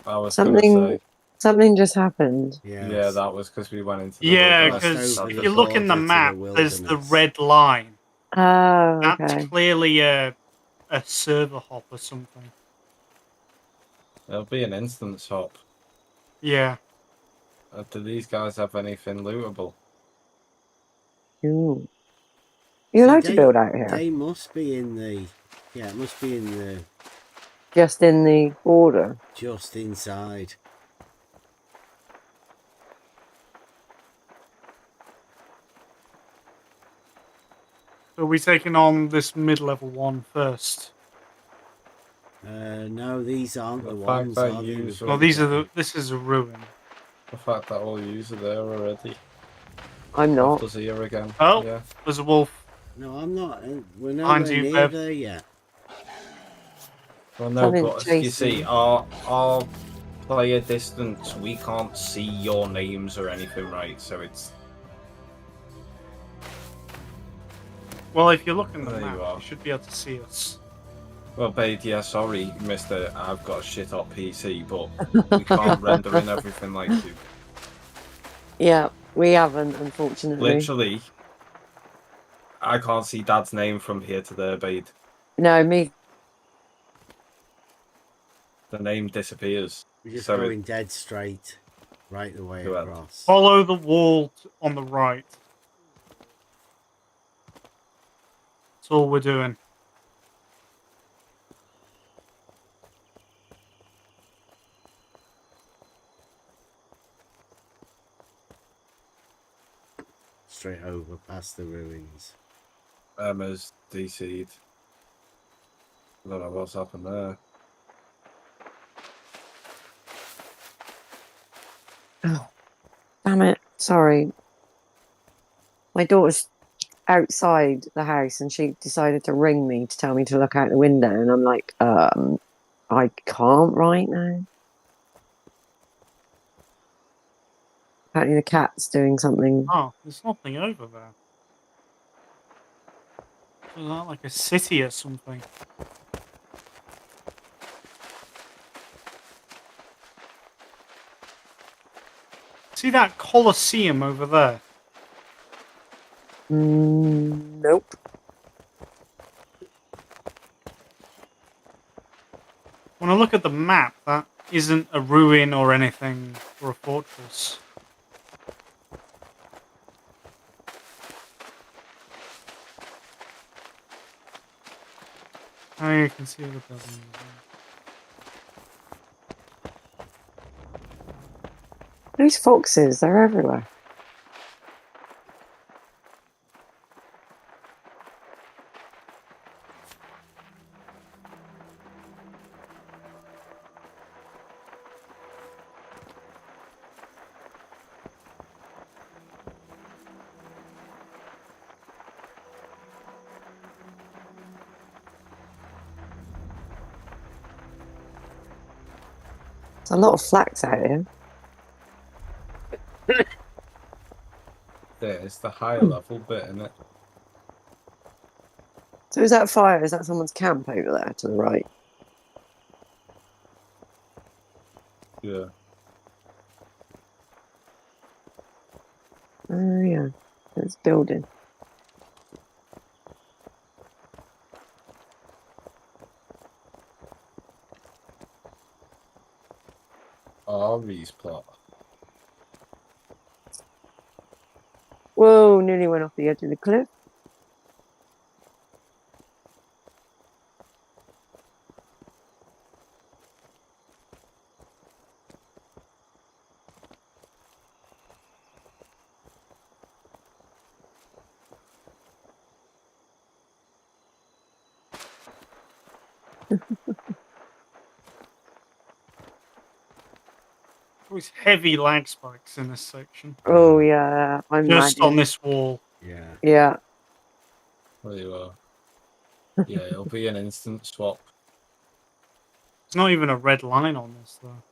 I was Something just happened. Yeah, that was because we went into the Yeah, wilderness. because if you look in the map, there's the red line. Oh, That's okay. clearly a server hop or something. There'll be an instance hop. Yeah. Do these guys have anything lootable? Ooh. You're allowed to build out here. They must be in the... Yeah, it must be in the... Just in the border. Just inside. So are we taking on this mid-level one first? No, these aren't the fact ones, that are they? yous Well, these are the. This is a ruin. The fact that all yous are there already. I'm not. After's here again. Oh, yeah. there's a wolf. No, I'm not. We're Behind nowhere you, near Bev. there yet. Well, no, Something but you chasing see, you. our player distance, we can't see your names or anything, right? So it's... Well, if you look in the There you map, are. you should be able to see us. Well, babe, yeah, sorry, mister, I've got a shit-hot PC, but we can't render in everything like you. Yeah, we haven't, unfortunately. Literally, I can't see Dad's name from here to there, babe. No, me. The name disappears. We're just So going dead straight, right the way Well. across. Follow the wall on the right. That's all we're doing. Straight over past the ruins. Emma's DC'd. I don't know what's happened there. Oh, damn it! Sorry, my daughter's outside the house, and she decided to ring me to tell me to look out the window, and I'm like, I can't right now. Apparently, the cat's doing something. Oh, there's nothing over there. Is that like a city or something? See that Colosseum over there? Nope. When I look at the map, that isn't a ruin or anything, or a fortress. Oh, you can see the buildings. Those foxes, they're everywhere. There's a lot of flax out here. Yeah, it's the higher level bit, isn't it? So is that fire? Is that someone's camp over there to the right? Yeah. Oh yeah, it's building. Ari's plot. Whoa, nearly went off the edge of the cliff. Always heavy lag spikes in this section. Oh yeah, I'm Just on lagging. this wall. Yeah. Yeah. There you are. Yeah, it'll be an instant swap. There's not even a red line on this though.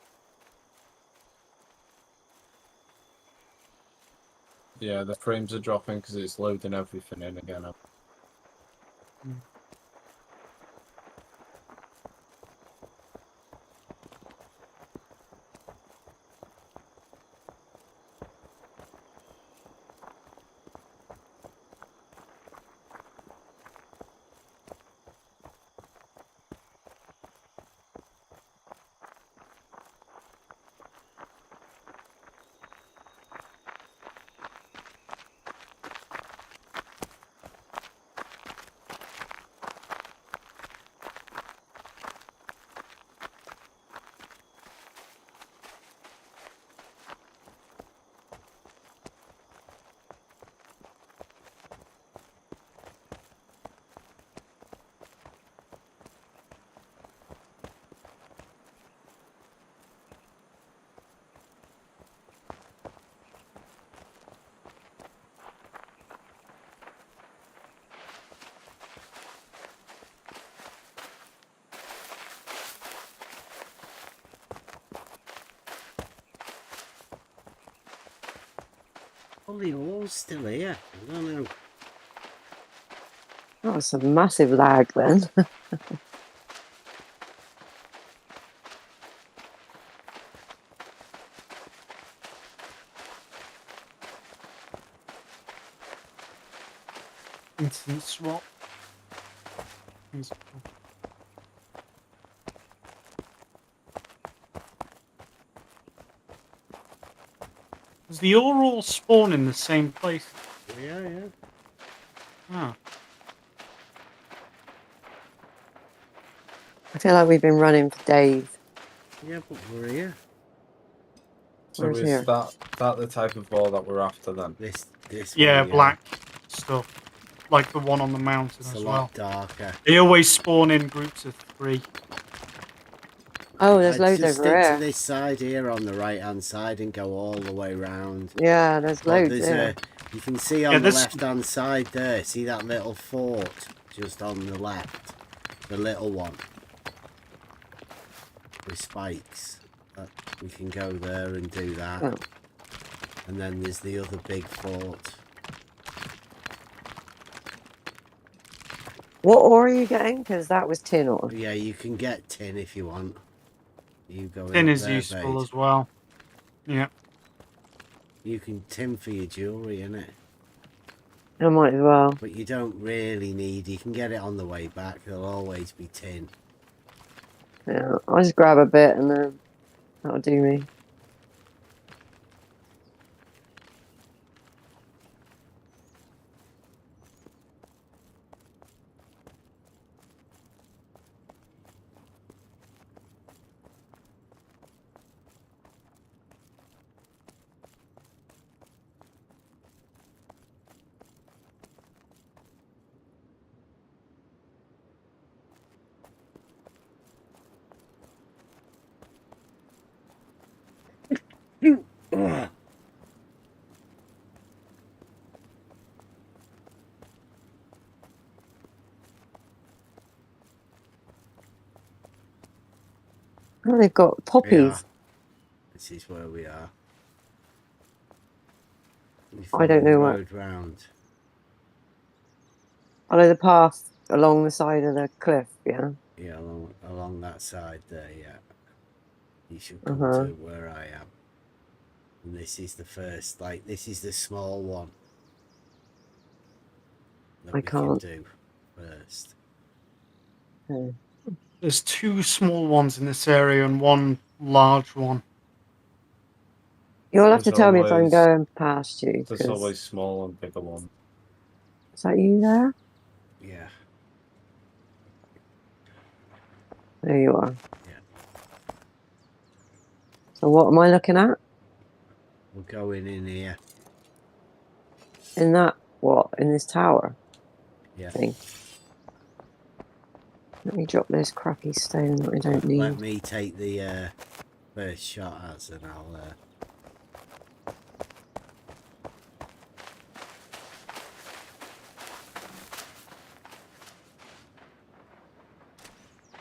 Yeah, the frames are dropping because it's loading everything in again. Well, they're all still here. I don't know. That was some massive lag then. Instant swap. Things- Does the ore all spawn in the same place? Yeah, yeah. Ah. I feel like we've been running for days. Yeah, but we're here. So Where's is here? that the type of ore that we're after then? This Yeah, one, black stuff. Like the one on the mountain It's a as lot well. darker. They always spawn in groups of 3. Oh, there's I'd loads just over stick to here. this side here on the right hand side and go all the way round. Yeah, there's But loads there's here. you can see on Yeah, the this- left hand side there, see that little fort just on the left? The little one. With spikes. We can go there and do that. Oh. And then there's the other big fort. What ore are you getting? Because that was tin ore. Yeah, you can get tin if you want. You go Tin in is there, useful babe. as well. Yeah. You can tin for your jewellery, innit? I might as well. But you don't really need, you can get it on the way back. There'll always be tin. Yeah, I'll just grab a bit and then that'll do me. Ugh. Oh, they've got We poppies. are. This is where we are. We I don't follow know the what. road round. Follow the path along the side of the cliff, yeah? Yeah, along that side there, yeah. You should come Uh-huh. to where I am. And this is the first, like, this is the small one that I we can't. can do first. Okay. There's 2 small ones in this area and 1 large one. You'll have to There's tell me if I'm always- going past you. There's 'Cause always small and bigger ones. is that you there? Yeah, There you are. yeah. So what am I looking at? We're going in here. In that, what? In this tower Yeah. thing? Let me drop this crappy stone that I don't need. Let me take the first shot as and I'll...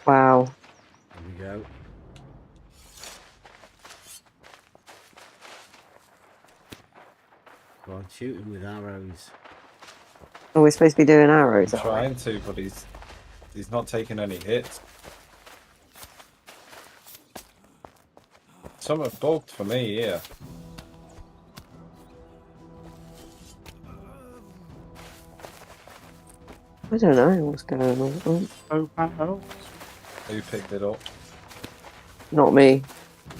Wow. Here we go. Go on, shoot him with arrows. Oh, we're supposed to be doing arrows, I'm are we? trying to, but he's not taking any hits. Some are bugged for me here. I don't know what's going on. Oh, Who picked it up? not me.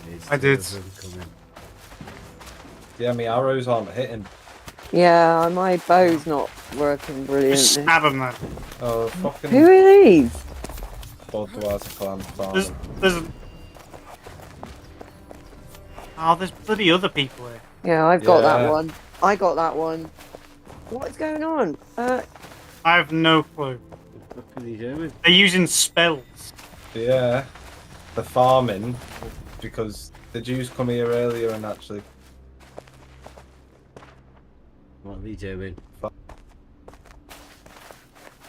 There's I two did. of them coming. Yeah, my arrows aren't hitting. Yeah, my bow's not working brilliantly. Just stab them then. Oh, fucking Who are these? Budweiser clan There's, farming. there's a... Oh, there's bloody other people here. Yeah, I've got that Yeah. one. I got that one. What is going on? I have no clue. What are you doing? They're using spells. Yeah, the farming, because the Jews come here earlier and actually... What are they doing?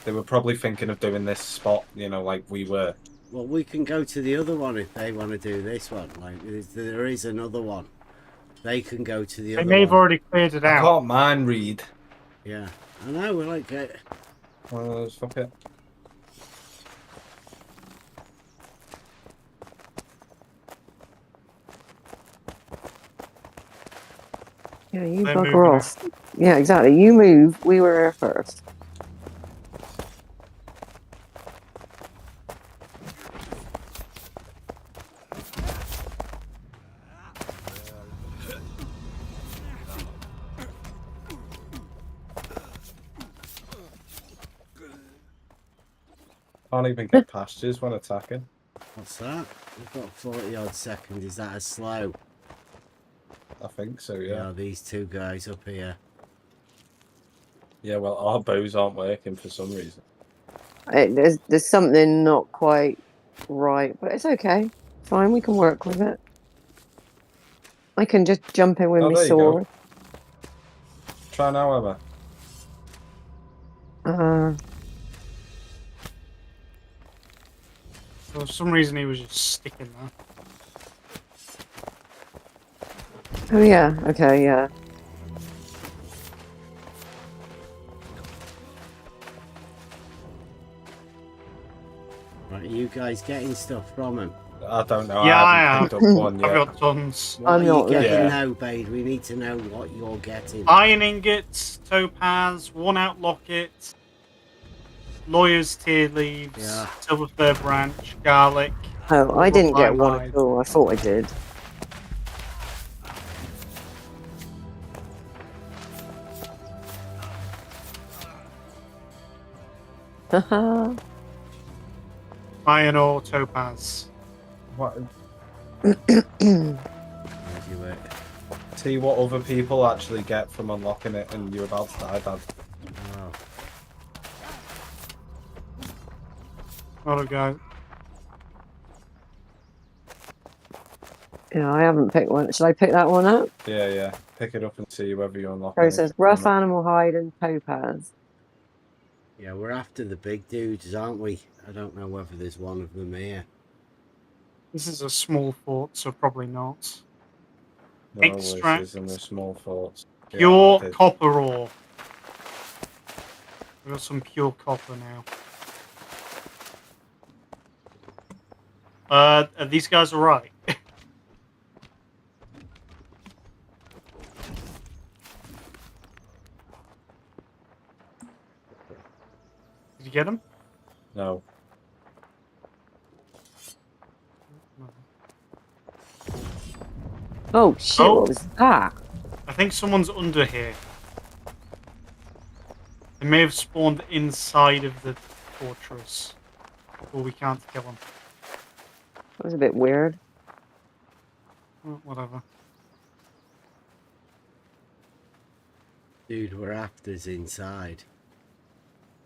They were probably thinking of doing this spot, you know, like we were. Well, we can go to the other one if they want to do this one. Like, there is another one. They can go to the They other may have one. already cleared it I out. can't mind read. Yeah, I know. We're like, Fuck it. Yeah, you They're bugger moving off. Yeah, exactly. You move. We were here first. Can't even get pastures when attacking. What's that? We've got 40 odd seconds. Is that a slow? I think so, yeah. Yeah, these two guys up here. Yeah, well, our bows aren't working for some reason. There's something not quite right, but it's okay. Fine, we can work with it. I can just jump in with Oh, my there you go. sword. Try now, Emma. For some reason, he was just sticking there. Oh yeah, okay, yeah. Right, are you guys getting stuff from him? I don't know. Yeah, I haven't picked up one I've yet. got tons. What I'm are not you getting looking. now, Bade? We need to know what you're getting. Iron ingots, topaz, worn-out locket, lawyer's tear leaves, Yeah. silver fir branch, garlic. Oh, I didn't get one hide. at all. I thought I did. Haha. Iron ore, topaz. What? Where's your work? See what other people actually get from unlocking it, and you're about to die, Dad. Oh. Oh, guys. Yeah, I haven't picked one. Should I pick that one up? Yeah, yeah. Pick it up and see whether you unlock So it anything says rough from it. animal hide and topaz. Yeah, we're after the big dudes, aren't we? I don't know whether there's one of them here. This is a small fort, so probably not. No, Extract. this is in the small forts. Pure Yeah, I did. copper ore. We've got some pure copper now. Are these guys alright? Did you get them? No. Oh shit! Oh. What was that? I think someone's under here. They may have spawned inside of the fortress. Or we can't kill them. That was a bit weird. Oh, whatever. Dude, we're after's inside.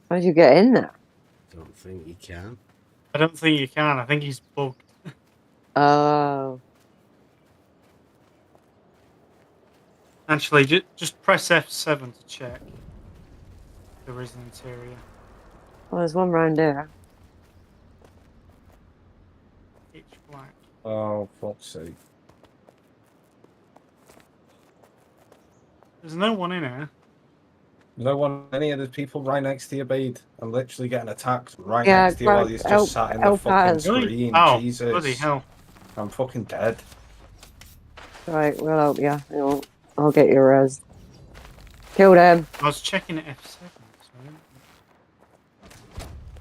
How did you get in there? Don't think you can. I don't think you can. I think he's bugged. Oh. Actually, just press F7 to check. There is an interior. Well, there's one round there. Pitch black. Oh, fuck's sake. There's no one in here. No one, any of the people right next to you, Bade. I'm literally getting attacked right Yeah, next to you while you're just sat in the fucking Paz. Really? screen. Oh, Jesus. bloody hell. I'm fucking dead. Right, we'll help you. I'll get your res. Kill them. I was checking at F7.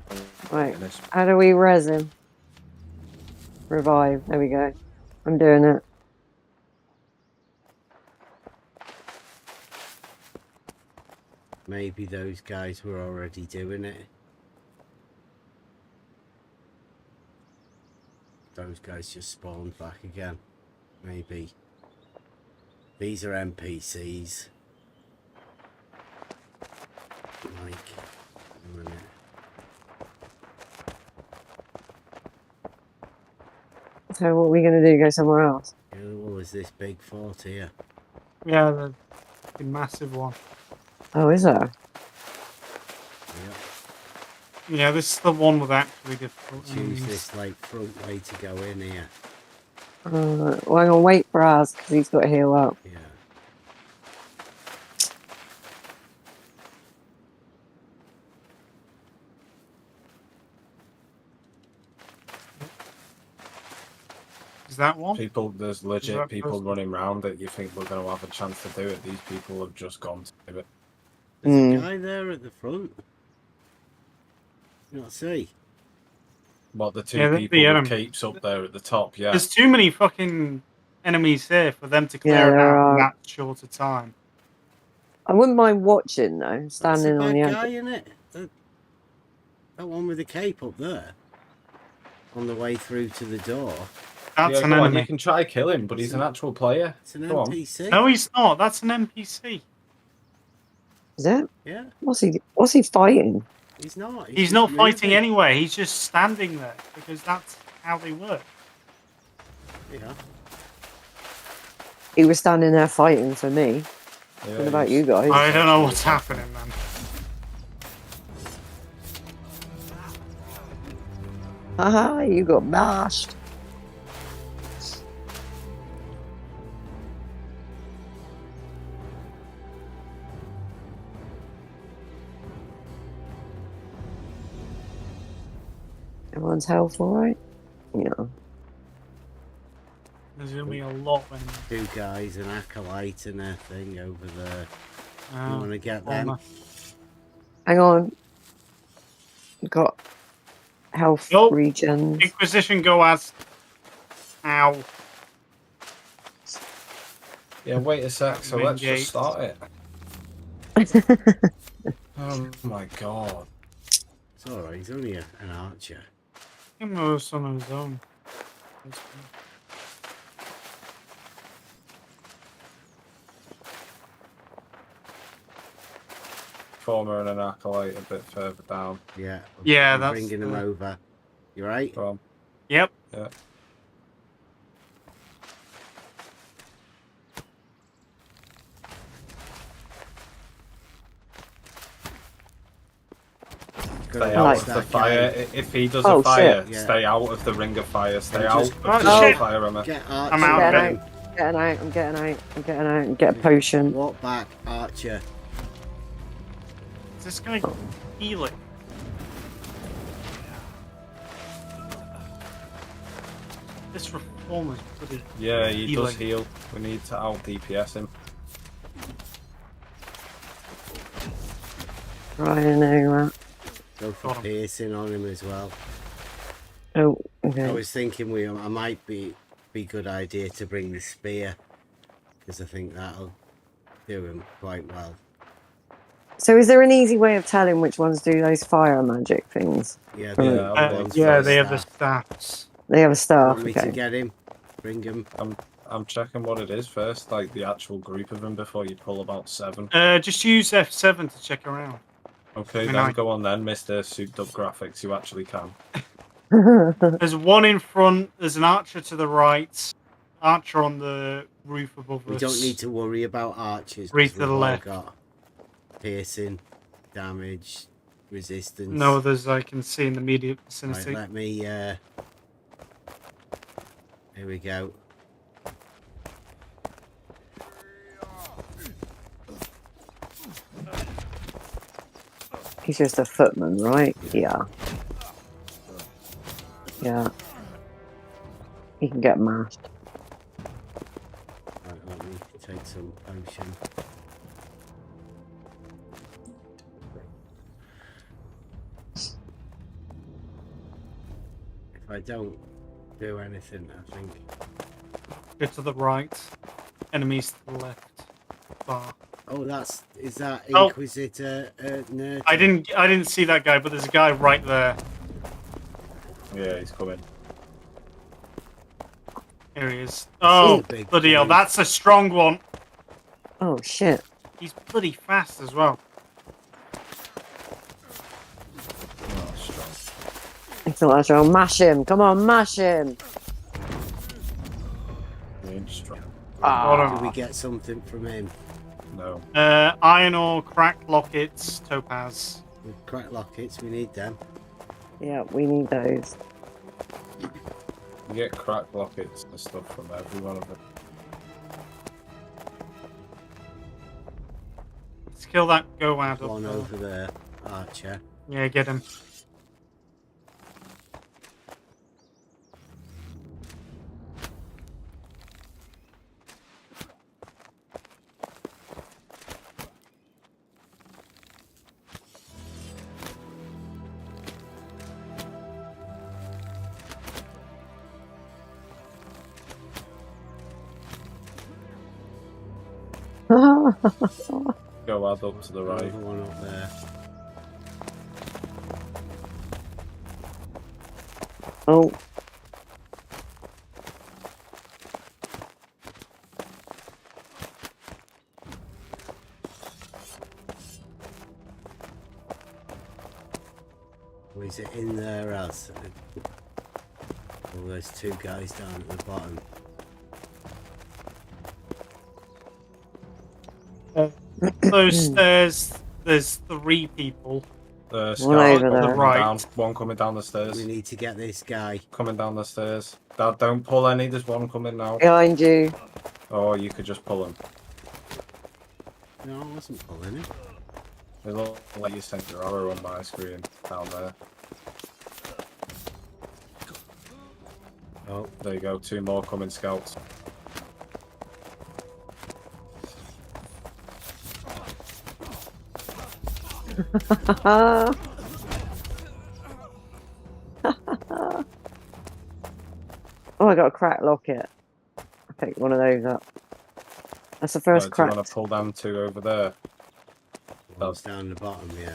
So... Right. How do we res him? Revive. There we go. I'm doing it. Maybe those guys were already doing it. Those guys just spawned back again. Maybe. These are NPCs. Like, a minute. So what are we going to do? Go somewhere else? Yeah, well, there's this big fort here. Yeah, the massive one. Oh, is there? Yep. Yeah, this is the one with actually difficult Choose enemies. this like front way to go in here. Well, I'm going to wait for ours because he's got to heal up. Yeah. Is that one? There's legit that people person? running around that you think we're going to have a chance to do it. These people have just gone to do it. There's a guy there at the front. You not see? What, the two Yeah, people the with enemy. capes up there at the top, yeah. There's too many fucking enemies here for them to clear Yeah, it there out are. in that short a time. I wouldn't mind watching though, That's a standing on bad the guy, edge. isn't it? That one with the cape up there. On the way through to the door. That's Yeah, an go on, enemy. you can try kill him, but he's an actual player. It's an Go on. NPC. No, he's not. That's an NPC. Is it? Yeah. What's he fighting? He's not. He's just not fighting moving. anyway. He's just standing there because that's how they work. Yeah. He was standing there fighting for me. Yeah, What about he's- you guys? I don't know what's happening, man. Haha, you got mashed. Everyone's health alright? Yeah. There's gonna be a lot when. Two guys, an acolyte and a thing over there. You Oh, want to get them? armor. Hang on. Got health Nope. regions. Inquisition go as. Ow. Yeah, wait a sec, so Main let's gate. just start it. Oh my god. It's alright, he's only an archer. He moves on his own. Former and an acolyte a bit further down. Yeah. Yeah, I'm that's bringing them over. You right? Go on. Yep. Yeah. Stay out of the fire. If he does a fire, stay out of the ring of fire. Stay out of the fire armor. I'm out. I'm getting out. Get a potion. Walk back, archer. Is this guy healing? This reformer's pretty. Yeah, he healing. does heal. We need to out DPS him. Right, I know that. Go for piercing on him as well. Oh, okay. I was thinking I might be good idea to bring the spear because I think that'll do him quite well. So is there an easy way of telling which ones do those fire magic things? Yeah, From they have the staffs. They have a staff. Want me Okay. to get him? Bring him. I'm checking what it is first, like the actual group of them before you pull about 7. Just use F7 to check around. Okay, Good then night. go on then, Mr. Souped Up Graphics. You actually can. There's one in front. There's an archer to the right. Archer on the roof above We us. don't need to worry about archers. 'cause Read to we've the all left. Got piercing, damage, resistance. No others I can see in the immediate Right, vicinity. let me. Here we go. He's just a footman, right? Yeah. Yeah. He can get mashed. Right, let me take some potion. If I don't do anything, I think. Go to the right. Enemies to the left. Far. Oh, is that Oh. Inquisitor nerd? I didn't see that guy, but there's a guy right there. Yeah, he's coming. Here he is. Oh, big bloody hell, dude. that's a strong one. Oh shit. He's bloody fast as well. Oh, strong. It's not that strong. Mash him. Come on, mash him. Really strong. Did we get something from him? No. Iron ore, cracked lockets, topaz. With crack lockets, we need them. Yeah, we need those. You get crack lockets and stuff from every one of them. Let's kill that go-ad up One there. over there, archer. Yeah, get him. Go add up to the right. Another one up there. Oh, Or is it in there as? Oh, there's two guys down at the bottom. Those stairs, there's 3 people. The One over scout there. coming Right. down. One coming down the We stairs. need to get this guy. Coming down the stairs. Don't pull any. There's one coming now. behind you. Or you could just pull him. No, I wasn't pulling it. It looked like you sent your arrow on my screen down there. Oh, there you go. 2 more coming scouts. Oh, I got a crack locket. I picked one of those up. That's the first Do you crack. want to pull them 2 over there? One's down the bottom, yeah.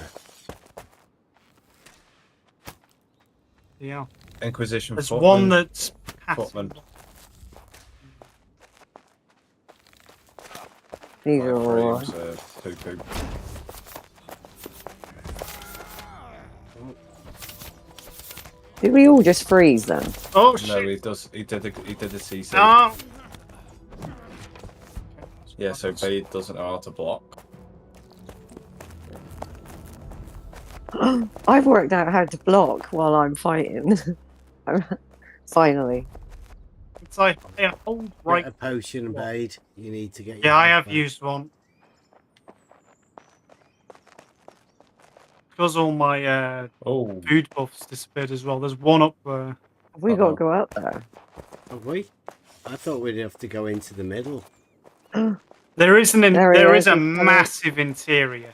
Yeah. Inquisition There's footman. one that's Footman. These are Like all frames, right. poo-poo. Did we all just freeze then? Oh No, shit! he does. He did a CC. Ah! Yeah, so Bade doesn't know how to block. I've worked out how to block while I'm fighting. Finally. It's like a hold right. Get a potion, Bade. You need to get. Yeah, I your have back. used one. Because all my Oh, food buffs disappeared as well. There's one up there. Have we got to go up there? Have we? I thought we'd have to go into the middle. There is There he there is, is a he's coming. massive interior.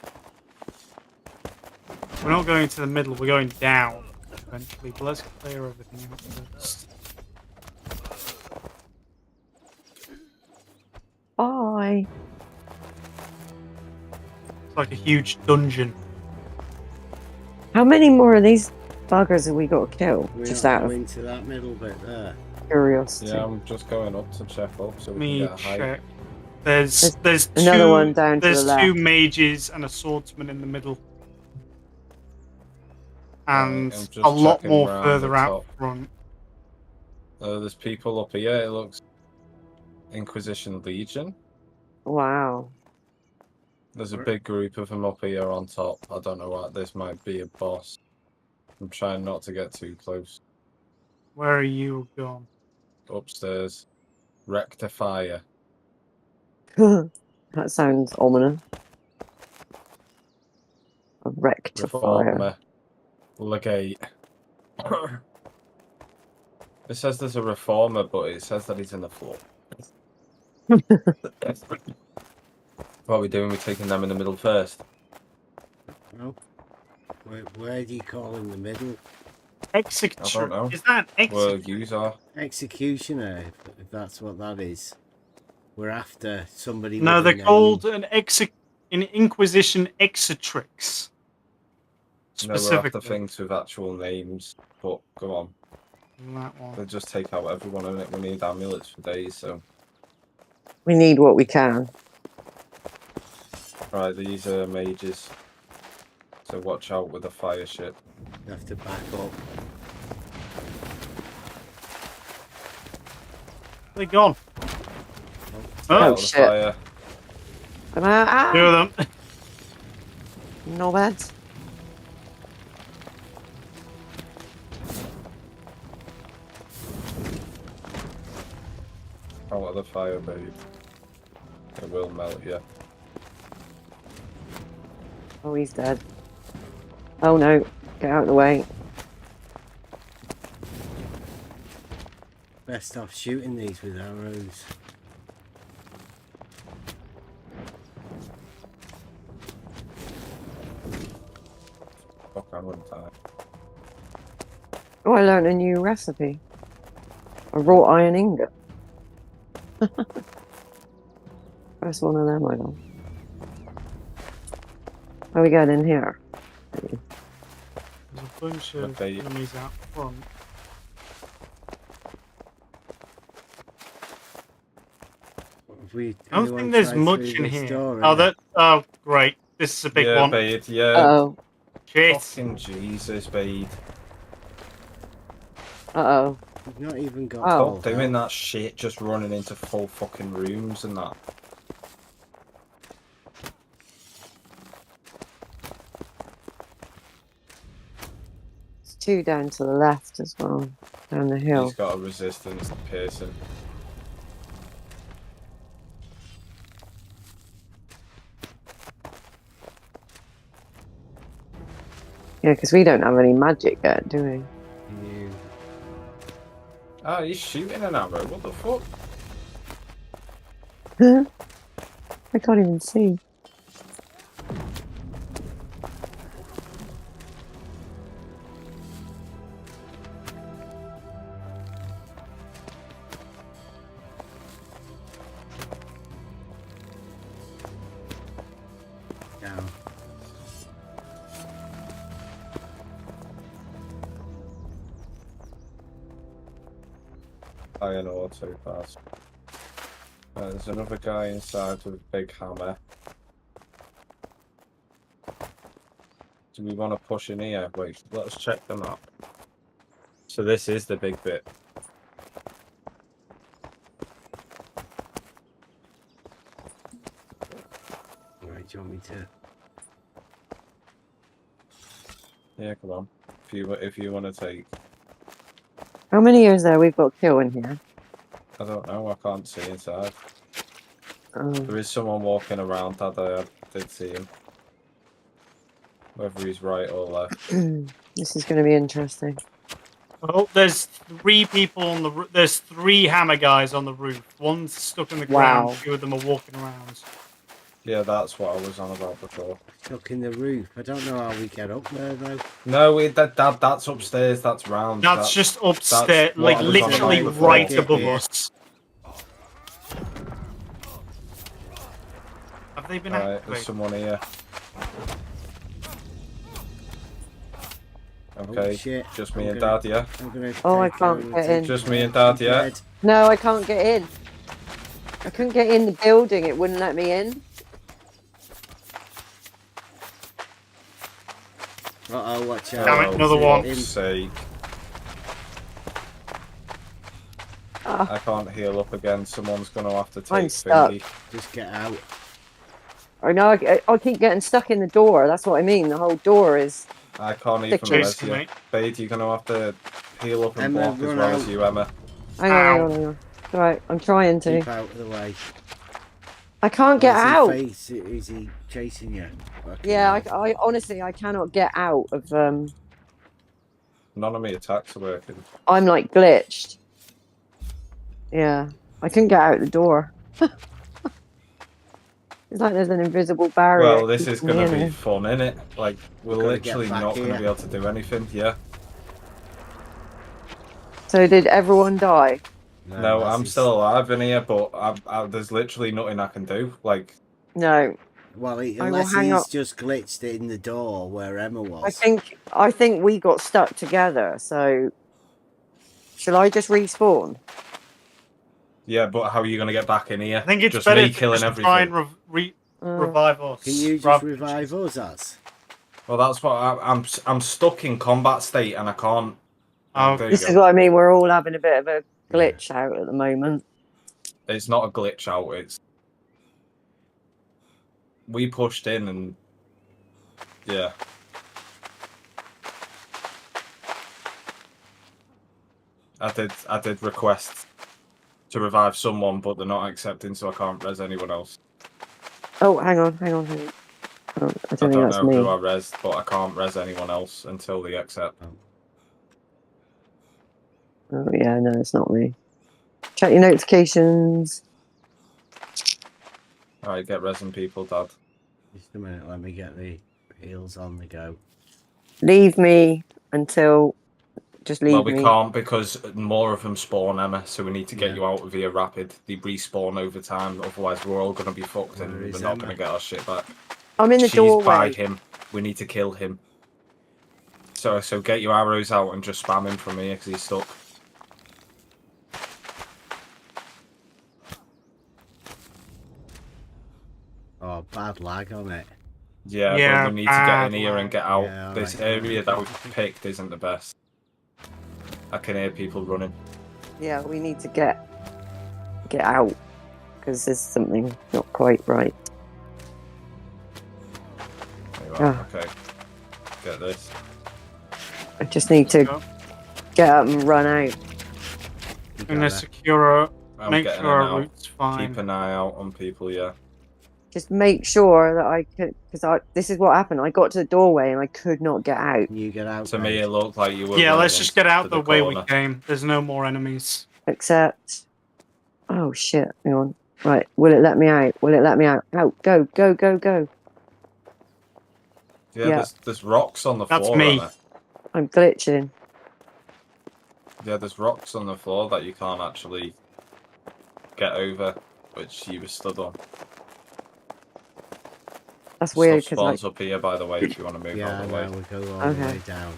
We're not going to the middle. We're going down eventually. But let's clear everything out first. Bye. It's like a huge dungeon. How many more of these buggers have we got to kill? We're Just not out of going to that middle bit there. curiosity. yeah, I'm just going up to check up so Let we me can get a height. check. There's another two, one down to the There's left. 2 mages and a swordsman in the middle. And I'm just a lot checking more round further the out top. front. There's people up here. It looks Inquisition Legion. Wow. There's a big group of them up here on top. I don't know what this might be a boss. I'm trying not to get too close. Where are you gone? Upstairs. Rectifier. That sounds ominous. A rectifier. Reformer. Legate. It says there's a reformer, but it says that he's in the floor. What are we doing? We're taking them in the middle first. No. Where do you call in the middle? Executioner. I don't know. Is that Well, executioner? yous are. Executioner, if that's what that is. We're after somebody. No, with a they're name. called an Inquisition Exetrix. No, we're after Specifically. things with actual names. But go on. That one. They'll just take out everyone in it. We need amulets for days, so. We need what we can. Right, these are mages. So watch out with the fire shit. You have to back up. They're gone. Out Oh, of the shit. fire. Come out. Ah! 2 of them. No bad. Out of the fire, babe. It will melt you. Oh, he's dead. Oh no. Get out of the way. Best off shooting these with arrows. Fuck, I wouldn't die. Oh, I learned a new recipe. A wrought iron ingot. First one of them I got. How we get in here? There's a bunch of Okay. enemies out front. I don't think there's much in here. Oh, great. This is a big yeah, one. Bade, yeah. Uh-oh. Shit. Fucking Jesus, Bade. Uh-oh. We've not even got. Oh. Stop doing that shit, just running into full fucking rooms and that. It's 2 down to the left as well, down the hill. He's got a resistance to piercing. Yeah, because we don't have any magic yet, do we? Oh, he's shooting an arrow. What the fuck? I can't even see. Down. I know too fast. There's another guy inside with a big hammer. Do we want to push in here? Wait, let's check the map. So this is the big bit. Right, do you want me to? Yeah, come on. If you want to take. How many is there we've got kill in here? I don't know. I can't see inside. Oh. There is someone walking around. I did see him. Whether he's right or left. This is going to be interesting. Oh, there's 3 people on the roof. There's 3 hammer guys on the roof. One's stuck in the ground. Wow. 2 of them are walking around. Yeah, that's what I was on about before. Stuck in the roof. I don't know how we get up there though. No, that's upstairs. That's round. That's just upstairs, that's what like I was on literally about before. right above us. Have they been Alright, activated? there's someone here. Okay, Oh, shit. just me I'm and gonna- Dad, yeah? I'm gonna Oh, I take can't you get to- in. Just me and Dad, yeah? Dead. No, I can't get in. I couldn't get in the building. It wouldn't let me in. Uh-oh, watch out. Damn it, another for one. fuck's sake. Ah. I can't heal up again. Someone's going to have to I'm take stuck. thingy. Just get out. I know. I keep getting stuck in the door. That's what I mean. The whole door is. I can't even Pictures. res you. Bade, you're going to have to heal up and Emma, block as run well as out. you, Emma. Hang on, hang on. It's alright, I'm trying to. Keep out of the way. I can't get out. Is he chasing you? Fucking Yeah, hell. I honestly I cannot get out of. None of my attacks are working. I'm like glitched. Yeah, I couldn't get out the door. It's like there's an invisible barrier. Well, this is keeping going me to in be here. fun, innit? Like, we're Gotta get literally back not going to here. be able to do anything, yeah? So did everyone die? No, unless I'm he's- still alive in here, but there's literally nothing I can do. Like, No. Well, I will unless hang he's up. just glitched in the door where Emma was. I think we got stuck together. So shall I just respawn? yeah, but how are you going to get back in here? I think it's just better me to killing just everything. try and revive us. Can you just rather- revive us as? Well, that's what I'm stuck in combat state and I can't. Oh, There you This go. is what I mean. We're all having a bit of a glitch out at the moment. It's not a glitch out. It's we pushed in and yeah. I did request to revive someone, but they're not accepting, so I can't res anyone else. Oh, hang on. Oh, I don't I think don't that's know me. who I res, but I can't res anyone else until they accept. Oh yeah, no, it's not me. Check your notifications. Alright, get resing people, Dad. Just a minute, let me get the heels on the go. Leave me until. Just leave Well, we me. can't because more of them spawn, Emma, so we need to get you out via rapid. They respawn over time, otherwise we're all going to be fucked and Where we're is not Emma? going to get our shit back. I'm in the She's by doorway. him. We need to kill him. So get your arrows out and just spam him from here because he's stuck. Oh, bad lag on it. Yeah, Yeah, but we need to get in bad here and lag. get out. Yeah, This alright. area that we've picked isn't the best. I can hear people running. Yeah, we need to get out because there's something not quite right. There you are. Ah. Okay. Get this. I just need to get up and run out. You And gotta- secure. I'm Make getting sure in our now. route's fine. Keep an eye out on people, yeah. Just make sure that I could, because this is what happened. I got to the doorway and I could not get out. Can you get out? To me, Dave? it looked like you were Yeah, running let's just get out into the way we corner. came. There's no more enemies. Except, oh shit! Hang on. Right, will it let me out? Will it let me out? Out! Go! Go! Go! Go! Yeah, Yeah. there's rocks on the That's floor, me. aren't I'm glitching. there? Yeah, there's rocks on the floor that you can't actually get over, which you were stood on. That's weird Stuff because spawns up here, by the way, if you want to move Yeah, out of no, the way. we go all the Okay. way down.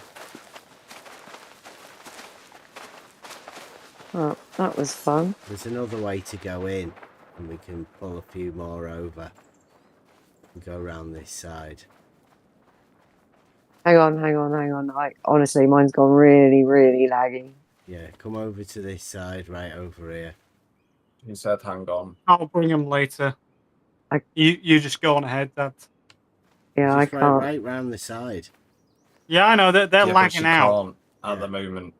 Oh, that was fun. There's another way to go in, and we can pull a few more over and go around this side. Hang on. Honestly, mine's gone really, really laggy. Yeah, come over to this side, right over here. He said, hang on. I'll bring them later. You just go on ahead, Dad. Yeah, I Just right, can't. right round the side. Yeah, I know they're Yeah, but lagging she out. can't at the moment.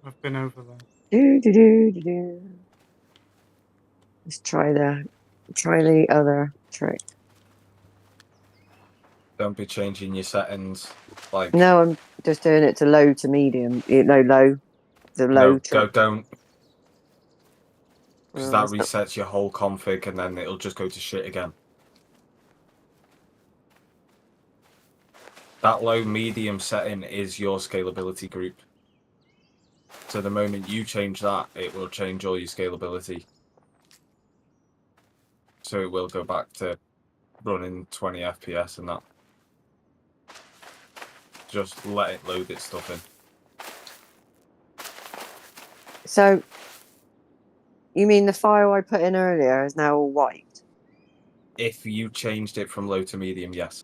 I've been over there. Do. Let's try the other trick. Don't be changing your settings. Like, No, I'm just doing it to low to medium. Low. The low no, trick. don't. Because that It's not- resets your whole config and then it'll just go to shit again. That low medium setting is your scalability group. So the moment you change that, it will change all your scalability. So it will go back to running 20 FPS and that. Just let it load its stuff in. So, you mean the file I put in earlier is now all white? If you changed it from low to medium, yes.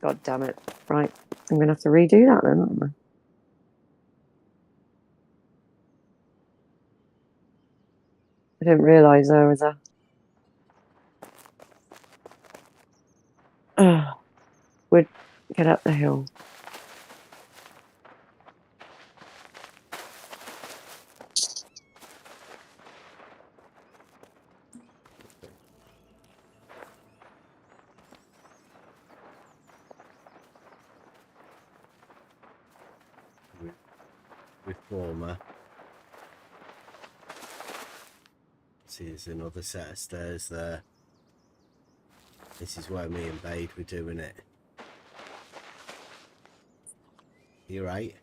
God damn it. Right. I'm going to have to redo that then, aren't I? I didn't realise there was a... Would get up the hill. Reformer. See, there's another set of stairs there. This is where me and Bade were doing it. You right?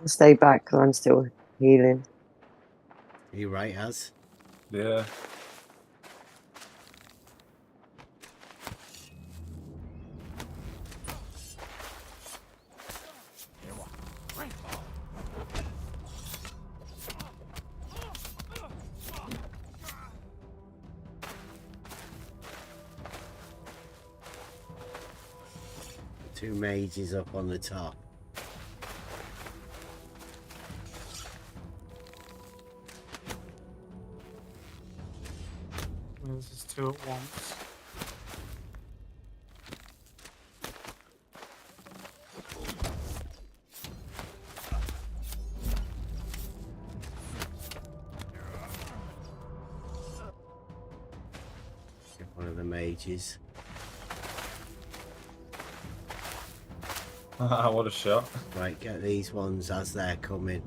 I'll stay back because I'm still healing. You right, Az? Yeah. Two mages up on the top. This is two at once. Get one of the mages. What a shot. Right, get these ones as they're coming.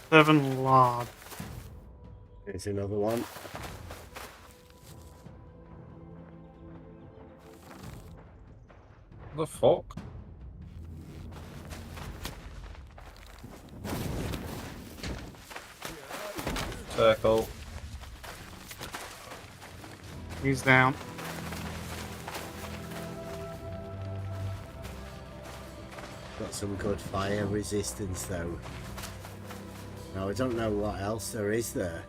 Seven lard. There's another one. The fuck? Circle. He's down. Got some good fire resistance though. Now I don't know what else there is there.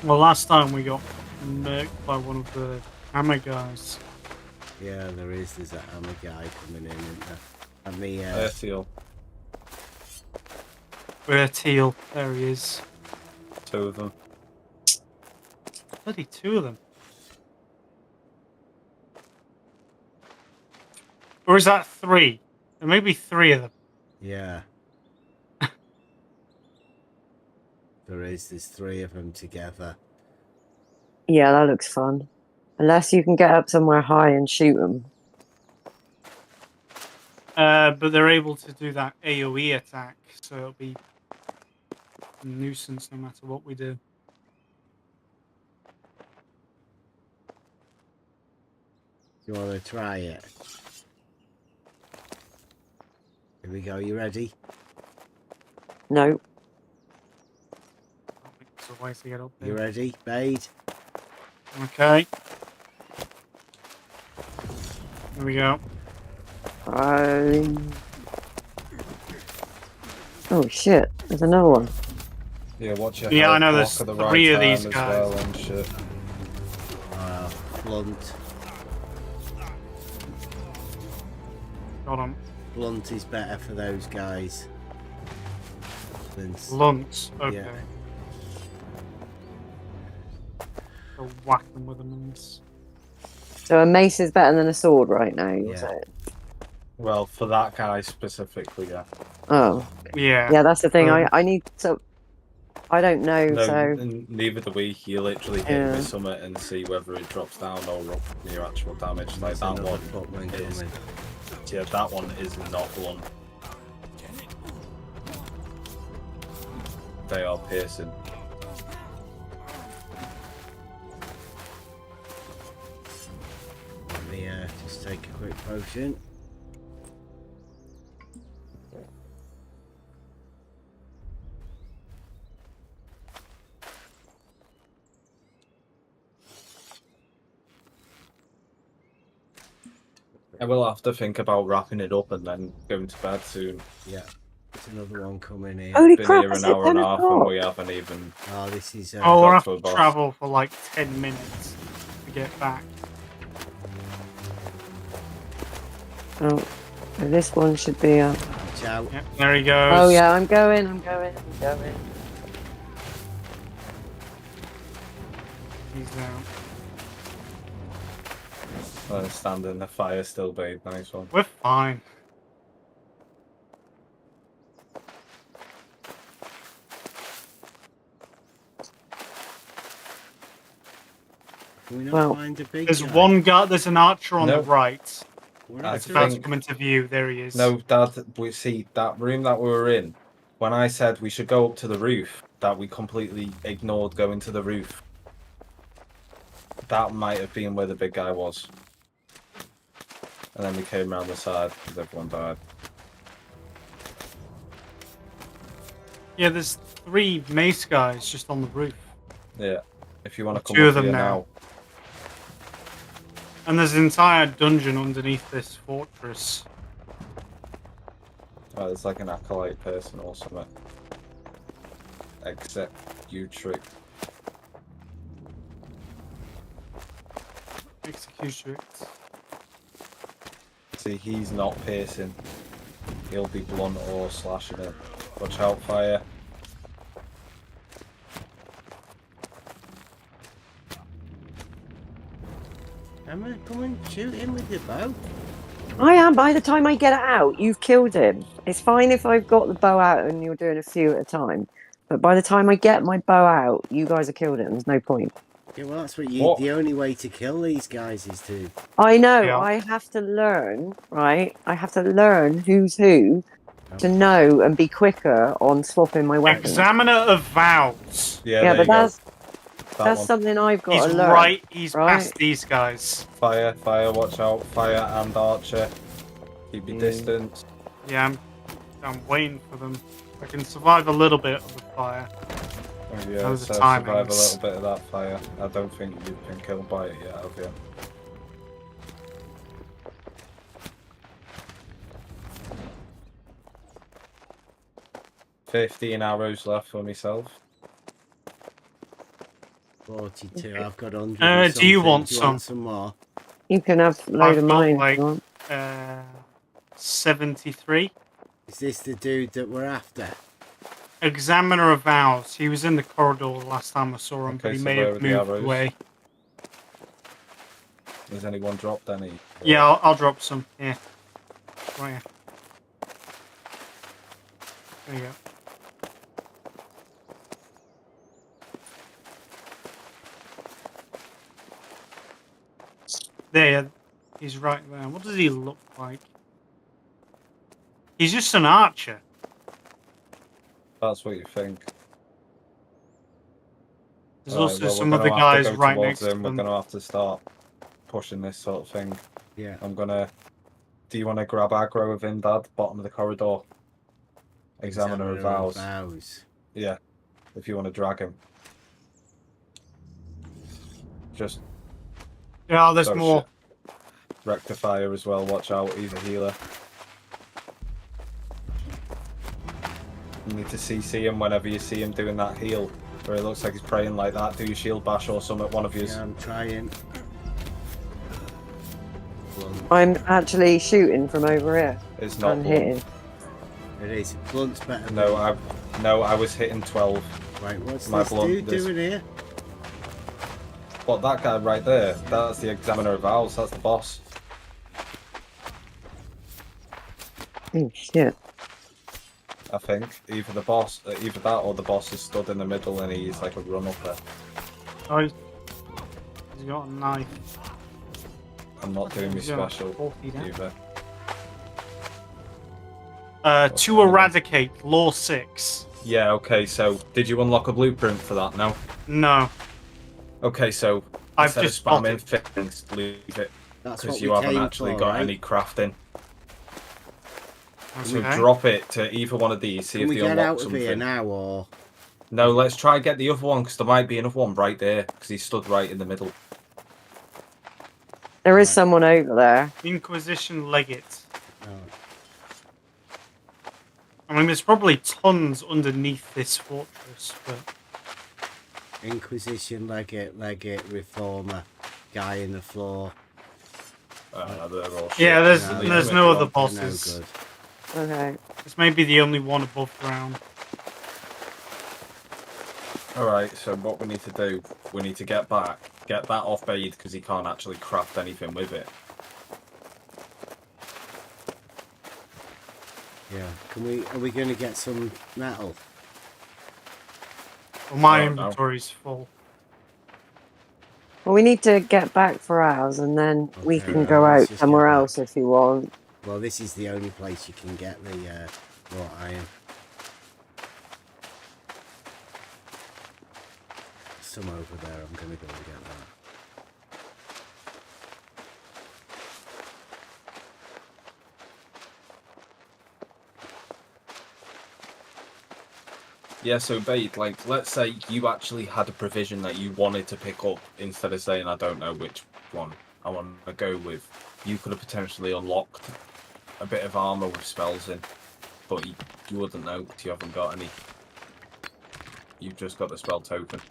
Well, last time we got murked by one of the hammer guys. Yeah, there is. There's a hammer guy coming in, isn't there? And the Airfield. We're teal. There he is. 2 of them. Bloody 2 of them. Or is that 3? There may be 3 of them. yeah. There's 3 of them together. Yeah, that looks fun. Unless you can get up somewhere high and shoot them. But they're able to do that AoE attack, so it'll be a nuisance no matter what we do. You want to try it? Here we go. You ready? No. There's a way to get up there. You ready, Bade? Okay. Here we go. Oh shit! There's another one. Yeah, watch your Yeah, I health know block there's at the 3 right of these time as guys. well and shit. Blunt. Got him. Blunt is better for those guys. Blunt. Okay. Yeah. So whack them with a mace. So a mace is better than a sword right now. You Yeah. say? Well, for that guy specifically, yeah. Oh. Yeah. Yeah, that's the thing. I need to. I don't know. No, So neither do we. You literally hit Yeah. with something and see whether it drops down or up your actual damage. Like that another one footman is. coming. Yeah, that one is not blunt. They are piercing. Let me just take a quick potion. I will have to think about wrapping it up and then going to bed soon. Yeah. There's another one coming in. Holy Been crap! here It's an hour and a 10 half and o'clock. we haven't even. Oh, this is. Oh, we'll got have to a to boss. travel for like 10 minutes to get back. Oh, this one should be up. Watch out. Yep, there he goes. Oh yeah, I'm going. He's down. Standing the fire still, babe. Nice one. We're fine. Can we not Well, find a big There's guy? one guy. There's an archer on No. the right. Where I is It's he? about to think- come into view. There he is. No, Dad, we see that room that we were in. When I said we should go up to the roof, that we completely ignored going to the roof. That might have been where the big guy was. And then we came around the side because everyone died. Yeah, there's 3 mace guys just on the roof. Yeah. If you want to come 2 up of them here now. And there's an entire dungeon underneath this fortress. Oh, there's like an acolyte person or something. Except you trick. Executioner. See, he's not piercing. He'll be blunt or slashing it. Watch out, fire. Emma, come and shoot him with your bow. I am. By the time I get it out, you've killed him. It's fine if I've got the bow out and you're doing a few at a time. But by the time I get my bow out, you guys have killed him. There's no point. Yeah, well, that's what you. What? The only way to kill these guys is to. I know. Yeah. I have to learn, right? I have to learn who's who to know and be quicker on swapping my weapons. Examiner of vows. Yeah, Yeah, there but you go. that's That one. something I've got He's to learn. right. He's right? past these guys. Fire, watch out. Fire and archer. Keep your distance. Yeah, I'm waiting for them. I can survive a little bit of the fire. Oh, yeah, Those so are survive a timings. little bit of that fire. I don't think you've been killed by it yet, have you? "15 arrows left for myself." 42. I've got 100. Do you want Do you some? want some more? You can have a load of I've got mine. like if you want. 73. Is this the dude that we're after? Examiner of vows. He was in the corridor last time I saw him, Okay, but he so may where have are the moved arrows? away. Has anyone dropped any? Yeah, I'll drop some. Yeah. Right here. There you go. There, he's right there. What does he look like? He's just an archer. That's what you think. There's Alright, also well, some we're other gonna have guys to go right towards next to him. We're them. gonna have to start pushing this sort of thing. Yeah. I'm gonna. Do you want to grab aggro of him, Dad? Bottom of the corridor. Examiner of vows. Yeah, if you want to drag him. Just. Yeah, there's oh, more. shit. Rectifier as well. Watch out. He's a healer. You need to CC him whenever you see him doing that heal, where it looks like he's praying like that. Do your shield bash or something. One of you. Yeah, I'm trying. I'm actually shooting from over here. It's not I'm blunt. hitting. It is. Blunt's better. No, I was hitting 12. Right, what's My this blunt, dude doing here? What, that guy right there? That's the Examiner of Vows. That's the boss. Oh shit! I think either the boss, either that, or the boss is stood in the middle and he's like a run upper. Oh, he's got a knife. I'm not doing my He's got special 40 now. either. To eradicate, law 6. Yeah. Okay. So, did you unlock a blueprint for that? No. No. Okay. So I've instead just of spamming things, leave it That's because what you we haven't came actually for, got right? any crafting. So Okay. drop it to either one of these. See Can if we they get unlock out of something. here now, or No, let's try and get the other one because there might be another one right there because he stood right in the middle. There is someone over there. Inquisition Legate. no? I mean, there's probably tons underneath this fortress, but Inquisition, legate, reformer, guy in the floor. They're all shit. yeah, there's No, there's yeah. no other They're no bosses. good. Okay. This may be the only one above ground. Alright, so what we need to do, we need to get back, get that off Bade because he can't actually craft anything with it. Yeah. Can we? Are we going to get some metal? Well, my I don't know. inventory's full. Well, we need to get back for ours, and then we Okay, can go let's out just somewhere get back. else if you want. Well, this is the only place you can get the wrought iron. Some over there. I'm going to go and get that. Yeah, so Bade, like, let's say you actually had a provision that you wanted to pick up instead of saying, I don't know which one I want to go with. You could have potentially unlocked a bit of armor with spells in, but you wouldn't know because you haven't got any. You've just got the spell token.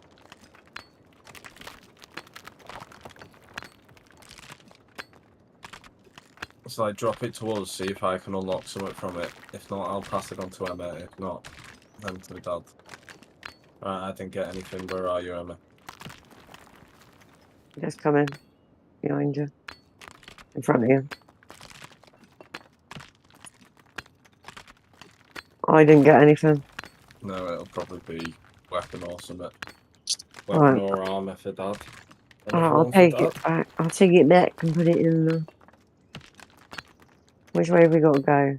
So I drop it to us, see if I can unlock something from it. If not, I'll pass it on to Emma. If not, then to Dad. Right, I didn't get anything. Where are you, Emma? Just come in behind you, in front of you. I didn't get anything. No, it'll probably be weapon or something. Weapon or armor for Dad. Oh, I'll take it back. I'll take it back and put it in the. Which way have we got to go?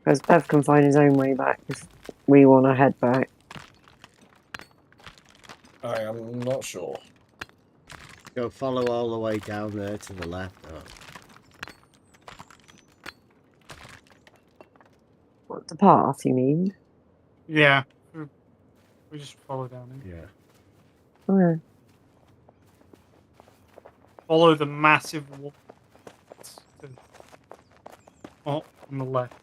Because Bev can find his own way back if we want to head back. I am not sure. Go follow all the way down there to the left. Oh. What, the path, you mean? Yeah. We just follow down here. Yeah. Oh, yeah. Follow the massive wall. Oh, on the left.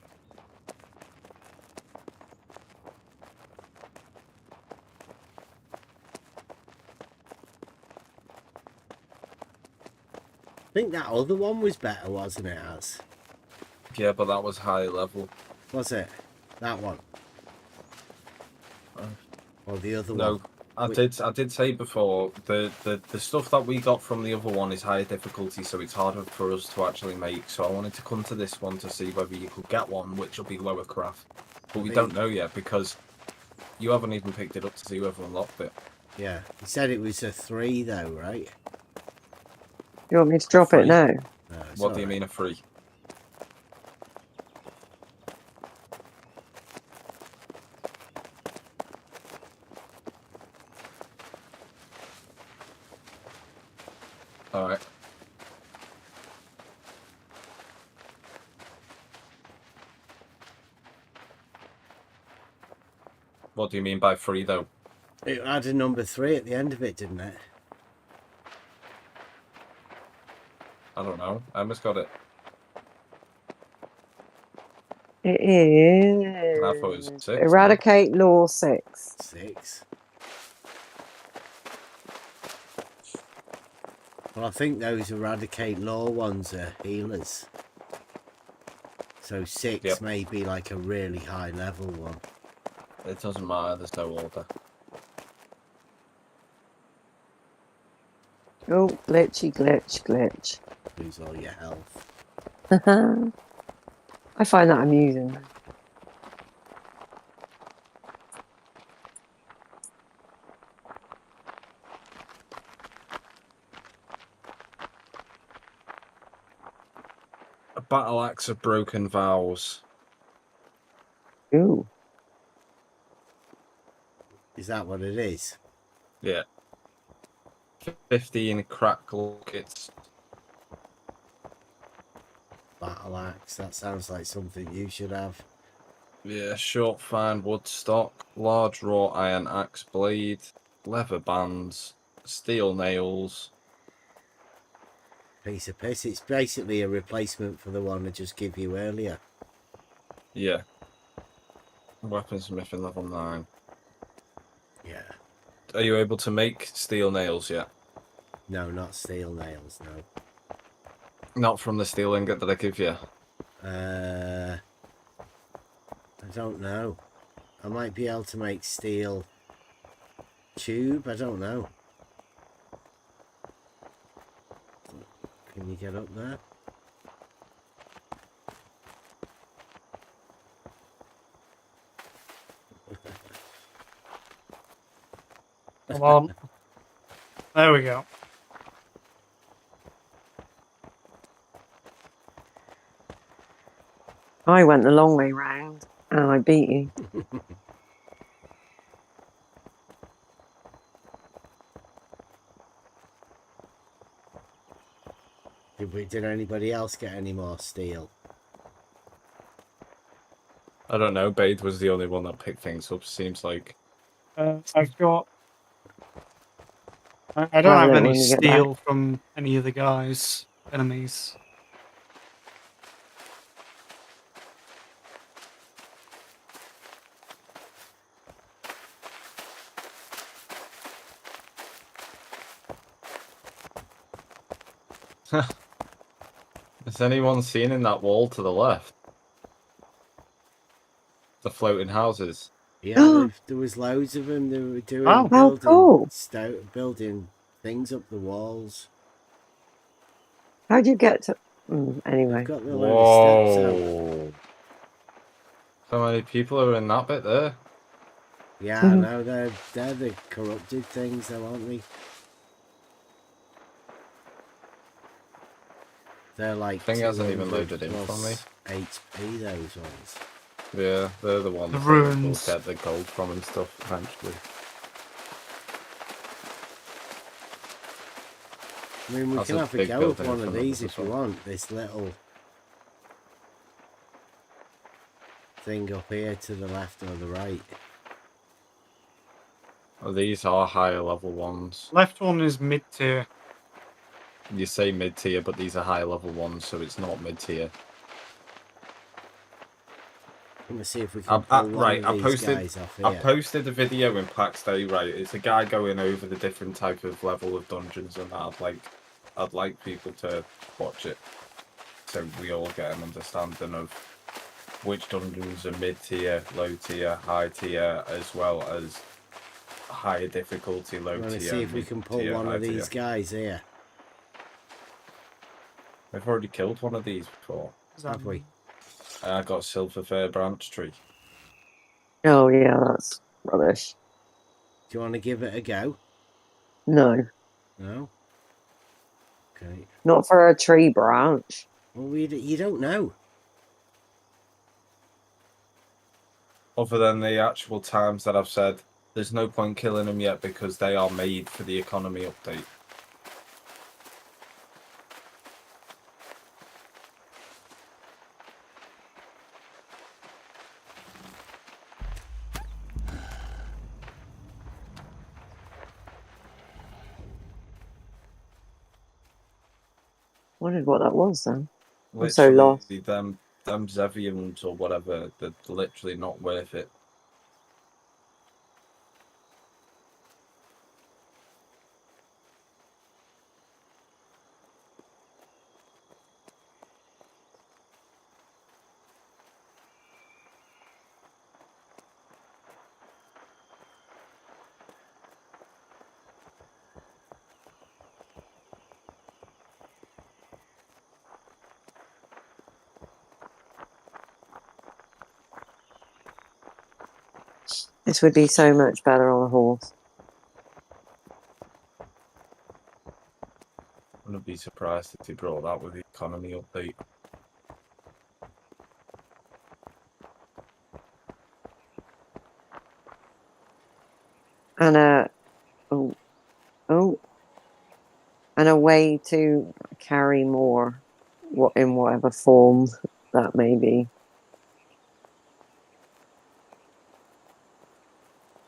I think that other one was better, wasn't it, Az? Yeah, but that was high level. Was it? That one? Or the other No, one? I did say before, the stuff that we got from the other one is higher difficulty, so it's harder for us to actually make. So I wanted to come to this one to see whether you could get one, which will be lower craft. But we don't know yet, because you haven't even picked it up to see whether unlocked it. Yeah. You said it was a 3 though, right? You want me to drop it now? No, What do you mean a 3? Alright. What do you mean by 3 though? It had a number 3 at the end of it, didn't it? I don't know. Emma's got it. It I thought it was is 6. Eradicate Law 6. 6. Well, I think those Eradicate Law ones are healers. So 6 may be like a really high level one. It doesn't matter, there's no order. Oh, glitchy, glitch. Lose all your health. I find that amusing. A battle axe of broken vows. Ooh. Is that what it is? Yeah. 15 crack lockets. Battle axe. That sounds like something you should have. Yeah, short fine wood stock, large raw iron axe blade, leather bands, steel nails. Piece of piss. It's basically a replacement for the one I just gave you earlier. Yeah. Weaponsmithing level 9. Yeah. Are you able to make steel nails yet? No, not steel nails, no. Not from the steel ingot that I give you? I don't know. I might be able to make steel tube. I don't know. Can you get up there? Come on. There we go. I went the long way round and I beat you. Did anybody else get any more steel? I don't know. Bade was the only one that picked things up, seems like. I've got. I don't have any steel from any of the guys' enemies. Has anyone seen in that wall to the left? The floating houses. Yeah, there was loads of them. They were doing how cool. building things up the walls. How'd you get to... anyway. They've got the load of steps out. Whoa. So many people are in that bit there. Yeah, I know. They're the corrupted things, though, aren't they? They're like Thing hasn't even loaded in 200 for me. plus HP, those ones. Yeah, they're the ones The that we'll ruins. get the gold from and stuff eventually. I mean, we That's can a have a big go with building in one of front of these us if as you well. want. This little thing up here to the left or the right. Oh, these are higher level ones. Left one is mid tier. You say mid tier, but these are higher level ones, so it's not mid tier. Let me see if we can pull one of these guys off I here. posted a video in PAX Day, right? It's a guy going over the different type of level of dungeons, and I'd like people to watch it, so we all get an understanding of which dungeons are mid tier, low tier, high tier, as well as higher difficulty, low I want to tier, see if we mid can pull tier, one high of these tier. guys here. I've already killed one of these before. Have we? I got Silver Fir Branch Tree. Oh yeah, that's rubbish. Do you want to give it a go? No, No? Okay. not for a tree branch. Well, you don't know. Other than the actual times that I've said, there's no point killing them yet because they are made for the economy update. Wondered what that was then. I'm so Literally, lost. them Zevians or whatever, they're literally not worth it. This would be so much better on a horse. I wouldn't be surprised if they brought that with the economy update. And and a way to carry more, in whatever form that may be,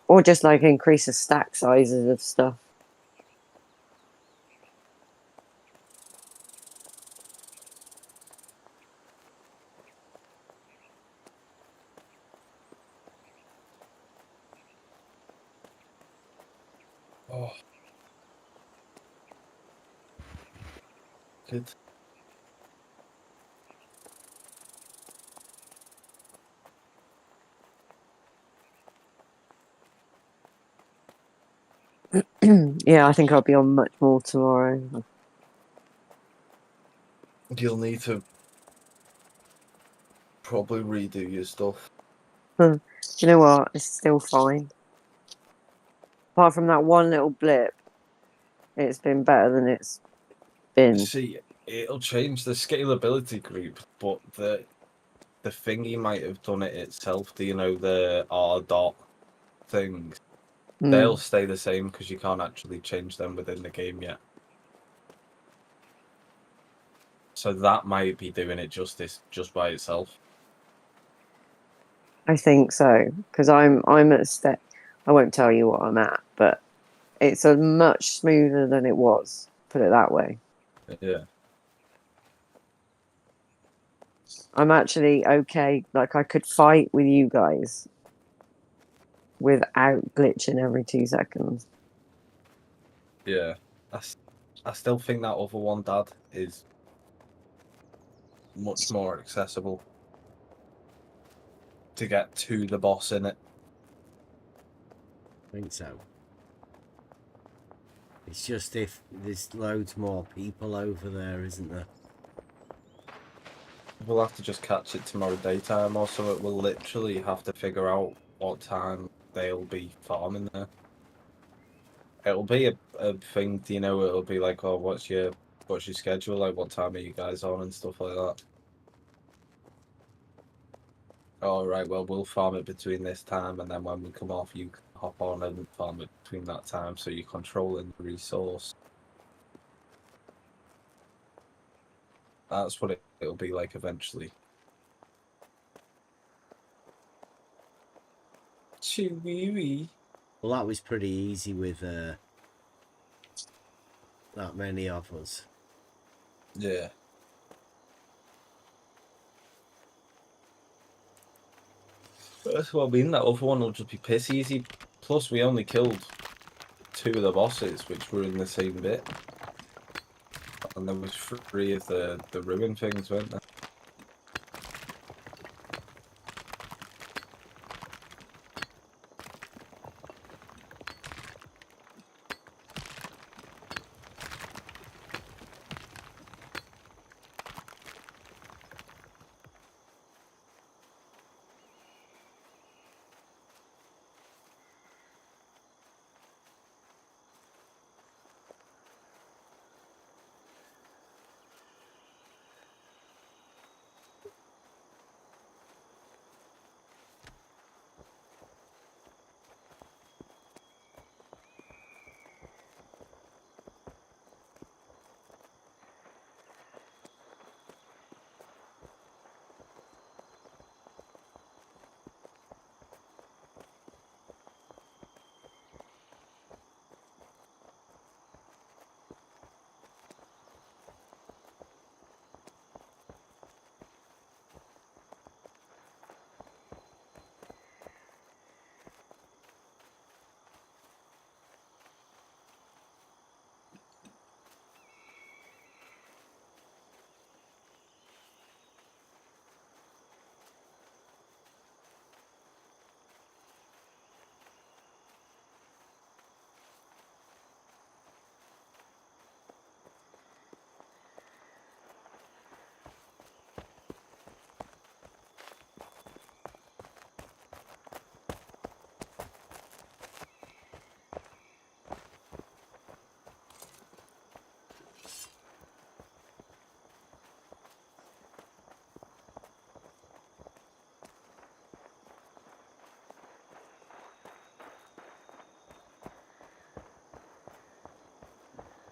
or just like increase the stack sizes of stuff. Oh. Good. Yeah, I think I'll be on much more tomorrow. You'll need to probably redo your stuff. Do you know what? It's still fine. Apart from that one little blip, it's been better than it's been. See, it'll change the scalability group, but the thingy might have done it itself. Do you know the R dot things? They'll stay the same because you can't actually change them within the game yet. So that might be doing it justice just by itself. I think so, because I'm at a step. I won't tell you what I'm at, but it's a much smoother than it was. Put it that way. Yeah. I'm actually okay. Like I could fight with you guys without glitching every 2 seconds. Yeah. I still think that other one, Dad, is much more accessible to get to the boss in it. I think so. It's just if there's loads more people over there, isn't there? We'll have to just catch it tomorrow daytime, or so it will literally have to figure out what time they'll be farming there. It'll be a thing, you know, it'll be like, oh, what's your schedule? Like, what time are you guys on and stuff like that. All right, well, we'll farm it between this time, and then when we come off, you can hop on and farm it between that time, so you're controlling the resource. That's what it'll be like eventually. Chewie. Well, that was pretty easy with that many of us. Yeah. That's what I mean. That other one will just be piss easy. Plus, we only killed 2 of the bosses, which were in the same bit. And there was 3 of the ruin things, weren't there?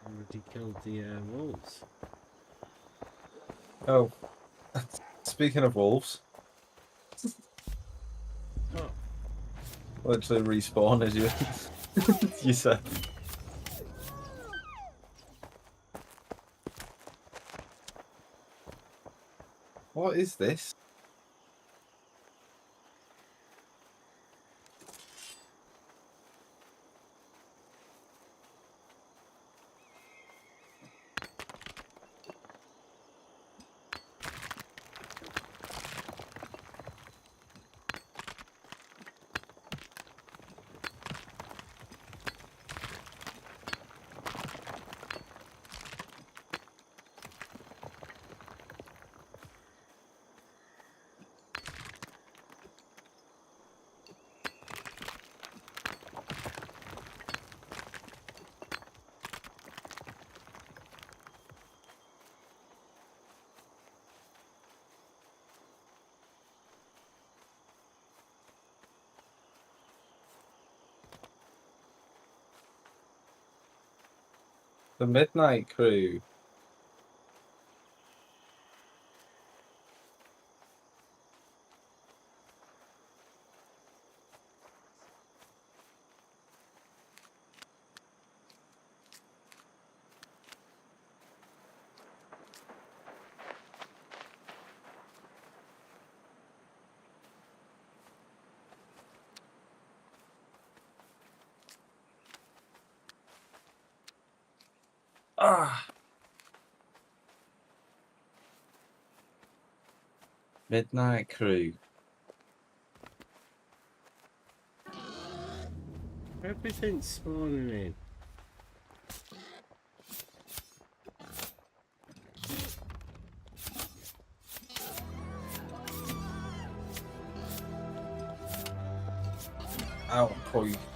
Already killed the wolves. Oh. Speaking of wolves. Oh. Literally respawn as you you said. What is this? The Midnight Crew. Ah. Midnight Crew. Everything's spawning in.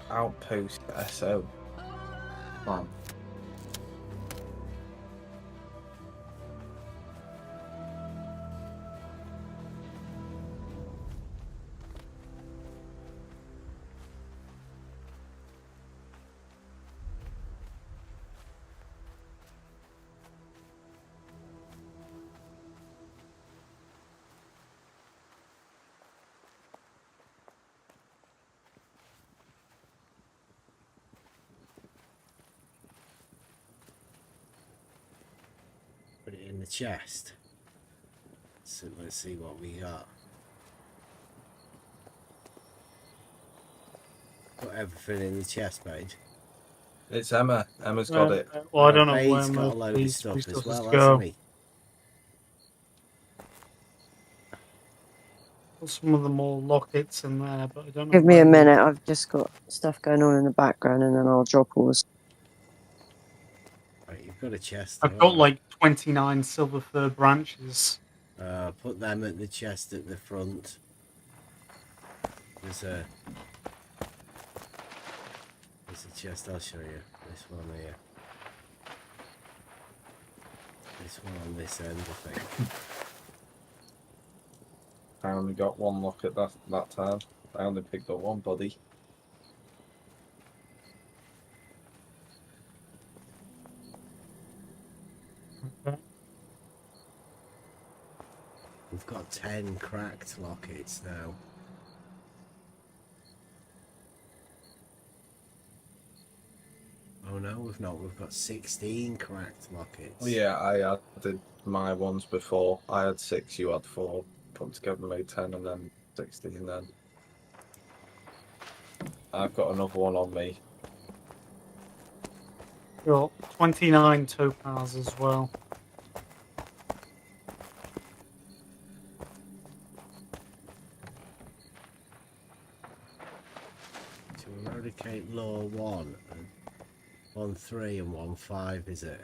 Outpost SO. Come on. in the chest. So let's see what we got. Put everything in the chest, Paige. It's Emma. Emma's got it. Well, I don't know where Page's got a most load of of these stuff as resources well, go. hasn't he? Put some of them all lockets in there, but I don't know. Give me a where minute. I've just got stuff going on in the background, and then I'll drop all this. Right, you've got a chest. I've got like 29 silver fir branches. Put them at the chest at the front. There's a chest. I'll show you. This one here. This one on this end, I think. I only got one look at that time. I only picked up one body. Okay. We've got 10 cracked lockets now. Oh no, we've not. We've got 16 cracked lockets. Oh yeah, I did my ones before. I had 6, you had 4. Put together made 10 and then 16 then. I've got another one on me. Got 29 topaz as well. To eradicate law 1 and 1-3 and 1-5, is it?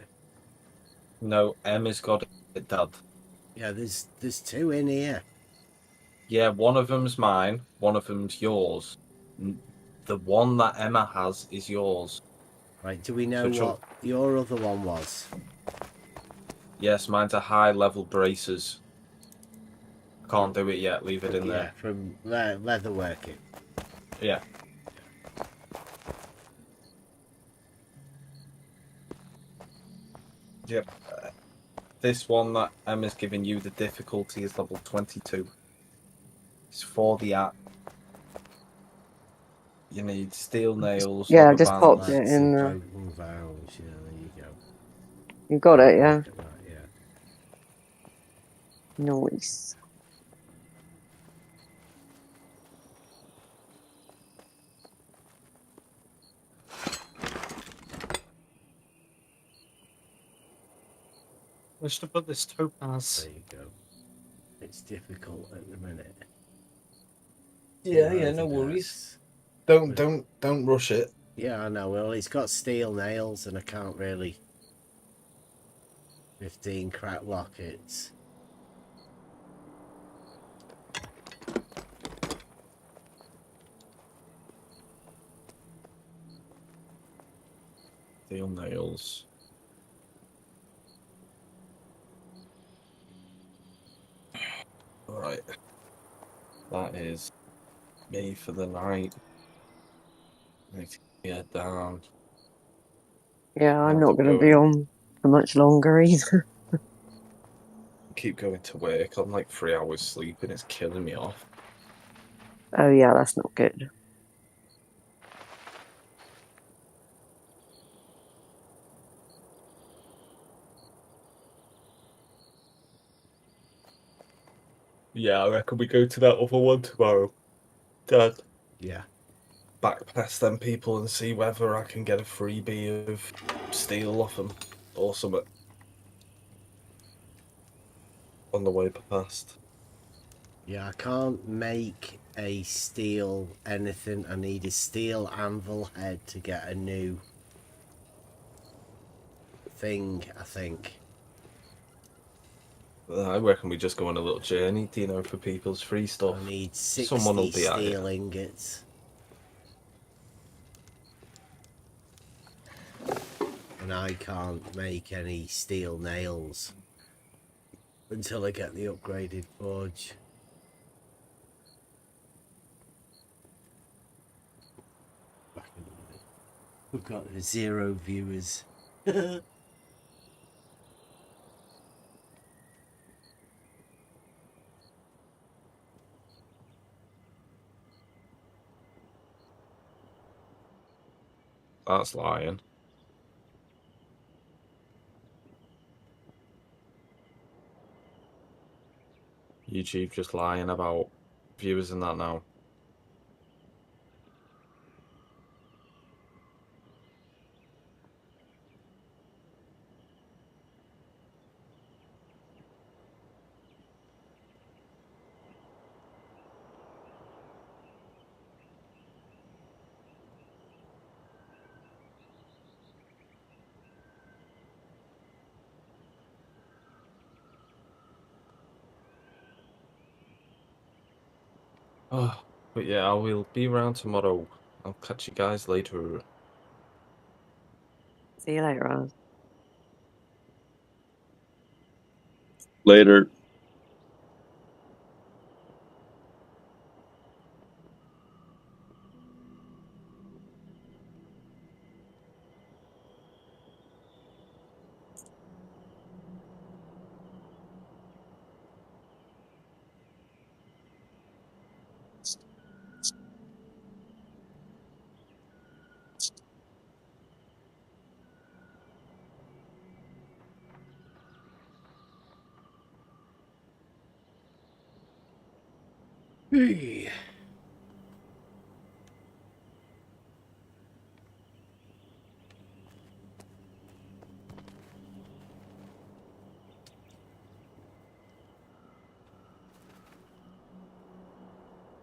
No, Emma's got it, Dad. Yeah, there's 2 in here. Yeah, one of them's mine, one of them's yours. The one that Emma has is yours. Right, do we know what your other one was? Yes, mine's a high level braces. Can't do it yet, leave it in there. From leather working. Yeah. Yep. This one that Emma's giving you, the difficulty is level 22. It's for the app. You need steel nails. Yeah, I rubber just popped bands. it in there. Broken vows, yeah, there you go. You got it, yeah? Look at that, yeah. Nice. I should put this topaz. There you go. It's difficult at the minute. Yeah, no worries. Don't rush it. Yeah, I know. Well, it's got steel nails, and I can't really. 15 crack lockets. Steel nails. Alright. That is me for the night. I need to get down. Yeah, I'm not going to be on for much longer either. Keep going to work. I'm like 3 hours sleeping. It's killing me off. Oh, yeah, that's not good. Yeah, I reckon we go to that other one tomorrow. Dad. Yeah. Back past them people and see whether I can get a freebie of steel off them or something. On the way past. Yeah, I can't make a steel anything. I need a steel anvil head to get a new thing, I think. I reckon we just go on a little journey, do you know, for people's free stuff. I need 60 Someone will be at it. steel ingots. And I can't make any steel nails until I get the upgraded forge. We've got 0 viewers. That's lying. YouTube just lying about viewers and that now. Oh, but yeah, I will be around tomorrow. I'll catch you guys later. See you later, Oz. Later. Hey.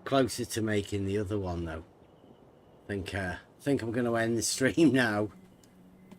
Closer to making the other one though. I think I'm going to end the stream now.